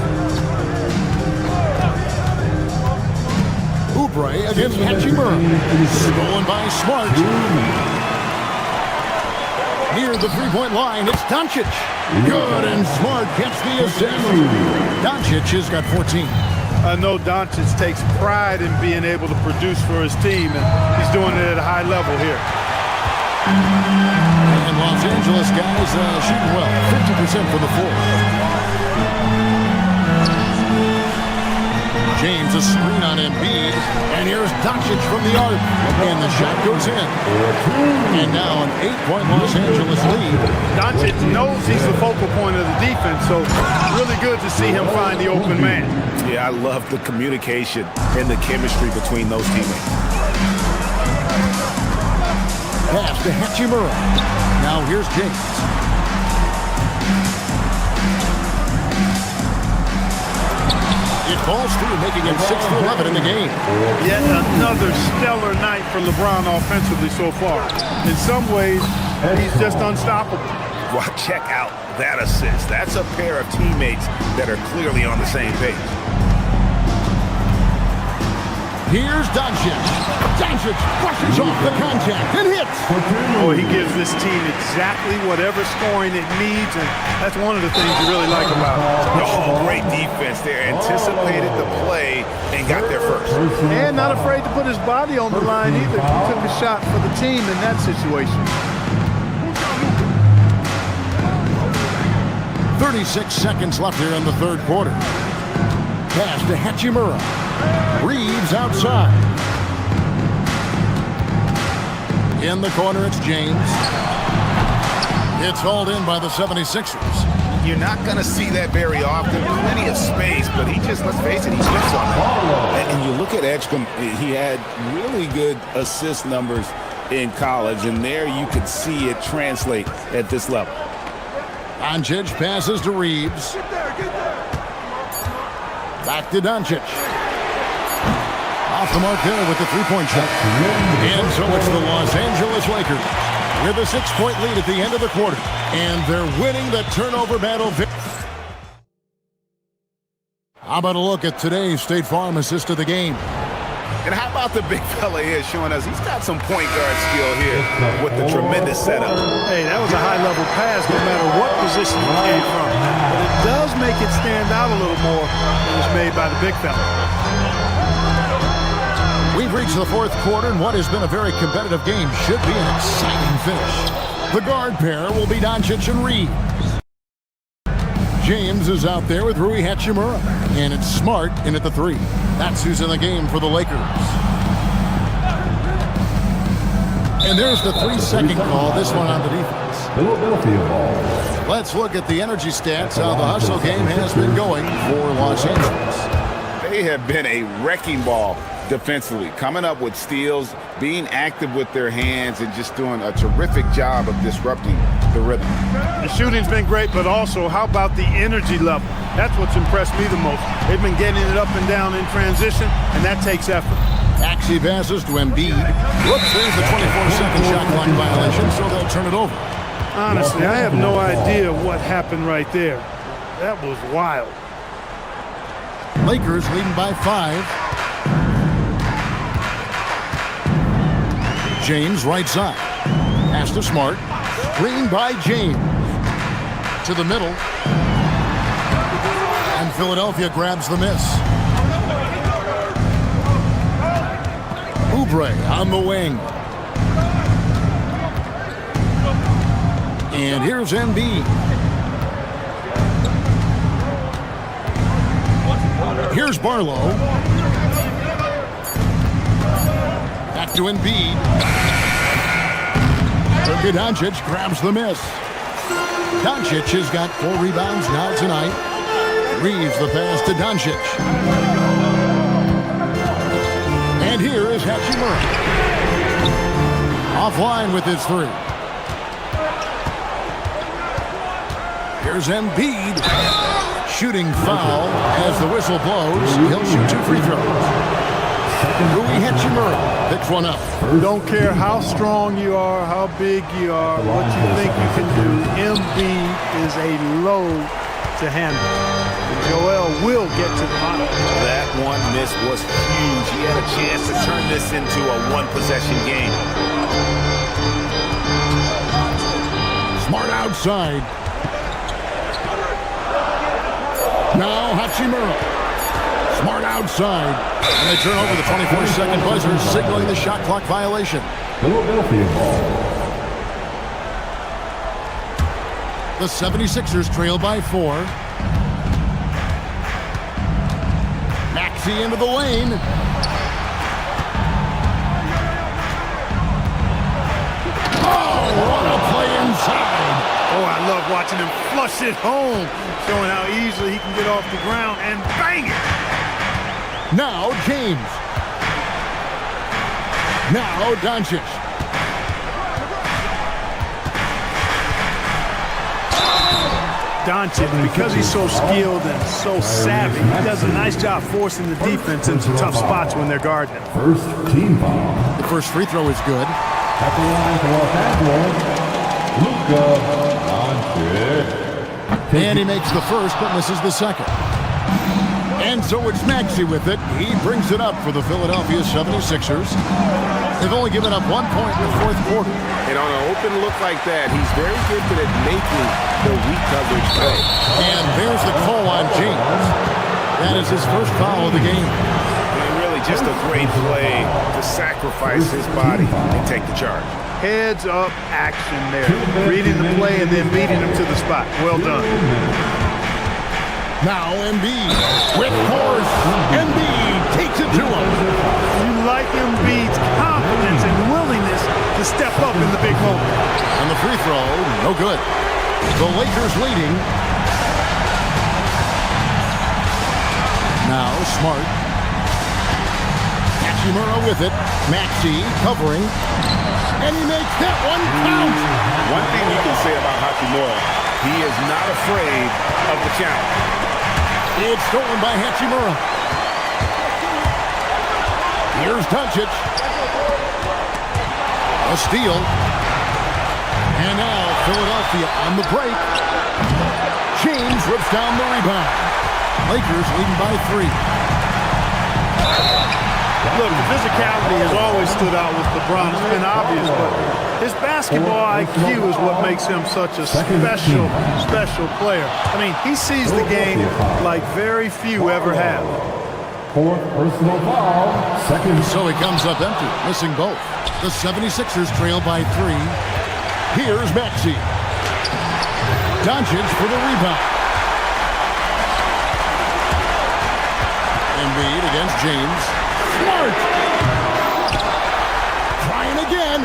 Oubre against Hachimura. Stolen by Smart. Near the three-point line, it's Doncic. Good, and Smart gets the assist. Doncic has got 14. I know Doncic takes pride in being able to produce for his team, and he's doing it at a high level here. And Los Angeles guys shooting well, 50% from the floor. James, a screen on Embiid, and here's Doncic from the arc, and the shot goes in. And now an 8-point Los Angeles lead. Doncic knows he's the focal point of the defense, so really good to see him find the open man. Yeah, I love the communication and the chemistry between those teammates. Pass to Hachimura. Now here's James. It falls through, making it 6-11 in the game. Yet another stellar night for LeBron offensively so far. In some ways, he's just unstoppable. Well, check out that assist. That's a pair of teammates that are clearly on the same page. Here's Doncic. Doncic brushes off the contact and hits. Oh, he gives this team exactly whatever scoring it needs, and that's one of the things you really like about it. Oh, great defense there. Anticipated the play and got there first. And not afraid to put his body on the line either. He took a shot for the team in that situation. 36 seconds left here in the third quarter. Pass to Hachimura. Reeves outside. In the corner, it's James. It's hauled in by the 76ers. You're not going to see that very often. Plenty of space, but he just, let's face it, he slips on that. And you look at Edgecombe, he had really good assist numbers in college, and there you could see it translate at this level. Doncic passes to Reeves. Back to Doncic. Off the mark there with the three-point shot. And so it's the Los Angeles Lakers with a 6-point lead at the end of the quarter. And they're winning the turnover battle. How about a look at today's State Farm assist of the game? And how about the big fella here showing us he's got some point guard skill here with the tremendous setup. Hey, that was a high-level pass no matter what position it came from. But it does make it stand out a little more than was made by the big fella. We've reached the fourth quarter, and what has been a very competitive game should be an exciting finish. The guard pair will be Doncic and Reeves. James is out there with Rui Hachimura, and it's Smart in at the 3. That's who's in the game for the Lakers. And there's the 3-second call, this one on the defense. Philadelphia ball. Let's look at the energy stats, how the hustle game has been going for Los Angeles. They have been a wrecking ball defensively, coming up with steals, being active with their hands, and just doing a terrific job of disrupting the rhythm. The shooting's been great, but also how about the energy level? That's what's impressed me the most. They've been getting it up and down in transition, and that takes effort. Maxey passes to Embiid. Whoops, there's the 24-second shot clock violation, so they'll turn it over. Honestly, I have no idea what happened right there. That was wild. Lakers leading by 5. James right side. Pass to Smart. Screen by James. To the middle. And Philadelphia grabs the miss. Oubre on the wing. And here's Embiid. Here's Barlow. Back to Embiid. Luka Doncic grabs the miss. Doncic has got 4 rebounds now tonight. Reeves the pass to Doncic. And here is Hachimura. Offline with his 3. Here's Embiid. Shooting foul as the whistle blows. He'll shoot 2 free throws. Rui Hachimura picks one up. Don't care how strong you are, how big you are, what you think you can do. Embiid is a load to handle. And Joel will get to the bottom. That one miss was huge. He had a chance to turn this into a one-possession game. Smart outside. Now Hachimura. Smart outside. And they turn over the 24-second buzzer, signaling the shot clock violation. Philadelphia ball. The 76ers trail by 4. Maxey into the lane. Oh, what a play inside. Oh, I love watching him flush it home, showing how easily he can get off the ground and bang it. Now James. Now Doncic. Doncic, because he's so skilled and so savvy, he does a nice job forcing the defense into tough spots when they're guarding him. First team foul. The first free throw is good. At the line for Los Angeles, Luka Doncic. And he makes the first, but misses the second. And so it's Maxey with it. He brings it up for the Philadelphia 76ers. They've only given up 1 point in the fourth quarter. And on an open look like that, he's very good at making the weak coverage play. And there's the call on James. That is his first foul of the game. And really just a great play to sacrifice his body and take the charge. Heads up action there. Reading the play and then beating him to the spot. Well done. Now Embiid with force. Embiid takes it to him. You like Embiid's confidence and willingness to step up in the big moment. And the free throw, no good. The Lakers leading. Now Smart. Hachimura with it. Maxey covering. And he makes that one count. One thing you can say about Hachimura, he is not afraid of the challenge. It's stolen by Hachimura. Here's Doncic. A steal. And now Philadelphia on the break. James rips down the rebound. Lakers leading by 3. Look, the physicality has always stood out with LeBron. It's been obvious, but his basketball IQ is what makes him such a special player. I mean, he sees the game like very few ever have. Fourth personal foul. Second. So he comes up empty, missing both. The 76ers trail by 3. Here's Maxey. Doncic for the rebound. Embiid against James. Smart. Trying again.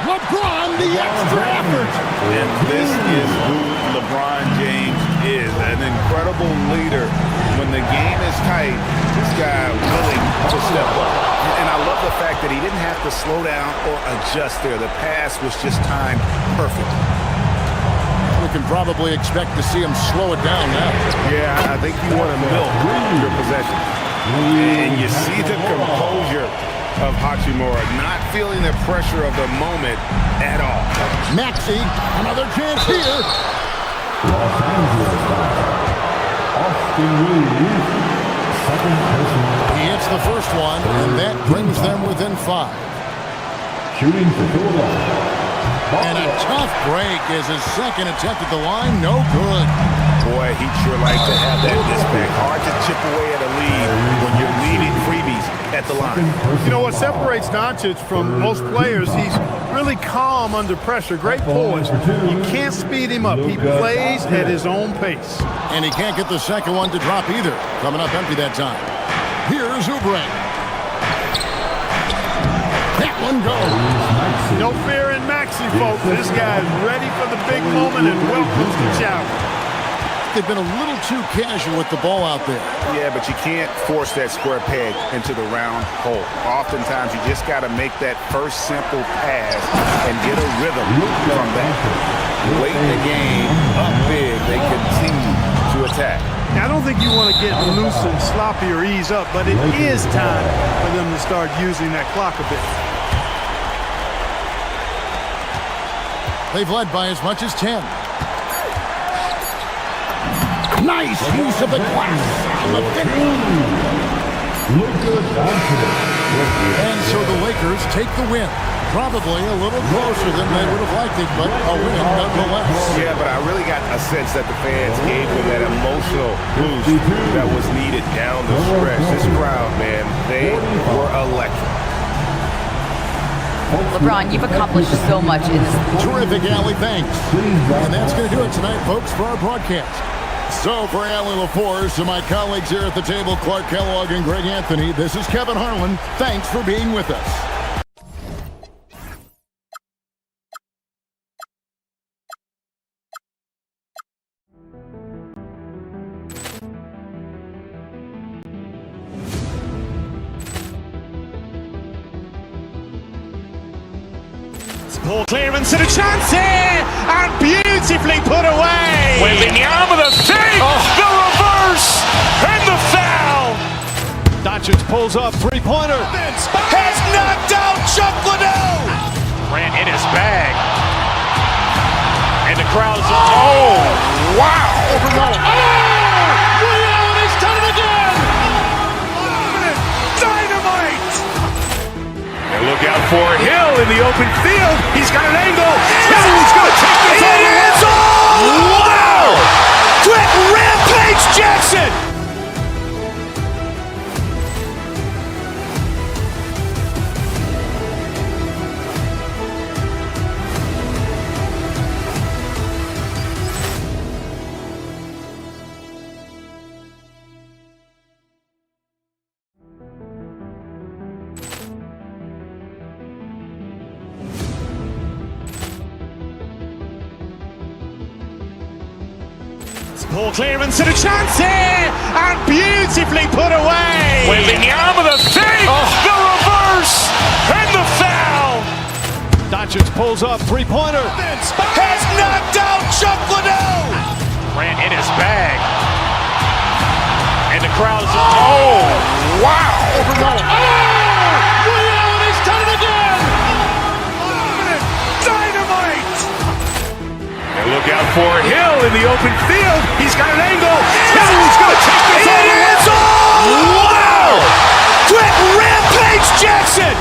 LeBron, the extra effort. And this is who LeBron James is an incredible leader. When the game is tight, this guy willing to step up. And I love the fact that he didn't have to slow down or adjust there. The pass was just timed perfect. We can probably expect to see him slow it down now. Yeah, I think you want to milk your possession. And you see the composure of Hachimura, not feeling the pressure of the moment at all. Maxey, another chance here. Los Angeles Austin Reeves, second personal. He hits the first one, and that brings them within 5. Shooting for Philadelphia. And a tough break is his second attempt at the line. No good. Boy, he'd sure like to have that disback. Hard to chip away at a lead when you're leading freebies at the line. You know what separates Doncic from most players? He's really calm under pressure. Great poise. You can't speed him up. He plays at his own pace. And he can't get the second one to drop either. Coming up empty that time. Here's Oubre. That one goes. No fear in Maxey, folks. This guy's ready for the big moment and welcomes the challenge. They've been a little too casual with the ball out there. Yeah, but you can't force that square peg into the round hole. Oftentimes, you just got to make that first simple pass and get a rhythm from that. Late in the game, up big, they continue to attack. Now, I don't think you want to get loose and sloppy or ease up, but it is time for them to start using that clock a bit. They've led by as much as 10. Nice use of the glass on the finish. And so the Lakers take the win. Probably a little closer than they would have liked it, but a win nonetheless. Yeah, but I really got a sense that the fans gave them that emotional boost that was needed down the stretch. This crowd, man, they were electric. LeBron, you've accomplished so much in this. Terrific, Allie. Thanks. And that's going to do it tonight, folks, for our broadcast. So for Allie LaForce and my colleagues here at the table, Clark Kellogg and Greg Anthony, this is Kevin Harlan. Thanks for being with us. Ball clearance and a chance here, and beautifully put away. Wembanyama the save, the reverse, and the foul. Doncic pulls up, three-pointer. Has knocked out Chuck Liddell. Ran in his bag. And the crowd is, oh, wow. He's done it again. Dynamite. And look out for Hill in the open field. He's got an angle. Hill's going to take this all the way. Wow! Quick rampage Jackson. Ball clearance and a chance here, and beautifully put away. Wembanyama the save, the reverse, and the foul. Doncic pulls up, three-pointer. Has knocked out Chuck Liddell. Ran in his bag. And the crowd is, oh, wow. He's done it again. Dynamite. And look out for Hill in the open field. He's got an angle. Hill's going to take this all the way. Wow! Quick rampage Jackson.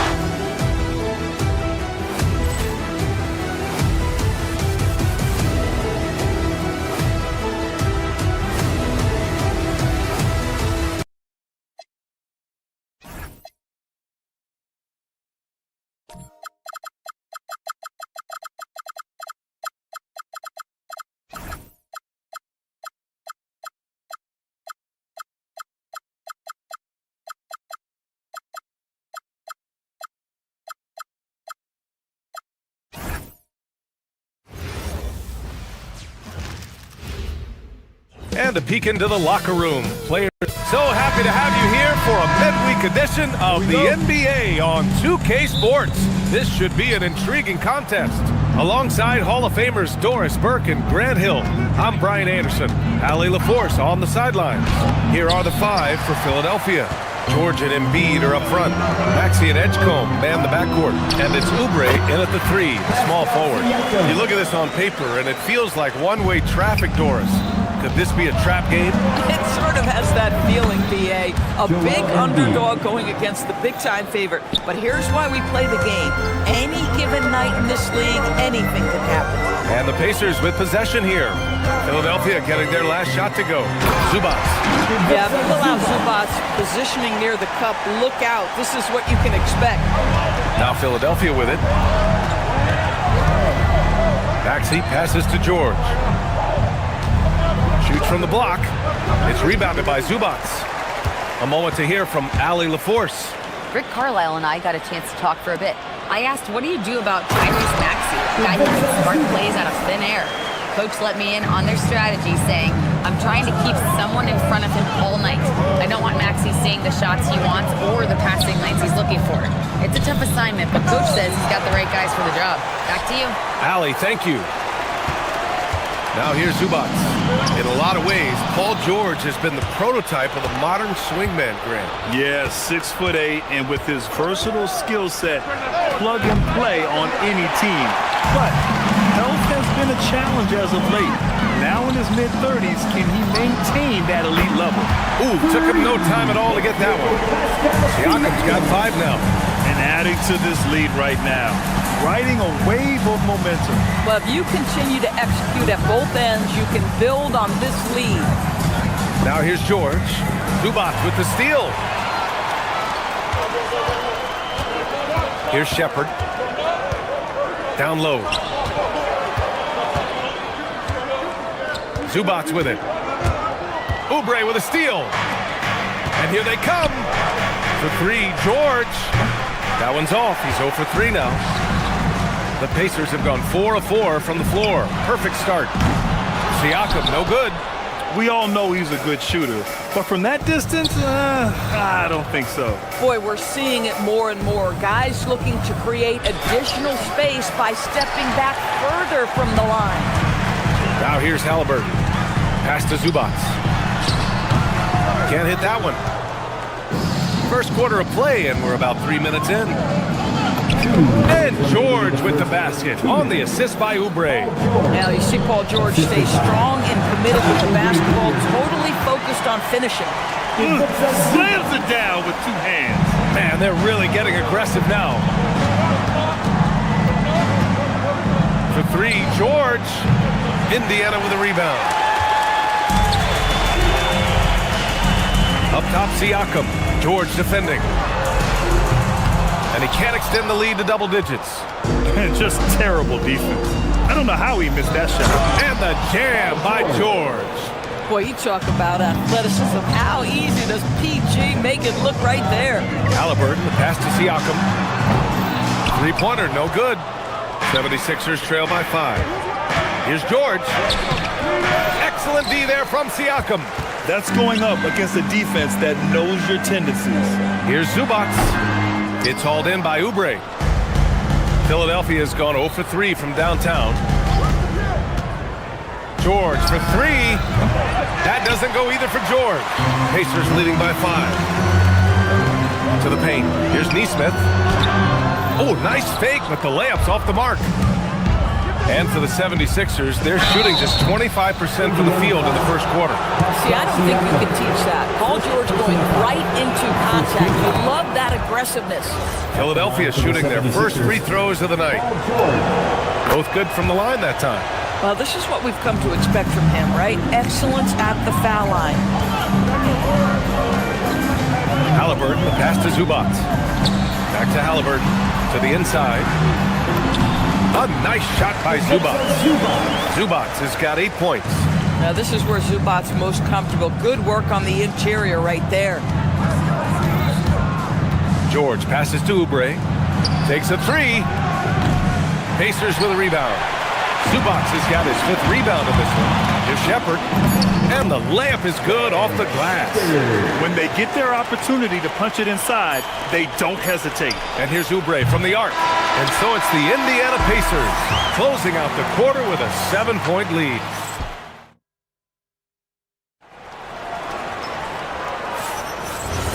to peek into the locker room. Players, so happy to have you here for a midweek edition of the NBA on 2K Sports. This should be an intriguing contest. Alongside Hall of Famers Doris Burke and Grant Hill, I'm Brian Anderson. Allie LaForce on the sidelines. Here are the five for Philadelphia. George and Embiid are up front. Maxey and Edgecombe man the backcourt. And it's Oubre in at the three, small forward. You look at this on paper, and it feels like one-way traffic, Doris. Could this be a trap game? It sort of has that feeling, B.A. A big underdog going against the big-time favorite. But here's why we play the game. Any given night in this league, anything can happen. And the Pacers with possession here. Philadelphia getting their last shot to go. Zubac. Yeah, if you allow Zubac positioning near the cup, look out. This is what you can expect. Now Philadelphia with it. Maxey passes to George. Shoots from the block. It's rebounded by Zubac. A moment to hear from Allie LaForce. Rick Carlisle and I got a chance to talk for a bit. I asked, what do you do about Tyrese Maxey, a guy who can spark plays out of thin air? Coach let me in on their strategy, saying, I'm trying to keep someone in front of him all night. I don't want Maxey seeing the shots he wants or the passing lanes he's looking for. It's a tough assignment, but Coach says he's got the right guys for the job. Back to you. Allie, thank you. Now here's Zubac. In a lot of ways, Paul George has been the prototype of the modern swingman, Grant. Yeah, 6'8", and with his versatile skill set, plug and play on any team. But health has been a challenge as of late. Now in his mid-30s, can he maintain that elite level? Ooh, took him no time at all to get that one. Siakam's got 5 now. And adding to this lead right now, riding a wave of momentum. Well, if you continue to execute at both ends, you can build on this lead. Now here's George. Zubac with the steal. Here's Shepard. Down low. Zubac with it. Oubre with a steal. And here they come. For 3, George. That one's off. He's 0 for 3 now. The Pacers have gone 4 of 4 from the floor. Perfect start. Siakam, no good. We all know he's a good shooter, but from that distance, I don't think so. Boy, we're seeing it more and more. Guys looking to create additional space by stepping back further from the line. Now here's Halliburton. Pass to Zubac. Can't hit that one. First quarter of play, and we're about 3 minutes in. And George with the basket on the assist by Oubre. Now you see Paul George stay strong and committed with the basketball, totally focused on finishing. Slams it down with 2 hands. Man, they're really getting aggressive now. For 3, George. Indiana with a rebound. Up top, Siakam. George defending. And he can't extend the lead to double digits. Just terrible defense. I don't know how he missed that shot. And the jam by George. Boy, you talk about athleticism. How easy does PG make it look right there? Halliburton, the pass to Siakam. 3-pointer, no good. 76ers trail by 5. Here's George. Excellent D there from Siakam. That's going up against a defense that knows your tendencies. Here's Zubac. It's hauled in by Oubre. Philadelphia has gone 0 for 3 from downtown. George for 3. That doesn't go either for George. Pacers leading by 5. To the paint. Here's Nesmith. Oh, nice fake, but the layup's off the mark. And for the 76ers, they're shooting just 25% from the field in the first quarter. See, I don't think you can teach that. Paul George going right into contact. You love that aggressiveness. Philadelphia shooting their first free throws of the night. Both good from the line that time. Well, this is what we've come to expect from him, right? Excellence at the foul line. Halliburton, the pass to Zubac. Back to Halliburton, to the inside. A nice shot by Zubac. Zubac has got 8 points. Now this is where Zubac's most comfortable. Good work on the interior right there. George passes to Oubre. Takes a 3. Pacers with a rebound. Zubac has got his 5th rebound in this one. Here's Shepard. And the layup is good off the glass. When they get their opportunity to punch it inside, they don't hesitate. And here's Oubre from the arc. And so it's the Indiana Pacers closing out the quarter with a 7-point lead.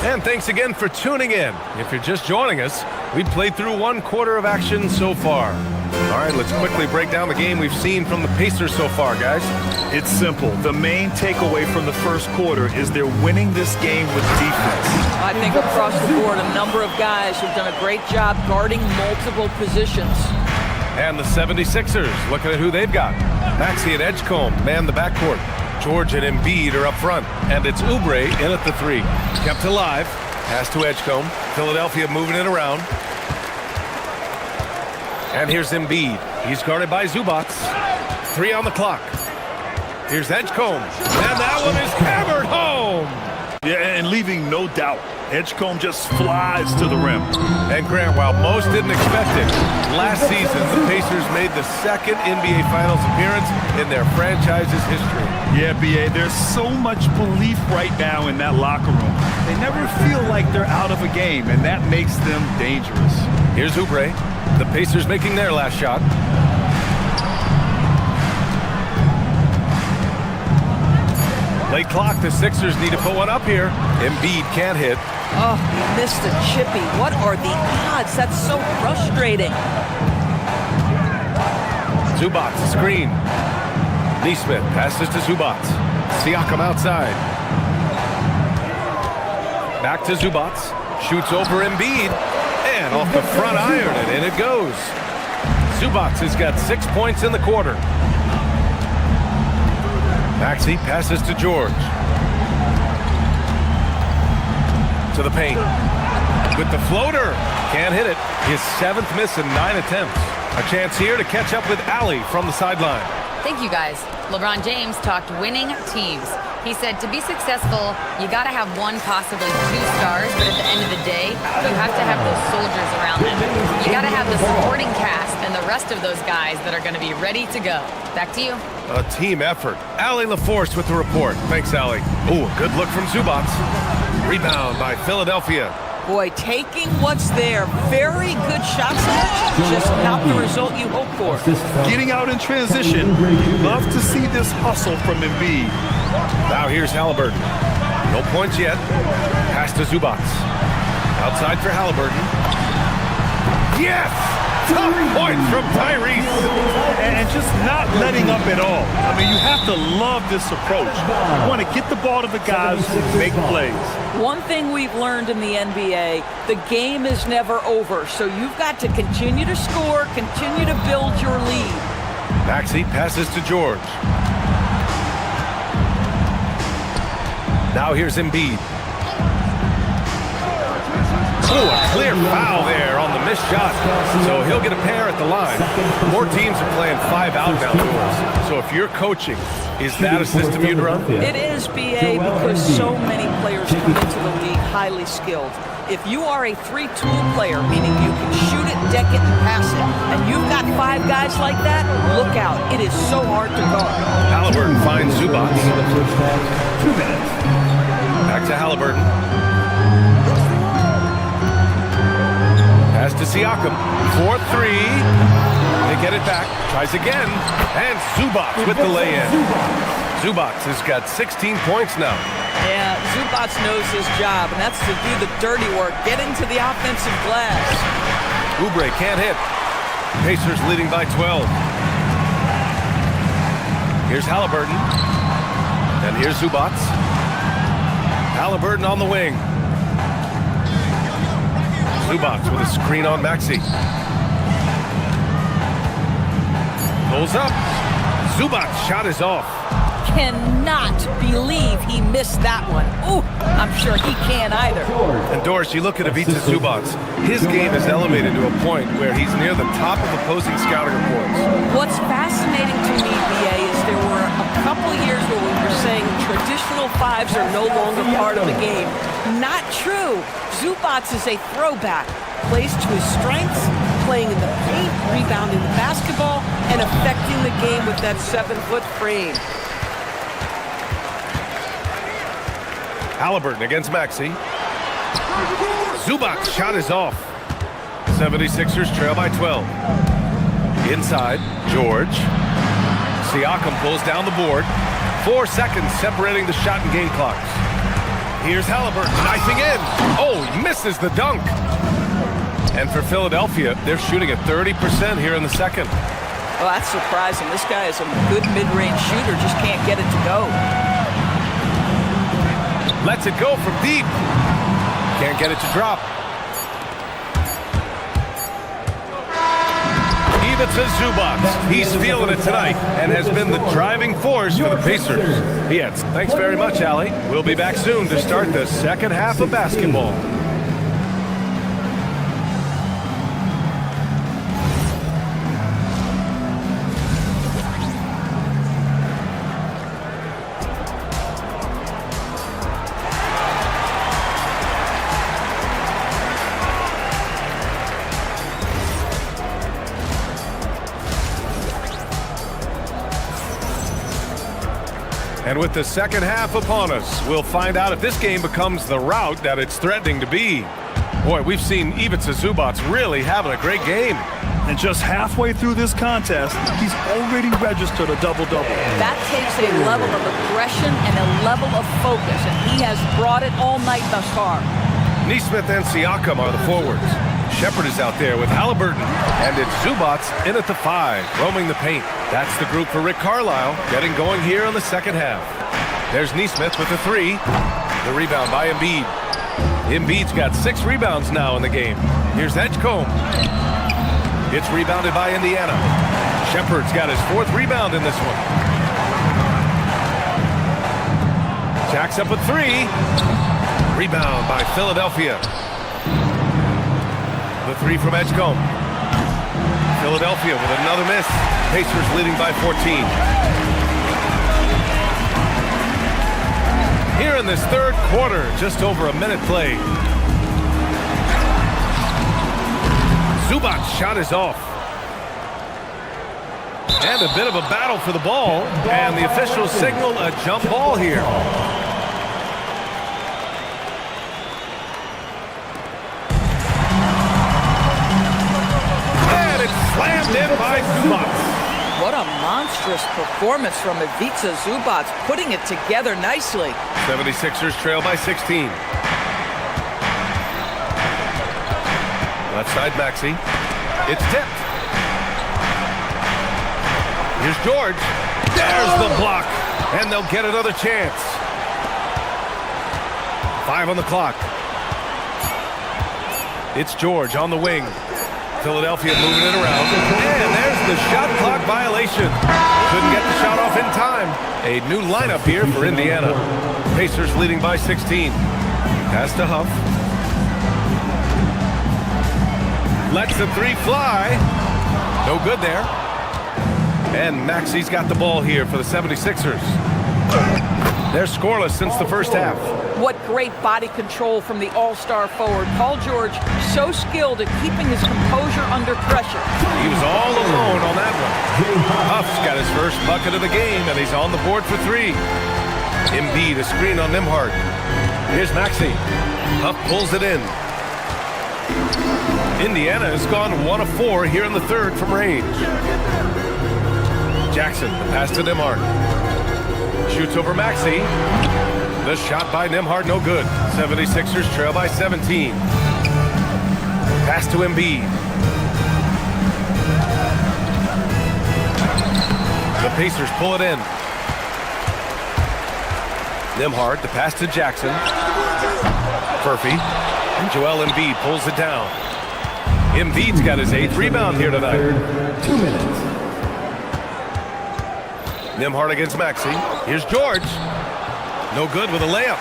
And thanks again for tuning in. If you're just joining us, we've played through one quarter of action so far. All right, let's quickly break down the game we've seen from the Pacers so far, guys. It's simple. The main takeaway from the first quarter is they're winning this game with defense. I think across the board, a number of guys have done a great job guarding multiple positions. And the 76ers, looking at who they've got. Maxey and Edgecombe man the backcourt. George and Embiid are up front. And it's Oubre in at the 3. Kept alive. Pass to Edgecombe. Philadelphia moving it around. And here's Embiid. He's guarded by Zubac. 3 on the clock. Here's Edgecombe. And that one is hammered home. Yeah, and leaving no doubt. Edgecombe just flies to the rim. And Grant, while most didn't expect it, last season the Pacers made the second NBA Finals appearance in their franchise's history. Yeah, B.A., there's so much belief right now in that locker room. They never feel like they're out of a game, and that makes them dangerous. Here's Oubre. The Pacers making their last shot. Late clock, the Sixers need to put one up here. Embiid can't hit. Oh, he missed the chippy. What are the odds? That's so frustrating. Zubac, screen. Neesmith passes to Zubac. Siakam outside. Back to Zubac. Shoots over Embiid. And off the front iron, and in it goes. Zubac has got 6 points in the quarter. Maxey passes to George. To the paint. With the floater. Can't hit it. His 7th miss in 9 attempts. A chance here to catch up with Allie from the sideline. Thank you, guys. LeBron James talked winning teams. He said to be successful, you got to have one, possibly 2 stars, but at the end of the day, you have to have those soldiers around them. You got to have the supporting cast and the rest of those guys that are going to be ready to go. Back to you. A team effort. Allie LaForce with the report. Thanks, Allie. Ooh, good look from Zubac. Rebound by Philadelphia. Boy, taking what's there. Very good shot selection, just not the result you hope for. Getting out in transition. Love to see this hustle from Embiid. Now here's Halliburton. No points yet. Pass to Zubac. Outside for Halliburton. Yes! Top points from Tyrese. And just not letting up at all. I mean, you have to love this approach. You want to get the ball to the guys who make plays. One thing we've learned in the NBA, the game is never over. So you've got to continue to score, continue to build your lead. Maxey passes to George. Now here's Embiid. Oh, a clear foul there on the missed shot. So he'll get a pair at the line. More teams are playing 5 out now rules. So if you're coaching, is that a system you'd run? It is, B.A., because so many players come into the league highly skilled. If you are a 3-tool player, meaning you can shoot it, deck it, and pass it, and you've got 5 guys like that, look out. It is so hard to guard. Halliburton finds Zubac. 2 minutes. Back to Halliburton. Pass to Siakam. 4-3. They get it back. Tries again. And Zubac with the lay-in. Zubac has got 16 points now. Yeah, Zubac knows his job, and that's to do the dirty work. Get into the offensive glass. Oubre can't hit. Pacers leading by 12. Here's Halliburton. And here's Zubac. Halliburton on the wing. Zubac with a screen on Maxey. Pulls up. Zubac's shot is off. Cannot believe he missed that one. Ooh, I'm sure he can't either. And Doris, you look at Ivica Zubac. His game is elevated to a point where he's near the top of opposing scouting reports. What's fascinating to me, BA, is there were a couple years where we were saying traditional 5s are no longer part of the game. Not true. Zubac is a throwback. Plays to his strengths, playing in the paint, rebounding the basketball, and affecting the game with that 7-foot frame. Halliburton against Maxey. Zubac's shot is off. 76ers trail by 12. Inside, George. Siakam pulls down the board. 4 seconds separating the shot and game clocks. Here's Halliburton knifing in. Oh, he misses the dunk. And for Philadelphia, they're shooting at 30% here in the second. Well, that's surprising. This guy is a good mid-range shooter, just can't get it to go. Lets it go from deep. Can't get it to drop. Ivica Zubac. He's feeling it tonight and has been the driving force for the Pacers. Yes, thanks very much, Allie. We'll be back soon to start the second half of basketball. And with the second half upon us, we'll find out if this game becomes the rout that it's threatening to be. Boy, we've seen Ivica Zubac really having a great game. And just halfway through this contest, he's already registered a double-double. That takes a level of aggression and a level of focus, and he has brought it all night thus far. Nesmith and Siakam are the forwards. Shepard is out there with Halliburton, and it's Zubac in at the 5, roaming the paint. That's the group for Rick Carlisle, getting going here in the second half. There's Nesmith with the 3. The rebound by Embiid. Embiid's got 6 rebounds now in the game. Here's Edgecombe. It's rebounded by Indiana. Shepard's got his 4th rebound in this one. Jacks up a 3. Rebound by Philadelphia. The 3 from Edgecombe. Philadelphia with another miss. Pacers leading by 14. Here in this third quarter, just over a minute played. Zubac's shot is off. And a bit of a battle for the ball. And the officials signal a jump ball here. Slammed in by Zubac. What a monstrous performance from Ivica Zubac, putting it together nicely. 76ers trail by 16. Left side Maxey. It's tipped. Here's George. There's the block. And they'll get another chance. 5 on the clock. It's George on the wing. Philadelphia moving it around. And there's the shot clock violation. Couldn't get the shot off in time. A new lineup here for Indiana. Pacers leading by 16. Pass to Huff. Lets the 3 fly. No good there. And Maxey's got the ball here for the 76ers. They're scoreless since the first half. What great body control from the all-star forward. Paul George, so skilled at keeping his composure under pressure. He was all alone on that one. Huff's got his first bucket of the game, and he's on the board for 3. Embiid, a screen on Nembhard. Here's Maxey. Huff pulls it in. Indiana has gone 1 of 4 here in the third from range. Jackson, the pass to Nembhard. Shoots over Maxey. The shot by Nembhard, no good. 76ers trail by 17. Pass to Embiid. The Pacers pull it in. Nembhard, the pass to Jackson. Furphy. And Joel Embiid pulls it down. Embiid's got his 8th rebound here tonight. 2 minutes. Nembhard against Maxey. Here's George. No good with a layup.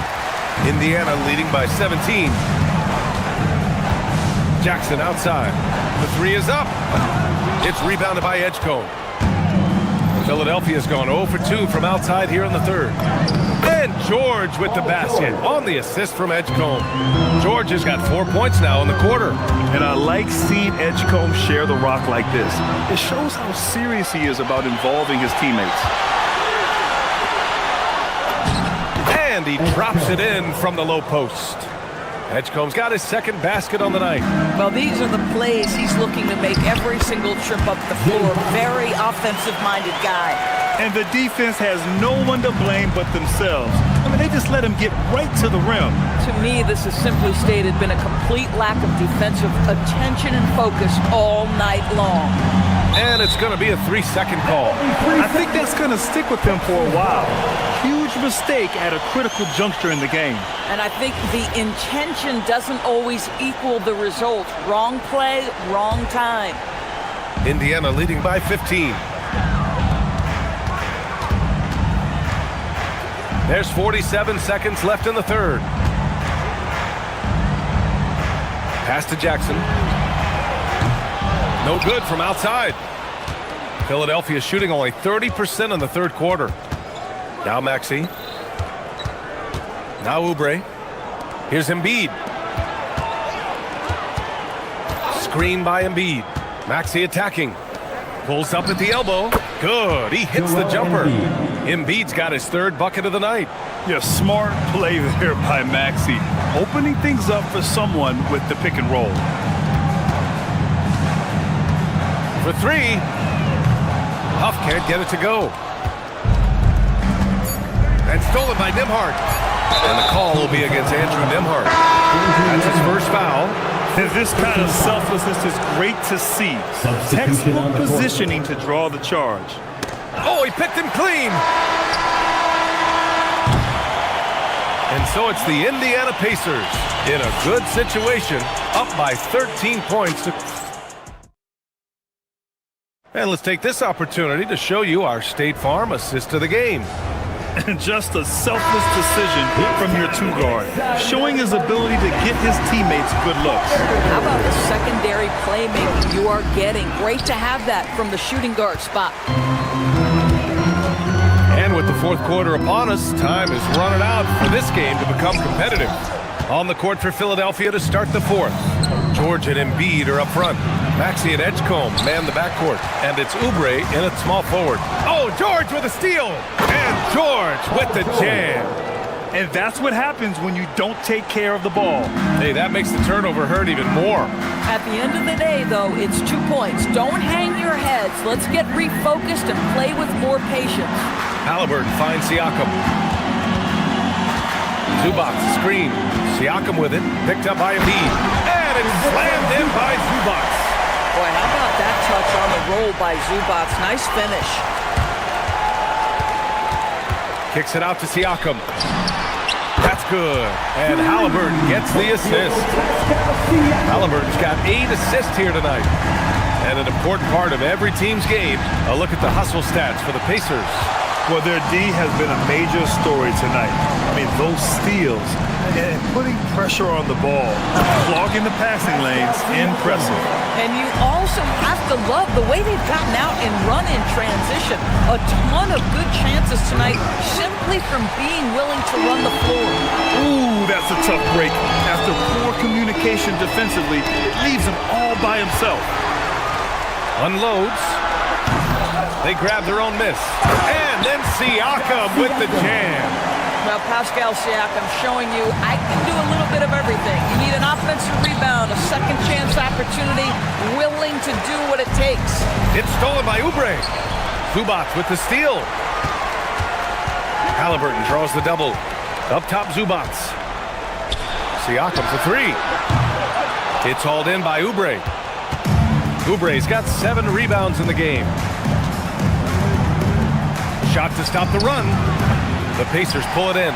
Indiana leading by 17. Jackson outside. The 3 is up. It's rebounded by Edgecombe. Philadelphia's gone 0 for 2 from outside here in the third. And George with the basket on the assist from Edgecombe. George has got 4 points now in the quarter. And I like seeing Edgecombe share the rock like this. It shows how serious he is about involving his teammates. And And he drops it in from the low post. Edgecombe's got his second basket on the night. Well, these are the plays he's looking to make every single trip up the floor. Very offensive-minded guy. And the defense has no one to blame but themselves. I mean, they just let him get right to the rim. To me, this is simply stated been a complete lack of defensive attention and focus all night long. And it's going to be a 3-second call. I think that's going to stick with him for a while. Huge mistake at a critical juncture in the game. And I think the intention doesn't always equal the result. Wrong play, wrong time. Indiana leading by 15. There's 47 seconds left in the third. Pass to Jackson. No good from outside. Philadelphia shooting only 30% in the third quarter. Now Maxey. Now Oubre. Here's Embiid. Screen by Embiid. Maxey attacking. Pulls up at the elbow. Good. He hits the jumper. Embiid's got his third bucket of the night. Yeah, smart play there by Maxey. Opening things up for someone with the pick and roll. For three. Huff can't get it to go. And stolen by Nembhard. And the call will be against Andrew Nembhard. That's his first foul. And this kind of selflessness is great to see. Textbook positioning to draw the charge. Oh, he picked him clean. And so it's the Indiana Pacers in a good situation, up by 13 points. And let's take this opportunity to show you our State Farm assist of the game. And just a selfless decision from your two-guard, showing his ability to get his teammates good looks. How about the secondary playmaking you are getting? Great to have that from the shooting guard spot. And with the fourth quarter upon us, time is running out for this game to become competitive. On the court for Philadelphia to start the fourth. George and Embiid are up front. Maxey and Edgecombe man the backcourt. And it's Oubre in at small forward. Oh, George with a steal! And George with the jam. And that's what happens when you don't take care of the ball. Hey, that makes the turnover hurt even more. At the end of the day, though, it's 2 points. Don't hang your heads. Let's get refocused and play with more patience. Halliburton finds Siakam. Zubac screen. Siakam with it. Picked up by Embiid. And it's slammed in by Zubac. Boy, how about that touch on the roll by Zubac? Nice finish. Kicks it out to Siakam. That's good. And Halliburton gets the assist. Halliburton's got 8 assists here tonight. And an important part of every team's game, a look at the hustle stats for the Pacers. Well, their D has been a major story tonight. I mean, those steals and putting pressure on the ball, clogging the passing lanes, impressive. And you also have to love the way they've gotten out and run in transition. A ton of good chances tonight simply from being willing to run the floor. Ooh, that's a tough break. After poor communication defensively, it leaves him all by himself. Unloads. They grab their own miss. And then Siakam with the jam. Now, Pascal Siakam showing you, I can do a little bit of everything. You need an offensive rebound, a second chance opportunity, willing to do what it takes. It's stolen by Oubre. Zubac with the steal. Halliburton draws the double. Up top, Zubac. Siakam for three. It's hauled in by Oubre. Oubre's got 7 rebounds in the game. Shot to stop the run. The Pacers pull it in.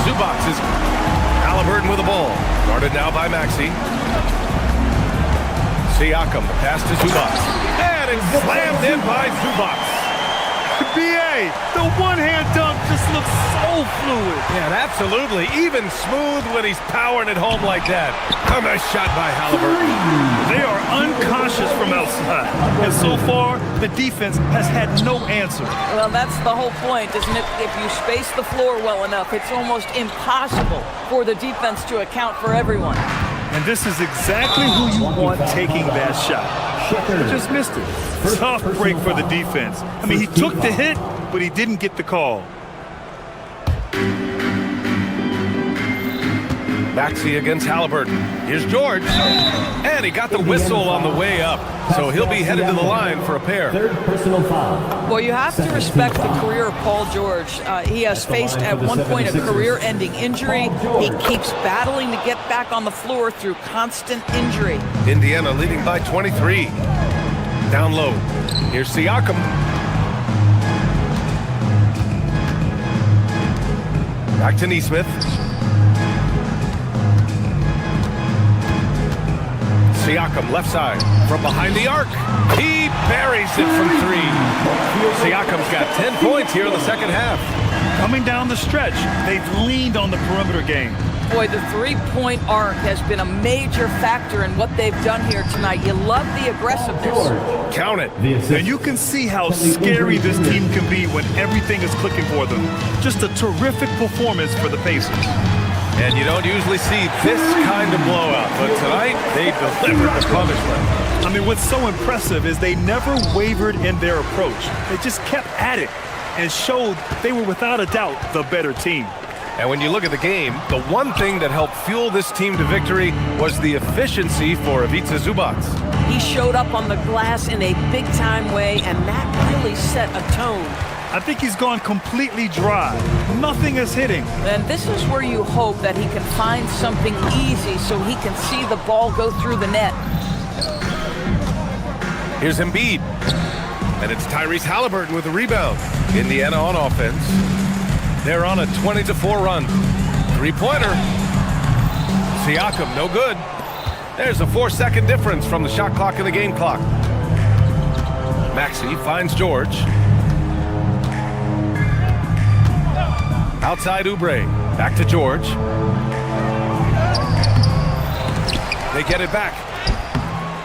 Zubac is Halliburton with the ball. Guarded now by Maxey. Siakam, the pass to Zubac. And it's slammed in by Zubac. B.A., the one-hand dunk just looks so fluid. Yeah, absolutely. Even smooth when he's powering it home like that. A nice shot by Halliburton. They are unconscious from outside. And so far, the defense has had no answer. Well, that's the whole point, isn't it? If you space the floor well enough, it's almost impossible for the defense to account for everyone. And this is exactly who you want taking that shot. He just missed it. Tough break for the defense. I mean, he took the hit, but he didn't get the call. Maxey against Halliburton. Here's George. And he got the whistle on the way up. So he'll be headed to the line for a pair. Third personal foul. Well, you have to respect the career of Paul George. He has faced at one point a career-ending injury. He keeps battling to get back on the floor through constant injury. Indiana leading by 23. Down low. Here's Siakam. Back to Nesmith. Siakam left side from behind the arc. He buries it from three. Siakam's got 10 points here in the second half. Coming down the stretch, they've leaned on the perimeter game. Boy, the three-point arc has been a major factor in what they've done here tonight. You love the aggressiveness. Count it. And you can see how scary this team can be when everything is clicking for them. Just a terrific performance for the Pacers. And you don't usually see this kind of blowout, but tonight they delivered the punishment. I mean, what's so impressive is they never wavered in their approach. They just kept at it and showed they were without a doubt the better team. And when you look at the game, the one thing that helped fuel this team to victory was the efficiency for Ivica Zubac. He showed up on the glass in a big-time way, and that really set a tone. I think he's gone completely dry. Nothing is hitting. And this is where you hope that he can find something easy so he can see the ball go through the net. Here's Embiid. And it's Tyrese Halliburton with the rebound. Indiana on offense. They're on a 20-4 run. Three-pointer. Siakam, no good. There's a 4-second difference from the shot clock and the game clock. Maxey finds George. Outside Oubre. Back to George. They get it back.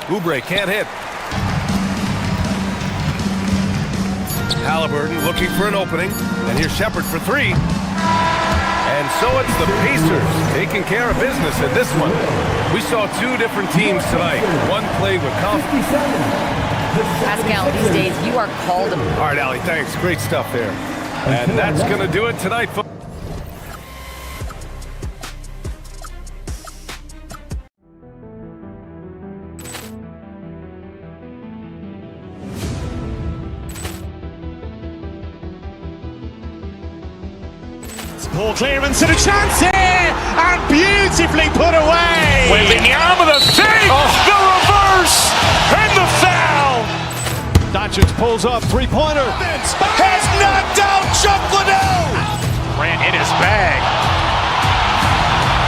Oubre can't hit. Halliburton looking for an opening. And here's Shepherd for three. And so it's the Pacers taking care of business in this one. We saw two different teams tonight. One played with confidence. Pascal, these days you are called. All right, Allie, thanks. Great stuff there. And that's going to do it tonight. Poor clearance and a chance here, and beautifully put away. Wembanyama the fake, the reverse, and the foul. Doncic pulls up, three-pointer. Has knocked out Chuck Liddell. Grant in his bag.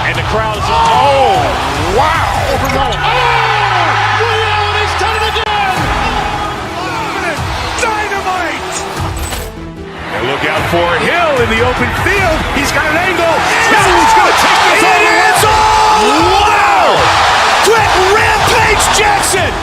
And the crowd is, oh, wow. Allen has done it again. Dynamite. And look out for Hill in the open field. He's got an angle. Hill's going to take this all the way. Wow! Quick rampage Jackson.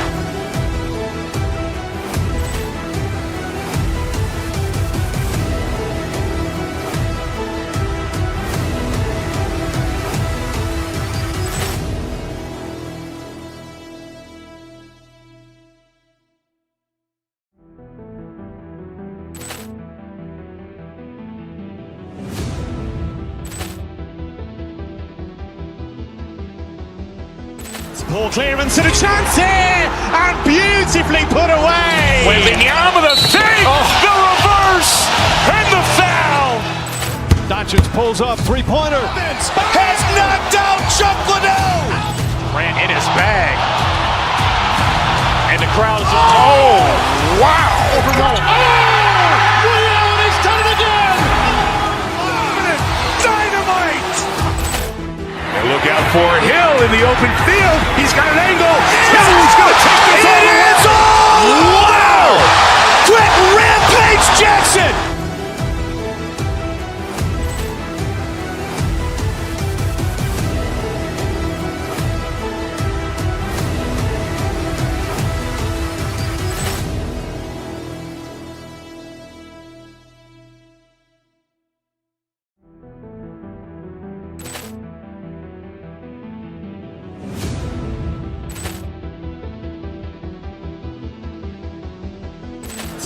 Poor clearance and a chance here, and beautifully put away. Wembanyama the fake, the reverse, and the foul. Doncic pulls up, three-pointer. Has knocked out Chuck Liddell. Grant in his bag. And the crowd is, oh, wow. Allen has done it again. Dynamite. And look out for Hill in the open field. He's got an angle. Hill's going to take this all the way. Wow! Quick rampage Jackson.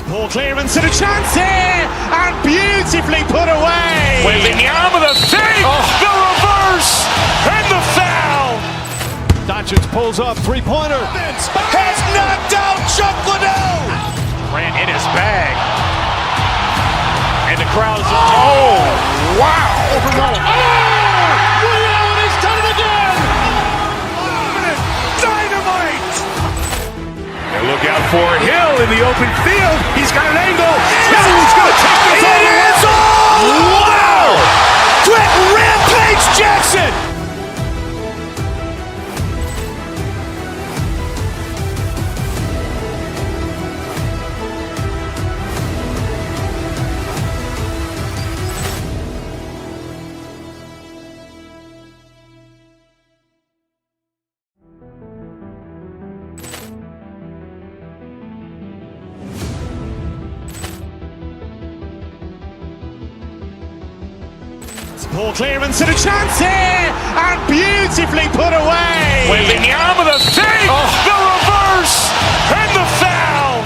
Poor clearance and a chance here, and beautifully put away. Wembanyama the fake, the reverse, and the Doncic pulls up, three-pointer. Vince has knocked out Chuck Liddell. Grant in his bag. And the crowd's, oh, wow. Ray Allen has done it again. Dynamite. And look out for Hill in the open field. He's got an angle. Hill's going to take this all the way. Wow! Quick rampage Jackson. Ball clearance and a chance here, and beautifully put away. Wembanyama, the fake, the reverse, and the foul.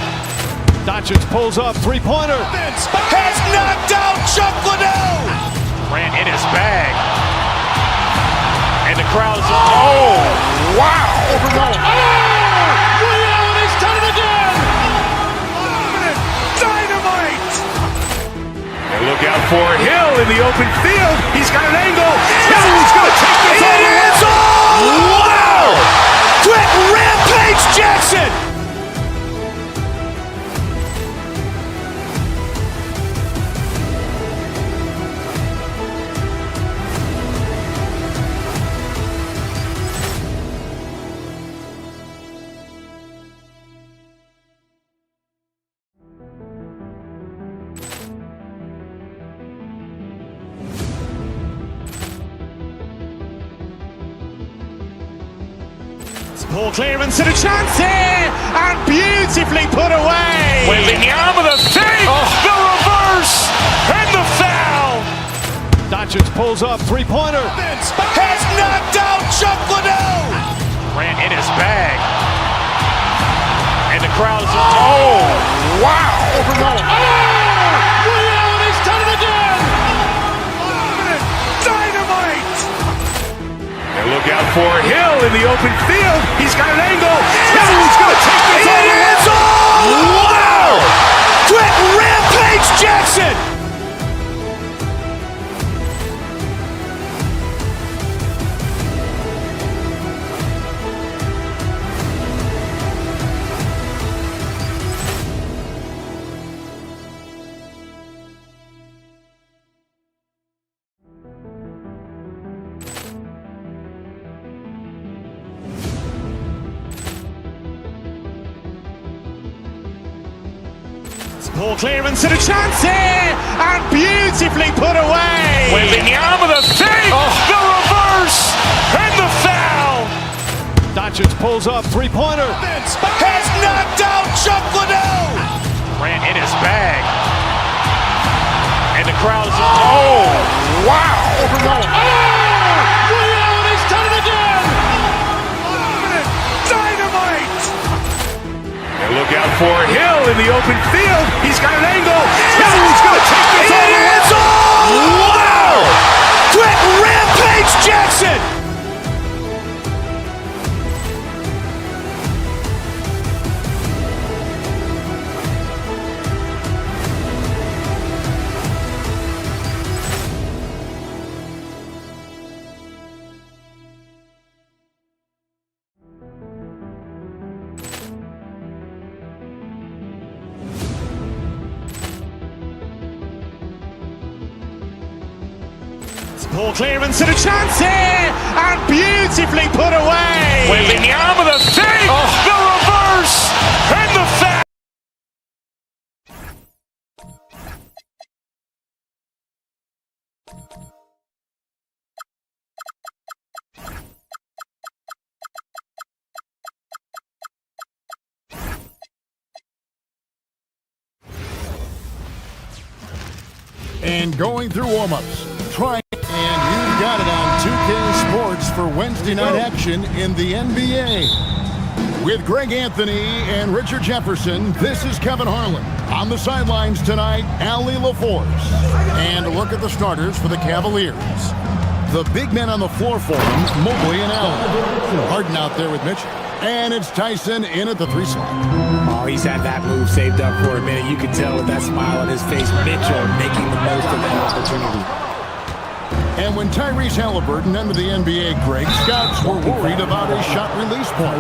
Doncic pulls up, three-pointer. Vince has knocked out Chuck Liddell. Grant in his bag. And the crowd's, oh, wow. Ray Allen has done it again. Dynamite. And look out for Hill in the open field. He's got an angle. Hill's going to take this all the way. Wow! Quick rampage Jackson. Ball clearance and a chance here, and beautifully put away. Wembanyama, the fake, the reverse, and the foul. Doncic pulls up, three-pointer. Vince has knocked out Chuck Liddell. Grant in his bag. And the crowd's, oh, wow. Ray Allen has done it again. Dynamite. And look out for Hill in the open field. He's got an angle. Hill's going to take this all the way. Wow! Quick rampage Jackson. Ball clearance and a chance here, and beautifully put away. Wembanyama, the fake, the reverse, and the foul. Doncic pulls up, three-pointer. Vince has knocked out Chuck Liddell. Grant in his bag. And the crowd's, oh, wow. Ray Allen has done it again. Dynamite. And look out for Hill in the open field. He's got an angle. Hill's going to take this all the way. Wow! Quick rampage Jackson. Ball clearance and a chance here, and beautifully put away. Wembanyama, the fake, the reverse, and the foul. And going through warm-ups, trying, and you've got it on 2K Sports for Wednesday night action in the NBA. With Greg Anthony and Richard Jefferson, this is Kevin Harlan. On the sidelines tonight, Allie LaForce. And a look at the starters for the Cavaliers. The big men on the floor for him, Mobley and Allen. Harden out there with Mitchell. And it's Tyson in at the 3 slot. Oh, he's had that move saved up for a minute. You can tell with that smile on his face, Mitchell making the most of that opportunity. And when Tyrese Halliburton entered the NBA, Greg, scouts were worried about his shot release point.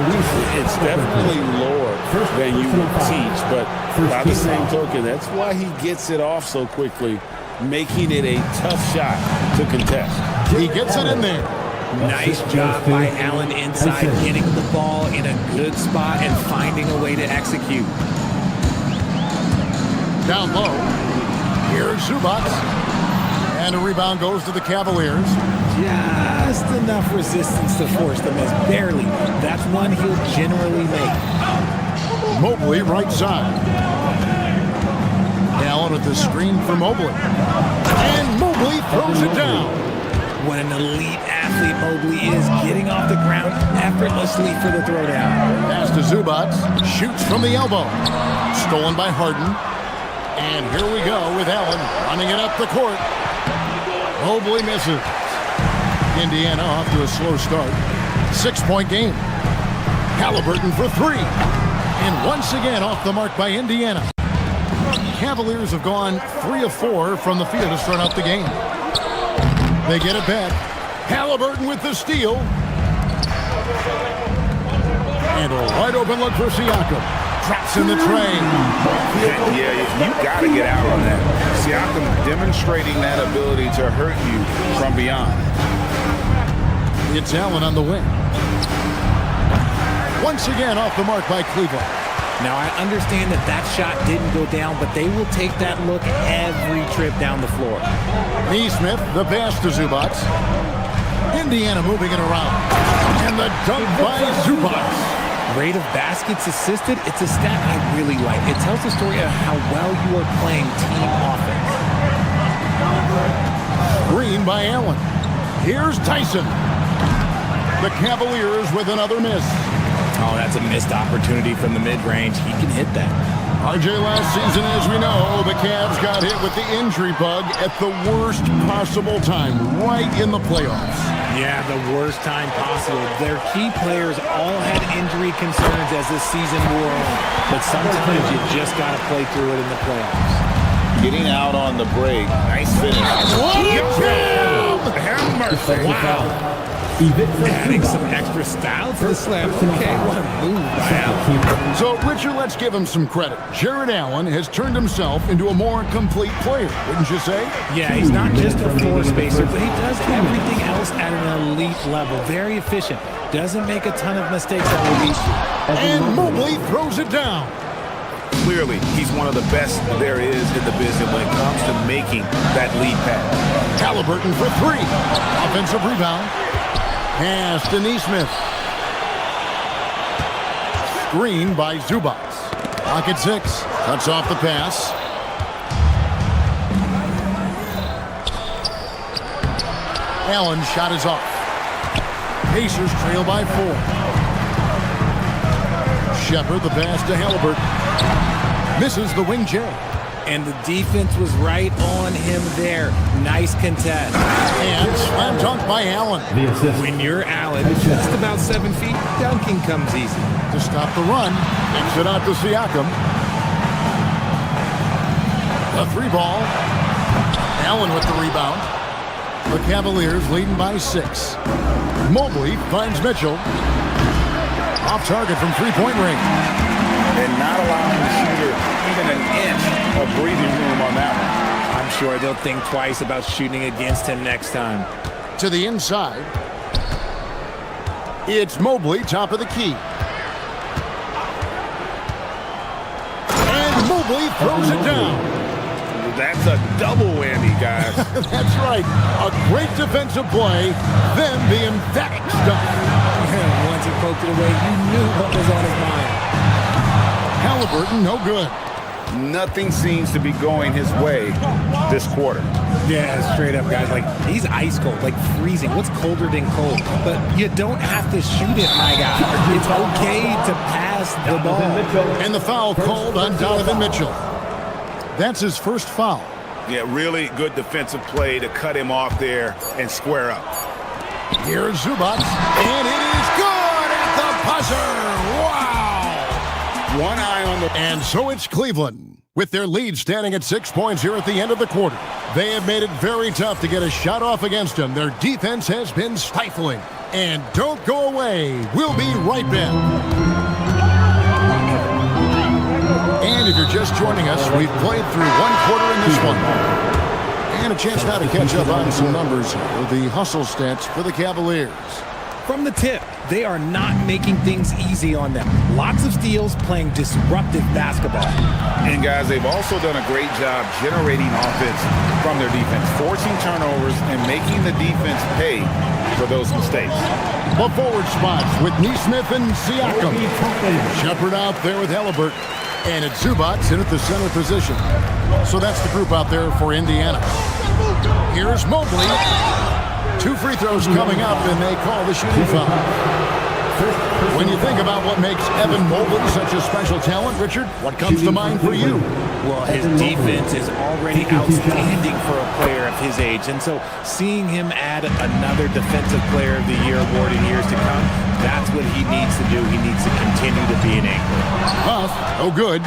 It's definitely lower than you would teach, but by the same token, that's why he gets it off so quickly, making it a tough shot to contest. He gets it in there. Nice job by Allen inside, getting the ball in a good spot and finding a way to execute. Down low. Here's Zubac. And a rebound goes to the Cavaliers. Just enough resistance to force the miss. Barely. That's one he'll generally make. Mobley right side. Allen with the screen for Mobley. And Mobley throws it down. What an elite athlete Mobley is, getting off the ground effortlessly for the throwdown. Pass to Zubac. Shoots from the elbow. Stolen by Harden. And here we go with Allen running it up the court. Mobley misses. Indiana off to a slow start. 6-point game. Halliburton for 3. And once again off the mark by Indiana. Cavaliers have gone 3 of 4 from the field to start out the game. They get it back. Halliburton with the steal. And a wide open look for Siakam. Drops in the tray. Yeah, you got to get out on that. Siakam demonstrating that ability to hurt you from beyond. It's Allen on the wing. Once again off the mark by Cleveland. Now, I understand that shot didn't go down, but they will take that look every trip down the floor. Neesmith, the pass to Zubac. Indiana moving it around. And the dunk by Zubac. Rate of baskets assisted, it's a stat I really like. It tells the story of how well you are playing team offense. Green by Allen. Here's Tyson. The Cavaliers with another miss. Oh, that's a missed opportunity from the mid-range. He can hit that. RJ, last season, as we know, the Cavs got hit with the injury bug at the worst possible time, right in the playoffs. Yeah, the worst time possible. Their key players all had injury concerns as the season wore on. But sometimes you just got to play through it in the playoffs. Getting out on the break. Nice finish. Have mercy. Wow. Adding some extra style to the slam. Okay, what a move by Allen. So, Richard, let's give him some credit. Jared Allen has turned himself into a more complete player, wouldn't you say? Yeah, he's not just a floor spacer, but he does everything else at an elite level. Very efficient. Doesn't make a ton of mistakes that will lead to. And Mobley throws it down. Clearly, he's one of the best there is in the business when it comes to making that lead pass. Halliburton for 3. Offensive rebound. Pass to Neesmith. Screen by Zubac. Clock at 6. Cuts off the pass. Allen's shot is off. Pacers trail by 4. Shepard the pass to Halliburton. Misses the wing J. And the defense was right on him there. Nice contest. And slam dunk by Allen. When you're Allen, just about 7 feet, dunking comes easy. To stop the run, kicks it out to Siakam. The 3 ball. Allen with the rebound. The Cavaliers leading by 6. Mobley finds Mitchell. Off target from 3-point range. And not allowing the shooter even an inch of breathing room on that one. I'm sure they'll think twice about shooting against him next time. To the inside. It's Mobley, top of the key. And Mobley throws it down. That's a double whammy, guys. That's right. A great defensive play, then the emphatic stuff. Once he poked it away, you knew what was on his mind. Halliburton, no good. Nothing seems to be going his way this quarter. Yeah, straight up, guys. Like, he's ice cold, like freezing. What's colder than cold? But you don't have to shoot it, my guy. It's okay to pass the ball. And the foul called on Donovan Mitchell. That's his first foul. Yeah, really good defensive play to cut him off there and square up. Here's Zubac, and it is good at the buzzer. Wow! One eye on the... And so it's Cleveland, with their lead standing at 6 points here at the end of the quarter. They have made it very tough to get a shot off against them. Their defense has been stifling. And don't go away. We'll be right back. And if you're just joining us, we've played through one quarter in this one. And a chance now to catch up on some numbers for the hustle stats for the Cavaliers. From the tip, they are not making things easy on them. Lots of steals, playing disruptive basketball. And guys, they've also done a great job generating offense from their defense, forcing turnovers and making the defense pay for those mistakes. The forward spots with Neesmith and Siakam. Shepard out there with Halliburton. And it's Zubac in at the center position. So that's the group out there for Indiana. Here's Mobley. 2 free throws coming up, and they call the shooting foul. When you think about what makes Evan Mobley such a special talent, Richard, what comes to mind for you? Well, his defense is already outstanding for a player of his age, and so seeing him add another Defensive Player of the Year award in years to come, that's what he needs to do. He needs to continue to be an anchor. Huff, no good.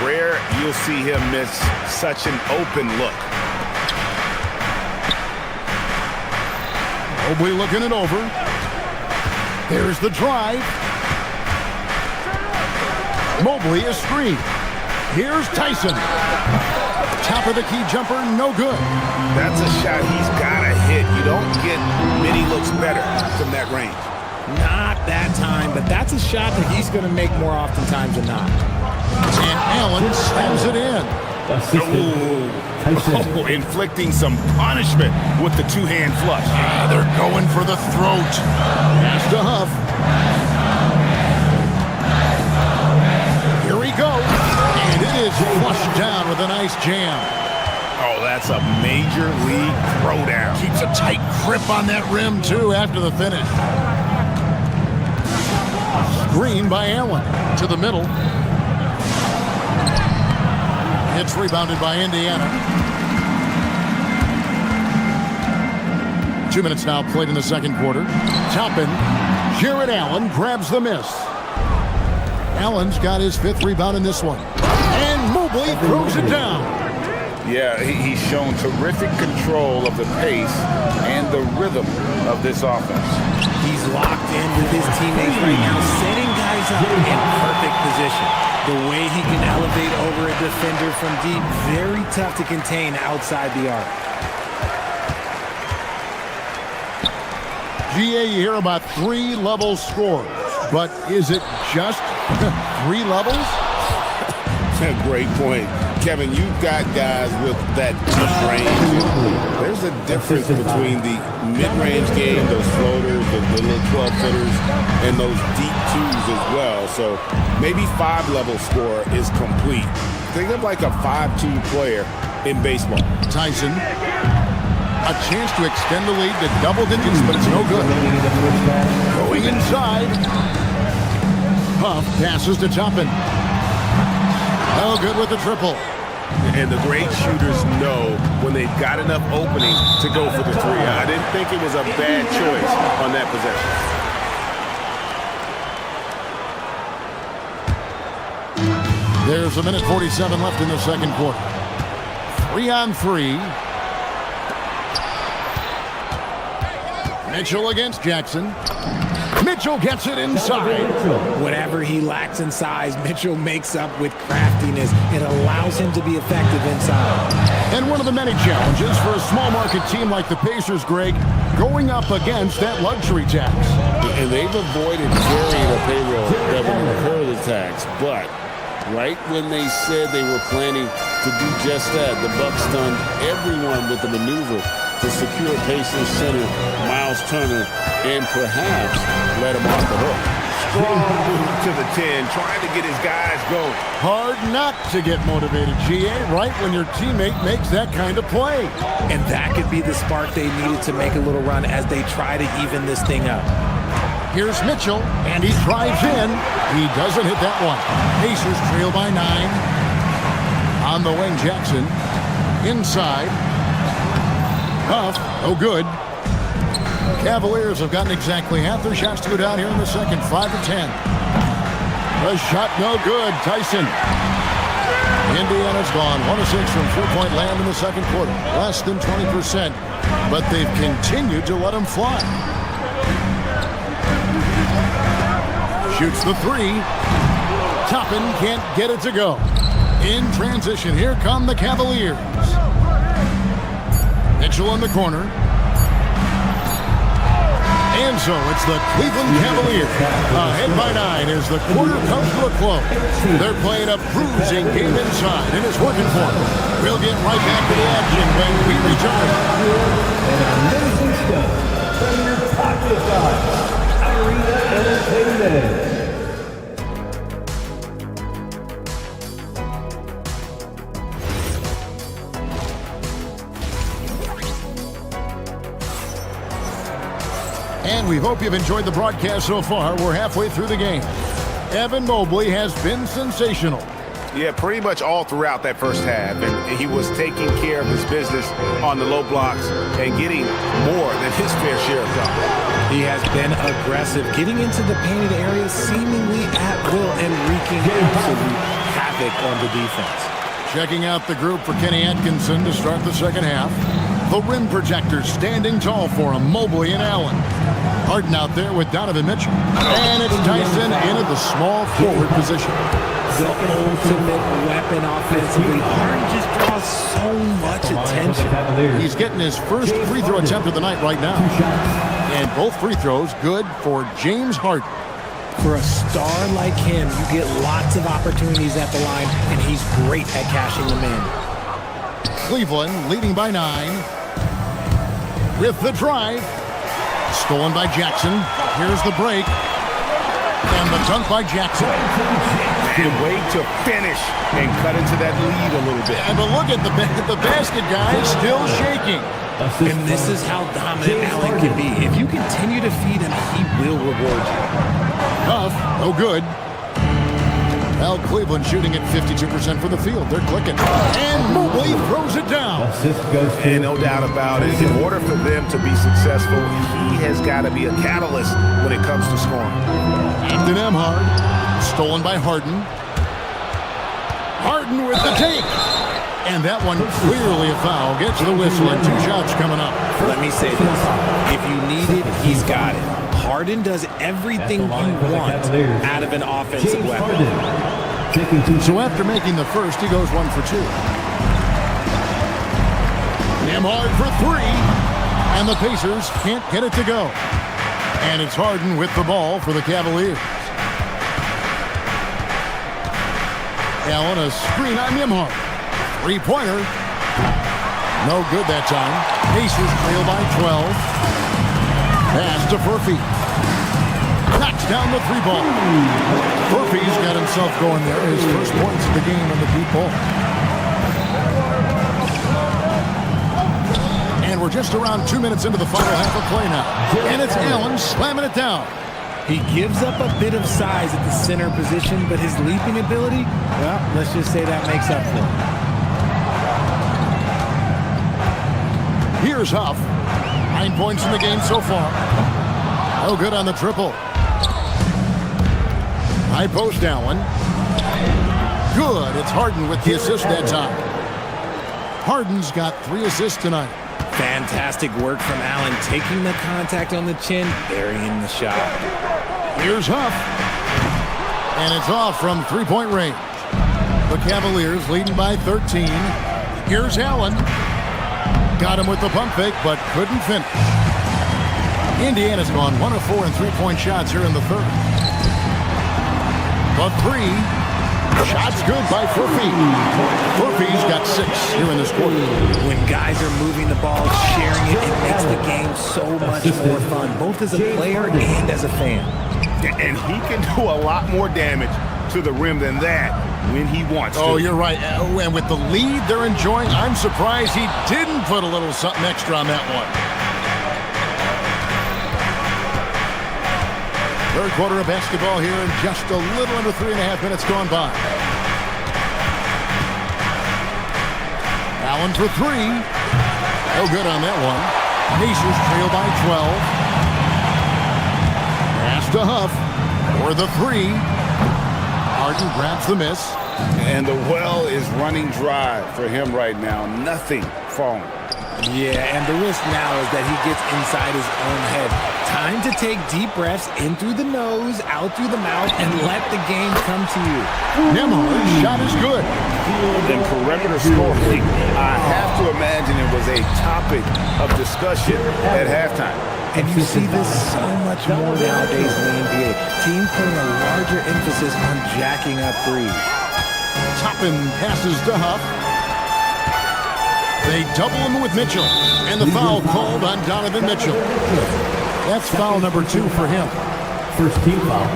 Rare you'll see him miss such an open look. Mobley looking it over. There's the drive. Mobley is screen. Here's Tyson. Top of the key jumper, no good. That's a shot he's got to hit. You don't get many looks better from that range. Not that time, but that's a shot that he's going to make more oftentimes than not. And Allen slams it in. Inflicting some punishment with the two-hand flush. They're going for the throat. Pass to Huff. Here he goes. And it is flushed down with a nice jam. Oh, that's a major league throwdown. Keeps a tight grip on that rim, too, after the finish. Screen by Allen to the middle. It's rebounded by Indiana. 2 minutes now played in the second quarter. Toppin, Jared Allen grabs the miss. Allen's got his 5th rebound in this one. And Mobley throws it down. Yeah, he's shown terrific control of the pace and the rhythm of this offense. He's locked in with his teammates right now, setting guys up in perfect position. The way he can elevate over a defender from deep, very tough to contain outside the arc. GA, you hear about 3-level scores, but is it just 3 levels? Great point. Kevin, you've got guys with that deep range. There's a difference between the mid-range game, those floaters, the little 12-footers, and those deep 2s as well. So maybe 5-level score is complete. Think of like a 5-2 player in baseball. Tyson, a chance to extend the lead to double digits, but it's no good. Going inside. Huff passes to Toppin. No good with the triple. And the great shooters know when they've got enough opening to go for the 3. I didn't think it was a bad choice on that possession. There's a minute 47 left in the second quarter. 3-on-3. Mitchell against Jackson. Mitchell gets it inside. Whatever he lacks in size, Mitchell makes up with craftiness. It allows him to be effective inside. And one of the many challenges for a small market team like the Pacers, Greg, going up against that luxury tax. And they've avoided carrying a payroll revenue per the tax, but right when they said they were planning to do just that, the Bucks stunned everyone with the maneuver to secure Pacers center Miles Turner and perhaps let him off the hook. Strong move to the 10, trying to get his guys going. Hard not to get motivated, GA, right when your teammate makes that kind of play. And that could be the spark they needed to make a little run as they try to even this thing up. Here's Mitchell, and he drives in. He doesn't hit that one. Pacers trail by 9. On the wing, Jackson. Inside. Huff, no good. Cavaliers have gotten exactly half their shots to go down here in the second, 5 of 10. The shot no good. Tyson. Indiana's gone 1 of 6 from three-point land in the second quarter. Less than 20%, but they've continued to let them fly. Shoots the three. Toppin can't get it to go. In transition, here come the Cavaliers. Mitchell in the corner. And so it's the Cleveland Cavaliers. Ahead by 9 as the quarter comes to a close. They're playing a bruising game inside, and it's working for them. We'll get right back to the action when we return. An amazing stuff from your top Arena Entertainment. And we hope you've enjoyed the broadcast so far. We're halfway through the game. Evan Mobley has been sensational. Yeah, pretty much all throughout that first half. And he was taking care of his business on the low blocks and getting more than his fair share of them. He has been aggressive, getting into the painted areas seemingly at will and wreaking absolute havoc on the defense. Checking out the group for Kenny Atkinson to start the second half. The rim protectors standing tall for him, Mobley and Allen. Harden out there with Donovan Mitchell. And it's Tyson in at the small forward position. The ultimate weapon offensively. Harden just draws so much attention. He's getting his first free throw attempt of the night right now. And both free throws good for James Harden. For a star like him, you get lots of opportunities at the line, and he's great at cashing them in. Cleveland leading by 9. With the drive. Stolen by Jackson. Here's the break. And the dunk by Jackson. And way to finish and cut into that lead a little bit. And but look at the basket guy still shaking. And this is how dominant Allen can be. If you continue to feed him, he will reward you. Huff, no good. Well, Cleveland shooting at 52% for the field. They're clicking. And Mobley throws it down. And no doubt about it, in order for them to be successful, he has got to be a catalyst when it comes to scoring. After them, stolen by Harden. Harden with the take. And that one clearly a foul. Gets the whistle and 2 shots coming up. Let me say this. If you need it, he's got it. Harden does everything you want out of an offensive weapon. So after making the first, he goes 1 for 2. Nembhard for 3. And the Pacers can't get it to go. And it's Harden with the ball for the Cavaliers. Allen, a screen on Nembhard. 3-pointer. No good that time. Pacers trail by 12. Pass to Furphy. Knocks down the 3-ball. Furphy's got himself going there. His first points of the game on the deep ball. And we're just around 2 minutes into the final half of play now. And it's Allen slamming it down. He gives up a bit of size at the center position, but his leaping ability, well, let's just say that makes up for it. Here's Huff. 9 points in the game so far. No good on the triple. High post Allen. Good. It's Harden with the assist that time. Harden's got 3 assists tonight. Fantastic work from Allen, taking the contact on the chin, burying the shot. Here's Huff. And it's off from 3-point range. The Cavaliers leading by 13. Here's Allen. Got him with the pump fake, but couldn't finish. Indiana's gone 1 of 4 in 3-point shots here in the third. The 3. Shots good by Furphy. Furphy's got 6 here in this quarter. When guys are moving the ball, sharing it, it makes the game so much more fun, both as a player and as a fan. And he can do a lot more damage to the rim than that when he wants to. Oh, you're right. And with the lead they're enjoying, I'm surprised he didn't put a little something extra on that one. Third quarter of basketball here in just a little under 3.5 minutes gone by. Allen for three. No good on that one. Pacers trail by 12. Pass to Huff for the three. Harden grabs the miss. And the well is running dry for him right now. Nothing falling. Yeah, and the risk now is that he gets inside his own head. Time to take deep breaths in through the nose, out through the mouth, and let the game come to you. Nembhard's shot is good. And perimeter scoring, I have to imagine it was a topic of discussion at halftime. And you see this so much more nowadays in the NBA. Teams putting a larger emphasis on jacking up threes. Toppin passes to Huff. They double him with Mitchell. And the foul called on Donovan Mitchell. That's foul number 2 for him. First team foul.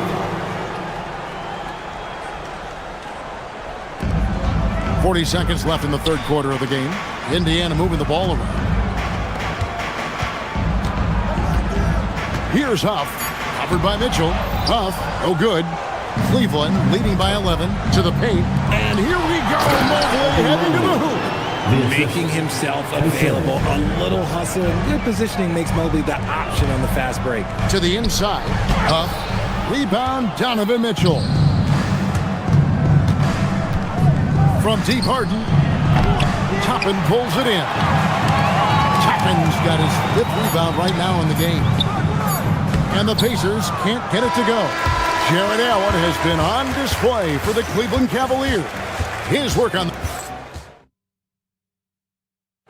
.40 seconds left in the third quarter of the game. Indiana moving the ball around. Here's Huff. Covered by Mitchell. Huff, no good. Cleveland leading by 11 to the paint. And here we go. Mobley heading to the hoop. Making himself available. A little hustle and good positioning makes Mobley the option on the fast break. To the inside. Huff. Rebound, Donovan Mitchell. From deep, Harden. Toppin pulls it in. Toppin's got his 5th rebound right now in the game. And the Pacers can't get it to go. Jared Allen has been on display for the Cleveland Cavaliers. His work on...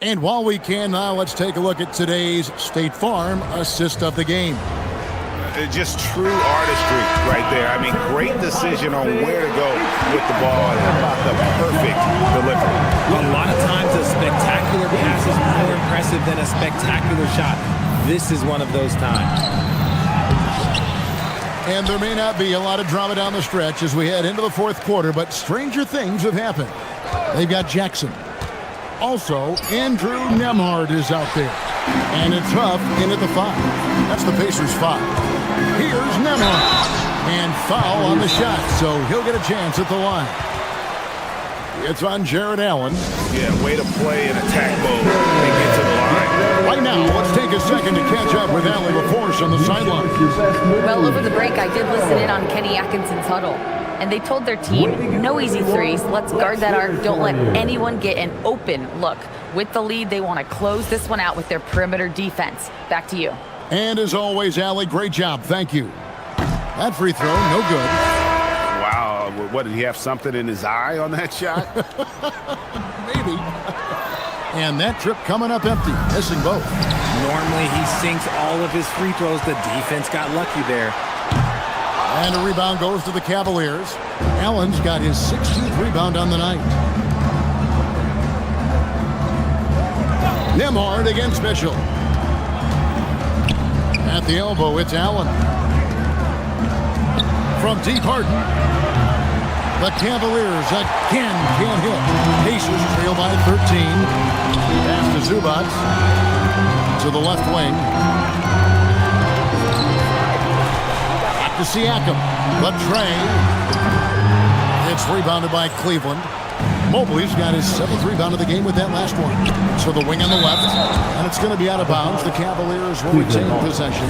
And while we can now, let's take a look at today's State Farm assist of the game. Just true artistry right there. I mean, great decision on where to go with the ball and how about the perfect delivery. A lot of times a spectacular pass is more impressive than a spectacular shot. This is one of those times. And there may not be a lot of drama down the stretch as we head into the fourth quarter, but stranger things have happened. They've got Jackson. Also, Andrew Nembhard is out there. And it's Huff in at the 5. That's the Pacers' 5. Here's Nembhard. And foul on the shot, so he'll get a chance at the line. It's on Jared Allen. Yeah, way to play in attack mode and get to the line. Right now, let's take a second to catch up with Allie LaForce on the sideline. Well, over the break, I did listen in on Kenny Atkinson's huddle. And they told their team, no easy threes. Let's guard that arc. Don't let anyone get an open look. With the lead, they want to close this one out with their perimeter defense. Back to you. And as always, Allie, great job. Thank you. That free throw, no good. Wow, what, did he have something in his eye on that shot? Maybe. And that trip coming up empty, missing both. Normally, he sinks all of his free throws. The defense got lucky there. And a rebound goes to the Cavaliers. Allen's got his 16th rebound on the night. Nembhard against Mitchell. At the elbow, it's Allen. From deep, Harden. The Cavaliers again can't hit. Pacers trail by 13. Pass to Zubac. To the left wing. Back to Siakam. But Trey. It's rebounded by Cleveland. Mobley's got his 7th rebound of the game with that last one. So the wing on the left. And it's going to be out of bounds. The Cavaliers will retain possession.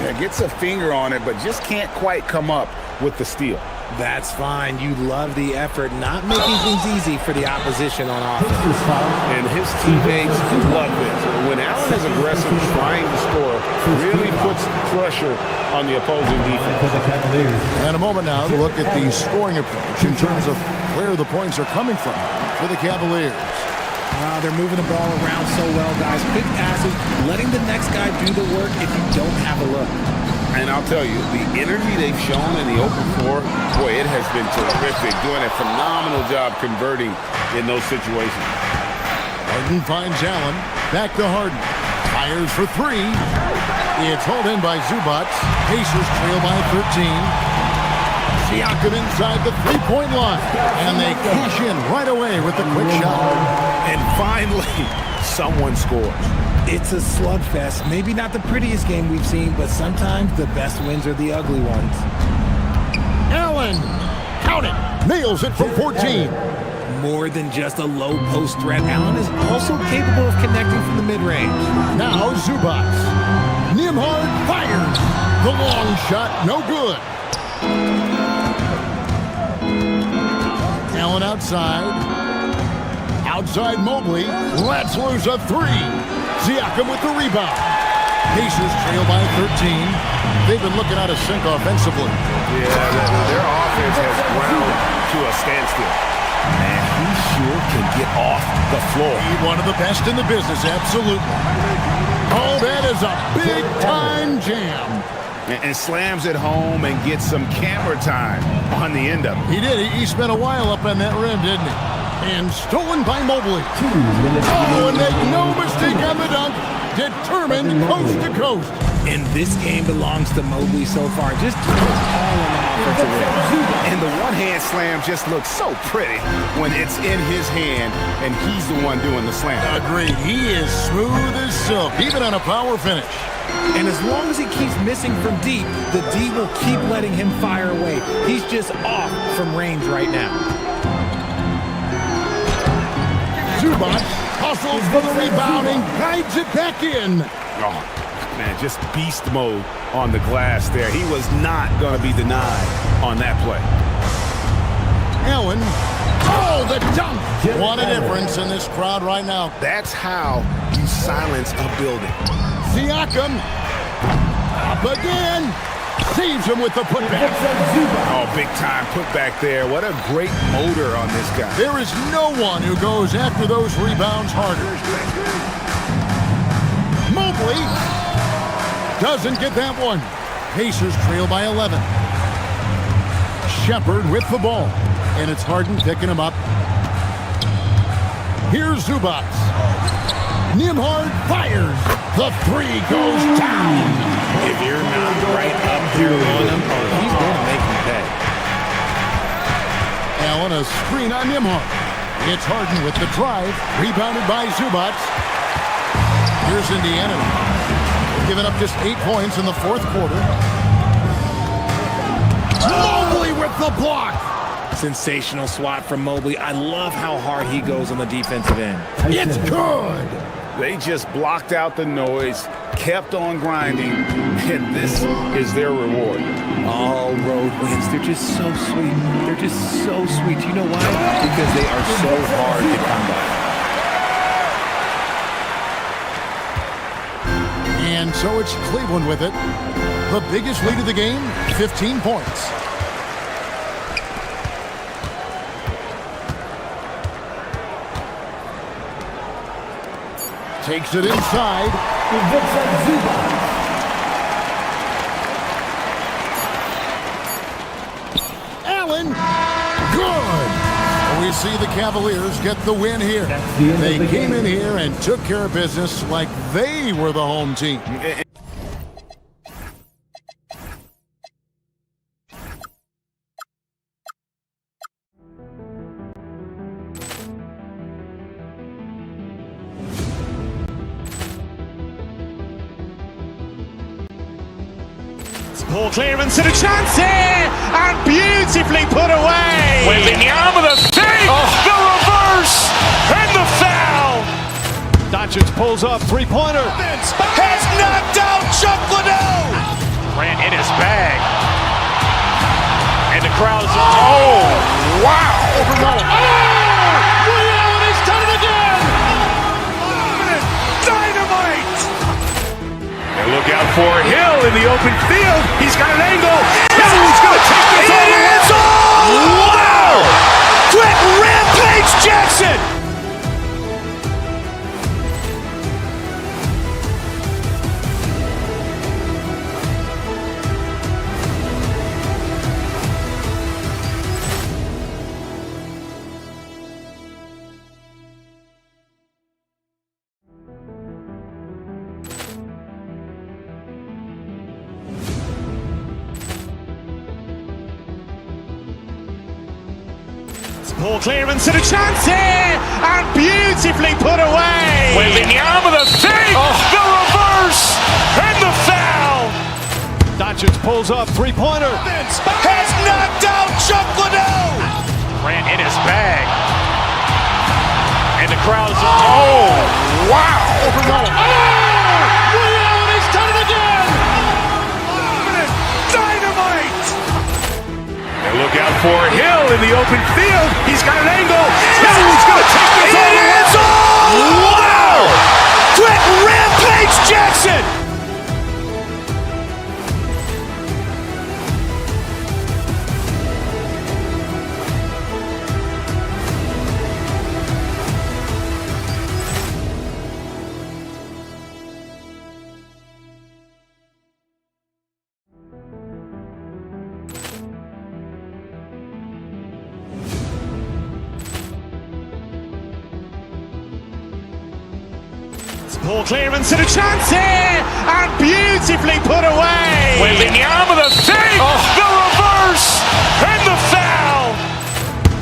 Yeah, gets a finger on it, but just can't quite come up with the steal. That's fine. You love the effort, not making things easy for the opposition on offense. And his teammates love it. When Allen is aggressive, trying to score, really puts pressure on the opposing defense. And a moment now to look at the scoring approach in terms of where the points are coming from for the Cavaliers. They're moving the ball around so well, guys. Quick passes, letting the next guy do the work if you don't have a look. And I'll tell you, the energy they've shown in the open floor, boy, it has been terrific. Doing a phenomenal job converting in those situations. Harden finds Allen. Back to Harden. Fires for 3. It's hauled in by Zubac. Pacers trail by 13. Siakam inside the three-point line. And they cash in right away with the quick shot. And finally, someone scores. It's a slugfest. Maybe not the prettiest game we've seen, but sometimes the best wins are the ugly ones. Allen, count it, nails it from 14. more than just a low post threat. Allen is also capable of connecting from the mid-range. Now Zubac. Nembhard fires. The long shot, no good. Allen outside. Outside Mobley. Lets loose a three. Siakam with the rebound. Pacers trail by 13. They've been looking out of sync offensively. Yeah, their offense has ground to a standstill. Man, he sure can get off the floor. He's one of the best in the business, absolutely. Oh, that is a big-time jam. And slams it home and gets some camera time on the end of it. He did. He spent a while up on that rim, didn't he? And stolen by Mobley. Oh, and make no mistake on the dunk. Determined coast to coast. And this game belongs to Mobley so far. Just all in offensive rim. And the one-hand slam just looks so pretty when it's in his hand and he's the one doing the slam. Agreed. He is smooth as silk, even on a power finish. And as long as he keeps missing from deep, the D will keep letting him fire away. He's just off from range right now. Zubac hustles for the rebound and guides it back in. Oh, man, just beast mode on the glass there. He was not going to be denied on that play. Allen. Oh, the dunk. What a difference in this crowd right now. That's how you silence a building. Siakam. Up again. Saves him with the putback. Oh, big time putback there. What a great motor on this guy. There is no one who goes after those rebounds harder. Mobley doesn't get that one. Pacers trail by 11. Shepard with the ball. And it's Harden picking him up. Here's Zubac. Nembhard fires. The three goes down. If you're not right up here on him, he's going to make him pay. Allen, a screen on Nembhard. It's Harden with the drive. Rebounded by Zubac. Here's Indiana. Giving up just 8 points in the fourth quarter. Mobley with the block. Sensational swat from Mobley. I love how hard he goes on the defensive end. It's good. They just blocked out the noise, kept on grinding, and this is their reward. All road wins. They're just so sweet. They're just so sweet. You know why? Because they are so hard to come by. And so it's Cleveland with it. The biggest lead of the game, 15 points. Takes it inside. Allen, good. We see the Cavaliers get the win here. They came in here and took care of business like they were the home team. Poor clearance and a chance here, and beautifully put away. Wembanyama the save, the reverse, and the foul. Doncic pulls up, three-pointer. Has knocked out Chuck Liddell. Ran in his bag, and the crowd is oh wow! Oh, Allen has done it again. Dynamite. Look out for Hill in the open field. He's got an angle. Hill's going to take this all the way. Wow! Quick rampage Jackson. Poor clearance and a chance here, and beautifully put away. Wembanyama the save, the reverse, and the foul. Doncic pulls up, three-pointer. Has knocked out Chuck Liddell. Ran in his bag, crowd is, oh, wow! Over Nolan. Oh! Ray Allen has done it again! Dynamite! And look out for Hill in the open field. He's got an angle. Hill is going to take this all the way. Wow! Quick rampage Jackson! Poor clearance and a chance here, and beautifully put away. With the arm of the thing, the reverse, and the foul.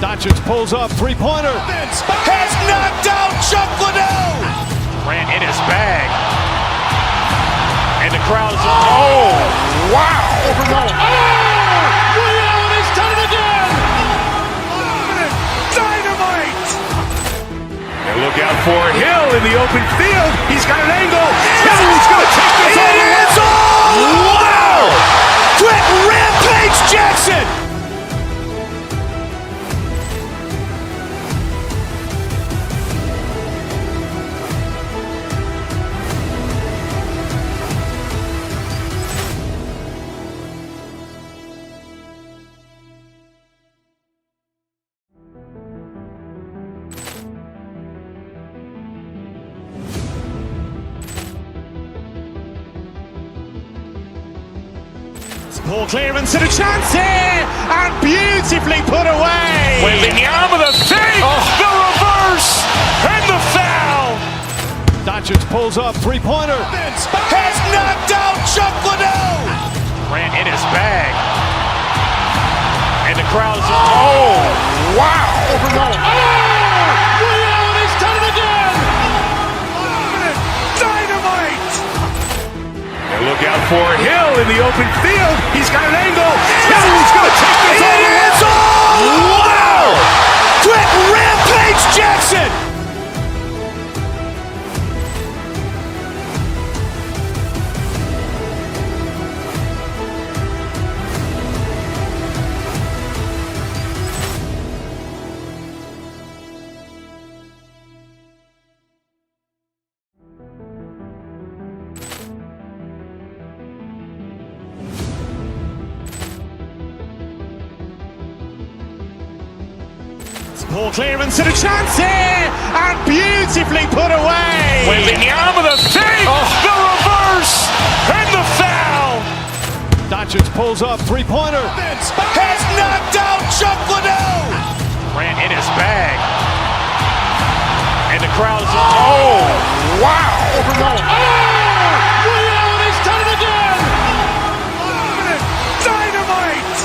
Doncic pulls up, three-pointer. Has knocked out Chuck Liddell. Ran in his bag. And the crowd is, oh, wow. Over Nolan. Oh! Ray Allen has done it again! Dynamite! And look out for Hill in the open field. He's got an angle. Hill is going to take this all the way. Wow! Quick rampage Jackson! Poor clearance and a chance here, and beautifully put away. With the arm of the thing, the reverse, and the foul. Doncic pulls up, three-pointer. Has knocked out Chuck Liddell. Ran in his bag. And the crowd is, oh, wow. Over Nolan. Oh! Ray Allen has done it again! Dynamite! And look out for Hill in the open field. He's got an angle. Hill is going to take this all the way. Wow! Quick rampage Jackson! Poor clearance and a chance here, and beautifully put away. With the arm of the thing, the reverse, and the foul. Doncic pulls up, three-pointer. Has knocked out Chuck Liddell. Ran in his bag. And the crowd is, oh, wow. Over Nolan. Oh! Ray Allen has done it again! Dynamite!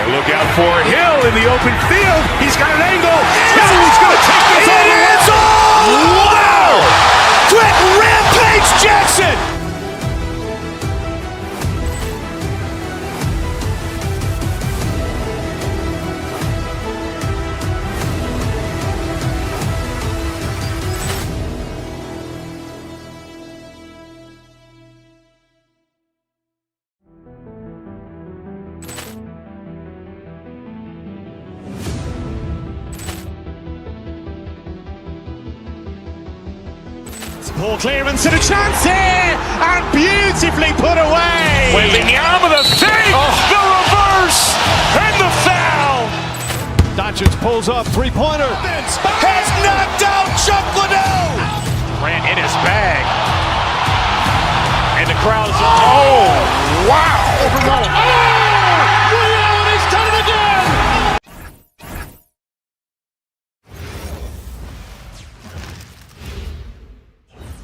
And look out for Hill in the open field. He's got an angle. Hill is going to take this all the way. Wow! Quick rampage Jackson! Poor clearance and a chance here, and beautifully put away. With the arm of the thing, the reverse, and the foul. Doncic pulls up, three-pointer. Has knocked out Chuck Liddell. Ran in his bag. And the crowd is, oh, wow. Over Nolan. Oh! Ray Allen has done it again!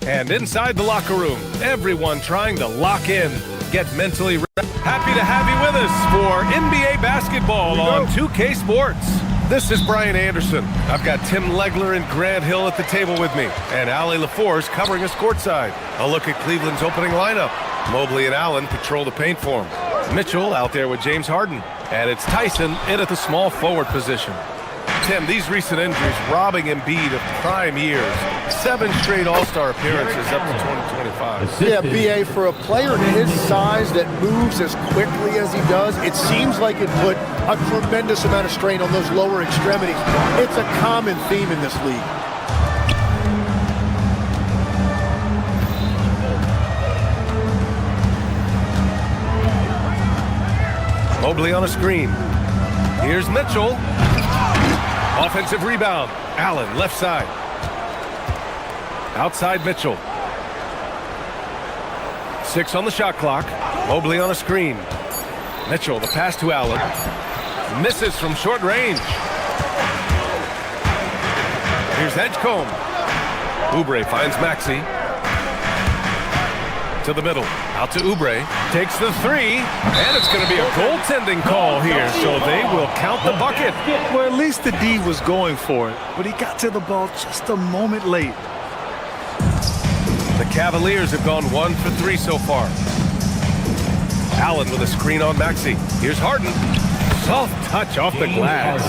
And inside the locker room, everyone trying to lock in, get mentally ready. Happy to have you with us for NBA basketball on 2K Sports. This is Brian Anderson. I've got Tim Legler and Grant Hill at the table with me, and Allie LaForce covering us courtside. A look at Cleveland's opening lineup. Mobley and Allen patrol the paint for him. Mitchell out there with James Harden, and it's Tyson in at the small forward position. Tim, these recent injuries robbing Embiid of prime years. 7 straight All-Star appearances up to 2025. Yeah, BA, for a player his size that moves as quickly as he does, it seems like it put a tremendous amount of strain on those lower extremities. It's a common theme in this league. Mobley on a screen. Here's Mitchell. Offensive rebound. Allen, left side. Outside Mitchell. 6 on the shot clock. Mobley on a screen. Mitchell, the pass to Allen. Misses from short range. Here's Edgecombe. Oubre finds Maxey. To the middle. Out to Oubre. Takes the 3. And it's going to be a goaltending call here, so they will count the bucket. Well, at least the D was going for it, but he got to the ball just a moment late. The Cavaliers have gone 1 for 3 so far. Allen with a screen on Maxey. Here's Harden. Soft touch off the glass.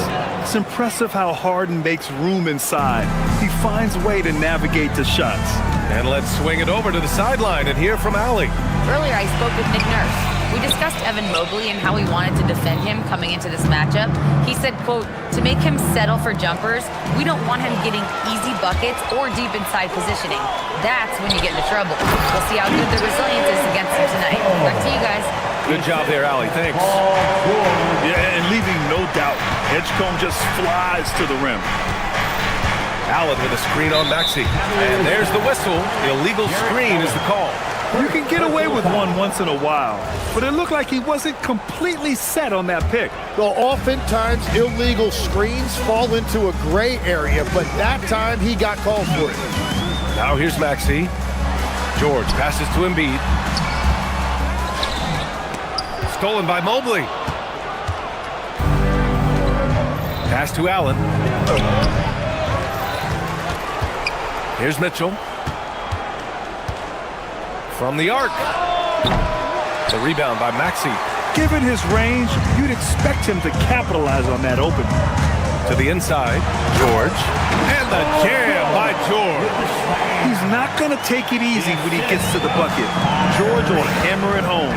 It's impressive how Harden makes room inside. He finds a way to navigate the shots. And let's swing it over to the sideline and hear from Allie. Earlier, I spoke with Nick Nurse. We discussed Evan Mobley and how we wanted to defend him coming into this matchup. He said, quote, to make him settle for jumpers, we don't want him getting easy buckets or deep inside positioning. That's when you get into trouble. We'll see how good the resilience is against him tonight. Back to you guys. Good job there, Allie. Thanks. Yeah, and leaving no doubt. Edgecombe just flies to the rim. Allen with a screen on Maxey. And there's the whistle. Illegal screen is the call. You can get away with one once in a while, but it looked like he wasn't completely set on that pick. Well, oftentimes illegal screens fall into a gray area, but that time he got called for it. Now here's Maxey. George passes to Embiid. Stolen by Mobley. Pass to Allen. Here's Mitchell. From the arc. The rebound by Maxey. Given his range, you'd expect him to capitalize on that opening. To the inside, George. And the jam by George. He's not going to take it easy when he gets to the bucket. George will hammer it home.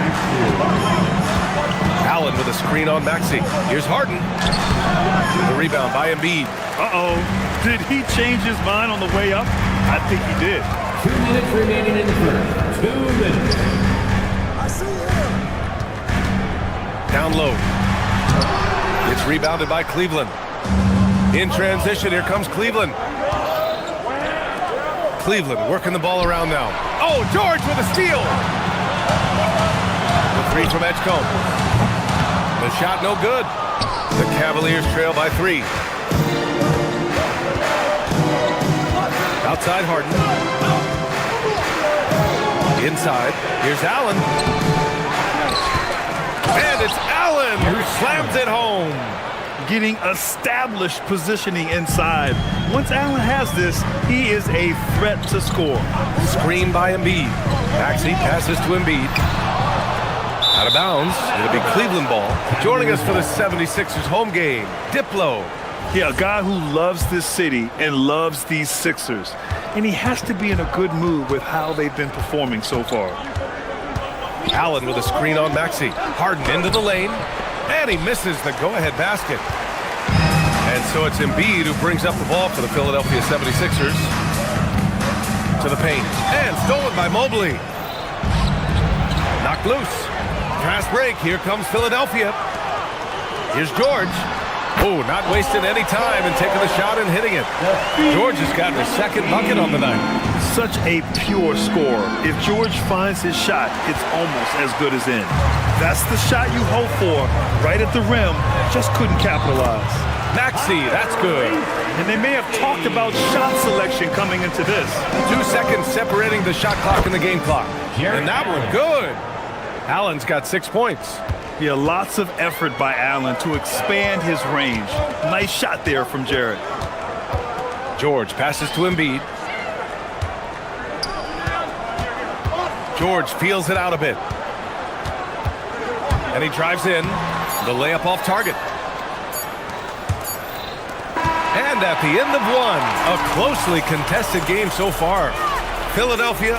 Allen with a screen on Maxey. Here's Harden. The rebound by Embiid. Uh-oh. Did he change his mind on the way up? I think he did. 2 minutes remaining in the first. 2 minutes. Down low. It's rebounded by Cleveland. In transition, here comes Cleveland. Cleveland working the ball around now. Oh, George with a steal. The 3 from Edgecombe. The shot no good. The Cavaliers trail by 3. Outside Harden. Inside. Here's Allen. And it's Allen who slams it home. Getting established positioning inside. Once Allen has this, he is a threat to score. Screen by Embiid. Maxey passes to Embiid. Out of bounds. It'll be Cleveland ball. Joining us for the 76ers home game, Diplo. Yeah, a guy who loves this city and loves these Sixers. And he has to be in a good mood with how they've been performing so far. Allen with a screen on Maxey. Harden into the lane. And he misses the go-ahead basket. And so it's Embiid who brings up the ball for the Philadelphia 76ers. To the paint. And stolen by Mobley. Knocked loose. Fast break. Here comes Philadelphia. Here's George. Oh, not wasting any time and taking the shot and hitting it. George has gotten his second bucket on the night. Such a pure scorer. If George finds his shot, it's almost as good as in. That's the shot you hope for, right at the rim, just couldn't capitalize. Maxey, that's good. And they may have talked about shot selection coming into this. 2 seconds separating the shot clock and the game clock. And that one good. Allen's got 6 points. Yeah, lots of effort by Allen to expand his range. Nice shot there from Jarrett. George passes to Embiid. George feels it out a bit. And he drives in. The layup off target. And at the end of one, a closely contested game so far. Philadelphia.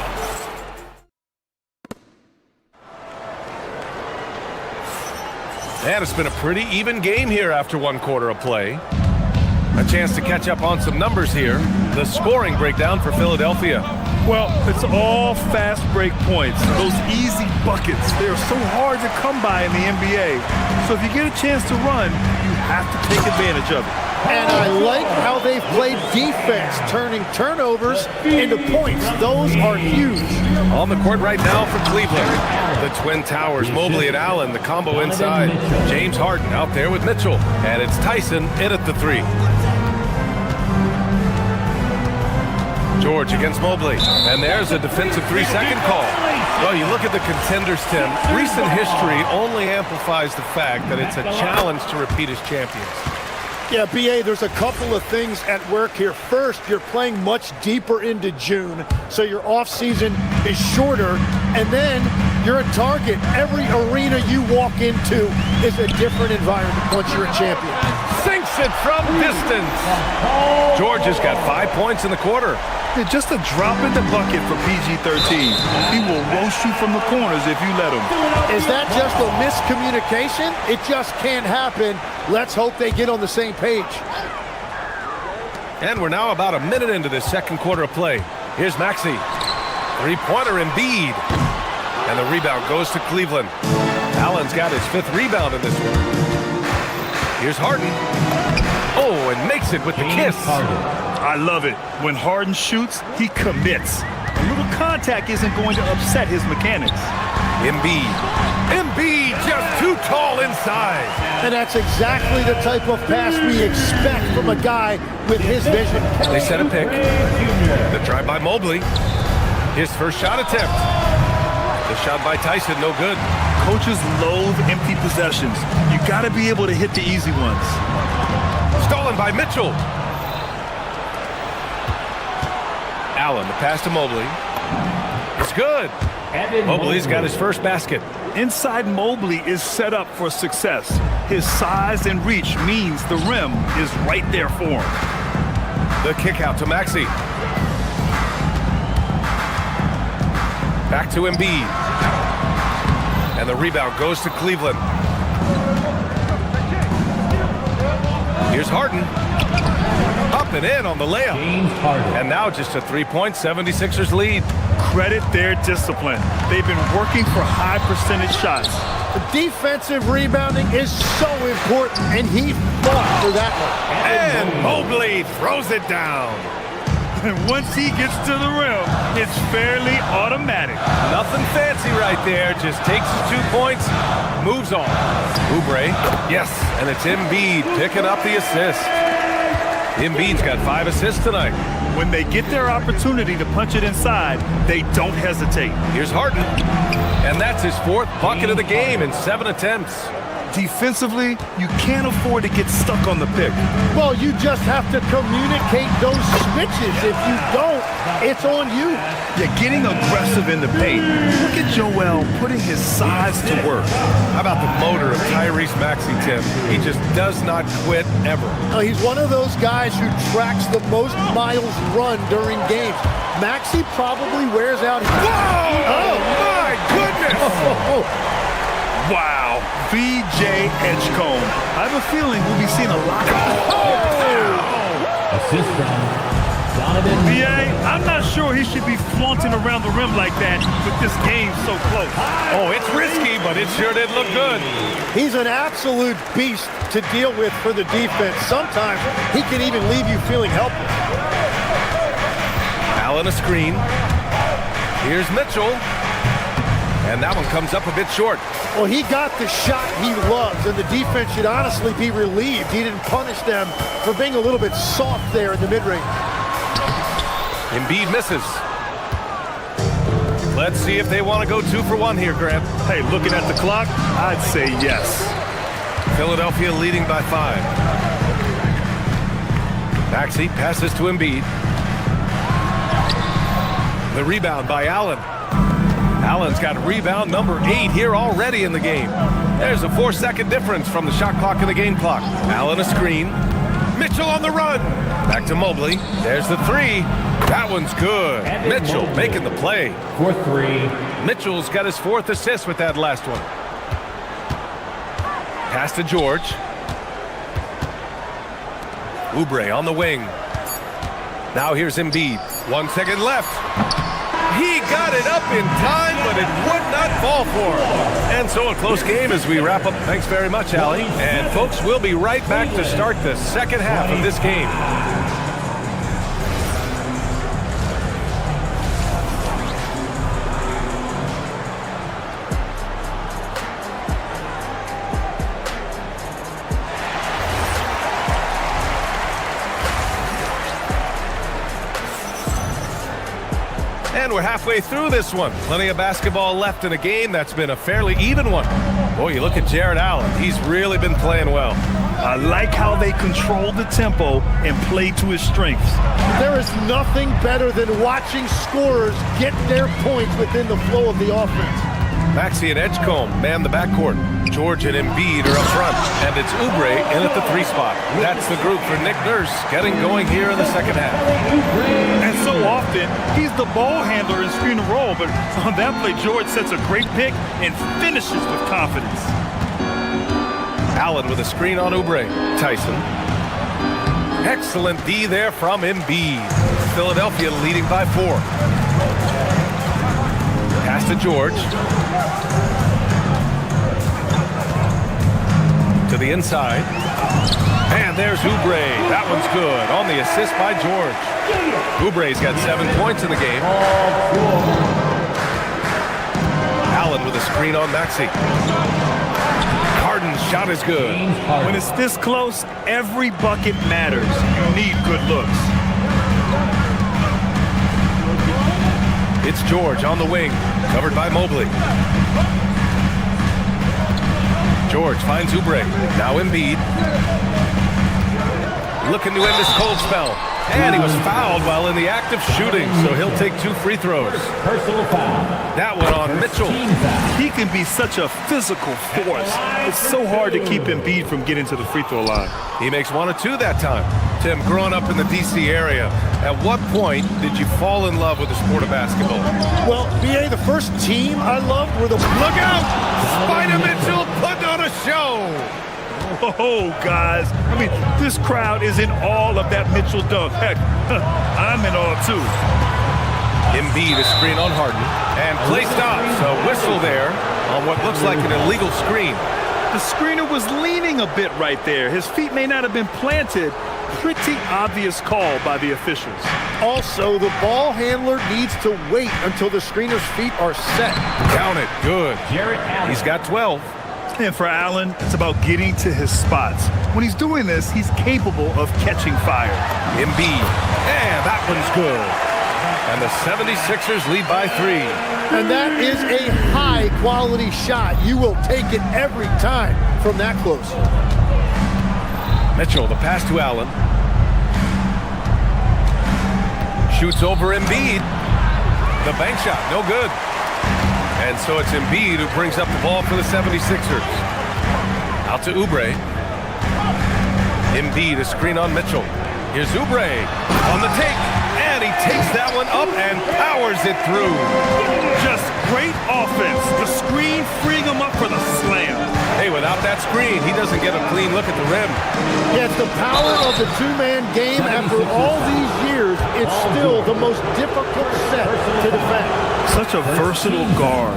And it's been a pretty even game here after one quarter of play. A chance to catch up on some numbers here. The scoring breakdown for Philadelphia. Well, it's all fast break points. Those easy buckets, they're so hard to come by in the NBA. So if you get a chance to run, you have to take advantage of it. And I like how they've played defense, turning turnovers into points. Those are huge. On the court right now for Cleveland. The Twin Towers, Mobley and Allen, the combo inside. James Harden out there with Mitchell. And it's Tyson in at the three. George against Mobley. And there's a defensive 3-second call. Well, you look at the contenders, Tim. Recent history only amplifies the fact that it's a challenge to repeat as champions. Yeah, B.A., there's a couple of things at work here. First, you're playing much deeper into June, so your offseason is shorter. And then you're a target. Every arena you walk into is a different environment once you're a champion. Sinks it from distance. George has got 5 points in the quarter. Yeah, just a drop in the bucket for PG-13. He will roast you from the corners if you let him. Is that just a miscommunication? It just can't happen. Let's hope they get on the same page. And we're now about a minute into this second quarter of play. Here's Maxey. Three-pointer Embiid. And the rebound goes to Cleveland. Allen's got his 5th rebound in this one. Here's Harden. Oh, and makes it with the kiss. I love it. When Harden shoots, he commits. A little contact isn't going to upset his mechanics. Embiid just too tall inside. And that's exactly the type of pass we expect from a guy with his vision. They set a pick. The drive by Mobley. His first shot attempt. The shot by Tyson, no good. Coaches loathe empty possessions. You got to be able to hit the easy ones. Stolen by Mitchell. Allen, the pass to Mobley. It's good. Mobley's got his first basket. Inside Mobley is set up for success. His size and reach means the rim is right there for him. The kick out to Maxey. Back to Embiid. And the rebound goes to Cleveland. Here's Harden. Up and in on the layup. And now just a 3-point 76ers lead. Credit their discipline. They've been working for high percentage shots. The defensive rebounding is so important, and he fought for that one. And Mobley throws it down. And once he gets to the rim, it's fairly automatic. Nothing fancy right there. Just takes his 2 points, moves on. Oubre, yes, and it's Embiid picking up the assist. Embiid's got 5 assists tonight. When they get their opportunity to punch it inside, they don't hesitate. Here's Harden, and that's his 4th bucket of the game in 7 attempts. Defensively, you can't afford to get stuck on the pick. Well, you just have to communicate those switches. If you don't, it's on you. You're getting aggressive in the paint. Look at Joel putting his size to work. How about the motor of Tyrese Maxey, Tim? He just does not quit ever. He's one of those guys who tracks the most miles run during games. Maxey probably wears out. Whoa! Oh, my goodness! Wow, VJ Edgecombe. I have a feeling we'll be seeing a lot of Assist from Donovan. VA, I'm not sure he should be flaunting around the rim like that with this game so close. Oh, it's risky, but it sure did look good. He's an absolute beast to deal with for the defense. Sometimes he can even leave you feeling helpless. Allen a screen. Here's Mitchell. And that one comes up a bit short. Well, he got the shot he loves, and the defense should honestly be relieved. He didn't punish them for being a little bit soft there in the mid-range. Embiid misses. Let's see if they want to go 2 for 1 here, Grant. Hey, looking at the clock, I'd say yes. Philadelphia leading by 5. Maxey passes to Embiid. The rebound by Allen. Allen's got rebound number 8 here already in the game. There's a 4-second difference from the shot clock and the game clock. Allen a screen. Mitchell on the run. Back to Mobley. There's the three. That one's good. Mitchell making the play. For three. Mitchell's got his 4th assist with that last one. Pass to George. Oubre on the wing. Now here's Embiid. 1 second left. He got it up in time, but it would not fall for him. And so a close game as we wrap up. Thanks very much, Allie. And folks, we'll be right back to start the second half of this game. And we're halfway through this one. Plenty of basketball left in a game that's been a fairly even one. Boy, you look at Jared Allen. He's really been playing well. I like how they control the tempo and play to his strengths. There is nothing better than watching scorers get their points within the flow of the offense. Maxey and Edgecombe man the backcourt. George and Embiid are up front, and it's Oubre in at the 3 spot. That's the group for Nick Nurse getting going here in the second half. And so often, he's the ball handler in screen and roll, but on that play, George sets a great pick and finishes with confidence. Allen with a screen on Oubre. Tyson. Excellent D there from Embiid. Philadelphia leading by 4. Pass to George. To the inside. And there's Oubre. That one's good on the assist by George. Oubre's got 7 points in the game. Allen with a screen on Maxey. Harden's shot is good. When it's this close, every bucket matters. You need good looks. It's George on the wing, covered by Mobley. George finds Oubre. Now Embiid. Looking to end this cold spell. And he was fouled while in the act of shooting, so he'll take 2 free throws. Personal foul. That one on Mitchell. He can be such a physical force. It's so hard to keep Embiid from getting to the free throw line. He makes 1 of 2 that time. Tim, growing up in the D.C. area, at what point did you fall in love with the sport of basketball? Well, BA, the first team I loved were the... Look out! Spider Mitchell putting on a show! Oh, guys. I mean, this crowd is in awe of that Mitchell dunk. Heck, I'm in awe, too. Embiid a screen on Harden. And play stops. A whistle there on what looks like an illegal screen. The screener was leaning a bit right there. His feet may not have been planted. Pretty obvious call by the officials. Also, the ball handler needs to wait until the screener's feet are set. Count it. Good. He's got 12. And for Allen, it's about getting to his spots. When he's doing this, he's capable of catching fire. Embiid. And that one's good. And the 76ers lead by 3. And that is a high-quality shot. You will take it every time from that close. Mitchell, the pass to Allen. Shoots over Embiid. The bank shot, no good. And so it's Embiid who brings up the ball for the 76ers. Out to Oubre. Embiid, a screen on Mitchell. Here's Oubre on the take. And he takes that one up and powers it through. Just great offense. The screen freeing him up for the slam. Hey, without that screen, he doesn't get a clean look at the rim. Yeah, it's the power of the two-man game. After all these years, it's still the most difficult set to defend. Such a versatile guard.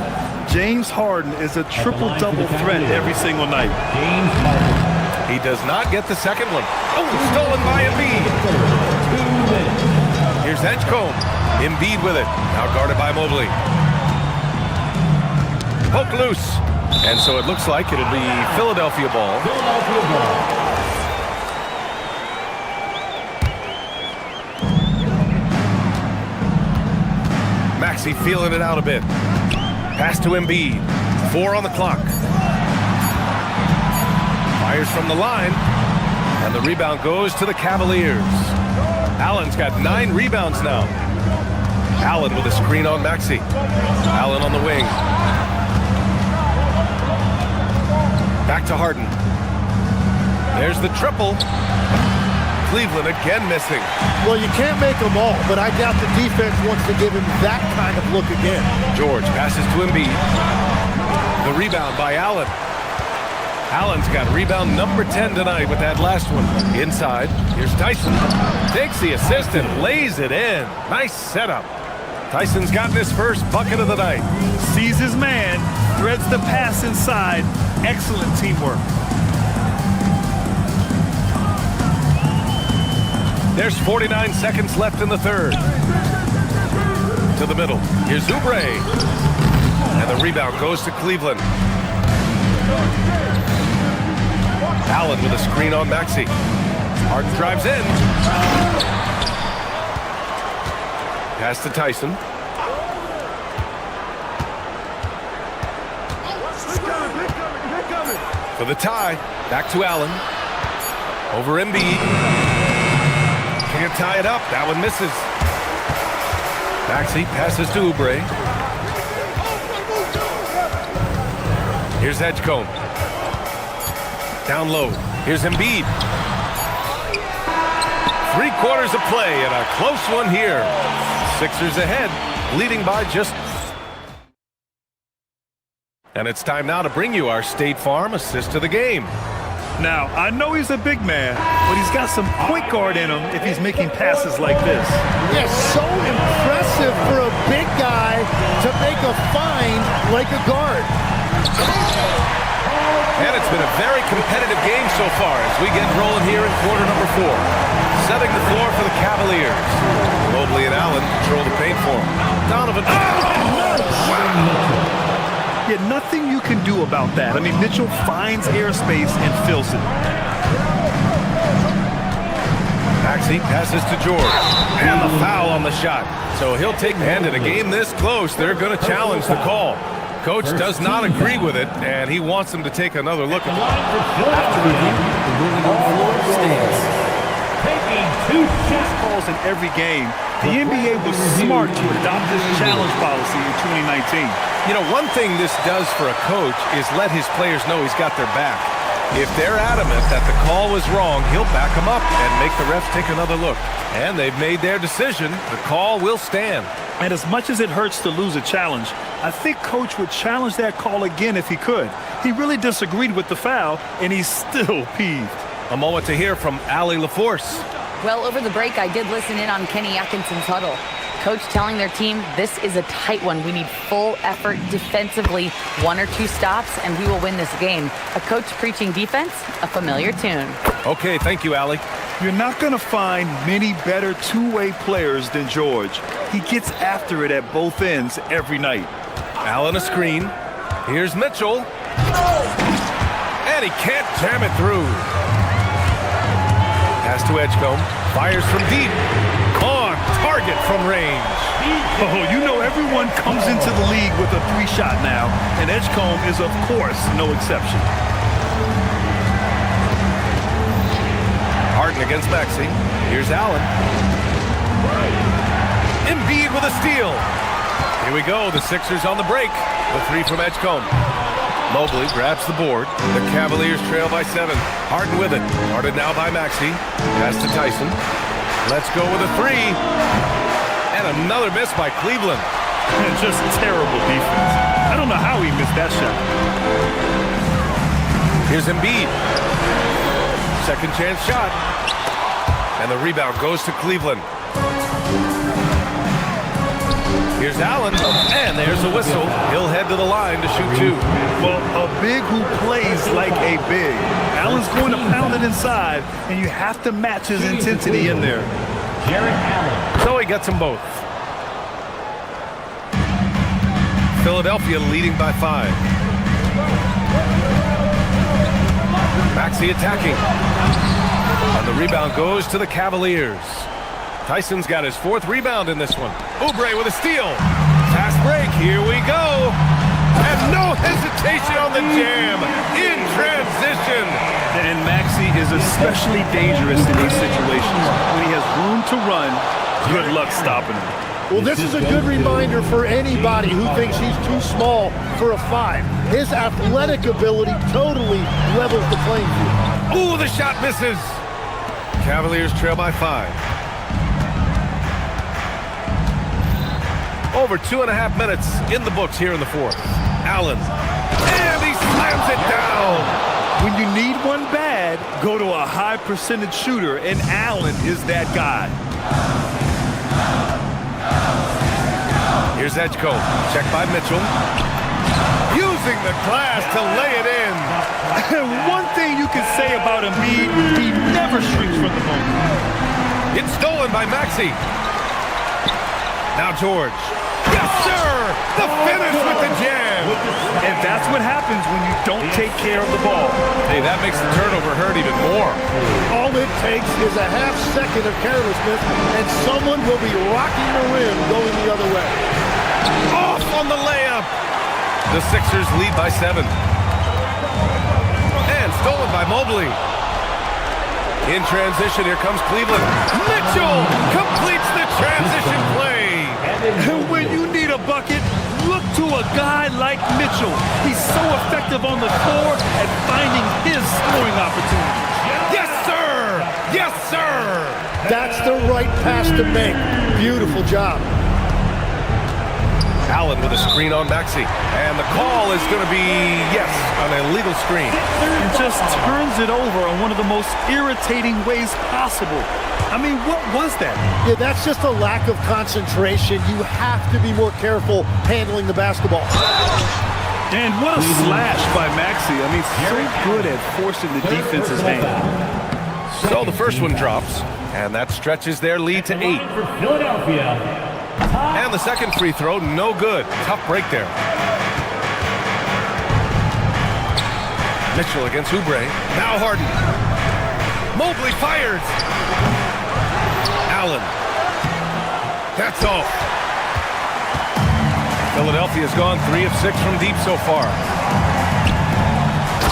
James Harden is a triple-double threat every single night. He does not get the second one. Oh, stolen by Embiid. Here's Edgecombe. Embiid with it. Now guarded by Mobley. Poke loose. And so it looks like it'll be Philadelphia ball. Maxey feeling it out a bit. Pass to Embiid. 4 on the clock. Fires from the line. And the rebound goes to the Cavaliers. Allen's got 9 rebounds now. Allen with a screen on Maxey. Allen on the wing. Back to Harden. There's the triple. Cleveland again missing. Well, you can't make them all, but I doubt the defense wants to give him that kind of look again. George passes to Embiid. The rebound by Allen. Allen's got rebound number 10 tonight with that last one. Inside, here's Tyson. Takes the assist and lays it in. Nice setup. Tyson's gotten his first bucket of the night. Sees his man, threads the pass inside. Excellent teamwork. There's 49 seconds left in the third. To the middle. Here's Oubre. And the rebound goes to Cleveland. Allen with a screen on Maxey. Harden drives in. Pass to Tyson. For the tie. Back to Allen. Over Embiid. Can't tie it up. That one misses. Maxey passes to Oubre. Here's Edgecombe. Down low. Here's Embiid. 3/4 of play and a close one here. Sixers ahead, leading by just. And it's time now to bring you our State Farm assist to the game. Now, I know he's a big man, but he's got some point guard in him if he's making passes like this. Yes, so impressive for a big guy to make a find like a guard. And it's been a very competitive game so far as we get rolling here in quarter number 4. Setting the floor for the Cavaliers. Mobley and Allen control the paint for him. Donovan. Yeah, nothing you can do about that. I mean, Mitchell finds airspace and fills it. Maxey passes to George. And the foul on the shot. So he'll take the hand in a game this close. They're going to challenge the call. Coach does not agree with it, and he wants them to take another look at it. After review, the ruling on the floor stands. Taking 2 shot calls in every game. The NBA was smart to adopt this challenge policy in 2019. You know, one thing this does for a coach is let his players know he's got their back. If they're adamant that the call was wrong, he'll back them up and make the refs take another look. And they've made their decision. The call will stand. And as much as it hurts to lose a challenge, I think Coach would challenge that call again if he could. He really disagreed with the foul, and he's still peeved. A moment to hear from Allie LaForce. Well, over the break, I did listen in on Kenny Atkinson's huddle. Coach telling their team, this is a tight one. We need full effort defensively, 1 or 2 stops, and we will win this game. A coach preaching defense, a familiar tune. Okay, thank you, Allie. You're not going to find many better two-way players than George. He gets after it at both ends every night. Allen a screen. Here's Mitchell. And he can't jam it through. Pass to Edgecombe. Fires from deep. On target from range. Oh, you know everyone comes into the league with a 3-shot now, and Edgecombe is, of course, no exception. Harden against Maxey. Here's Allen. Embiid with a steal. Here we go. The Sixers on the break. The 3 from Edgecombe. Mobley grabs the board. The Cavaliers trail by 7. Harden with it. Guarded now by Maxey. Pass to Tyson. Let's go with a 3. And another miss by Cleveland. Just terrible defense. I don't know how he missed that shot. Here's Embiid. Second chance shot. And the rebound goes to Cleveland. Here's Allen, and there's a whistle. He'll head to the line to shoot 2. Well, a big who plays like a big. Allen's going to pound it inside, and you have to match his intensity in there. Jarrett Allen. So he gets them both. Philadelphia leading by 5. Maxey attacking. And the rebound goes to the Cavaliers. Tyson's got his 4th rebound in this one. Oubre with a steal. Fast break. Here we go. And no hesitation on the jam. In transition. And Maxey is especially dangerous in these situations. When he has room to run, good luck stopping him. Well, this is a good reminder for anybody who thinks he's too small for a 5. His athletic ability totally levels the playing field. Ooh, the shot misses. Cavaliers trail by 5. Over 2.5 minutes in the books here in the fourth. Allen, and he slams it down. When you need one bad, go to a high percentage shooter, and Allen is that guy. Here's Edgecombe, checked by Mitchell. Using the glass to lay it in. One thing you can say about Embiid, he never shrinks from the moment. It's stolen by Maxey. Now George. Yes, sir! The finish with the jam. And that's what happens when you don't take care of the ball. Hey, that makes the turnover hurt even more. All it takes is a half second of carelessness, and someone will be rocking the rim going the other way. Off on the layup. The Sixers lead by 7. And stolen by Mobley. In transition, here comes Cleveland. Mitchell completes the transition play. And when you need a bucket, look to a guy like Mitchell. He's so effective on the floor at finding his scoring opportunities. Yes, sir! Yes, sir! That's the right pass to make. Beautiful job. Allen with a screen on Maxey. And the call is going to be, yes, an illegal screen. And just turns it over in one of the most irritating ways possible. I mean, what was that? Yeah, that's just a lack of concentration. You have to be more careful handling the basketball. And what a slash by Maxey. I mean, so good at forcing the defense's hand. So the first one drops, and that stretches their lead to 8. For Philadelphia. And the second free throw, no good. Tough break there. Mitchell against Oubre. Now Harden. Mobley fires. Allen. That's all. Philadelphia's gone 3 of 6 from deep so far.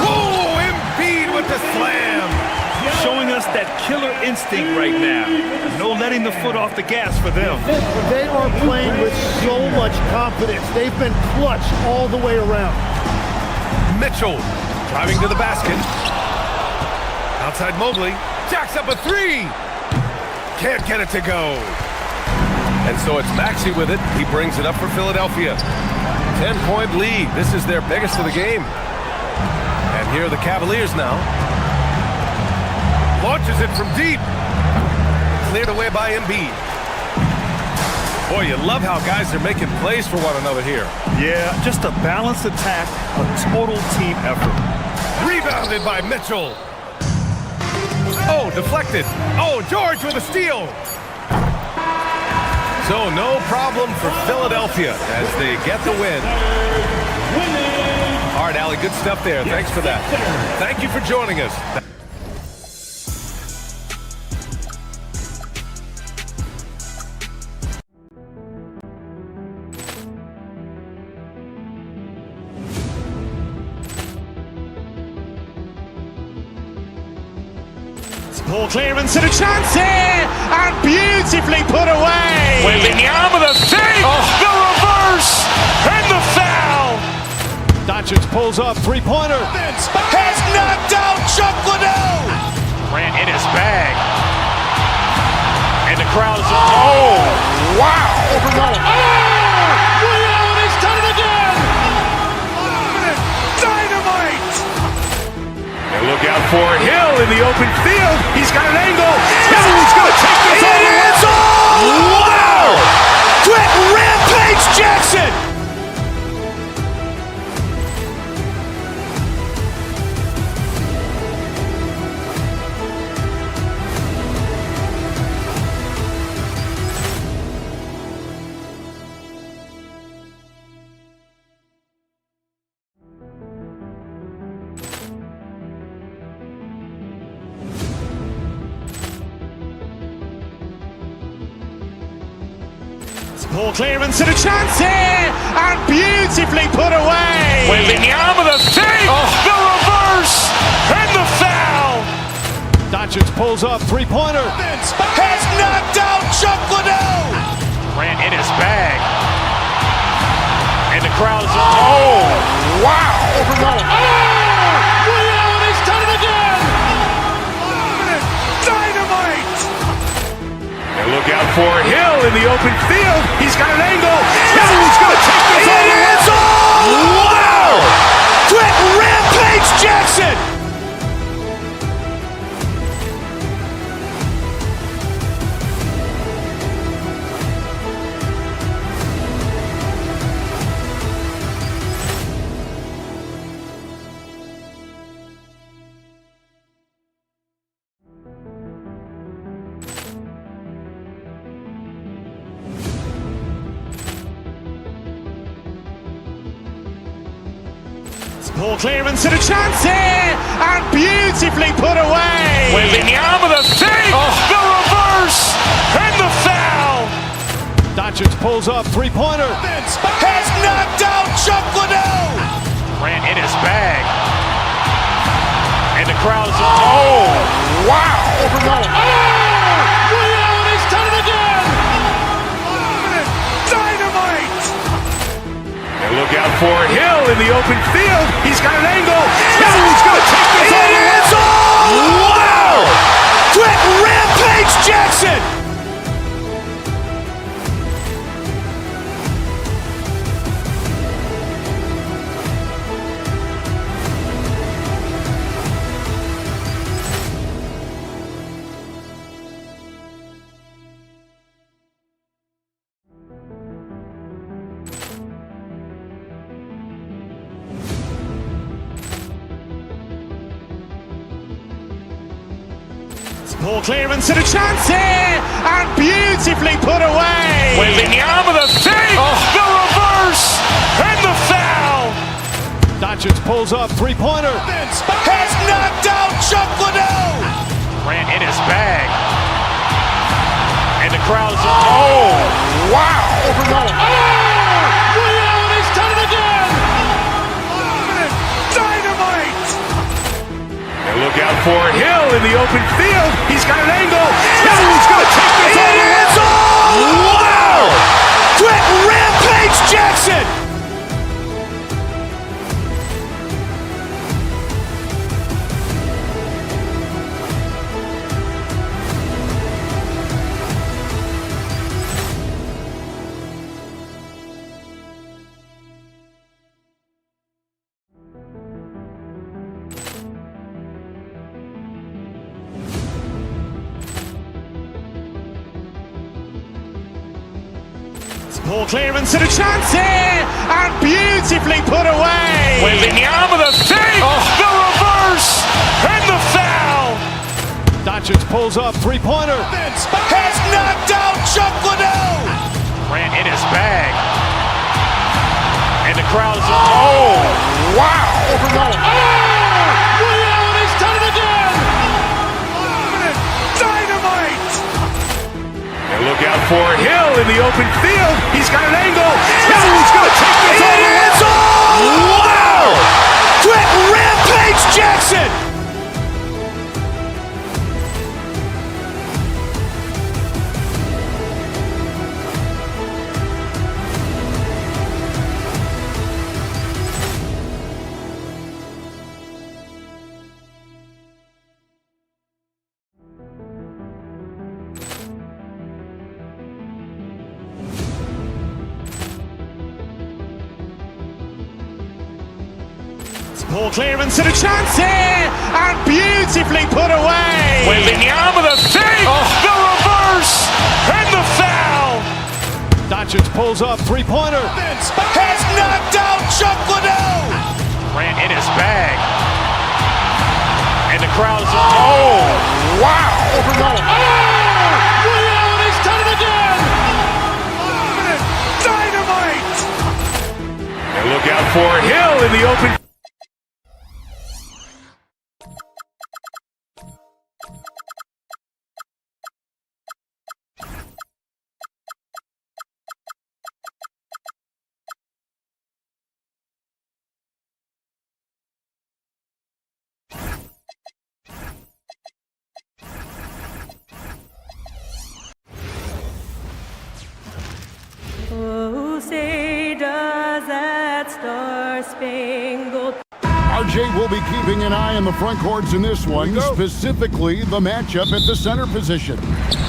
Oh, Embiid with the slam. Showing us that killer instinct right now. No letting the foot off the gas for them. They are playing with so much confidence. They've been clutch all the way around. Mitchell driving to the basket. Outside Mobley. Jacks up a 3. Can't get it to go. And so it's Maxey with it. He brings it up for Philadelphia. 10-point lead. This is their biggest of the game. And here are the Cavaliers now. Launches it from deep. Cleared away by Embiid. Boy, you love how guys are making plays for one another here. Yeah, just a balanced attack, a total team effort. Rebounded by Mitchell. Oh, deflected. Oh, George with a steal. So no problem for Philadelphia as they get the win. All right, Allie, good stuff there. Thanks for that. Thank you for joining us. Ball clearance and a chance here, and beautifully put away. Wembanyama the save, the reverse, and the foul. Doncic pulls up, three-pointer. Has knocked out Chuck Liddell. Ran in his bag, and the crowd is wow! He's done it again. Dynamite! And look out for Hill in the open field. He's got an angle. Hill's going to take this all the way. Wow! Quick rampage Jackson! Ball clearance and a chance here, and beautifully put away. Wembanyama the save, the reverse, and the foul. Doncic pulls up, three-pointer. Has knocked out Chuck Liddell. Ran in his bag, and the crowd is wow! He's done it again. Dynamite! for Hill in the open field. He's got an angle. Hill is going to take this all the way. Wow! Quick rampage Jackson! Poor clearance and a chance here, and beautifully put away. Wembanyama the save, the reverse, and the foul. Doncic pulls up, three-pointer. Has knocked out Chuck Liddell. Grant in his bag, and the crowd is wow! He's done it again. Dynamite! Look out for Hill in the open field. He's got an angle. Hill is going to take this all the way. Wow! Quick rampage Jackson! Poor clearance and a chance here, and beautifully put away. Wembanyama the save, the reverse, and the foul. Doncic pulls up, three-pointer. Has knocked out Chuck Liddell. Grant in his bag, and the crowd is wow! He's done it again. Dynamite! And look out for Hill in the open field. He's got an angle. Hill is going to take this all the way. Wow! Quick rampage Jackson! Poor clearance and a chance here, and beautifully put away. Wembanyama the save, the reverse, and the foul. Doncic pulls up, three-pointer. Has knocked out Chuck Liddell. Grant in his bag, and the crowd is wow! He's done it again. Dynamite! And look out for Hill in the open field. He's got an angle. Hill is going to take this all the way. Wow! Quick rampage Jackson! Poor clearance and a chance here, and beautifully put away. Wembanyama the save, the reverse, and the foul. Doncic pulls up, three-pointer. Has knocked out Chuck Liddell. Grant in his bag, and the crowd is wow! He's done it again. Dynamite! And look out for Hill in the open. Oh, say does that star-spangled RJ will be keeping an eye on the front courts in this one, specifically the matchup at the center position.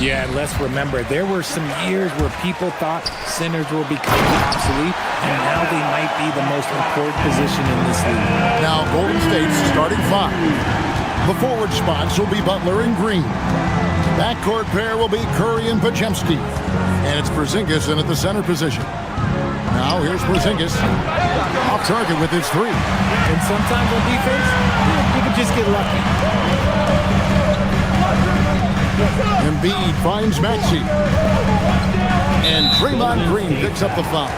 Yeah, and let's remember, there were some years where people thought centers were becoming obsolete, and now they might be the most important position in this league. Now, Golden State's starting five. The forward spots will be Butler and Green. Backcourt pair will be Curry and Podziemski. And it's Porzingis in at the center position. Now, here's Porzingis. Off target with his three. And sometimes on defense, you can just get lucky. Embiid finds Maxey. And Draymond Green picks up the foul.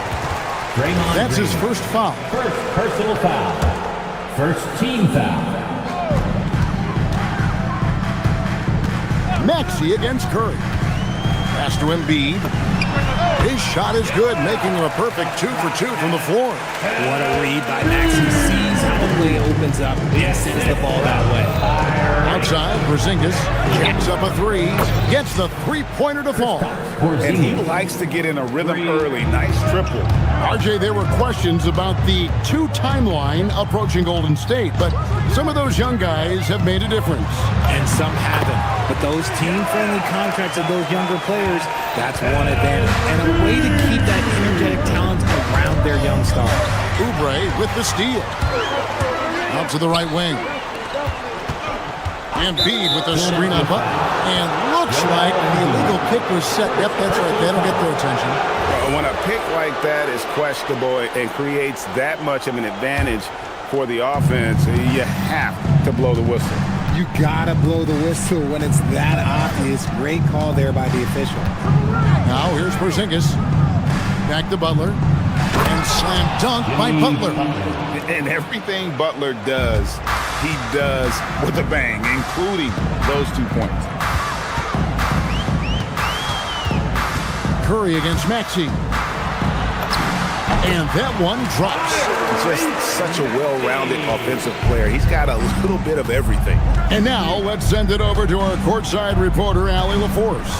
That's his first foul. First personal foul. First team foul. Maxey against Curry. Pass to Embiid. His shot is good, making him a perfect 2 for 2 from the floor. What a read by Maxey. Sees how the play opens up and sends the ball that way. Outside, Porzingis jacks up a three, gets the three-pointer to fall. And he likes to get in a rhythm early. Nice triple. RJ, there were questions about the two timeline approaching Golden State, but some of those young guys have made a difference. And some haven't. But those team-friendly contracts of those younger players, that's one advantage. And a way to keep that energetic talent around their young stars. Oubre with the steal. Out to the right wing. Embiid with the screen on Butler. And looks like the illegal kick was set. Yep, that's right. That'll get their attention. When a pick like that is questionable and creates that much of an advantage for the offense, you have to blow the whistle. You gotta blow the whistle when it's that obvious. Great call there by the official. Now here's Porzingis. Back to Butler. And slam dunk by Butler. And everything Butler does, he does with a bang, including those 2 points. Curry against Maxey. And that one drops. Just such a well-rounded offensive player. He's got a little bit of everything. And now let's send it over to our courtside reporter, Allie LaForce.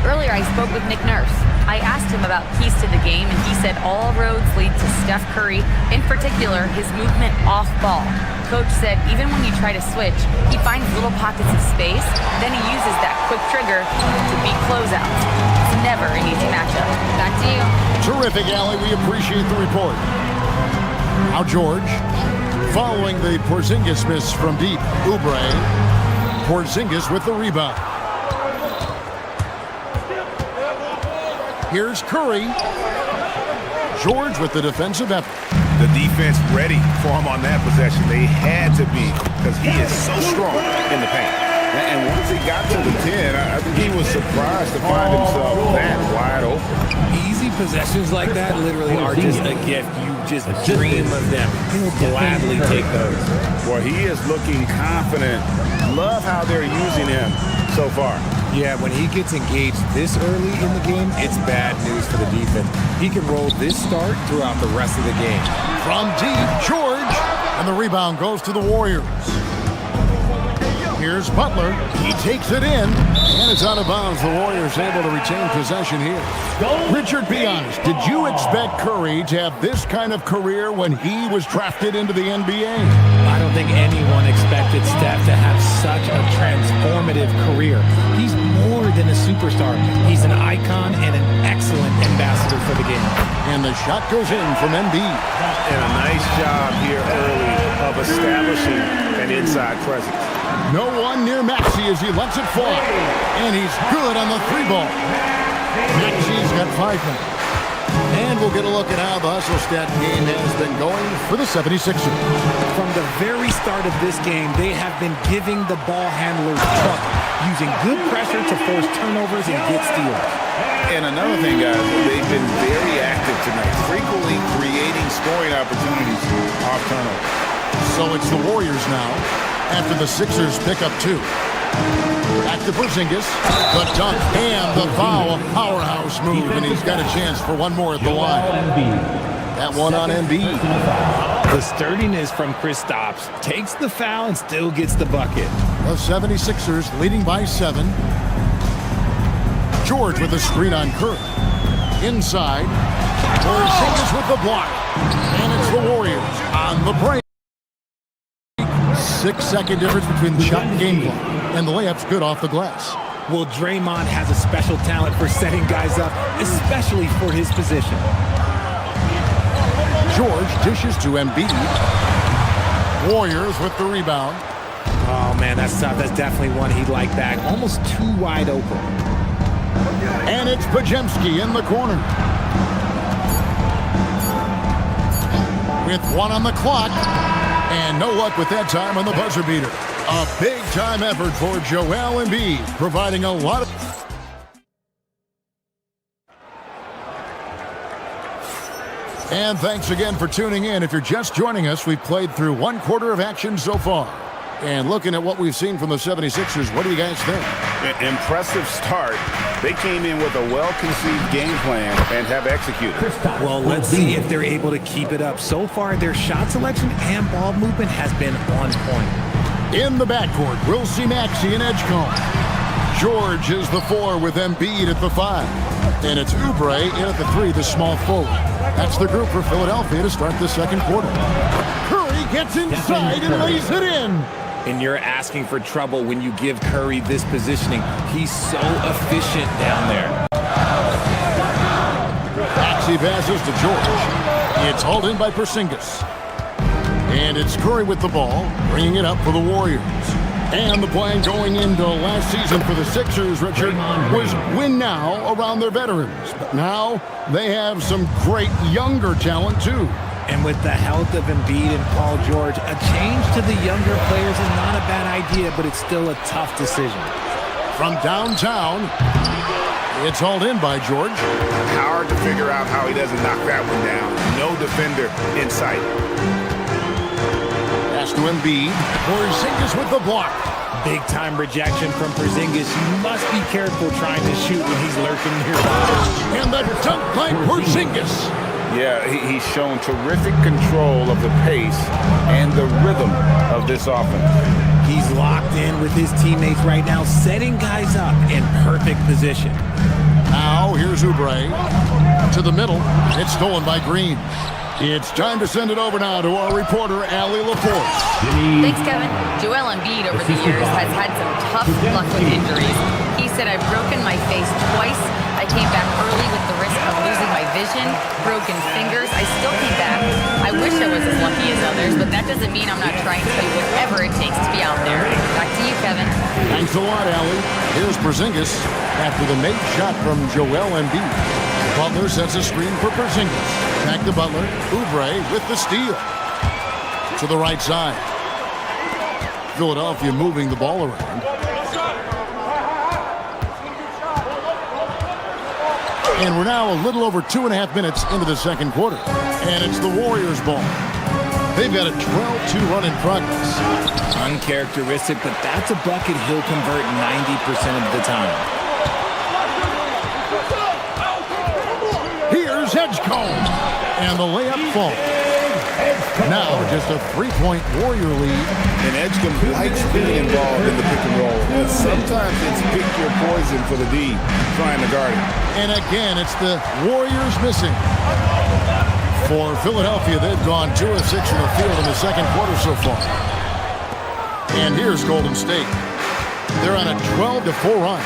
Earlier, I spoke with Nick Nurse. I asked him about keys to the game, and he said all roads lead to Steph Curry, in particular, his movement off ball. Coach said even when you try to switch, he finds little pockets of space, then he uses that quick trigger to beat closeouts. It's never an easy matchup. Back to you. Terrific, Allie. We appreciate the report. Now George, following the Porzingis miss from deep. Oubre. Porzingis with the rebound. Here's Curry. George with the defensive effort. The defense ready for him on that possession. They had to be, because he is so strong in the paint. And once he got to the 10, I think he was surprised to find himself that wide open. Easy possessions like that literally are just a gift. You just dream of them. He'll gladly take those. Well, he is looking confident. Love how they're using him so far. Yeah, when he gets engaged this early in the game, it's bad news for the defense. He can roll this start throughout the rest of the game. From deep, George. And the rebound goes to the Warriors. Here's Butler. He takes it in, and it's out of bounds. The Warriors able to retain possession here. Richard, be honest. Did you expect Curry to have this kind of career when he was drafted into the NBA? I don't think anyone expected Steph to have such a transformative career. He's more than a superstar. He's an icon and an excellent ambassador for the game. And the shot goes in from Embiid. And a nice job here early of establishing an inside presence. No one near Maxey as he lets it fall. And he's good on the three ball. Maxey's got 5 minutes. And we'll get a look at how the Hustle-Stat game has been going for the 76ers. From the very start of this game, they have been giving the ball handlers trouble, using good pressure to force turnovers and get steals. And another thing, guys, they've been very active tonight, frequently creating scoring opportunities off turnovers. So it's the Warriors now, after the Sixers pick up 2. Back to Porzingis, the dunk and the foul, a powerhouse move, and he's got a chance for one more at the line. That one on Embiid. The sturdiness from Kristaps takes the foul and still gets the bucket. The 76ers leading by 7. George with the screen on Curry. Inside, Porzingis with the block, and it's the Warriors on the break. 6-second difference between the shot and game clock. And the layup's good off the glass. Well, Draymond has a special talent for setting guys up, especially for his position. George dishes to Embiid. Warriors with the rebound. Oh, man, that's tough. That's definitely one he'd like back. Almost too wide open. And it's Pajemski in the corner. With 1 on the clock. And no luck with that time on the buzzer beater. A big-time effort for Joel Embiid, providing a lot of... And thanks again for tuning in. If you're just joining us, we've played through 1 quarter of action so far. And looking at what we've seen from the 76ers, what do you guys think? Impressive start. They came in with a well-conceived game plan and have executed. Well, let's see if they're able to keep it up. So far, their shot selection and ball movement has been on point. In the backcourt, we'll see Maxey and Edgecombe. George is the 4 with Embiid at the 5. And it's Oubre in at the 3, the small forward. That's the group for Philadelphia to start the second quarter. Curry gets inside and lays it in. And you're asking for trouble when you give Curry this positioning. He's so efficient down there. Maxey passes to George. It's hauled in by Porzingis. And it's Curry with the ball, bringing it up for the Warriors. And the plan going into last season for the Sixers, Richard, was win now around their veterans. But now they have some great younger talent, too. And with the health of Embiid and Paul George, a change to the younger players is not a bad idea, but it's still a tough decision. From downtown, it's hauled in by George. Hard to figure out how he doesn't knock that one down. No defender in sight. Pass to Embiid. Porzingis with the block. Big-time rejection from Porzingis. You must be careful trying to shoot when he's lurking nearby. And the dunk by Porzingis. Yeah, he's shown terrific control of the pace and the rhythm of this offense. He's locked in with his teammates right now, setting guys up in perfect position. Now, here's Oubre. To the middle. It's stolen by Green. It's time to send it over now to our reporter, Allie LaForce. Thanks, Kevin. Joel Embiid over the years has had some tough luck with injuries. He said, "I've broken my face twice. I came back early with the risk of losing my vision, broken fingers. I still came back. I wish I was as lucky as others, but that doesn't mean I'm not trying to do whatever it takes to be out there." Back to you, Kevin. Thanks a lot, Allie. Here's Porzingis after the made shot from Joel Embiid. Butler sets a screen for Porzingis. Back to Butler. Oubre with the steal. To the right side. Philadelphia moving the ball around. And we're now a little over 2.5 minutes into the second quarter. And it's the Warriors' ball. They've got a 12-2 run in progress. Uncharacteristic, but that's a bucket he'll convert 90% of the time. Here's Edgecombe. And the layup falls. Now just a 3-point Warrior lead. And Edgecombe likes being involved in the pick and roll. But sometimes it's pick your poison for the D, trying to guard it. And again, it's the Warriors missing. For Philadelphia, they've gone 2 of 6 from the field in the second quarter so far. And here's Golden State. They're on a 12-4 run.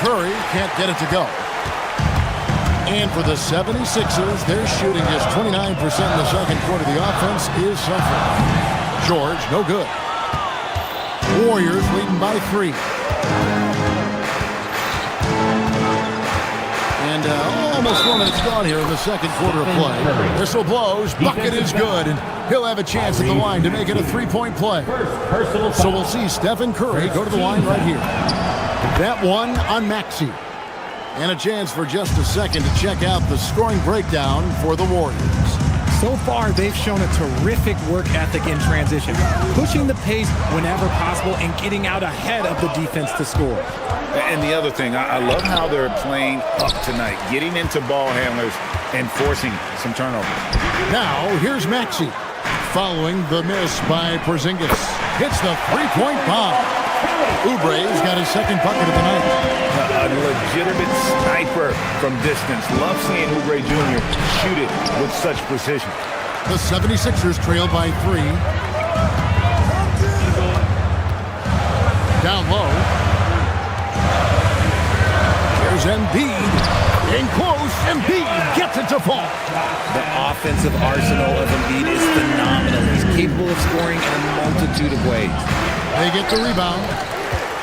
Curry can't get it to go. And for the 76ers, they're shooting just 29% in the second quarter. The offense is suffering. George, no good. Warriors leading by 3. And almost 4 minutes gone here in the second quarter of play. Whistle blows, bucket is good, and he'll have a chance at the line to make it a 3-point play. So we'll see Stephen Curry go to the line right here. That one on Maxey. And a chance for just a second to check out the scoring breakdown for the Warriors. So far, they've shown a terrific work ethic in transition, pushing the pace whenever possible and getting out ahead of the defense to score. And the other thing, I love how they're playing up tonight, getting into ball handlers and forcing some turnovers. Now, here's Maxey. Following the miss by Porzingis. Hits the 3-point bomb. Oubre's got his second bucket of the night. A legitimate sniper from distance. Love seeing Oubre Jr. shoot it with such precision. The 76ers trail by 3. Down low. There's Embiid. In close, Embiid gets it to fall. The offensive arsenal of Embiid is phenomenal. He's capable of scoring in a multitude of ways. They get the rebound.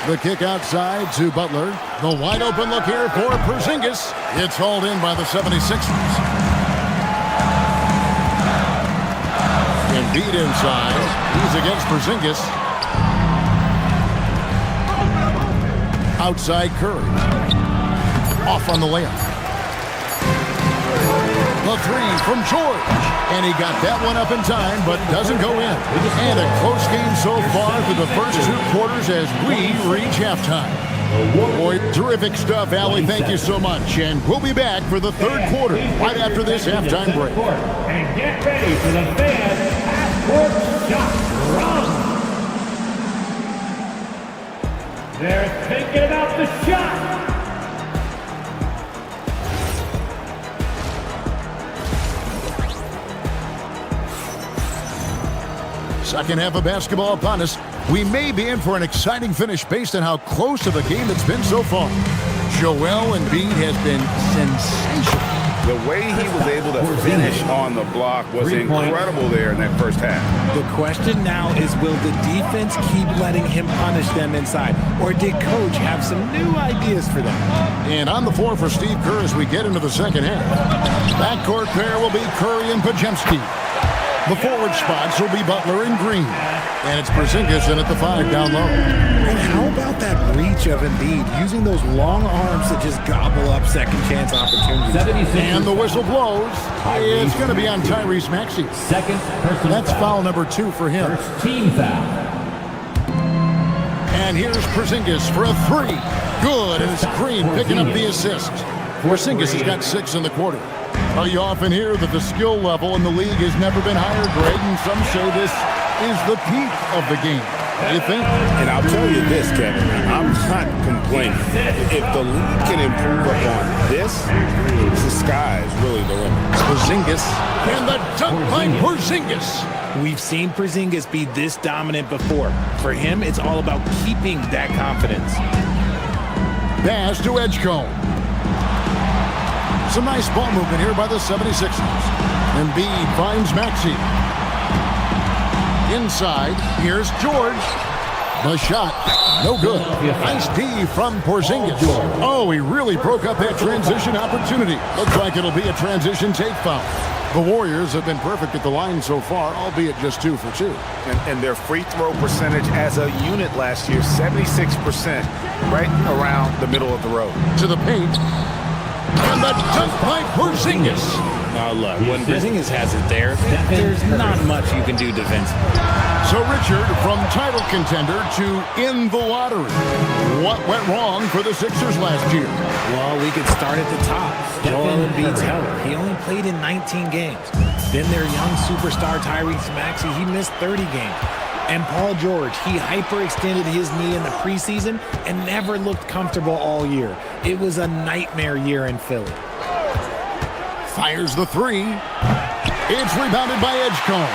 The kick outside to Butler. The wide open look here for Porzingis. It's hauled in by the 76ers. Embiid inside. He's against Porzingis. Outside Curry. Off on the layup. The three from George. And he got that one up in time, but doesn't go in. And a close game so far through the first 2 quarters as we reach halftime. Boy, terrific stuff, Allie. Thank you so much. And we'll be back for the 3rd quarter right after this halftime break. And get ready for the fans half-court shot run. They're thinking about the shot. Second half of basketball upon us. We may be in for an exciting finish based on how close of a game it's been so far. Joel Embiid has been sensational. The way he was able to finish on the block was incredible there in that first half. The question now is, will the defense keep letting him punish them inside? Or did Coach have some new ideas for them? And on the floor for Steve Kerr as we get into the second half. Backcourt pair will be Curry and Podziemski. The forward spots will be Butler and Green. And it's Porzingis in at the 5 down low. And how about that reach of Embiid, using those long arms to just gobble up second chance opportunities? And the whistle blows. It's going to be on Tyrese Maxey. Second personal That's foul number 2 for him. First team foul. And here's Porzingis for a 3. Good, and it's Green picking up the assist. Porzingis has got 6 in the quarter. You often hear that the skill level in the league has never been higher, Greg, and some say this is the peak of the game. What do you think? And I'll tell you this, Kevin, I'm not complaining. If the league can improve upon this, the sky is really the limit. Porzingis, and the dunk by Porzingis. We've seen Porzingis be this dominant before. For him, it's all about keeping that confidence. Pass to Edgecombe. Some nice ball movement here by the 76ers. Embiid finds Maxey. Inside, here's George. The shot, no good. Nice D from Porzingis. Oh, he really broke up that transition opportunity. Looks like it'll be a transition take foul. The Warriors have been perfect at the line so far, albeit just 2 for 2. And their free throw percentage as a unit last year, 76%, right around the middle of the road. To the paint. And the dunk by Porzingis. Now look, when Porzingis has it there, there's not much you can do defensively. So Richard, from title contender to in the lottery. What went wrong for the Sixers last year? Well, we could start at the top. Joel Embiid's health. He only played in 19 games. Then their young superstar Tyrese Maxey, he missed 30 games. And Paul George, he hyperextended his knee in the preseason and never looked comfortable all year. It was a nightmare year in Philly. Fires the 3. It's rebounded by Edgecombe.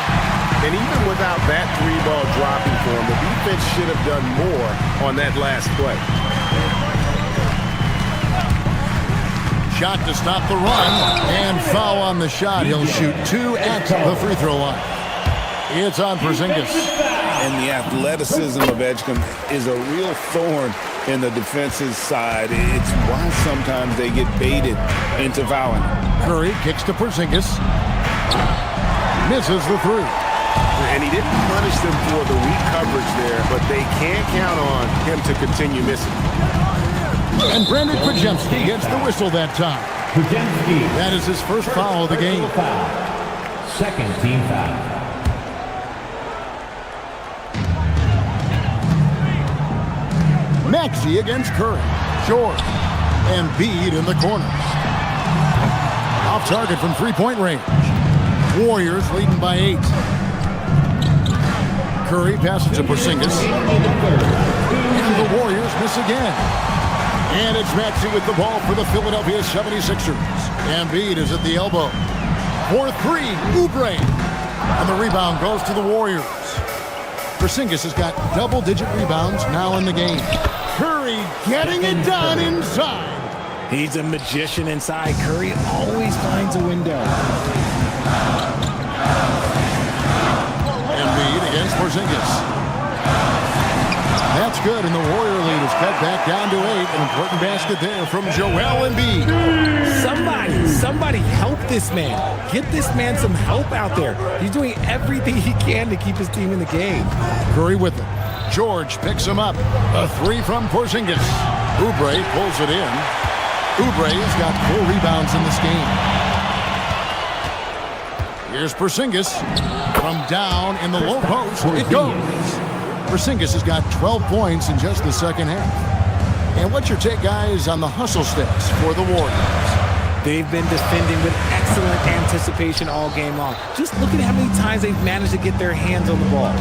And even without that 3-ball dropping for him, the defense should have done more on that last play. Shot to stop the run, and foul on the shot. He'll shoot 2 at the free throw line. It's on Porzingis. And the athleticism of Edgecombe is a real thorn in the defense's side. It's why sometimes they get baited into fouling. Curry kicks to Porzingis. Misses the 3. And he didn't punish them for the weak coverage there, but they can't count on him to continue missing. And Brandon Podziemski gets the whistle that time. That is his first foul of the game. Second team foul. Maxey against Curry. George. And Embiid in the corner. Off target from 3-point range. Warriors leading by 8. Curry passes to Porzingis. And the Warriors miss again. And it's Maxey with the ball for the Philadelphia 76ers. Embiid is at the elbow. 4-3, Oubre. And the rebound goes to the Warriors. Porzingis has got double-digit rebounds now in the game. Curry getting it done inside. He's a magician inside. Curry always finds a window. Embiid against Porzingis. That's good, and the Warrior lead is cut back down to 8. An important basket there from Joel Embiid. Somebody help this man. Get this man some help out there. He's doing everything he can to keep his team in the game. Curry with it. George picks him up. A 3 from Porzingis. Oubre pulls it in. Oubre has got 4 rebounds in this game. Here's Porzingis from down in the low post. It goes. Porzingis has got 12 points in just the second half. And what's your take, guys, on the hustle stats for the Warriors? They've been defending with excellent anticipation all game long. Just look at how many times they've managed to get their hands on the ball.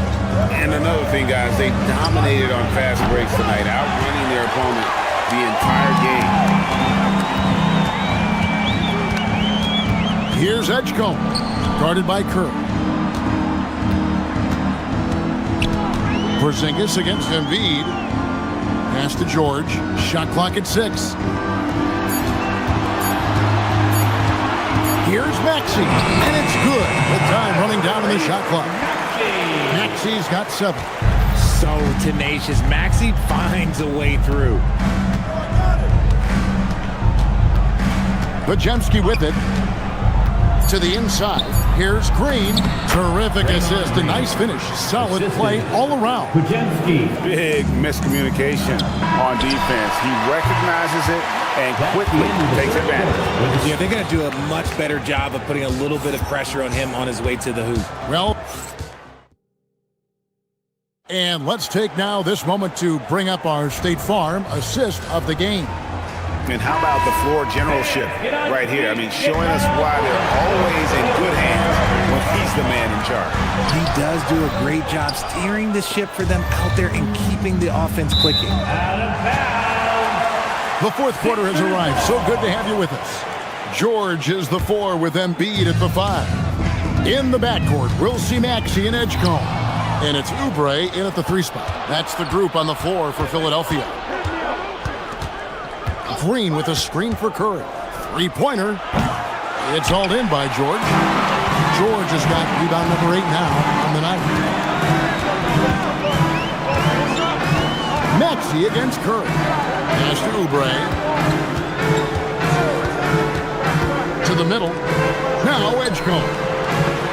And another thing, guys, they dominated on fast breaks tonight, outrunning their opponent the entire game. Here's Edgecombe, guarded by Curry. Porzingis against Embiid. Pass to George. Shot clock at 6. Here's Maxey, and it's good. With time running down in the shot clock. Maxey's got 7. So tenacious. Maxey finds a way through. Podziemski with it. To the inside. Here's Green. Terrific assist. A nice finish. Solid play all around. Big miscommunication on defense. He recognizes it and quickly takes advantage. Yeah, they're going to do a much better job of putting a little bit of pressure on him on his way to the hoop. Well, and let's take now this moment to bring up our State Farm assist of the game. And how about the floor generalship right here? I mean, showing us why they're always in good hands when he's the man in charge. He does do a great job steering the ship for them out there and keeping the offense clicking. The fourth quarter has arrived. So good to have you with us. George is the 4 with Embiid at the 5. In the backcourt, we'll see Maxey and Edgecombe. And it's Oubre in at the 3 spot. That's the group on the floor for Philadelphia. Green with a screen for Curry. 3-pointer. It's hauled in by George. George has got rebound number 8 now on the night. Maxey against Curry. Pass to Oubre. To the middle. Now Edgecombe.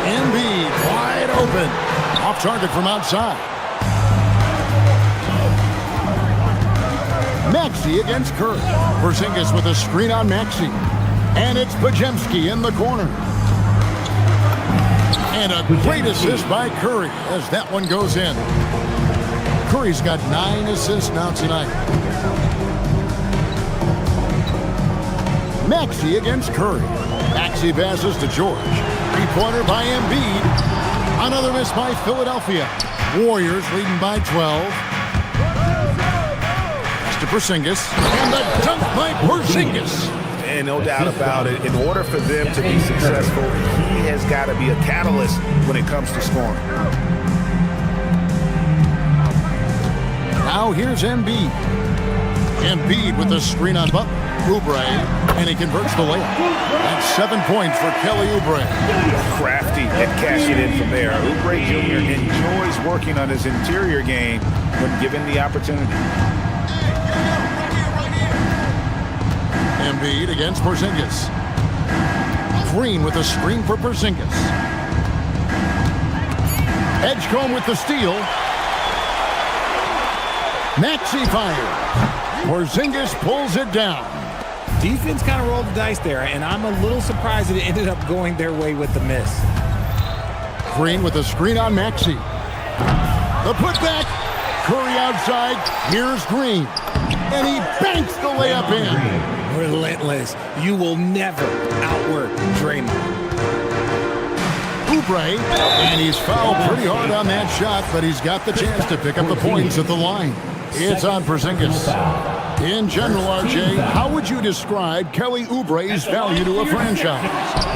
Embiid wide open. Off target from outside. Maxey against Curry. Porzingis with a screen on Maxey. And it's Podziemski in the corner. And a great assist by Curry as that one goes in. Curry's got 9 assists now tonight. Maxey against Curry. Maxey passes to George. 3-pointer by Embiid. Another miss by Philadelphia. Warriors leading by 12. To Porzingis, and the dunk by Porzingis. And no doubt about it, in order for them to be successful, he has got to be a catalyst when it comes to scoring. Now here's Embiid. Embiid with the screen on Butler. Oubre, and he converts the layup. That's 7 points for Kelly Oubre. Crafty at cashing in from there. Oubre Jr. enjoys working on his interior game when given the opportunity. Embiid against Porzingis. Green with a screen for Porzingis. Edgecombe with the steal. Maxey fires. Porzingis pulls it down. Defense kind of rolled the dice there, and I'm a little surprised that it ended up going their way with the miss. Green with a screen on Maxey. The putback. Curry outside. Here's Green. And he banks the layup in. Relentless. You will never outwork Draymond. Oubre, and he's fouled pretty hard on that shot, but he's got the chance to pick up the points at the line. It's on Porzingis. In general, RJ, how would you describe Kelly Oubre's value to a franchise?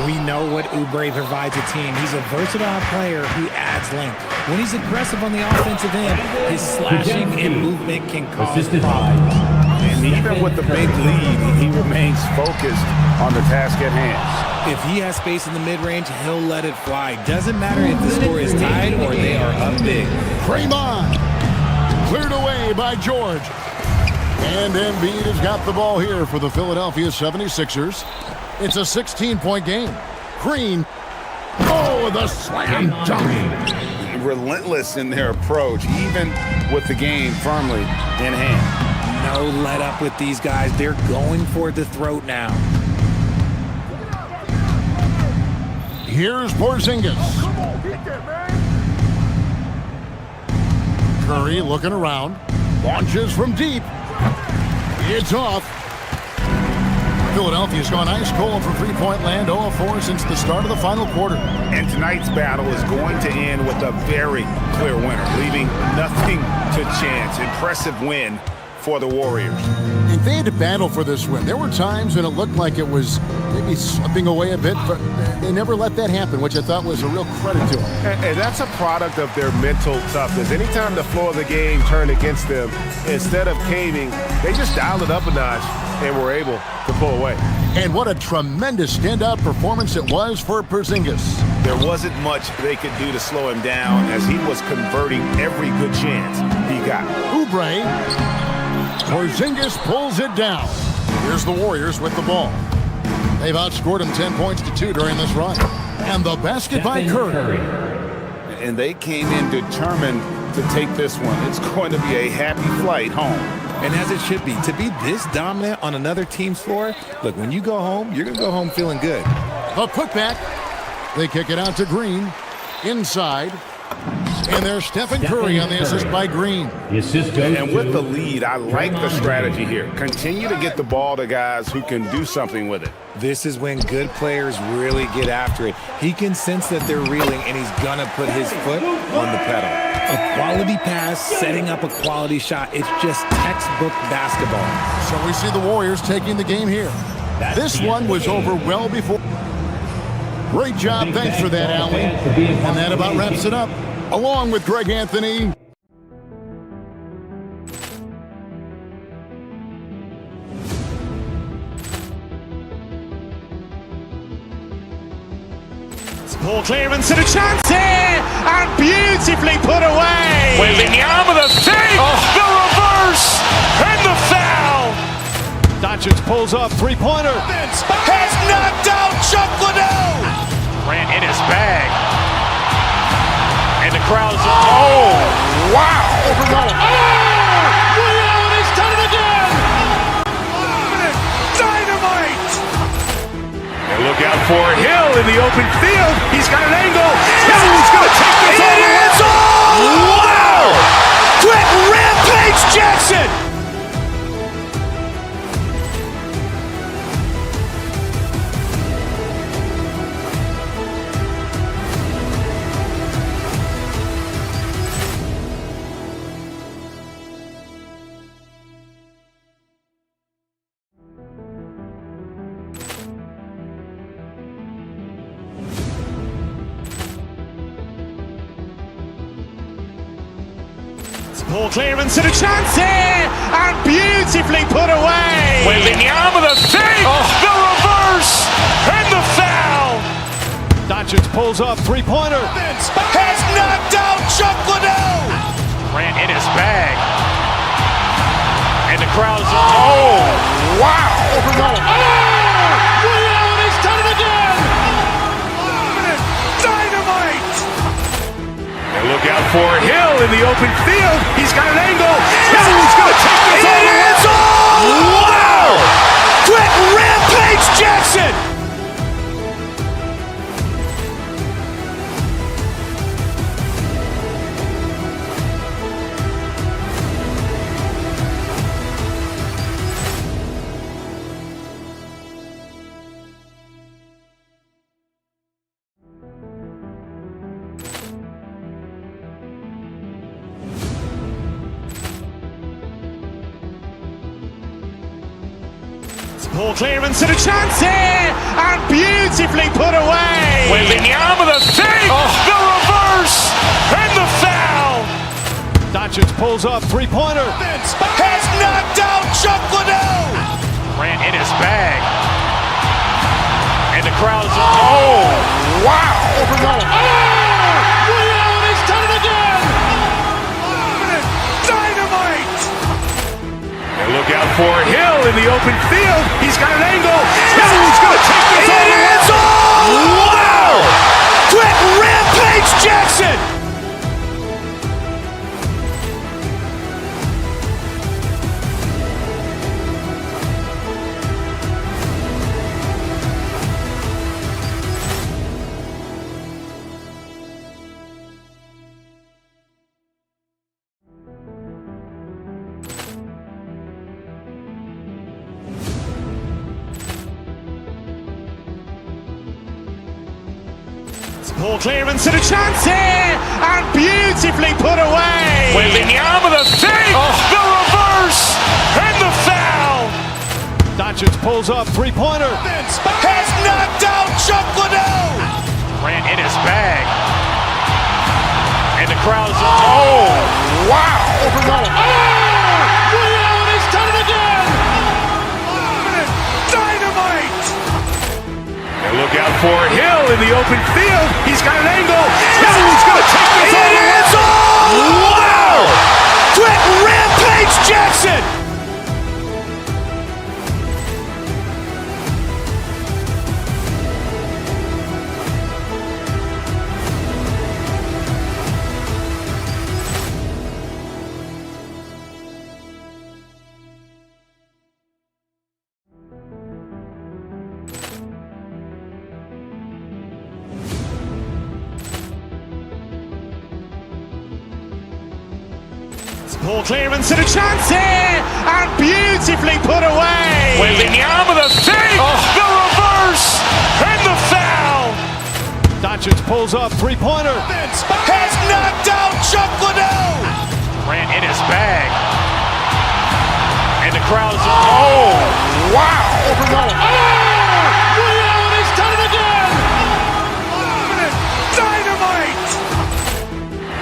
We know what Oubre provides a team. He's a versatile player who adds length. When he's aggressive on the offensive end, his slashing and movement can cause problems. And even with the big lead, he remains focused on the task at hand. If he has space in the mid-range, he'll let it fly. Doesn't matter if the score is tied or they are up big. Draymond cleared away by George. And Embiid has got the ball here for the Philadelphia 76ers. It's a 16-point game. Green. Oh, the slam dunk. Relentless in their approach, even with the game firmly in hand. No let up with these guys. They're going for the throat now. Here's Porzingis. Curry looking around. Launches from deep. It's off. Philadelphia's gone ice cold from three-point land, 0-4 since the start of the final quarter. And tonight's battle is going to end with a very clear winner, leaving nothing to chance. Impressive win for the Warriors. If they had to battle for this win, there were times when it looked like it was maybe slipping away a bit, but they never let that happen, which I thought was a real credit to them. And that's a product of their mental toughness. Anytime the floor of the game turned against them, instead of caving, they just dialed it up a notch and were able to pull away. And what a tremendous standout performance it was for Porzingis. There wasn't much they could do to slow him down as he was converting every good chance he got. Oubre. Porzingis pulls it down. Here's the Warriors with the ball. They've outscored him 10 points to 2 during this run. And the basket by Curry. And they came in determined to take this one. It's going to be a happy flight home. And as it should be, to be this dominant on another team's floor, look, when you go home, you're going to go home feeling good. A putback. They kick it out to Green. Inside. And there's Stephen Curry on the assist by Green. And with the lead, I like the strategy here. Continue to get the ball to guys who can do something with it. This is when good players really get after it. He can sense that they're reeling, and he's going to put his foot on the pedal. A quality pass, setting up a quality shot. It's just textbook basketball. So we see the Warriors taking the game here. This one was over well before. Great job. Thanks for that, Allie. And that about wraps it up. Along with Greg Anthony. Ball clearance and a chance here, and beautifully put away. Wembanyama the fake, the reverse, and the foul. Doncic pulls up, three-pointer. Has knocked out Chuck Liddell. Ran in his bag. And the crowd's, oh, wow. Allen has done it again. Dynamite. And look out for Hill in the open field. He's got an angle. Hill's going to take this all the way. Wow. Quick Rampage Jackson. Ball clearance and a chance here, and beautifully put away. Wembanyama the fake, the reverse, and the foul. Doncic pulls up, three-pointer. Has knocked out Chuck Liddell. Ran in his bag. And the crowd's, oh, wow. Allen has done it again. Dynamite. And look out for Hill in the open field. He's got an angle. Hill's going to take this all the way. Wow. Quick Rampage Jackson. Poor clearance and a chance here, and beautifully put away. Wembanyama the fake, the reverse, and the foul. Doncic pulls up, three-pointer. Has knocked out Chuck Liddell. Grant in his bag. And the crowd is, oh, wow. Overrun. Ray Allen has done it again. Dynamite. And look out for Hill in the open field. He's got an angle. Hill's going to take this all the way. Wow. Quick rampage Jackson. Poor clearance and a chance here, and beautifully put away. Wembanyama the fake, the reverse, and the foul. Doncic pulls up, three-pointer. Has knocked out Chuck Liddell. Grant in his bag. And the crowd is, oh, wow. Overrun. Ray Allen has done it again. Dynamite. And look out for Hill in the open field. He's got an angle. Hill's going to take this all the way. Wow. Quick rampage Jackson. Poor clearance and a chance here, and beautifully put away. Wembanyama the fake, the reverse, and the foul. Doncic pulls up, three-pointer. Has knocked out Chuck Liddell. Grant in his bag. And the crowd is, oh, wow. Overrun. Ray Allen has done it again. Dynamite.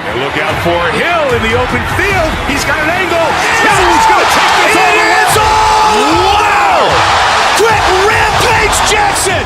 And look out for Hill in the open field. He's got an angle. Hill's going to take this all the way. Wow. Quick rampage Jackson.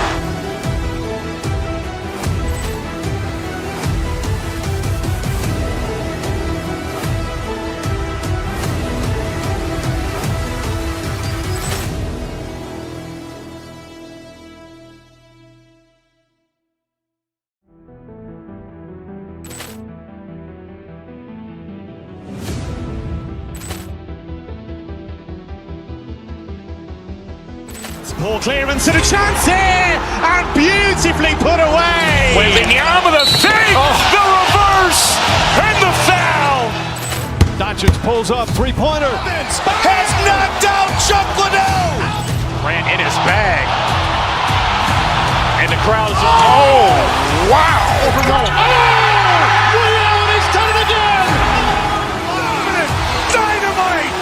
Poor clearance and a chance here, and beautifully put away. Wembanyama the fake, the reverse, and the foul. Doncic pulls up, three-pointer. Has knocked out Chuck Liddell. Grant in his bag. And the crowd is, oh, wow. Overrun. Ray Allen has done it again. Dynamite.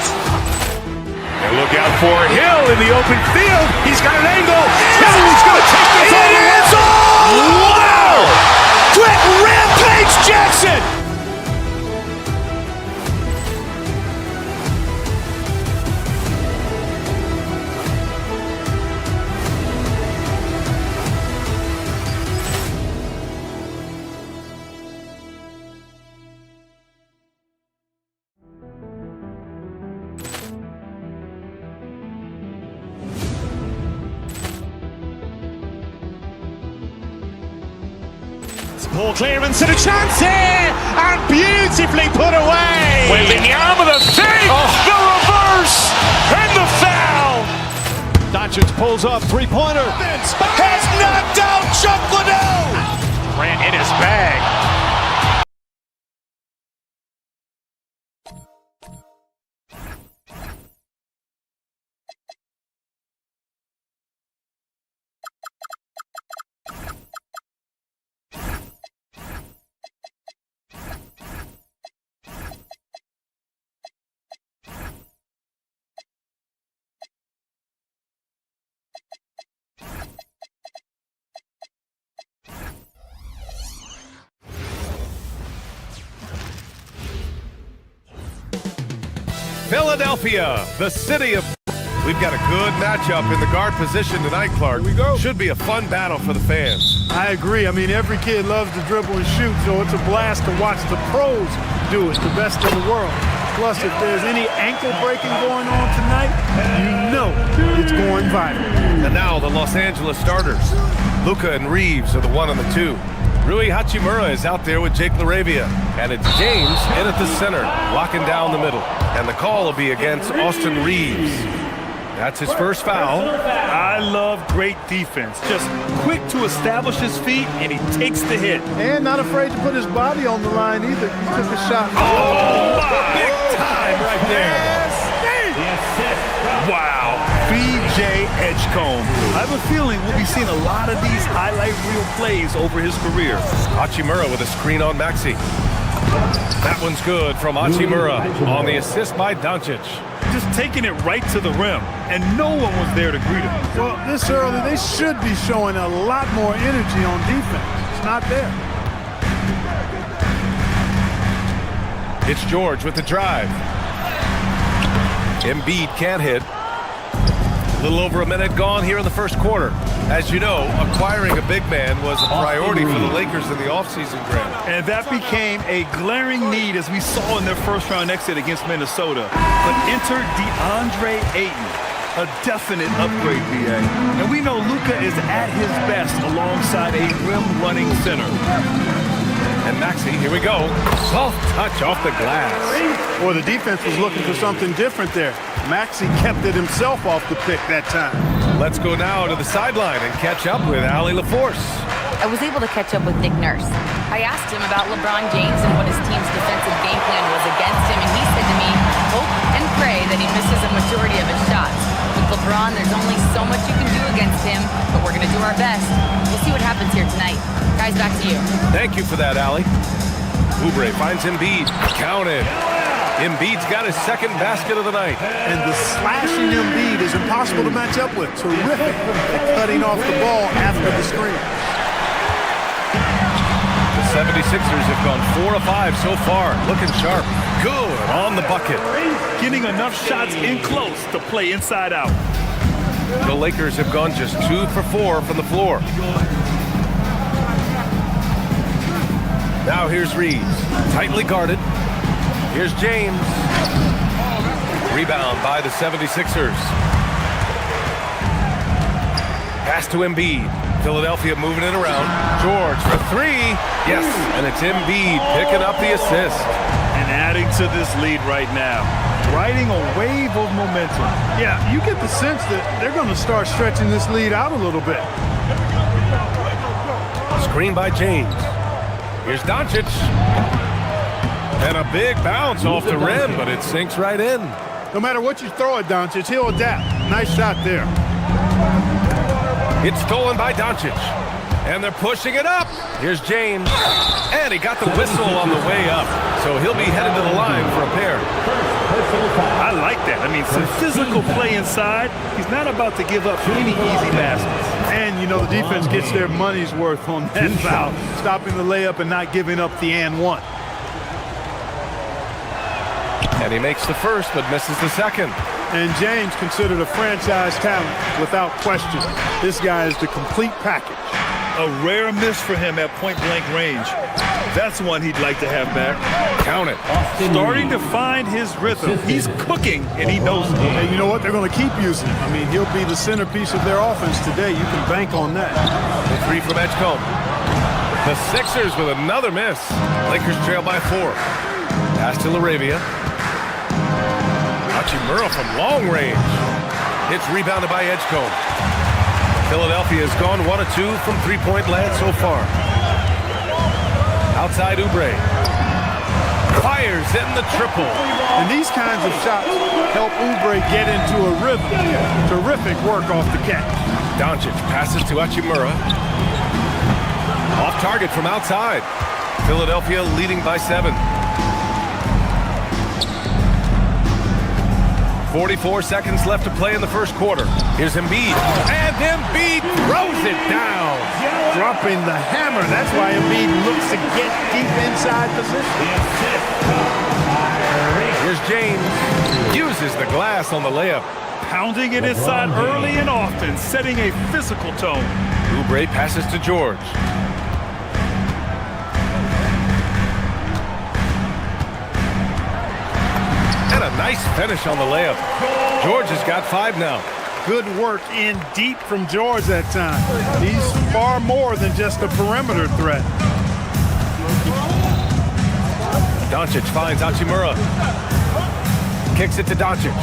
And look out for Hill in the open field. He's got an angle. Hill's going to take this all the way. Wow. Quick rampage Jackson. Poor clearance and a chance here, and beautifully put away. Wembanyama the fake, the reverse, and the foul. Doncic pulls up, three-pointer. Has knocked out Chuck Liddell. Grant in his bag. Philadelphia, the city of... We've got a good matchup in the guard position tonight, Clark. Here we go. Should be a fun battle for the fans. I agree. I mean, every kid loves to dribble and shoot, so it's a blast to watch the pros do it, the best in the world. Plus, if there's any ankle breaking going on tonight, you know it's going viral. And now the Los Angeles starters. Luka and Reeves are the 1 and the 2. Rui Hachimura is out there with Jake LaRavia. And it's James in at the center, locking down the middle. And the call will be against Austin Reeves. That's his first foul. I love great defense. Just quick to establish his feet, and he takes the hit. And not afraid to put his body on the line either. He took a shot. Oh, big time right there. Wow. B.J. Edgecombe. I have a feeling we'll be seeing a lot of these highlight reel plays over his career. Hachimura with a screen on Maxey. That one's good from Hachimura on the assist by Doncic. Just taking it right to the rim, and no one was there to greet him. Well, this early, they should be showing a lot more energy on defense. It's not there. It's George with the drive. Embiid can't hit. A little over a minute gone here in the first quarter. As you know, acquiring a big man was a priority for the Lakers in the offseason, Graham. And that became a glaring need as we saw in their first-round exit against Minnesota. But enter DeAndre Ayton, a definite upgrade, BA. And we know Luka is at his best alongside a rim-running center. And Maxey, here we go. Soft touch off the glass. Well, the defense was looking for something different there. Maxey kept it himself off the pick that time. Let's go now to the sideline and catch up with Allie LaForce. I was able to catch up with Nick Nurse. I asked him about LeBron James and what his team's defensive game plan was against him, and he said to me, hope and pray that he misses a majority of his shots. With LeBron, there's only so much you can do against him, but we're going to do our best. We'll see what happens here tonight. Guys, back to you. Thank you for that, Allie. Oubre finds Embiid. Counted. Embiid's got his second basket of the night. And the slashing Embiid is impossible to match up with. Terrific at cutting off the ball after the screen. The 76ers have gone 4 of 5 so far. Looking sharp. Good on the bucket. Getting enough shots in close to play inside out. The Lakers have gone just 2 for 4 from the floor. Now here's Reeves. Tightly guarded. Here's James. Rebound by the 76ers. Pass to Embiid. Philadelphia moving it around. George for 3. Yes, and it's Embiid picking up the assist. And adding to this lead right now. Riding a wave of momentum. Yeah, you get the sense that they're going to start stretching this lead out a little bit. Screen by James. Here's Doncic. And a big bounce off the rim, but it sinks right in. No matter what you throw at Doncic, he'll adapt. Nice shot there. It's stolen by Doncic. And they're pushing it up. Here's James. And he got the whistle on the way up. So he'll be headed to the line for a pair. I like that. I mean, some physical play inside. He's not about to give up any easy baskets. And, you know, the defense gets their money's worth on that foul. Stopping the layup and not giving up the and one. And he makes the first, but misses the second. And James considered a franchise talent without question. This guy is the complete package. A rare miss for him at point-blank range. That's one he'd like to have back. Count it. Starting to find his rhythm. He's cooking, and he knows it. And you know what? They're going to keep using him. I mean, he'll be the centerpiece of their offense today. You can bank on that. The 3 from Edgecombe. The Sixers with another miss. Lakers trail by 4. Pass to LaRavia. Hachimura from long range. It's rebounded by Edgecombe. Philadelphia has gone 1 of 2 from three-point land so far. Outside Oubre. Fires in the triple. And these kinds of shots help Oubre get into a rhythm. Terrific work off the catch. Doncic passes to Hachimura. Off target from outside. Philadelphia leading by 7. 44 seconds left to play in the first quarter. Here's Embiid. And Embiid throws it down. Dropping the hammer. That's why Embiid looks to get deep inside position. Here's James. Uses the glass on the layup. Pounding it inside early and often, setting a physical tone. Oubre passes to George. And a nice finish on the layup. George has got 5 now. Good work in deep from George that time. He's far more than just a perimeter threat. Doncic finds Hachimura. Kicks it to Doncic.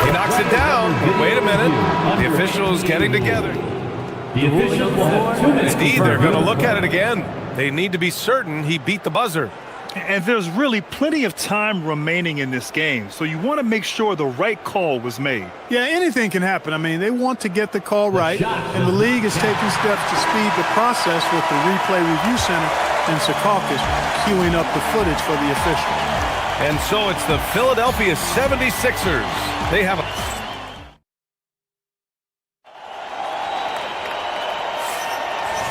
He knocks it down. Wait a minute. The officials getting together. Indeed, they're going to look at it again. They need to be certain he beat the buzzer. And there's really plenty of time remaining in this game, so you want to make sure the right call was made. Yeah, anything can happen. I mean, they want to get the call right, and the league is taking steps to speed the process with the Replay Review Center and Secaucus queuing up the footage for the officials. And so it's the Philadelphia 76ers. They have a...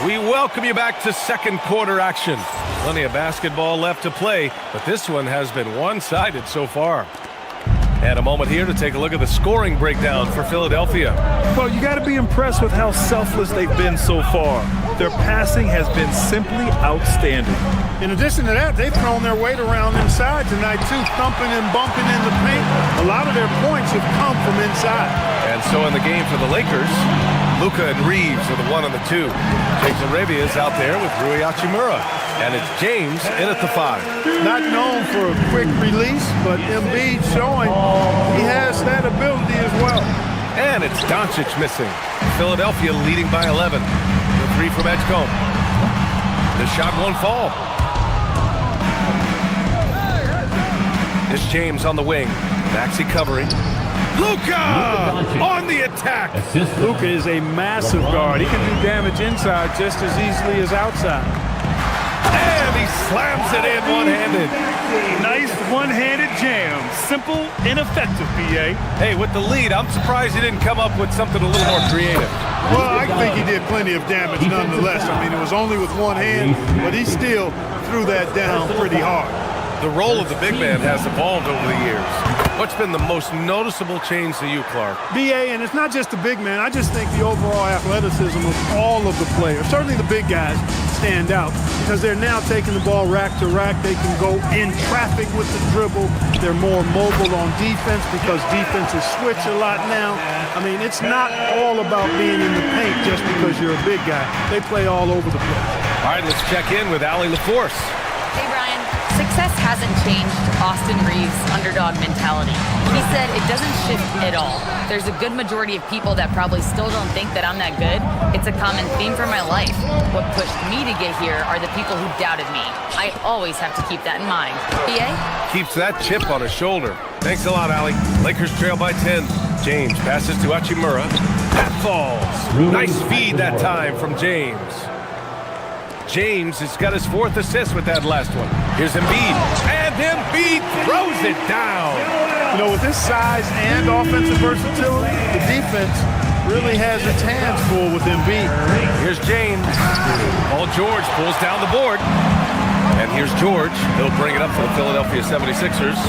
We welcome you back to second quarter action. Plenty of basketball left to play, but this one has been one-sided so far. And a moment here to take a look at the scoring breakdown for Philadelphia. Well, you got to be impressed with how selfless they've been so far. Their passing has been simply outstanding. In addition to that, they've thrown their weight around inside tonight, too, thumping and bumping in the paint. A lot of their points have come from inside. And so in the game for the Lakers, Luka and Reeves are the 1 and the 2. Jake Arabia is out there with Rui Hachimura. And it's James in at the 5. Not known for a quick release, but Embiid showing he has that ability as well. And it's Doncic missing. Philadelphia leading by 11. The 3 from Edgecombe. The shot won't fall. It's James on the wing. Maxey covering. Luka on the attack. Luka is a massive guard. He can do damage inside just as easily as outside. And he slams it in one-handed. Nice one-handed jam. Simple and effective, PA. Hey, with the lead, I'm surprised he didn't come up with something a little more creative. Well, I think he did plenty of damage nonetheless. I mean, it was only with one hand, but he still threw that down pretty hard. The role of the big man has evolved over the years. What's been the most noticeable change to you, Clark? BA, and it's not just the big man. I just think the overall athleticism of all of the players, certainly the big guys, stand out because they're now taking the ball rack to rack. They can go in traffic with the dribble. They're more mobile on defense because defenses switch a lot now. I mean, it's not all about being in the paint just because you're a big guy. They play all over the place. All right, let's check in with Allie LaForce. Hey, Brian. Success hasn't changed Austin Reeves' underdog mentality. He said it doesn't shift at all. There's a good majority of people that probably still don't think that I'm that good. It's a common theme for my life. What pushed me to get here are the people who doubted me. I always have to keep that in mind. BA? Keeps that chip on his shoulder. Thanks a lot, Allie. Lakers trail by 10. James passes to Hachimura. That falls. Nice feed that time from James. James has got his 4th assist with that last one. Here's Embiid. And Embiid throws it down. You know, with his size and offensive versatility, the defense really has its hands full with Embiid. Here's James. Paul George pulls down the board. And here's George. He'll bring it up for the Philadelphia 76ers.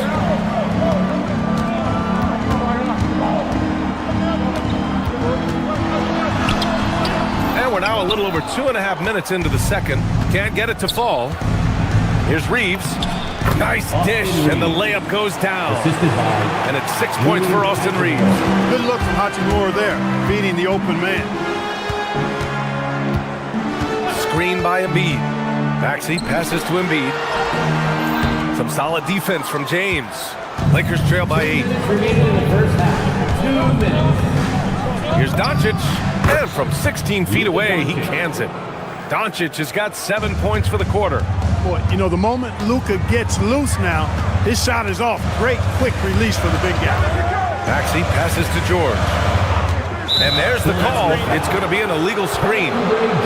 We're now a little over 2.5 minutes into the second. Can't get it to fall. Here's Reeves. Nice dish, and the layup goes down. And it's 6 points for Austin Reeves. Good look from Hachimura there, beating the open man. Screen by Embiid. Maxey passes to Embiid. Some solid defense from James. Lakers trail by 8. Here's Doncic. And from 16 feet away, he cans it. Doncic has got 7 points for the quarter. Boy, you know, the moment Luka gets loose now, his shot is off. Great quick release for the big guy. Maxey passes to George. And there's the call. It's going to be an illegal screen.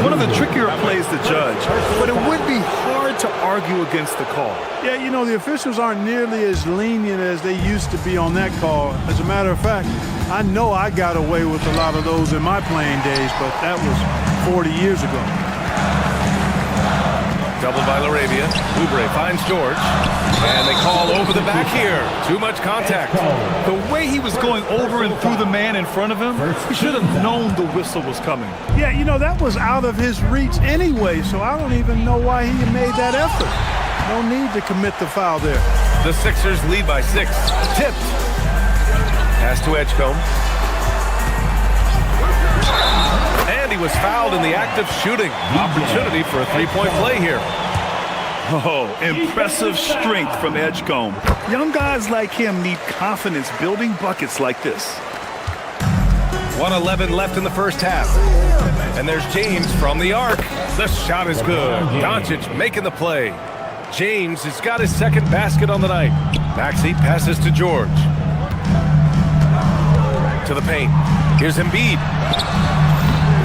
One of the trickier plays to judge, but it would be hard to argue against the call. Yeah, you know, the officials aren't nearly as lenient as they used to be on that call. As a matter of fact, I know I got away with a lot of those in my playing days, but that was 40 years ago. Double by LaRavia. Oubre finds George. And they call over the back here. Too much contact. The way he was going over and through the man in front of him, he should have known the whistle was coming. Yeah, you know, that was out of his reach anyway, so I don't even know why he made that effort. No need to commit the foul there. The Sixers lead by 6. Tipped. Pass to Edgecombe. And he was fouled in the act of shooting. Opportunity for a three-point play here. Oh, impressive strength from Edgecombe. Young guys like him need confidence building buckets like this. 1:11 left in the first half. And there's James from the arc. The shot is good. Doncic making the play. James has got his second basket on the night. Maxey passes to George. To the paint. Here's Embiid.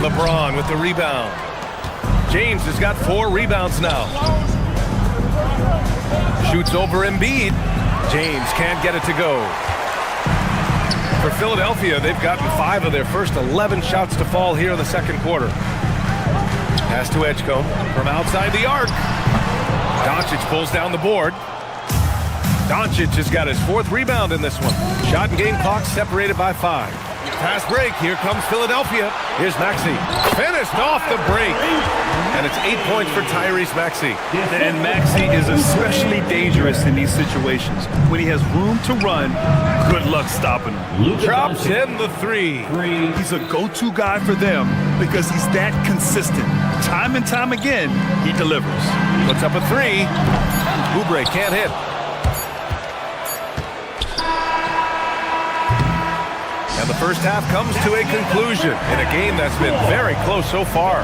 LeBron with the rebound. James has got 4 rebounds now. Shoots over Embiid. James can't get it to go. For Philadelphia, they've gotten 5 of their first 11 shots to fall here in the second quarter. Pass to Edgecombe from outside the arc. Doncic pulls down the board. Doncic has got his 4th rebound in this one. Shot and game clock separated by 5. Fast break. Here comes Philadelphia. Here's Maxey. Finished off the break. And it's 8 points for Tyrese Maxey. And Maxey is especially dangerous in these situations. When he has room to run, good luck stopping him. Drops in the 3. He's a go-to guy for them because he's that consistent. Time and time again, he delivers. Puts up a 3. Oubre can't hit. And the first half comes to a conclusion in a game that's been very close so far.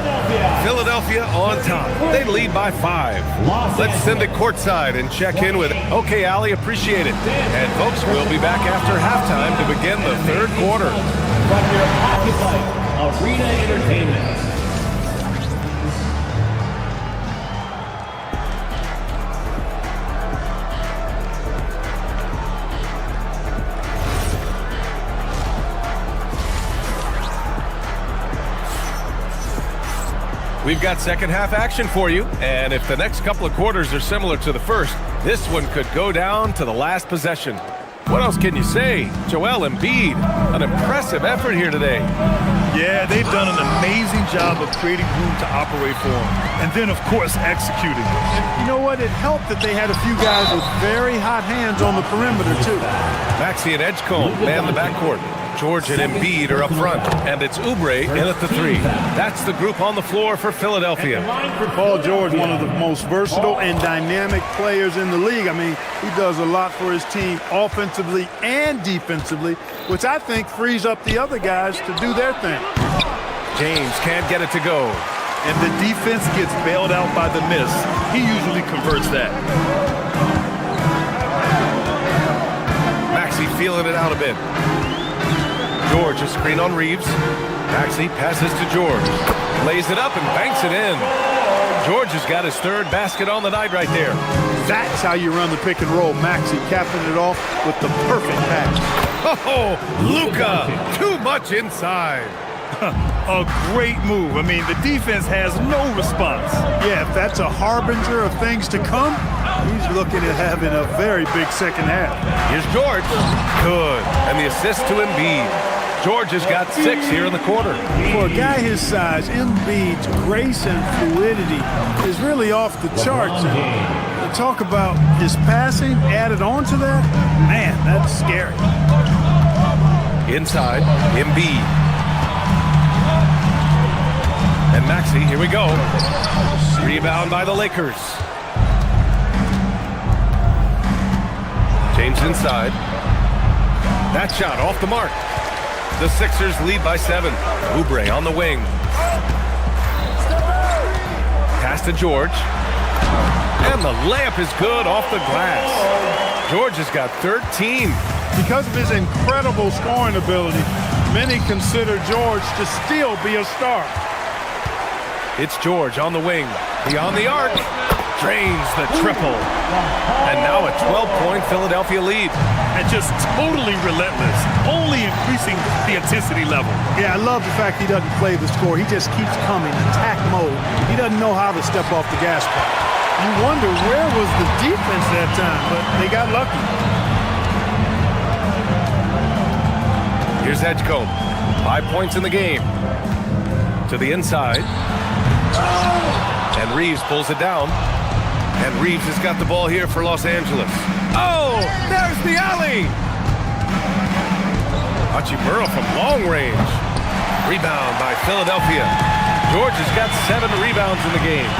Philadelphia on top. They lead by 5. Let's send it courtside and check in with OK, Allie, appreciate it. And folks, we'll be back after halftime to begin the third quarter. From your Occupy Arena Entertainment. We've got second half action for you, and if the next couple of quarters are similar to the first, this one could go down to the last possession. What else can you say? Joel Embiid, an impressive effort here today. Yeah, they've done an amazing job of creating room to operate for him, and then, of course, executing. You know what? It helped that they had a few guys with very hot hands on the perimeter, too. Maxey and Edgecombe man the backcourt. George and Embiid are up front, and it's Oubre in at the 3. That's the group on the floor for Philadelphia. Paul George, one of the most versatile and dynamic players in the league. I mean, he does a lot for his team offensively and defensively, which I think frees up the other guys to do their thing. James can't get it to go. And the defense gets bailed out by the miss. He usually converts that. Maxey feeling it out a bit. George, a screen on Reeves. Maxey passes to George. Lays it up and banks it in. George has got his 3rd basket on the night right there. That's how you run the pick and roll. Maxey capping it off with the perfect pass. Oh, Luka, too much inside. A great move. I mean, the defense has no response. Yeah, if that's a harbinger of things to come, he's looking at having a very big second half. Here's George. Good. And the assist to Embiid. George has got 6 here in the quarter. For a guy his size, Embiid's grace and fluidity is really off the charts. And to talk about his passing added on to that, man, that's scary. Inside, Embiid. And Maxey, here we go. Rebound by the Lakers. James inside. That shot off the mark. The Sixers lead by 7. Oubre on the wing. Pass to George. And the layup is good off the glass. George has got 13. Because of his incredible scoring ability, many consider George to still be a star. It's George on the wing. Beyond the arc. drains the triple. And now a 12-point Philadelphia lead. And just totally relentless, only increasing the intensity level. Yeah, I love the fact he doesn't play the score. He just keeps coming, attack mode. He doesn't know how to step off the gas pedal. You wonder where was the defense that time, but they got lucky. Here's Edgecombe. 5 points in the game. To the inside. And Reeves pulls it down. And Reeves has got the ball here for Los Angeles. Oh, there's the alley. Hachimura from long range. Rebound by Philadelphia. George has got 7 rebounds in the game.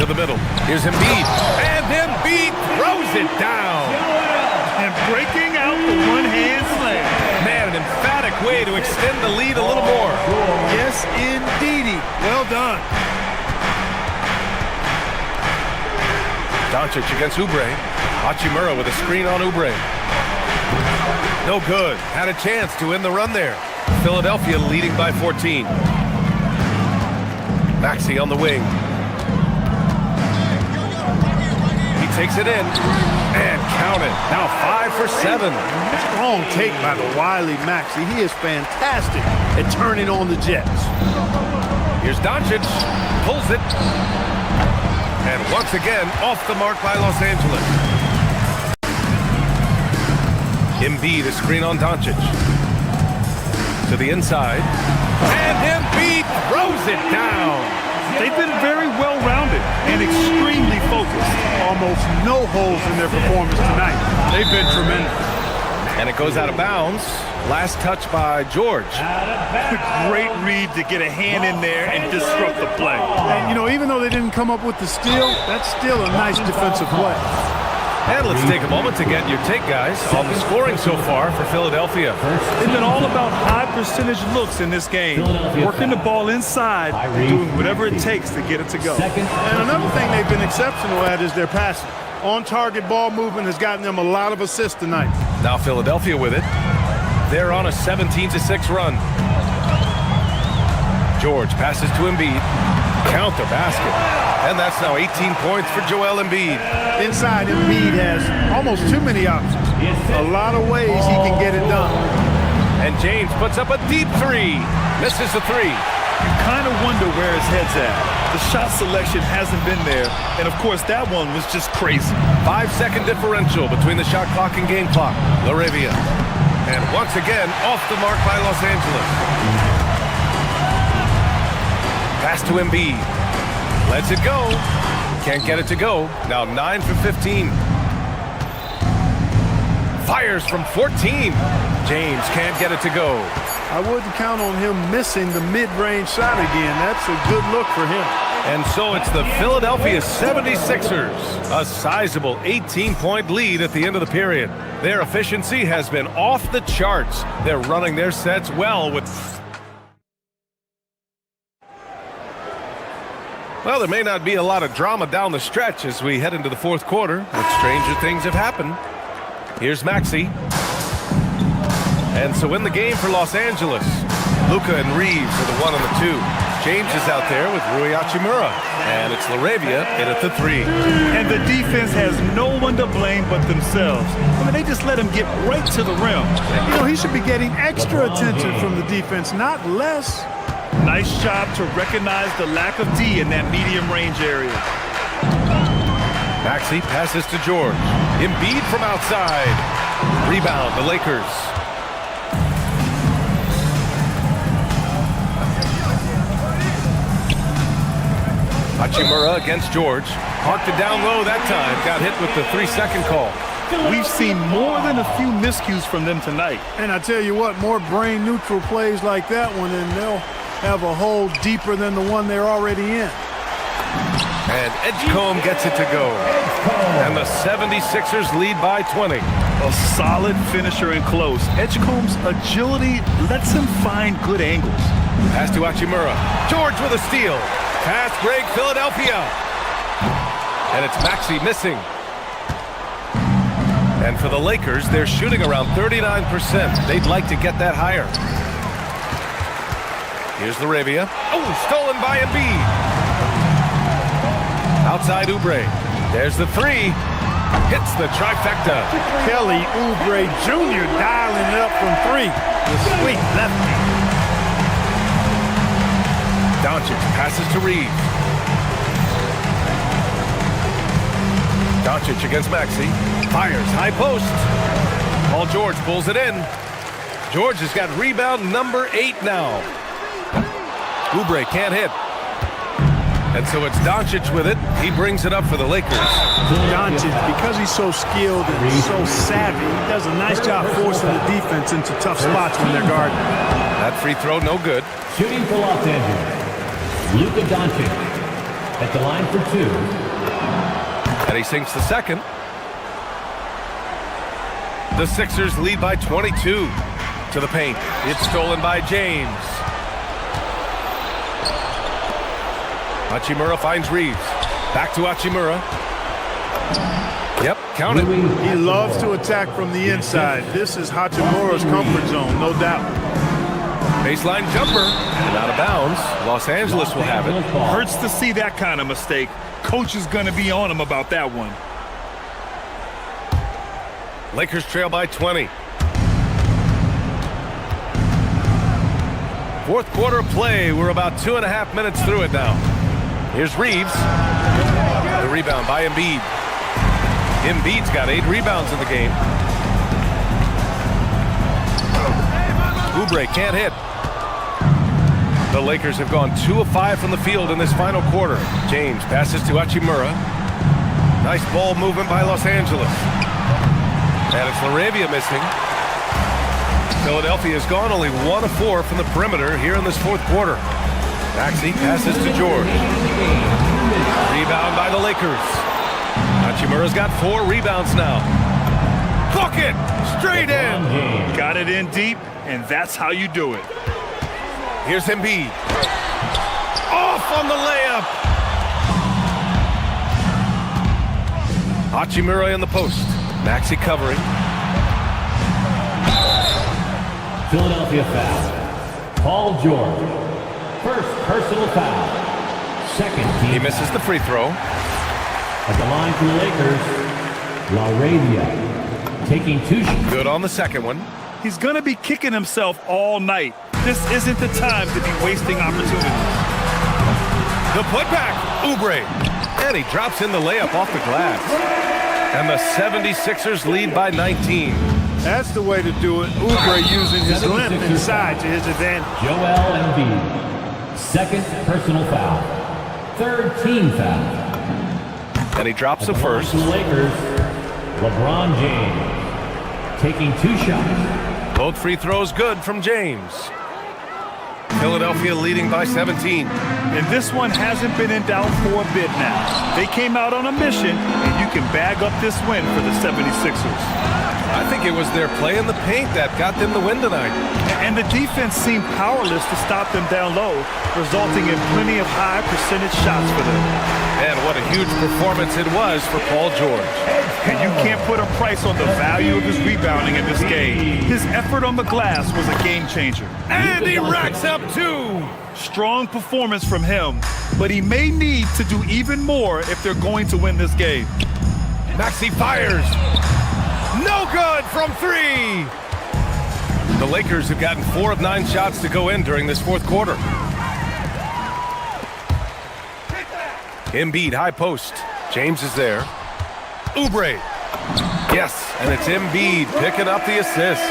To the middle. Here's Embiid. And Embiid throws it down. And breaking out the one-hand slam. Man, an emphatic way to extend the lead a little more. Yes, indeedy. Well done. Doncic against Oubre. Hachimura with a screen on Oubre. No good. Had a chance to end the run there. Philadelphia leading by 14. Maxey on the wing. He takes it in. And count it. Now 5 for 7. Strong take by the wily Maxey. He is fantastic at turning on the Jets. Here's Doncic. Pulls it. And once again, off the mark by Los Angeles. Embiid, a screen on Doncic. To the inside. And Embiid throws it down. They've been very well-rounded and extremely focused. Almost no holes in their performance tonight. They've been tremendous. And it goes out of bounds. Last touch by George. Great read to get a hand in there and disrupt the play. And, you know, even though they didn't come up with the steal, that's still a nice defensive play. And let's take a moment to get your take, guys, on the scoring so far for Philadelphia. It's been all about high percentage looks in this game. Working the ball inside, doing whatever it takes to get it to go. And another thing they've been exceptional at is their passing. On-target ball movement has gotten them a lot of assists tonight. Now Philadelphia with it. They're on a 17-6 run. George passes to Embiid. Count the basket. And that's now 18 points for Joel Embiid. Inside, Embiid has almost too many options. A lot of ways he can get it done. And James puts up a deep three. Misses the three. You kind of wonder where his head's at. The shot selection hasn't been there. And, of course, that one was just crazy. 5-second differential between the shot clock and game clock. LaRavia. And once again, off the mark by Los Angeles. Pass to Embiid. Lets it go. Can't get it to go. Now 9 for 15. Fires from 14. James can't get it to go. I wouldn't count on him missing the mid-range shot again. That's a good look for him. And so it's the Philadelphia 76ers. A sizable 18-point lead at the end of the period. Their efficiency has been off the charts. They're running their sets well with... Well, there may not be a lot of drama down the stretch as we head into the fourth quarter, but stranger things have happened. Here's Maxey. And so in the game for Los Angeles, Luka and Reeves are the 1 and the 2. James is out there with Rui Hachimura. And it's LaRavia in at the 3. And the defense has no one to blame but themselves. I mean, they just let him get right to the rim. You know, he should be getting extra attention from the defense, not less. Nice job to recognize the lack of D in that medium range area. Maxey passes to George. Embiid from outside. Rebound, the Lakers. Hachimura against George. Parked it down low that time. Got hit with the 3-second call. We've seen more than a few miscues from them tonight. And I tell you what, more brain-neutral plays like that one, and they'll have a hole deeper than the one they're already in. And Edgecombe gets it to go. And the 76ers lead by 20. A solid finisher and close. Edgecombe's agility lets him find good angles. Pass to Hachimura. George with a steal. Pass break, Philadelphia. And it's Maxey missing. And for the Lakers, they're shooting around 39%. They'd like to get that higher. Here's LaRavia. Oh, stolen by Embiid. Outside Oubre. There's the three. Hits the trifecta. Kelly Oubre Jr. dialing it up from three. The sweet lefty. Doncic passes to Reeves. Doncic against Maxey. Fires high post. Paul George pulls it in. George has got rebound number 8 now. Oubre can't hit. And so it's Doncic with it. He brings it up for the Lakers. Doncic, because he's so skilled and so savvy, he does a nice job forcing the defense into tough spots when they're guarding. That free throw, no good. Shooting for Los Angeles, Luka Doncic at the line for 2. And he sinks the second. The Sixers lead by 22 to the paint. It's stolen by James. Hachimura finds Reeves. Back to Hachimura. Yep, count it. He loves to attack from the inside. This is Hachimura's comfort zone, no doubt. Baseline jumper. And out of bounds. Los Angeles will have it. Hurts to see that kind of mistake. Coach is going to be on him about that one. Lakers trail by 20. Fourth quarter play. We're about 2.5 minutes through it now. Here's Reeves. The rebound by Embiid. Embiid's got 8 rebounds in the game. Oubre can't hit. The Lakers have gone 2 of 5 from the field in this final quarter. James passes to Hachimura. Nice ball movement by Los Angeles. And it's LaRavia missing. Philadelphia has gone only 1 of 4 from the perimeter here in this fourth quarter. Maxey passes to George. Rebound by the Lakers. Hachimura's got 4 rebounds now. Bucket! Straight in! Got it in deep, and that's how you do it. Here's Embiid. Off on the layup! Hachimura in the post. Maxey covering. Philadelphia foul. Paul George. First personal foul. Second team. He misses the free throw. At the line for the Lakers, LaRavia taking 2 shots. Good on the second one. He's going to be kicking himself all night. This isn't the time to be wasting opportunities. The putback. Oubre. And he drops in the layup off the glass. And the 76ers lead by 19. That's the way to do it. Oubre using his length inside to his advantage. Joel Embiid. Second personal foul. Third team foul. And he drops the first. The Lakers, LeBron James taking 2 shots. Both free throws good from James. Philadelphia leading by 17. And this one hasn't been in doubt for a bit now. They came out on a mission, and you can bag up this win for the 76ers. I think it was their play in the paint that got them the win tonight. And the defense seemed powerless to stop them down low, resulting in plenty of high percentage shots for them. And what a huge performance it was for Paul George. And you can't put a price on the value of his rebounding in this game. His effort on the glass was a game changer. And he racks up 2. Strong performance from him, but he may need to do even more if they're going to win this game. Maxey fires. No good from 3. The Lakers have gotten 4 of 9 shots to go in during this fourth quarter. Embiid, high post. James is there. Oubre. Yes, and it's Embiid picking up the assist.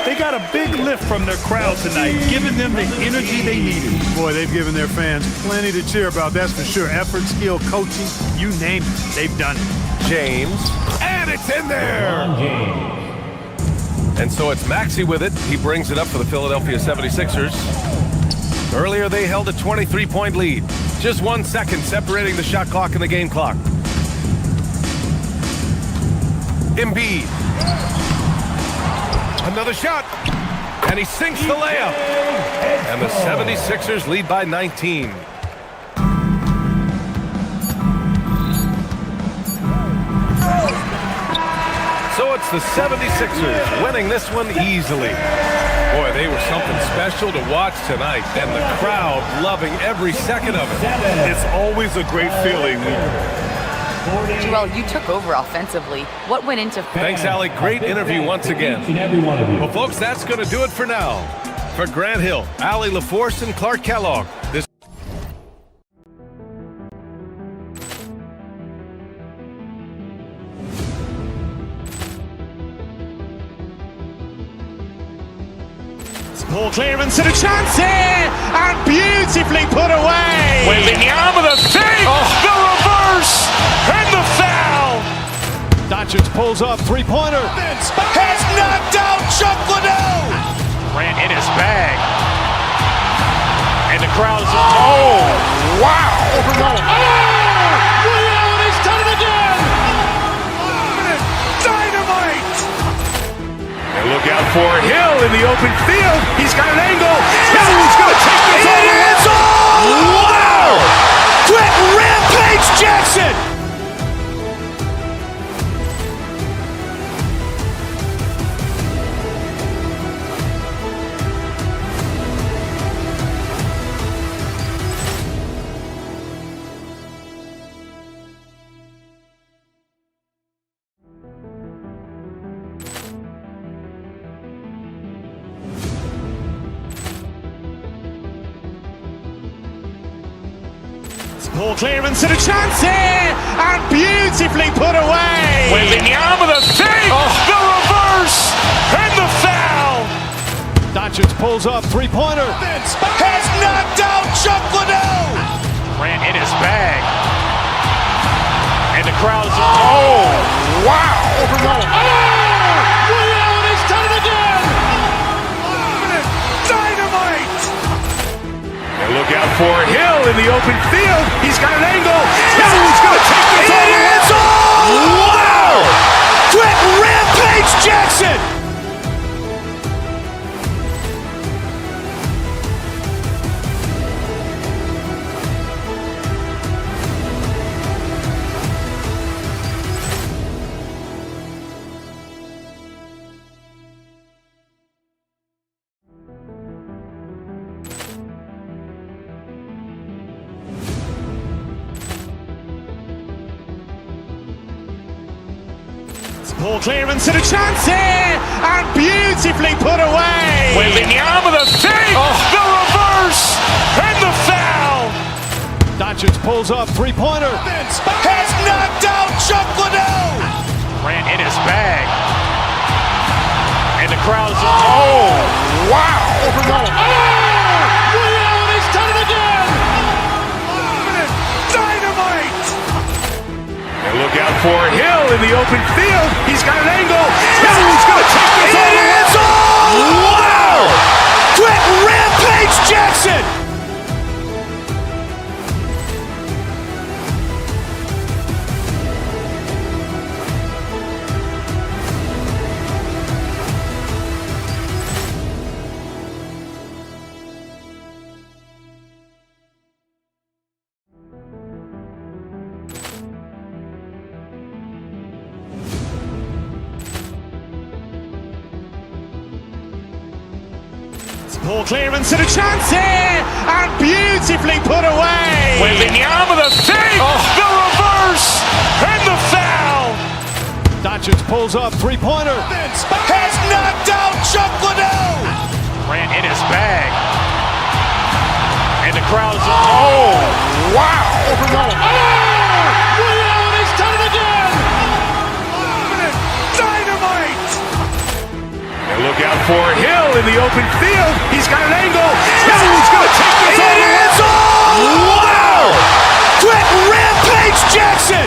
They got a big lift from their crowd tonight, giving them the energy they needed. Boy, they've given their fans plenty to cheer about, that's for sure. Effort, skill, coaching, you name it, they've done it. James, and it's in there! And so it's Maxey with it. He brings it up for the Philadelphia 76ers. Earlier, they held a 23-point lead. Just 1 second separating the shot clock and the game clock. Embiid. Another shot. And he sinks the layup. And the 76ers lead by 19. So a it's the 76ers winning this one easily. Boy, they were something special to watch tonight, and the crowd loving every second of it. It's always a great feeling. Joel, you took over offensively. What went into... Thanks, Allie. Great interview once again. Well, folks, that's going to do it for now. For Grant Hill, Allie LaForce, and Clark Kellogg, this Ball clearance and a chance here, and beautifully put away. Wembanyama with a save, the reverse, and the foul. Doncic pulls up, three-pointer. Has knocked out Chuck Liddell. Grant in his bag, and the crowd is wow. He's done it again. Dynamite. Look out for Hill in the open field. He's got an angle. Hill's going to take this all the way. Wow! Quick rampage Jackson. Ball clearance and a chance here, and beautifully put away. Wembanyama with a save, the reverse, and the foul. Doncic pulls up, three-pointer. Has knocked out Chuck Liddell. Grant in his bag, and the crowd is wow. He's done it again. Dynamite. Look out for Hill in the open field. He's got an angle. Hill's going to take this all the way. Wow! Quick rampage Jackson. Ball clearance and a chance here, and beautifully put away. Wembanyama with a save, the reverse, and the foul. Doncic pulls up, three-pointer. Has knocked out Chuck Liddell. Grant in his bag, and the crowd is wow. He's done it again. Dynamite. Look out for Hill in the open field. He's got an angle. Hill's going to take this all the way. Wow! Quick rampage Jackson. Ball clearance and a chance here, and beautifully put away. Wembanyama with a save, the reverse, and the foul. Doncic pulls up, three-pointer. Has knocked out Chuck Liddell. Grant in his bag, and the crowd is wow. He's done it again. Dynamite. Look out for Hill in the open field. He's got an angle. Hill's going to take this all the way. Wow! Quick rampage Jackson.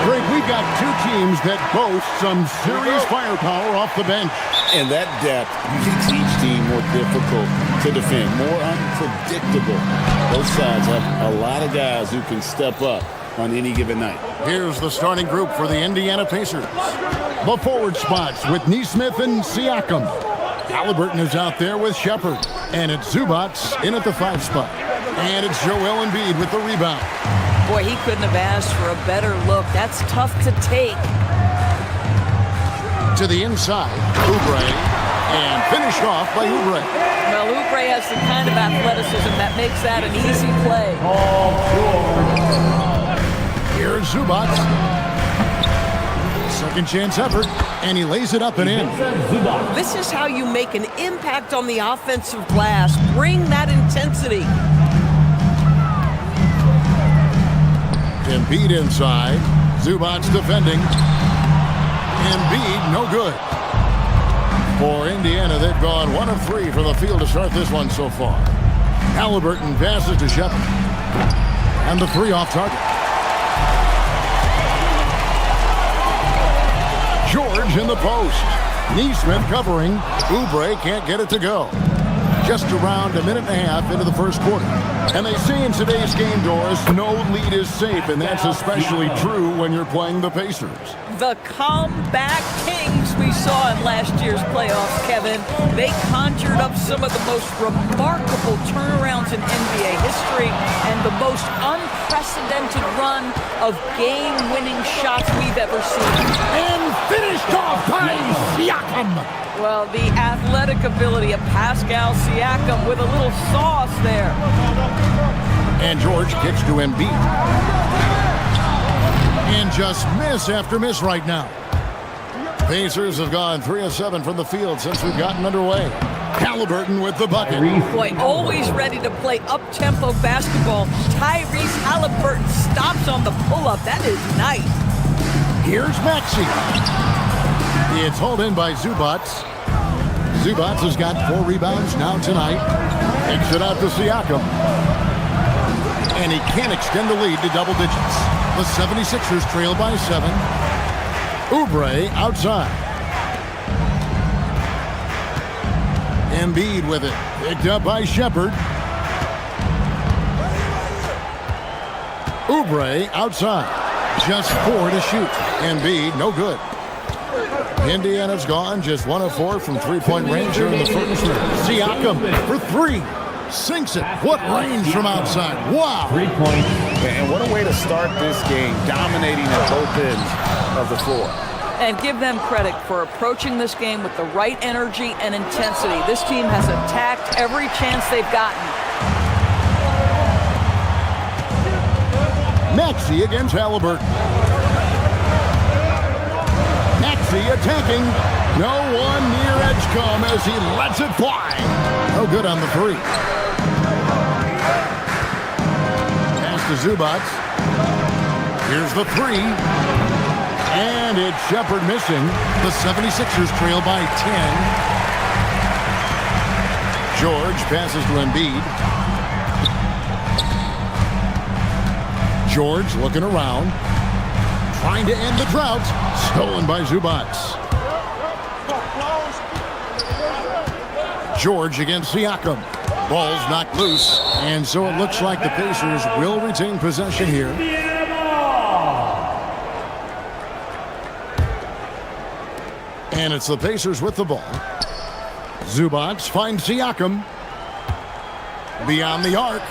Greg, we've got two teams that boast some serious firepower off the bench. And that depth makes each team more difficult to defend, more unpredictable. Both sides have a lot of guys who can step up on any given night. Here's the starting group for the Indiana Pacers. The forward spots with Neesmith and Siakam. Halliburton is out there with Shepard. And it's Zubac in at the 5 spot. And it's Joel Embiid with the rebound. Boy, he couldn't have asked for a better look. That's tough to take. To the inside, Oubre, and finished off by Oubre. Well, Oubre has the kind of athleticism that makes that an easy play. Here's Zubac. Second chance effort, and he lays it up and in. This is how you make an impact on the offensive glass. Bring that intensity. Embiid inside. Zubac defending. Embiid, no good. For Indiana, they've gone 1 of 3 from the field to start this one so far. Halliburton passes to Shepard. And the 3 off target. George in the post. Neesmith covering. Oubre can't get it to go. Just around a minute and a half into the first quarter. And they say in today's game, Doris, no lead is safe, and that's especially true when you're playing the Pacers. The comeback kings we saw in last year's playoffs, Kevin. They conjured up some of the most remarkable turnarounds in NBA history and the most unprecedented run of game-winning shots we've ever seen. And finished off by Siakam. Well, the athletic ability of Pascal Siakam with a little sauce there. And George kicks to Embiid. And just miss after miss right now. Pacers have gone 3 of 7 from the field since we've gotten underway. Halliburton with the bucket. Boy, always ready to play up-tempo basketball. Tyrese Halliburton stops on the pull-up. That is nice. Here's Maxey. It's hauled in by Zubac. Zubac has got 4 rebounds now tonight. Takes it out to Siakam. And he can't extend the lead to double digits. The 76ers trail by 7. Oubre outside. Embiid with it. Picked up by Shepard. Oubre outside. Just 4 to shoot. Embiid, no good. Indiana's gone just 1 of 4 from 3-point range here in the first. Siakam for 3. Sinks it. What range from outside. Wow. 3 points. And what a way to start this game, dominating at both ends of the floor. And give them credit for approaching this game with the right energy and intensity. This team has attacked every chance they've gotten. Maxey against Halliburton. Maxey attacking. No one near edge come as he lets it fly. No good on the 3. Pass to Zubac. Here's the 3. And it's Shepard missing. The 76ers trail by 10. George passes to Embiid. George looking around. Trying to end the drought. Stolen by Zubac. George against Siakam. Ball's knocked loose. And so it looks like the Pacers will retain possession here. And it's the Pacers with the ball. Zubac finds Siakam. Beyond the arc.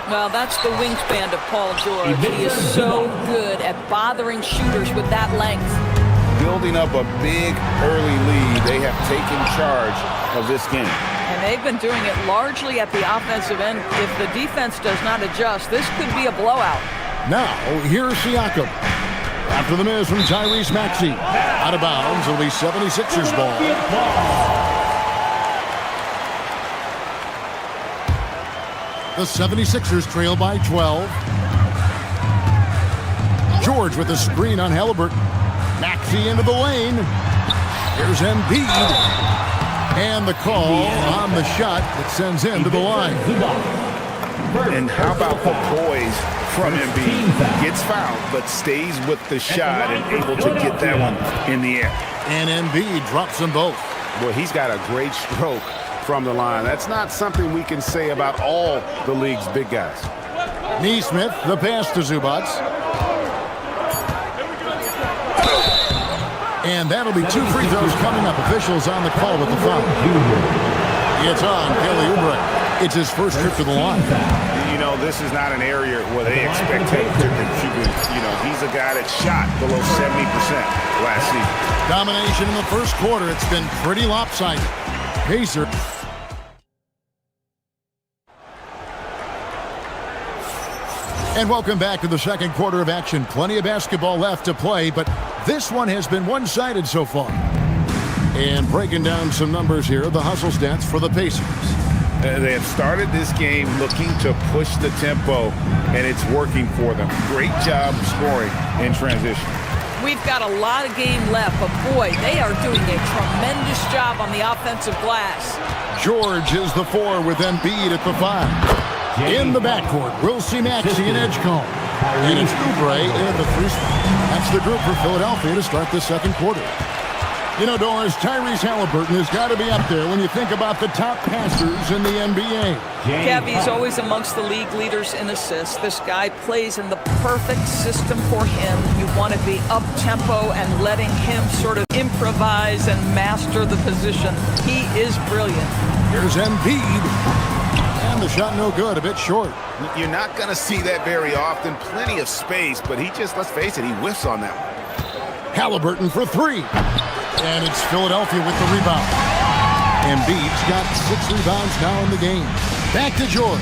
Well, that's the wingspan of Paul George. He is so good at bothering shooters with that length. Building up a big early lead, they have taken charge of this game. And they've been doing it largely at the offensive end. If the defense does not adjust, this could be a blowout. Now, here's Siakam. After the miss from Tyrese Maxey. Out of bounds, it'll be 76ers ball. The 76ers trail by 12. George with the screen on Halliburton. Maxey into the lane. Here's Embiid. And the call on the shot that sends him to the line. And how about the poise from Embiid. Gets fouled, but stays with the shot and able to get that one in the air. And Embiid drops them both. Well, he's got a great stroke from the line. That's not something we can say about all the league's big guys. Neesmith, the pass to Zubac. And that'll be 2 free throws coming up. Officials on the call with the foul. It's on Kelly Oubre. It's his first trip to the line. You know, this is not an area where they expect him to contribute. You know, he's a guy that shot below 70% last season. Domination in the first quarter. It's been pretty lopsided. Pacer. And welcome back to the second quarter of action. Plenty of basketball left to play, but this one has been one-sided so far. And breaking down some numbers here, the hustle stats for the Pacers. They have started this game looking to push the tempo, and it's working for them. Great job scoring in transition. We've got a lot of game left, but boy, they are doing a tremendous job on the offensive glass. George is the 4 with Embiid at the 5. In the backcourt, we'll see Maxey and Edgecombe. And it's Oubre in the 3 spot. That's the group for Philadelphia to start the second quarter. You know, Doris, Tyrese Halliburton has got to be up there when you think about the top passers in the NBA. Kev, he's always amongst the league leaders in assists. This guy plays in the perfect system for him. You want to be up-tempo and letting him sort of improvise and master the position. He is brilliant. Here's Embiid. And the shot no good, a bit short. You're not going to see that very often. Plenty of space, but he just, let's face it, he whiffs on that one. Halliburton for 3. And it's Philadelphia with the rebound. Embiid's got 6 rebounds now in the game. Back to George.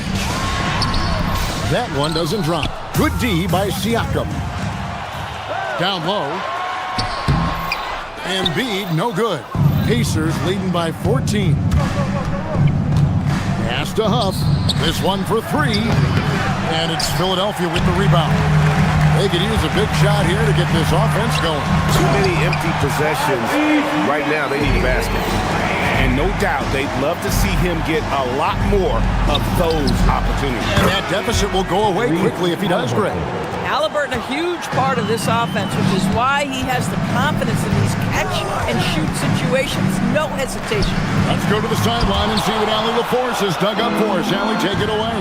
That one doesn't drop. Good D by Siakam. Down low. Embiid, no good. Pacers leading by 14. Pass to Huff. This one for 3. And it's Philadelphia with the rebound. They could use a big shot here to get this offense going. Too many empty possessions. Right now, they need a basket. And no doubt, they'd love to see him get a lot more of those opportunities. And that deficit will go away quickly if he does, Greg. Halliburton, a huge part of this offense, which is why he has the confidence in these catch-and-shoot situations. No hesitation. Let's go to the sideline and see what Allie LaForce has dug up for us. Allie, take it away.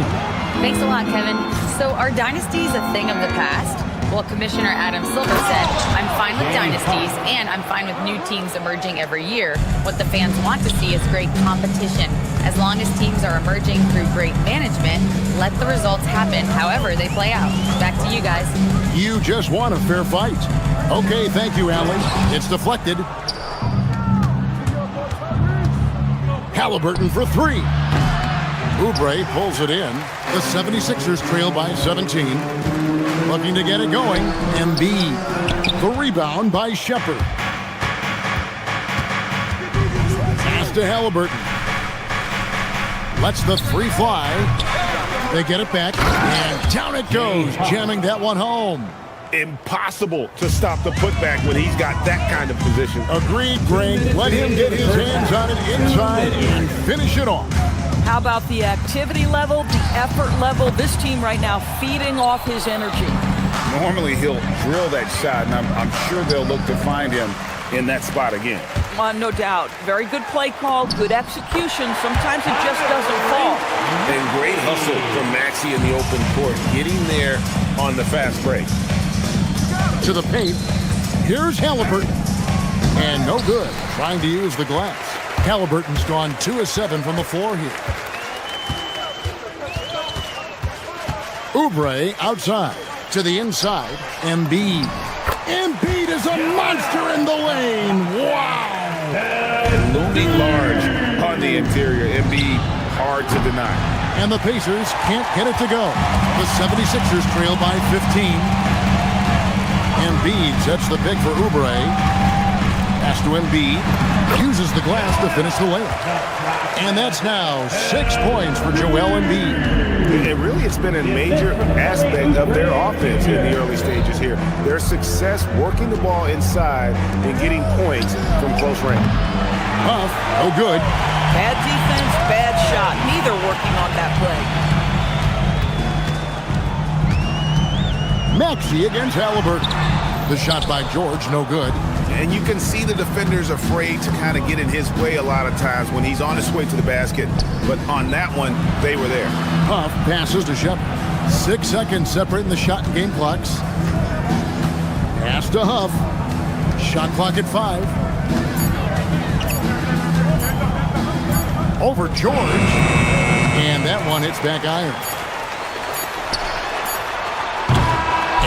Thanks a lot, Kevin. So are dynasties a thing of the past? Well, Commissioner Adam Silver said, I'm fine with dynasties and I'm fine with new teams emerging every year. What the fans want to see is great competition. As long as teams are emerging through great management, let the results happen however they play out. Back to you guys. You just won a fair fight. Okay, thank you, Allie. It's deflected. Halliburton for 3. Oubre pulls it in. The 76ers trail by 17. Looking to get it going. Embiid. The rebound by Shepherd. Pass to Halliburton. Lets the 3 fly. They get it back. And down it goes. Jamming that one home. Impossible to stop the putback when he's got that kind of position. Agreed, Greg. Let him get his hands on it inside and finish it off. How about the activity level, the effort level? This team right now feeding off his energy. Normally he'll drill that shot, and I'm sure they'll look to find him in that spot again. No doubt. Very good play call, good execution. Sometimes it just doesn't fall. And great hustle from Maxey in the open court, getting there on the fast break. To the paint. Here's Halliburton. And no good. Trying to use the glass. Halliburton's gone 2 of 7 from the floor here. Oubre outside. To the inside. Embiid. Embiid is a monster in the lane. Wow. Looming large on the interior. Embiid, hard to deny. And the Pacers can't get it to go. The 76ers trail by 15. Embiid sets the pick for Oubre. Pass to Embiid. Uses the glass to finish the layup. And that's now 6 points for Joel Embiid. And really, it's been a major aspect of their offense in the early stages here. Their success working the ball inside and getting points from close range. Huff, no good. Bad defense, bad shot. Neither working on that play. Maxey against Halliburton. The shot by George, no good. And you can see the defenders afraid to kind of get in his way a lot of times when he's on his way to the basket. But on that one, they were there. Huff passes to Shepard. 6 seconds separating the shot and game clocks. Pass to Huff. Shot clock at 5. Over George. And that one hits back iron.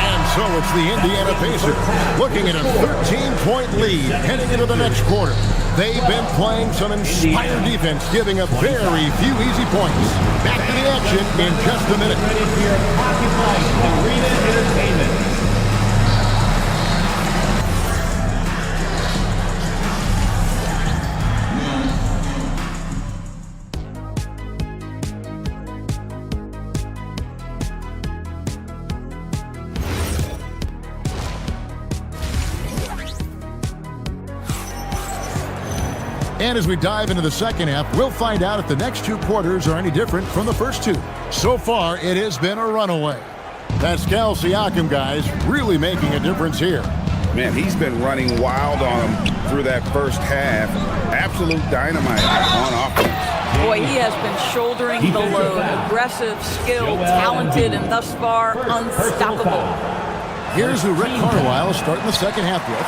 And so it's the Indiana Pacers looking at a 13-point lead heading into the next quarter. They've been playing some inspired defense, giving up very few easy points. Back to the action in just a minute. Arena Entertainment. And as we dive into the second half, we'll find out if the next 2 quarters are any different from the first 2. So far, it has been a runaway. Pascal Siakam, guys, really making a difference here. Man, he's been running wild on him through that first half. Absolute dynamite on offense. Boy, he has been shouldering the load. Aggressive, skilled, talented, and thus far, unstoppable. Here's who Rick Carlisle is starting the second half with.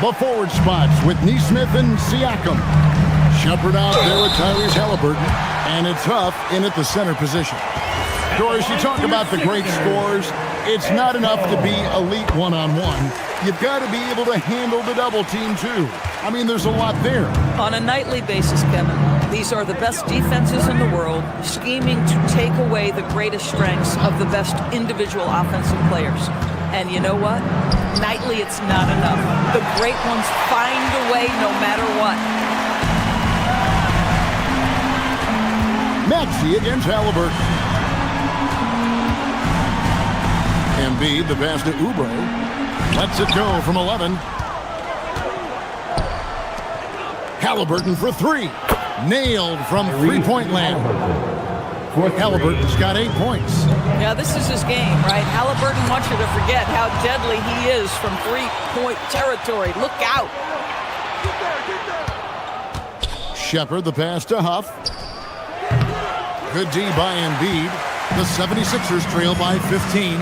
The forward spots with Neesmith and Siakam. Shepard out there with Tyrese Halliburton. And it's Huff in at the center position. Doris, you talk about the great scores. It's not enough to be elite one-on-one. You've got to be able to handle the double team, too. I mean, there's a lot there. On a nightly basis, Kevin, these are the best defenses in the world, scheming to take away the greatest strengths of the best individual offensive players. And you know what? Nightly, it's not enough. The great ones find a way no matter what. Maxey against Halliburton. Embiid, the pass to Oubre. Lets it go from 11. Halliburton for 3. Nailed from three-point land. Halliburton's got 8 points. Yeah, this is his game, right? Halliburton wants you to forget how deadly he is from three-point territory. Look out. Shepard, the pass to Huff. Good D by Embiid. The 76ers trail by 15.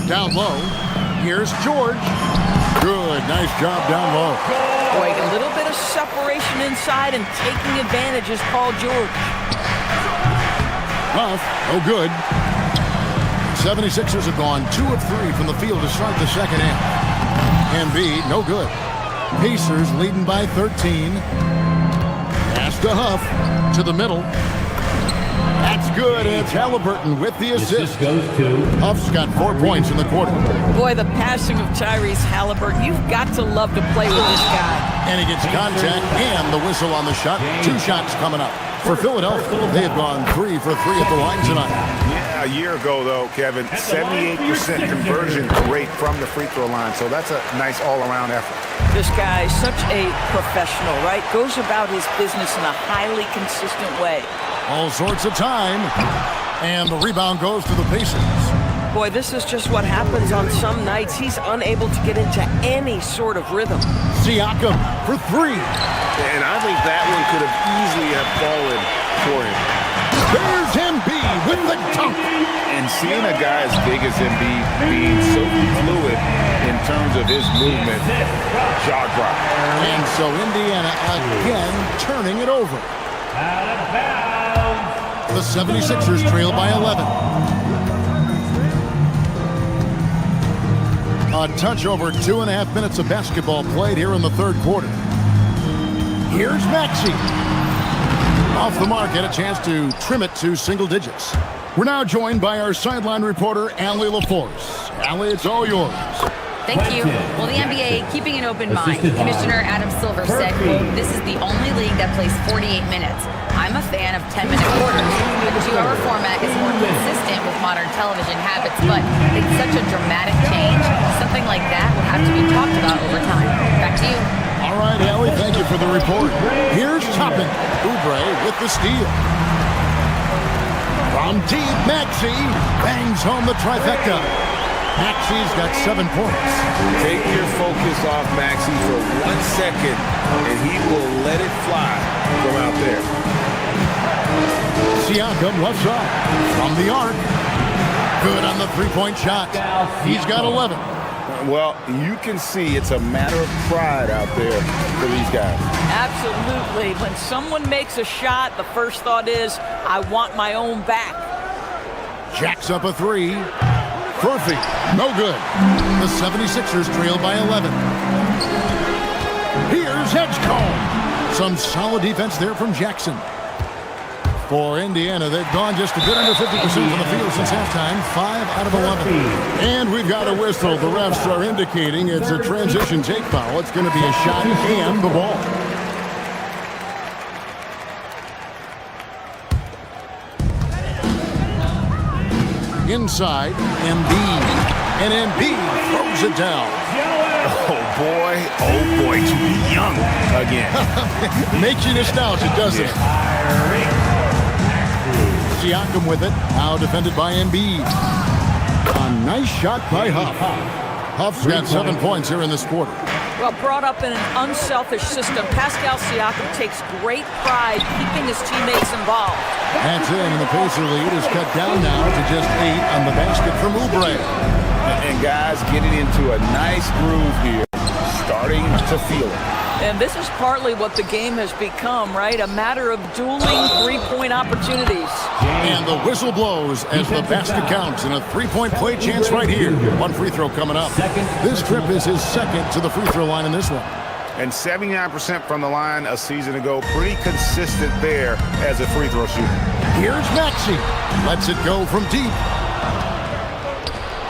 Down low. Here's George. Good, nice job down low. Boy, a little bit of separation inside and taking advantage is Paul George. Huff, no good. 76ers have gone 2 of 3 from the field to start the second half. Embiid, no good. Pacers leading by 13. Pass to Huff, to the middle. That's good, and it's Halliburton with the assist. Huff's got 4 points in the quarter. Boy, the passing of Tyrese Halliburton, you've got to love to play with this guy. And he gets contact and the whistle on the shot. 2 shots coming up. For Philadelphia, they have gone 3 for 3 at the line tonight. Yeah, a year ago, though, Kevin, 78% conversion rate from the free throw line. So that's a nice all-around effort. This guy is such a professional, right? Goes about his business in a highly consistent way. All sorts of time. And the rebound goes to the Pacers. Boy, this is just what happens on some nights. He's unable to get into any sort of rhythm. Siakam for 3. And I think that one could have easily have fallen for him. There's Embiid with the dunk. And seeing a guy as big as Embiid being so fluid in terms of his movement, jaw drop. And so Indiana again turning it over. Out of bounds. The 76ers trail by 11. A touch over 2.5 minutes of basketball played here in the third quarter. Here's Maxey. Off the mark, had a chance to trim it to single digits. We're now joined by our sideline reporter, Allie LaForce. Allie, it's all yours. Thank you. Well, the NBA keeping an open mind. Commissioner Adam Silver said, quote, "This is the only league that plays 48 minutes. I'm a fan of 10-minute quarters. The 2-hour format is more consistent with modern television habits, but it's such a dramatic change. Something like that will have to be talked about over time." Back to you. All right, Allie, thank you for the report. Here's Toppin. Oubre with the steal. From deep, Maxey bangs home the trifecta. Maxey's got 7 points. Take your focus off Maxey for 1 second, and he will let it fly from out there. Siakam left side from the arc. Good on the three-point shot. He's got 11. Well, you can see it's a matter of pride out there for these guys. Absolutely. When someone makes a shot, the first thought is, I want my own back. Jacks up a 3. Furphy, no good. The 76ers trail by 11. Here's Edgecombe. Some solid defense there from Jackson. For Indiana, they've gone just a bit under 50% from the field since halftime, 5 out of 11. And we've got a whistle. The refs are indicating it's a transition take foul. It's going to be a shot and the ball. Inside, Embiid. And Embiid throws it down. Oh boy, to be young again. Makes you nostalgic, doesn't it? Siakam with it, now defended by Embiid. A nice shot by Huff. Huff's got 7 points here in this quarter. Well, brought up in an unselfish system, Pascal Siakam takes great pride keeping his teammates involved. That's it, and the Pacer lead is cut down now to just 8 on the basket from Oubre. And guys getting into a nice groove here, starting to feel it. And this is partly what the game has become, right? A matter of dueling three-point opportunities. And the whistle blows as the basket counts, and a three-point play chance right here. 1 free throw coming up. This trip is his second to the free throw line in this one. And 79% from the line a season ago. Pretty consistent there as a free throw shooter. Here's Maxey. Lets it go from deep.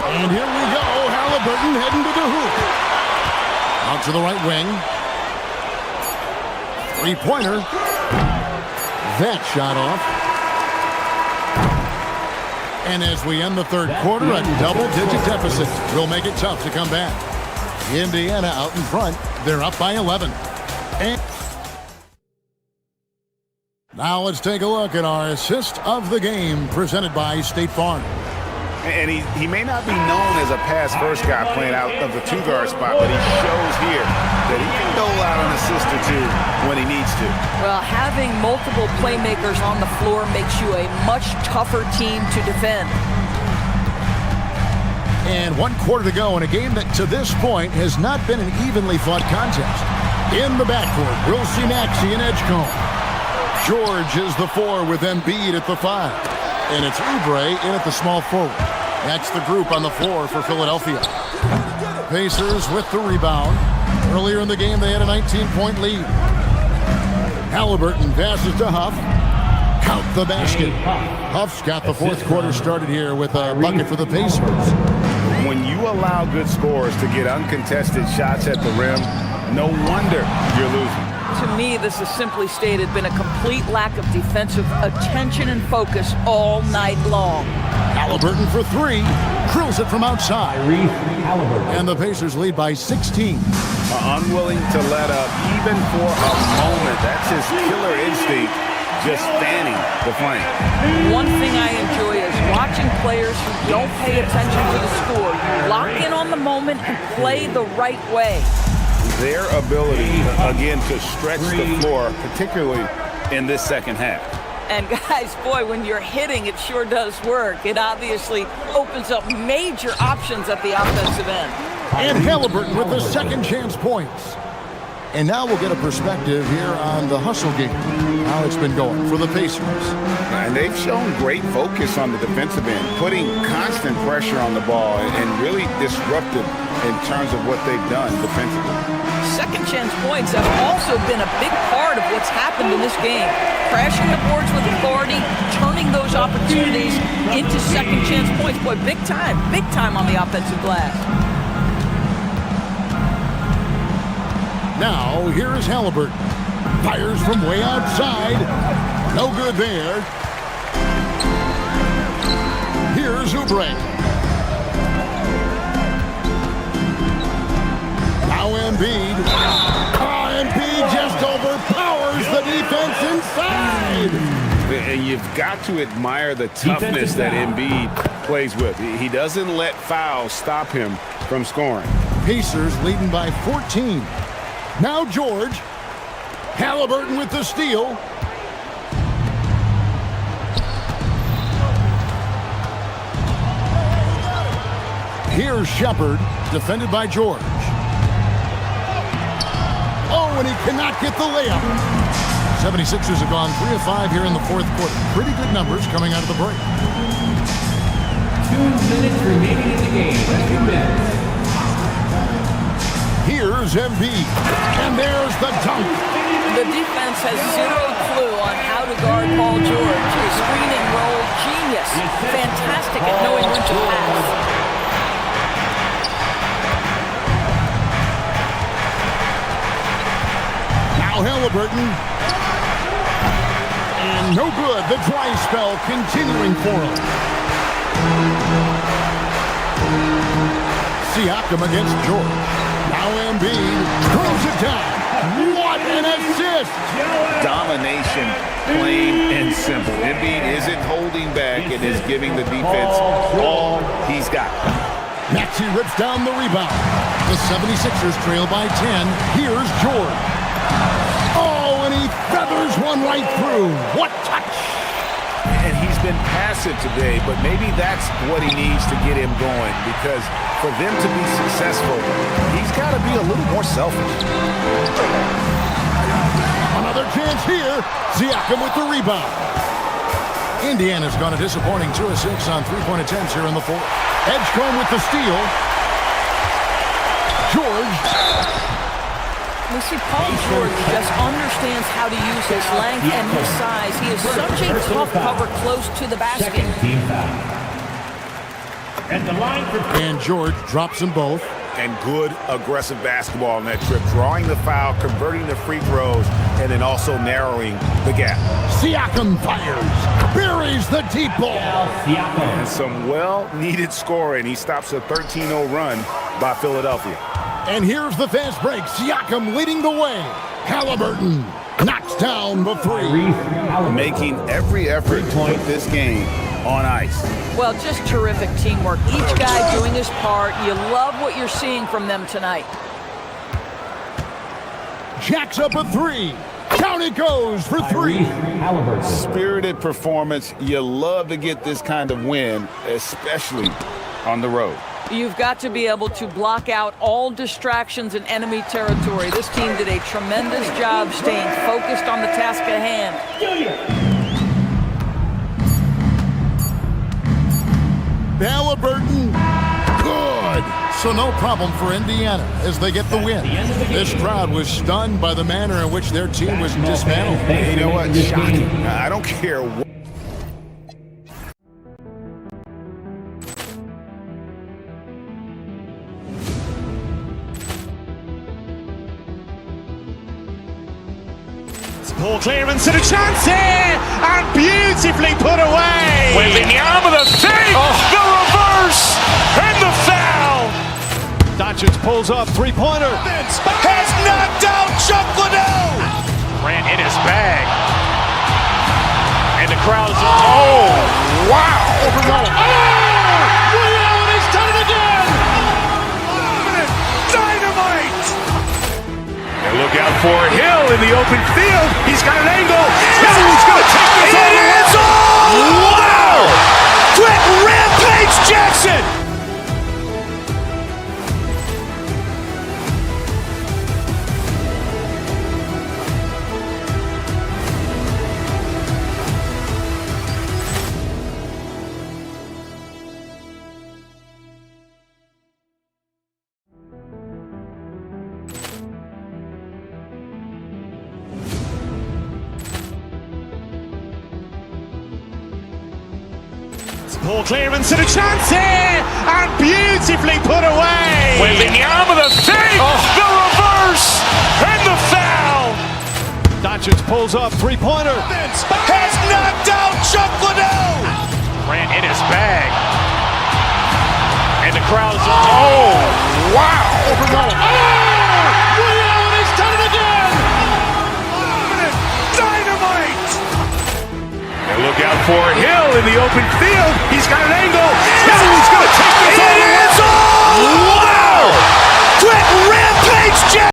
And here we go. Halliburton heading to the hoop. Out to the right wing. Three-pointer. That shot off. And as we end the third quarter, a double-digit deficit will make it tough to come back. Indiana out in front. They're up by 11. And now let's take a look at our assist of the game presented by State Farm. And he may not be known as a pass-first guy playing out of the two-guard spot, but he shows here that he can dole out an assist or two when he needs to. Well, having multiple playmakers on the floor makes you a much tougher team to defend. And 1 quarter to go in a game that to this point has not been an evenly fought contest. In the backcourt, we'll see Maxey and Edgecombe. George is the 4 with Embiid at the 5. And it's Oubre in at the small forward. That's the group on the floor for Philadelphia. Pacers with the rebound. Earlier in the game, they had a 19-point lead. Halliburton passes to Huff. Count the basket. Huff's got the fourth quarter started here with a bucket for the Pacers. When you allow good scorers to get uncontested shots at the rim, no wonder you're losing. To me, this has simply stated been a complete lack of defensive attention and focus all night long. Halliburton for 3. Drills it from outside. And the Pacers lead by 16. Unwilling to let up even for a moment. That's his killer instinct, just fanning the flame. One thing I enjoy is watching players who don't pay attention to the score. You lock in on the moment and play the right way. Their ability, again, to stretch the floor, particularly in this second half. And guys, boy, when you're hitting, it sure does work. It obviously opens up major options at the offensive end. And Halliburton with the second chance points. And now we'll get a perspective here on the hustle game, how it's been going for the Pacers. And they've shown great focus on the defensive end, putting constant pressure on the ball and really disruptive in terms of what they've done defensively. Second chance points have also been a big part of what's happened in this game. Crashing the boards with authority, turning those opportunities into second chance points. Boy, big time on the offensive glass. Now, here is Halliburton. Fires from way outside. No good there. Here's Oubre. Now Embiid. Embiid just overpowers the defense inside. And you've got to admire the toughness that Embiid plays with. He doesn't let fouls stop him from scoring. Pacers leading by 14. Now George. Halliburton with the steal. Here's Shepard, defended by George. Oh, and he cannot get the layup. 76ers have gone 3 of 5 here in the fourth quarter. Pretty good numbers coming out of the break. 2 minutes remaining in the game. 2 minutes. Here's Embiid, and there's the dunk. The defense has zero clue on how to guard Paul George. A screening role genius. Fantastic at knowing when to pass. Halliburton. And no good. The dry spell continuing for him. Siakam against George. Now Embiid throws it down. What an assist! Domination, plain and simple. Embiid isn't holding back and is giving the defense all he's got. Maxey rips down the rebound. The 76ers trail by 10. Here's George. Oh, and he feathers one right through. What touch! And he's been passive today, but maybe that's what he needs to get him going, because for them to be successful, he's got to be a little more selfish. Another chance here. Siakam with the rebound. Indiana's gone a disappointing 2 of 6 on three-point attempts here in the fourth. Edgecombe with the steal. George. We see Paul George just understands how to use his length and his size. He is such a tough cover close to the basket. At the line for... And George drops them both. And good aggressive basketball on that trip. Drawing the foul, converting the free throws, and then also narrowing the gap. Siakam fires. Buries the deep ball. And some well-needed scoring. He stops a 13-0 run by Philadelphia. And here's the fast break. Siakam leading the way. Halliburton knocks down the three. Making every effort to put this game on ice. Well, just terrific teamwork. Each guy doing his part. You love what you're seeing from them tonight. Jacks up a three. Down it goes for three. Spirited performance. You love to get this kind of win, especially on the road. You've got to be able to block out all distractions in enemy territory. This team did a tremendous job staying focused on the task at hand. Halliburton, good. So no problem for Indiana as they get the win. This crowd was stunned by the manner in which their team was dismantled. You know what? Shocking. I don't care what. Poor clearance and a chance here, and beautifully put away. Wembanyama with a save, the reverse, and the foul. Doncic pulls up, three-pointer. Has knocked out Chuck Liddell. Ran in his bag. And the crowd is, oh, wow. He's done it again. Dynamite. And look out for Hill in the open field. He's got an angle. Hill's going to take this all the way. Wow! Quick Rampage Jackson. Poor clearance and a chance here, and beautifully put away. Wembanyama with a save, the reverse, and the foul. Doncic pulls up, three-pointer. Has knocked out Chuck Liddell. Ran in his bag. And the crowd is, oh, wow. He's done it again. Dynamite. And for Hill in the open field. He's got an angle. Hill's going